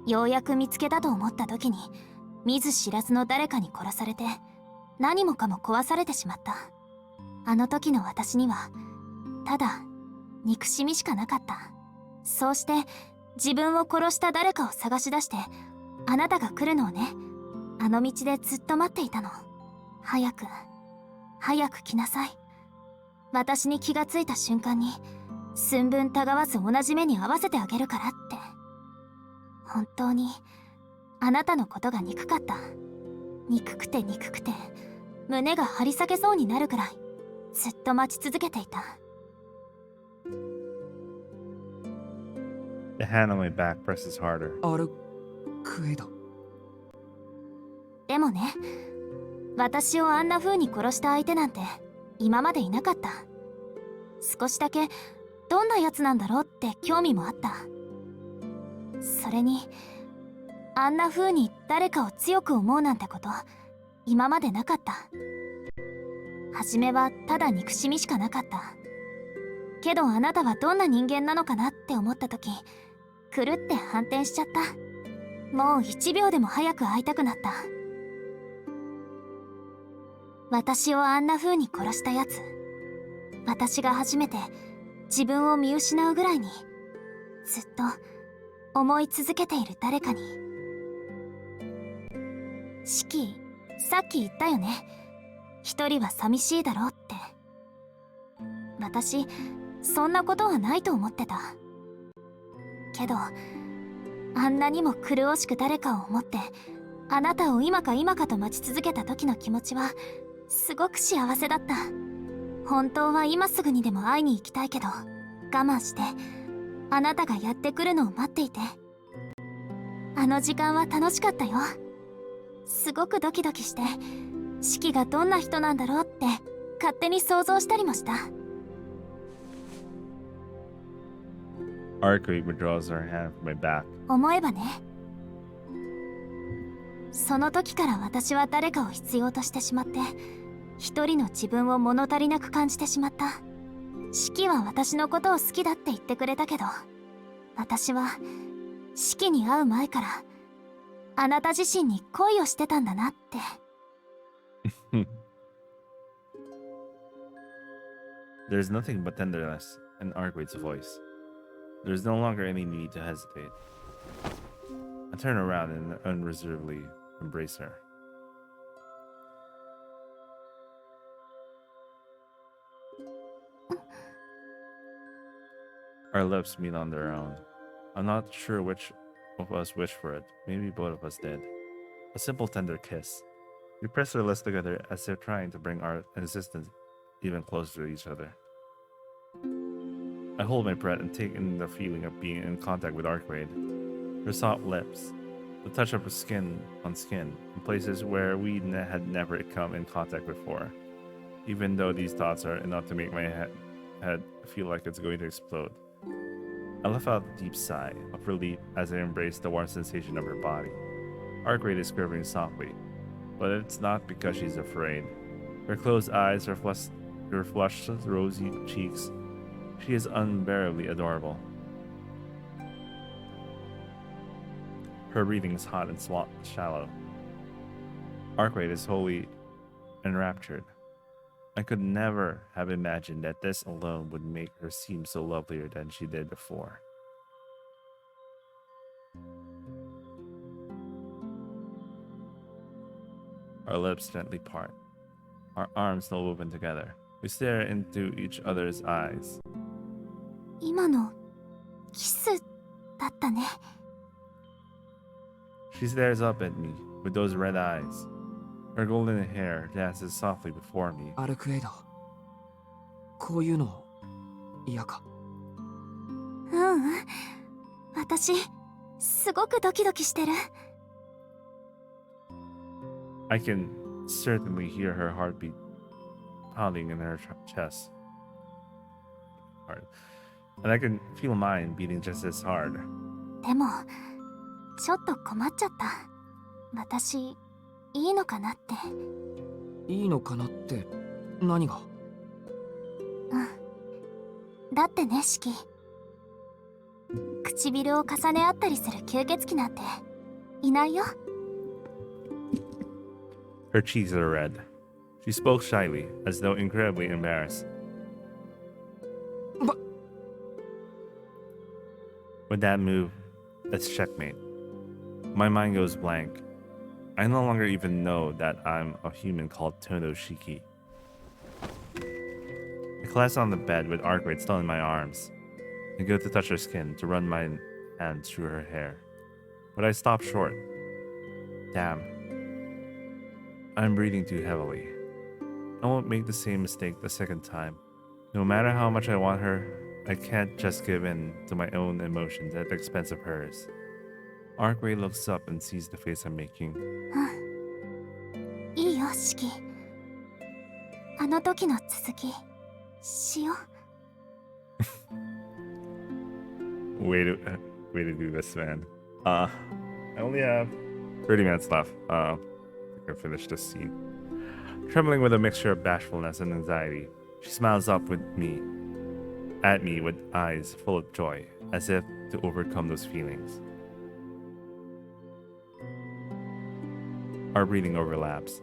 ようやく見つけたと思った時に見ず知らずの誰かに殺されて、何もかも壊されてしまった。あの時の私にはただ憎しみしかなかった。そうして自分を殺した誰かを探し出して、あなたが来るのをね、あの道でずっと待っていたの。早く来なさい。私に気がついた瞬間に寸分たがわず同じ目に合わせてあげるからって。本当にあなたのことが憎かった。憎くて胸が張り裂けそうになるくらいずっと待ち続けていた。 The hand on my back presses harder. アルクエイド。でもね、私をあんな風に殺した相手なんて今までいなかった。少しだけどんなやつなんだろうって興味もあった。それにあんな風に誰かを強く思うなんてこと今までなかった。初めはただ憎しみしかなかった。けどあなたはどんな人間なのかなって思った時、くるって反転しちゃった。もう1秒でも早く会いたくなった。私をあんな風に殺したやつ、私が初めて自分を見失うぐらいにずっと思い続けている誰かに。シキ、さっき言ったよね。一人は寂しいだろうって。私、そんなことはないと思ってた。けど、あんなにも苦しく誰かを思って、あなたを今か今かと待ち続けた時の気持ちは、すごく幸せだった。本当は今すぐにでも会いに行きたいけど、我慢して、あなたがやってくるのを待っていて。あの時間は楽しかったよ。すごくドキドキして、シキがどんな人なんだろうって勝手に想像したりもした。Arcade withdraws her hand from my back. 思えばね。その時から私は誰かを必要としてしまって、一人の自分を物足りなく感じてしまった。シキは私のことを好きだって言ってくれたけど、私はシキに会う前からあなた自身に恋をしてたんだなって。There's nothing but tenderness in Arcwade's voice. There's no longer any need to hesitate. I turn around and unreservedly embrace her. Our lips meet on their own. I'm not sure which of us wished for it. Maybe both of us did. A simple tender kiss. We press our lips together as if trying to bring our existence even closer to each other. I hold my breath and take in the feeling of being in contact with Arcade. Her soft lips, the touch of her skin on skin, in places where we had never come in contact before. Even though these thoughts are enough to make my head feel like it's going to explode. I let out a deep sigh of relief as I embrace the warm sensation of her body. Arcade is quivering softly, but it's not because she's afraid. Her closed eyes, her flushed rosy cheeks, she is unbearably adorable. Her breathing is hot and shallow. Arcade is wholly enraptured. I could never have imagined that this alone would make her seem so lovelier than she did before. Our lips gently part. Our arms still open together. We stare into each other's eyes. 今のキスだったね。She stares up at me with those red eyes. Her golden hair dances softly before me. アルクエイド、こういうの嫌か？ううん、私すごくドキドキしてる。I can certainly hear her heartbeat pounding in her chest. And I can feel mine beating just as hard. でもちょっと困っちゃった。私いいのかなって。いいのかなって何が？だってね、シキ、唇を重ね合ったりする吸血鬼なんていないよ。Her cheeks are red. She spoke shyly, as though incredibly embarrassed. But... With that move, that's checkmate. My mind goes blank. I no longer even know that I'm a human called Tono Shiki. I collapse on the bed with Arcade still in my arms. I go to touch her skin, to run my hands through her hair. But I stop short. Damn. I'm breathing too heavily. I won't make the same mistake the second time. No matter how much I want her, I can't just give in to my own emotions at the expense of hers. Arcade looks up and sees the face I'm making. いいよ、シキ。あの時の続きしよう。way to do this, man. I only have 30 minutes left. I think I finished this scene. Trembling with a mixture of bashfulness and anxiety, she smiles up at me with eyes full of joy, as if to overcome those feelings. Our breathing overlaps.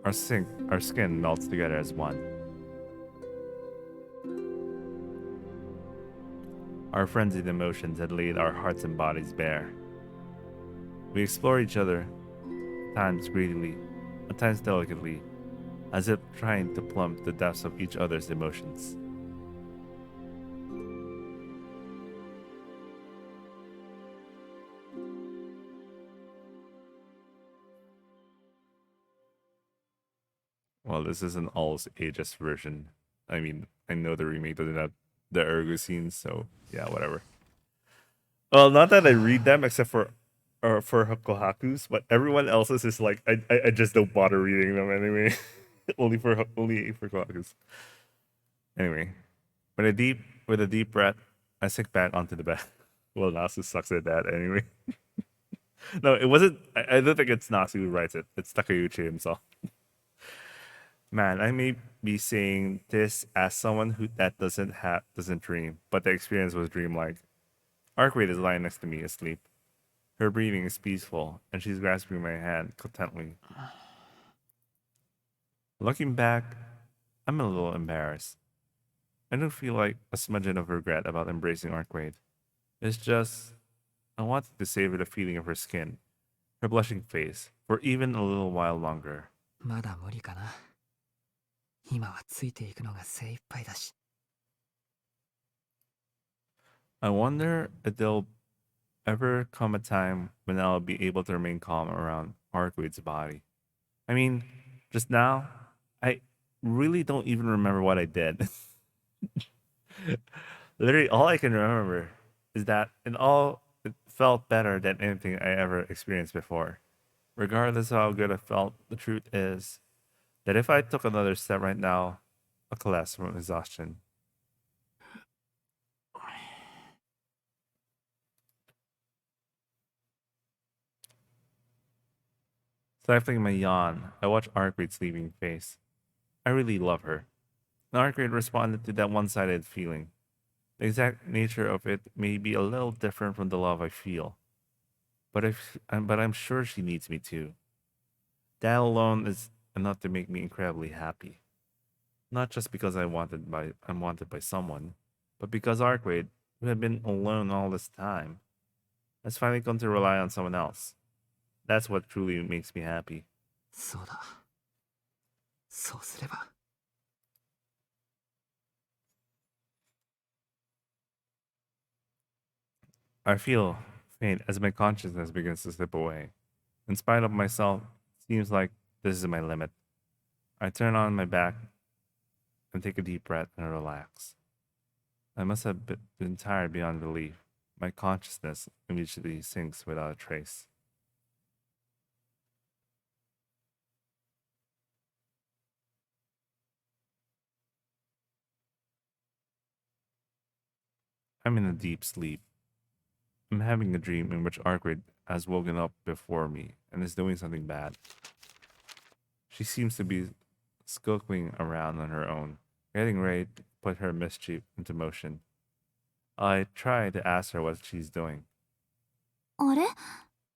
Our skin melts together as one. Our frenzied emotions had laid our hearts and bodies bare. We explore each other, at times greedily, at times delicately, as if trying to plumb the depths of each other's emotions. Well, this is an all ages version. I mean, I know the remake doesn't have the ergo scenes, so yeah, whatever. Well, not that I read them except for Kohaku's, but everyone else's is like I just don't bother reading them anyway. only for Kohaku's. Anyway, with a deep breath, I sink back onto the bed. Well, Nasu sucks at that anyway. No, it wasn't. I don't think it's Nasu who writes it. It's Takeuchi himself. Man, I may be saying this as someone who doesn't dream, but the experience was dreamlike. Arkwright is lying next to me asleep. Her breathing is peaceful, and she's grasping my hand contently. Looking back, I'm a little embarrassed. I don't feel like a smudging of regret about embracing Arkwright. It's just, I wanted to savor the feeling of her skin, her blushing face, for even a little while longer. まだ無理かな。今はついていくのが精一杯だし。I wonder if there'll ever come a time when I'll be able to remain calm around Arkwright's body. I mean, just now, I really don't even remember what I did. Literally, all I can remember is that it felt better than anything I ever experienced before. Regardless of how good it felt, the truth is that if I took another step right now, I'll collapse from exhaustion. Stifling my yawn, I watch Arkwright's sleeping face. I really love her. And Arkwright responded to that one-sided feeling. The exact nature of it may be a little different from the love I feel. But I'm sure she needs me too. That alone is enough to make me incredibly happy. Not just because I'm wanted by someone, but because Arkwright, who had been alone all this time, has finally come to rely on someone else. That's what truly makes me happy. そうだ。そうすれば。I feel faint as my consciousness begins to slip away. In spite of myself, it seems like this is my limit. I turn on my back and take a deep breath and relax. I must have been tired beyond belief. My consciousness immediately sinks without a trace. I'm in a deep sleep. I'm having a dream in which Arkwright has woken up before me and is doing something bad. She seems to be skulking around on her own, getting ready to put her mischief into motion. I try to ask her what she's doing. あれ？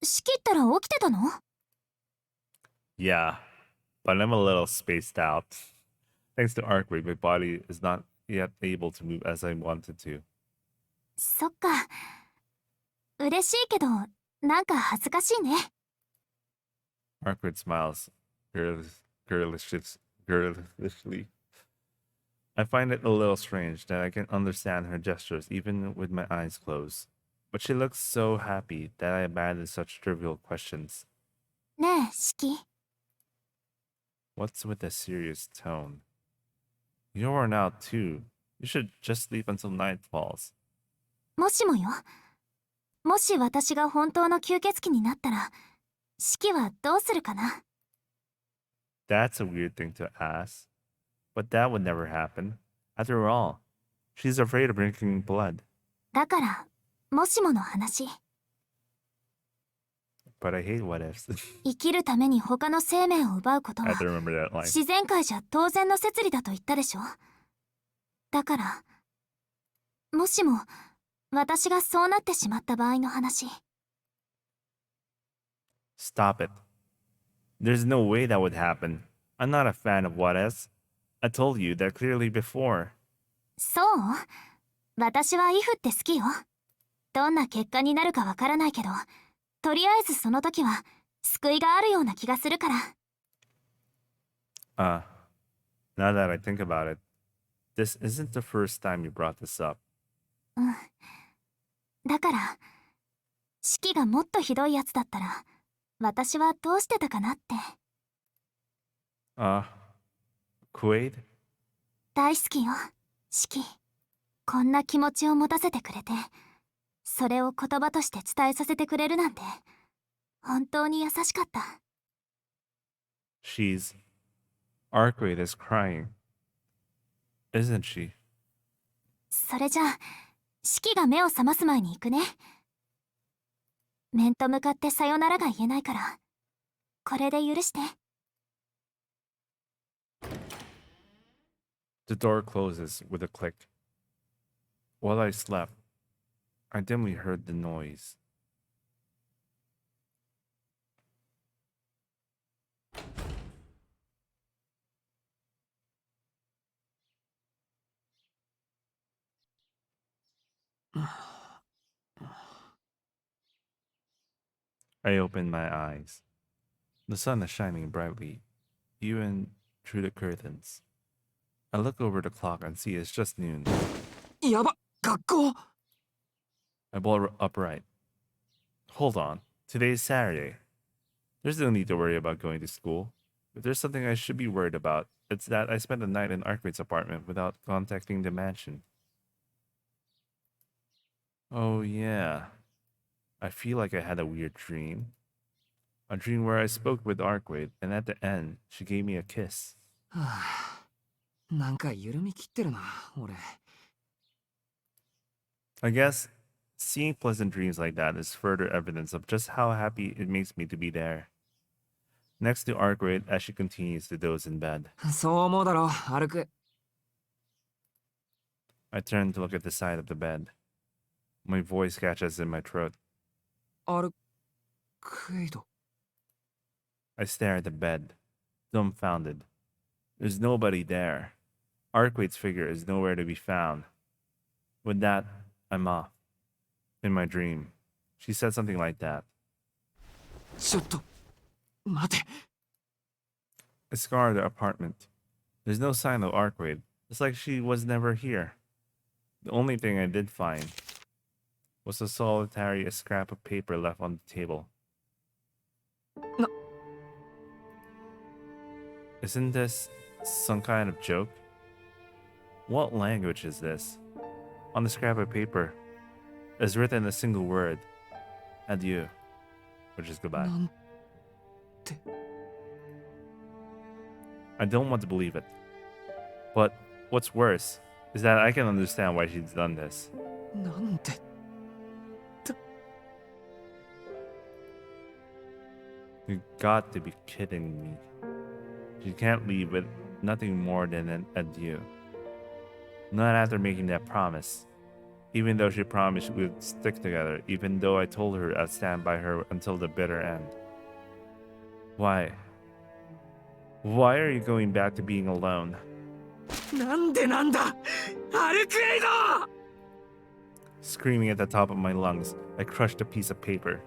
仕切ったら起きてたの？ Yeah, but I'm a little spaced out. Thanks to Arkwright, my body is not yet able to move as I wanted to. そっか。嬉しいけど、なんか恥ずかしいね。Arkwright smiles girlishly. I find it a little strange that I can understand her gestures even with my eyes closed. But she looks so happy that I abandon such trivial questions. ねえ、シキ。What's with the serious tone? You're worn out too. You should just sleep until night falls. もしもよ。もし私が本当の吸血鬼になったら、シキはどうするかな？ That's a weird thing to ask. But that would never happen. After all, she's afraid of drinking blood. だから、もしもの話。but I hate what ifs. 生きるために他の生命を奪うこと I は have to remember that line. 自然界じゃ当然の摂理だと言ったでしょ。だからもしも私がそうなってしまった場合の話。 Stop it. There's no way that would happen. I'm not a fan of what ifs. I told you that clearly before. そう？私はイフって好きよ。どんな結果になるかわからないけど、とりあえずその時は救いがあるような気がするから。Now that I think about it, this isn't the first time you brought this up. うん。だから、四季がもっとひどいやつだったら、私はどうしてたかなって。Quaid? 大好きよ、四季。こんな気持ちを持たせてくれて、それを言葉として伝えさせてくれるなんて、本当に優しかった。Arkwade is crying. Isn't she? それじゃあ、四季が目を覚ます前に行くね。面と向かってさよならが言えないから、これで許して。The door closes with a click. While I slept, I dimly heard the noise. I opened my eyes. The sun is shining brightly, even through the curtains. I look over the clock and see it's just noon. やば、学校。 I bolt upright. Hold on. Today's Saturday. There's no need to worry about going to school. If there's something I should be worried about, it's that I spent the night in Arkwig's apartment without contacting the mansion. Oh yeah. I feel like I had a weird dream. A dream where I spoke with Arkwig, and at the end, she gave me a kiss. はあ、なんか緩み切ってるな、俺。I guess seeing pleasant dreams like that is further evidence of just how happy it makes me to be there. Next to Arkwig as she continues to doze in bed. そう思うだろ、歩く。I turn to look at the side of the bed. My voice catches in my throat. 歩くいど。I stare at the bed, dumbfounded. There's nobody there. Arkwig's figure is nowhere to be found. With that, I'm off. In my dream, she said something like that. ちょっと、待て。 I scour the apartment. There's no sign of Arkwig. It's like she was never here. The only thing I did find was a solitary scrap of paper left on the table. No. Isn't this some kind of joke? What language is this? On the scrap of paper is written a single word. Adieu. Which is goodbye. なんて。 I don't want to believe it. But what's worse is that I can understand why she's done this. なんて。 You got to be kidding me. She can't leave with nothing more than an adieu. Not after making that promise. Even though she promised we would stick together, even though I told her I'd stand by her until the bitter end. Why? Why are you going back to being alone? なんでなんだ、アルクエイド。 Screaming at the top of my lungs, I crushed a piece of paper.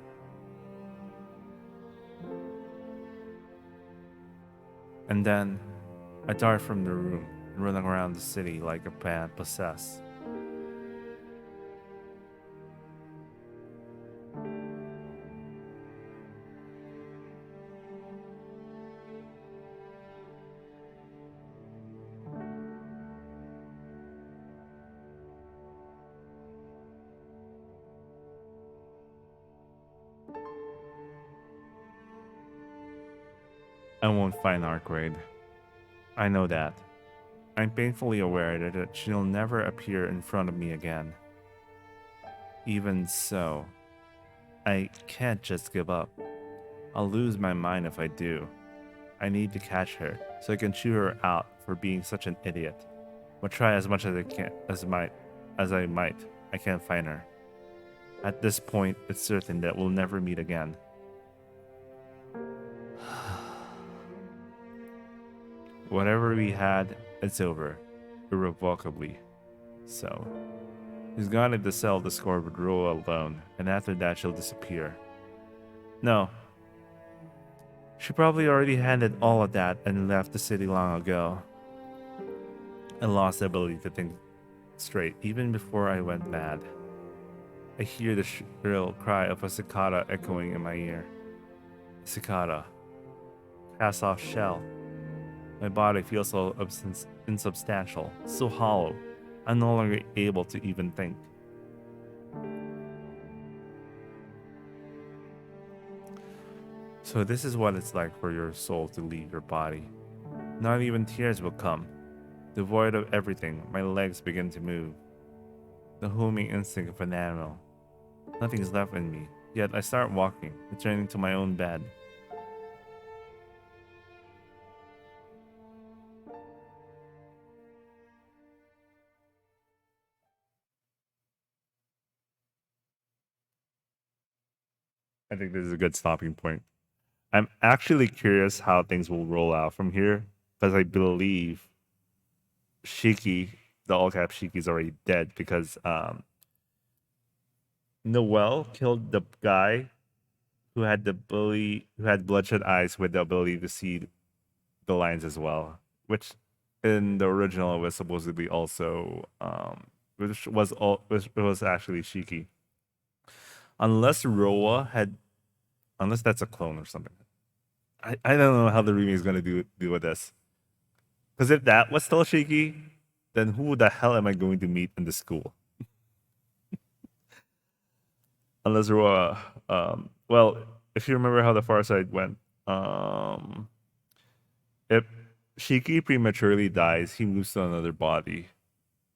And then, I dart from the room and run around the city like a man possessed. I won't find Arkwright. I know that. I'm painfully aware that she'll never appear in front of me again. Even so, I can't just give up. I'll lose my mind if I do. I need to catch her so I can chew her out for being such an idiot. But try as much as I might, I can't find her. At this point, it's certain that we'll never meet again. Whatever we had, it's over, irrevocably. So, he's gone to sell the score with Roa alone, and after that she'll disappear. No. She probably already handed all of that and left the city long ago. I lost the ability to think straight even before I went mad. I hear the shrill cry of a cicada echoing in my ear. Cicada. Cast off shell. My body feels so insubstantial, so hollow, I'm no longer able to even think. So this is what it's like for your soul to leave your body. Not even tears will come. Devoid of everything, my legs begin to move. The homing instinct of an animal. Nothing is left in me, yet I start walking, returning to my own bed. I think this is a good stopping point. I'm actually curious how things will roll out from here, because I believe Shiki, the all cap Shiki, is already dead because Noel killed the guy who had bloodshot eyes with the ability to see the lines as well, which in the original was supposedly also which was actually Shiki. Unless unless that's a clone or something. I don't know how the remake is gonna do with this. Because if that was still Shiki, then who the hell am I going to meet in the school? Unless Roa, well, if you remember how the Far Side went, if Shiki prematurely dies, he moves to another body.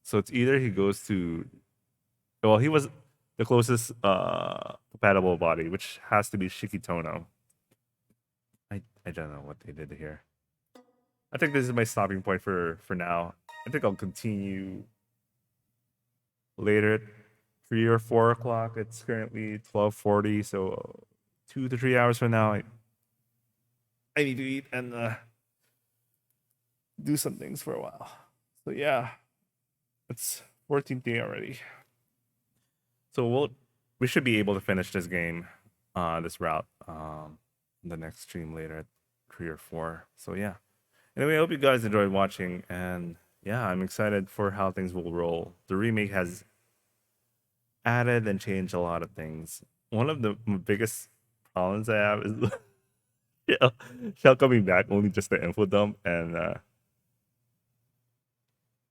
So it's either he goes to, well, he was the closest compatible body, which has to be Shikitono. I don't know what they did here. I think this is my stopping point for now. I think I'll continue later at 3 or 4 o'clock. It's currently 12:40, so 2 to 3 hours from now, I need to eat and do some things for a while. So yeah, it's 14th day already. So we should be able to finish this game, this route, the next stream later at 3 or 4. So yeah. Anyway, I hope you guys enjoyed watching, and yeah, I'm excited for how things will roll. The remake has added and changed a lot of things. One of the biggest problems I have is Shell coming back only just the info dump, and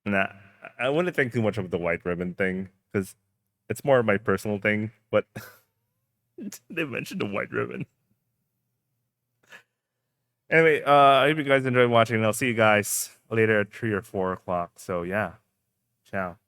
I wouldn't think too much of the white ribbon thing because it's more of my personal thing, but they mentioned the white ribbon. Anyway, I hope you guys enjoyed watching, and I'll see you guys later at 3 or 4 o'clock. So yeah, ciao.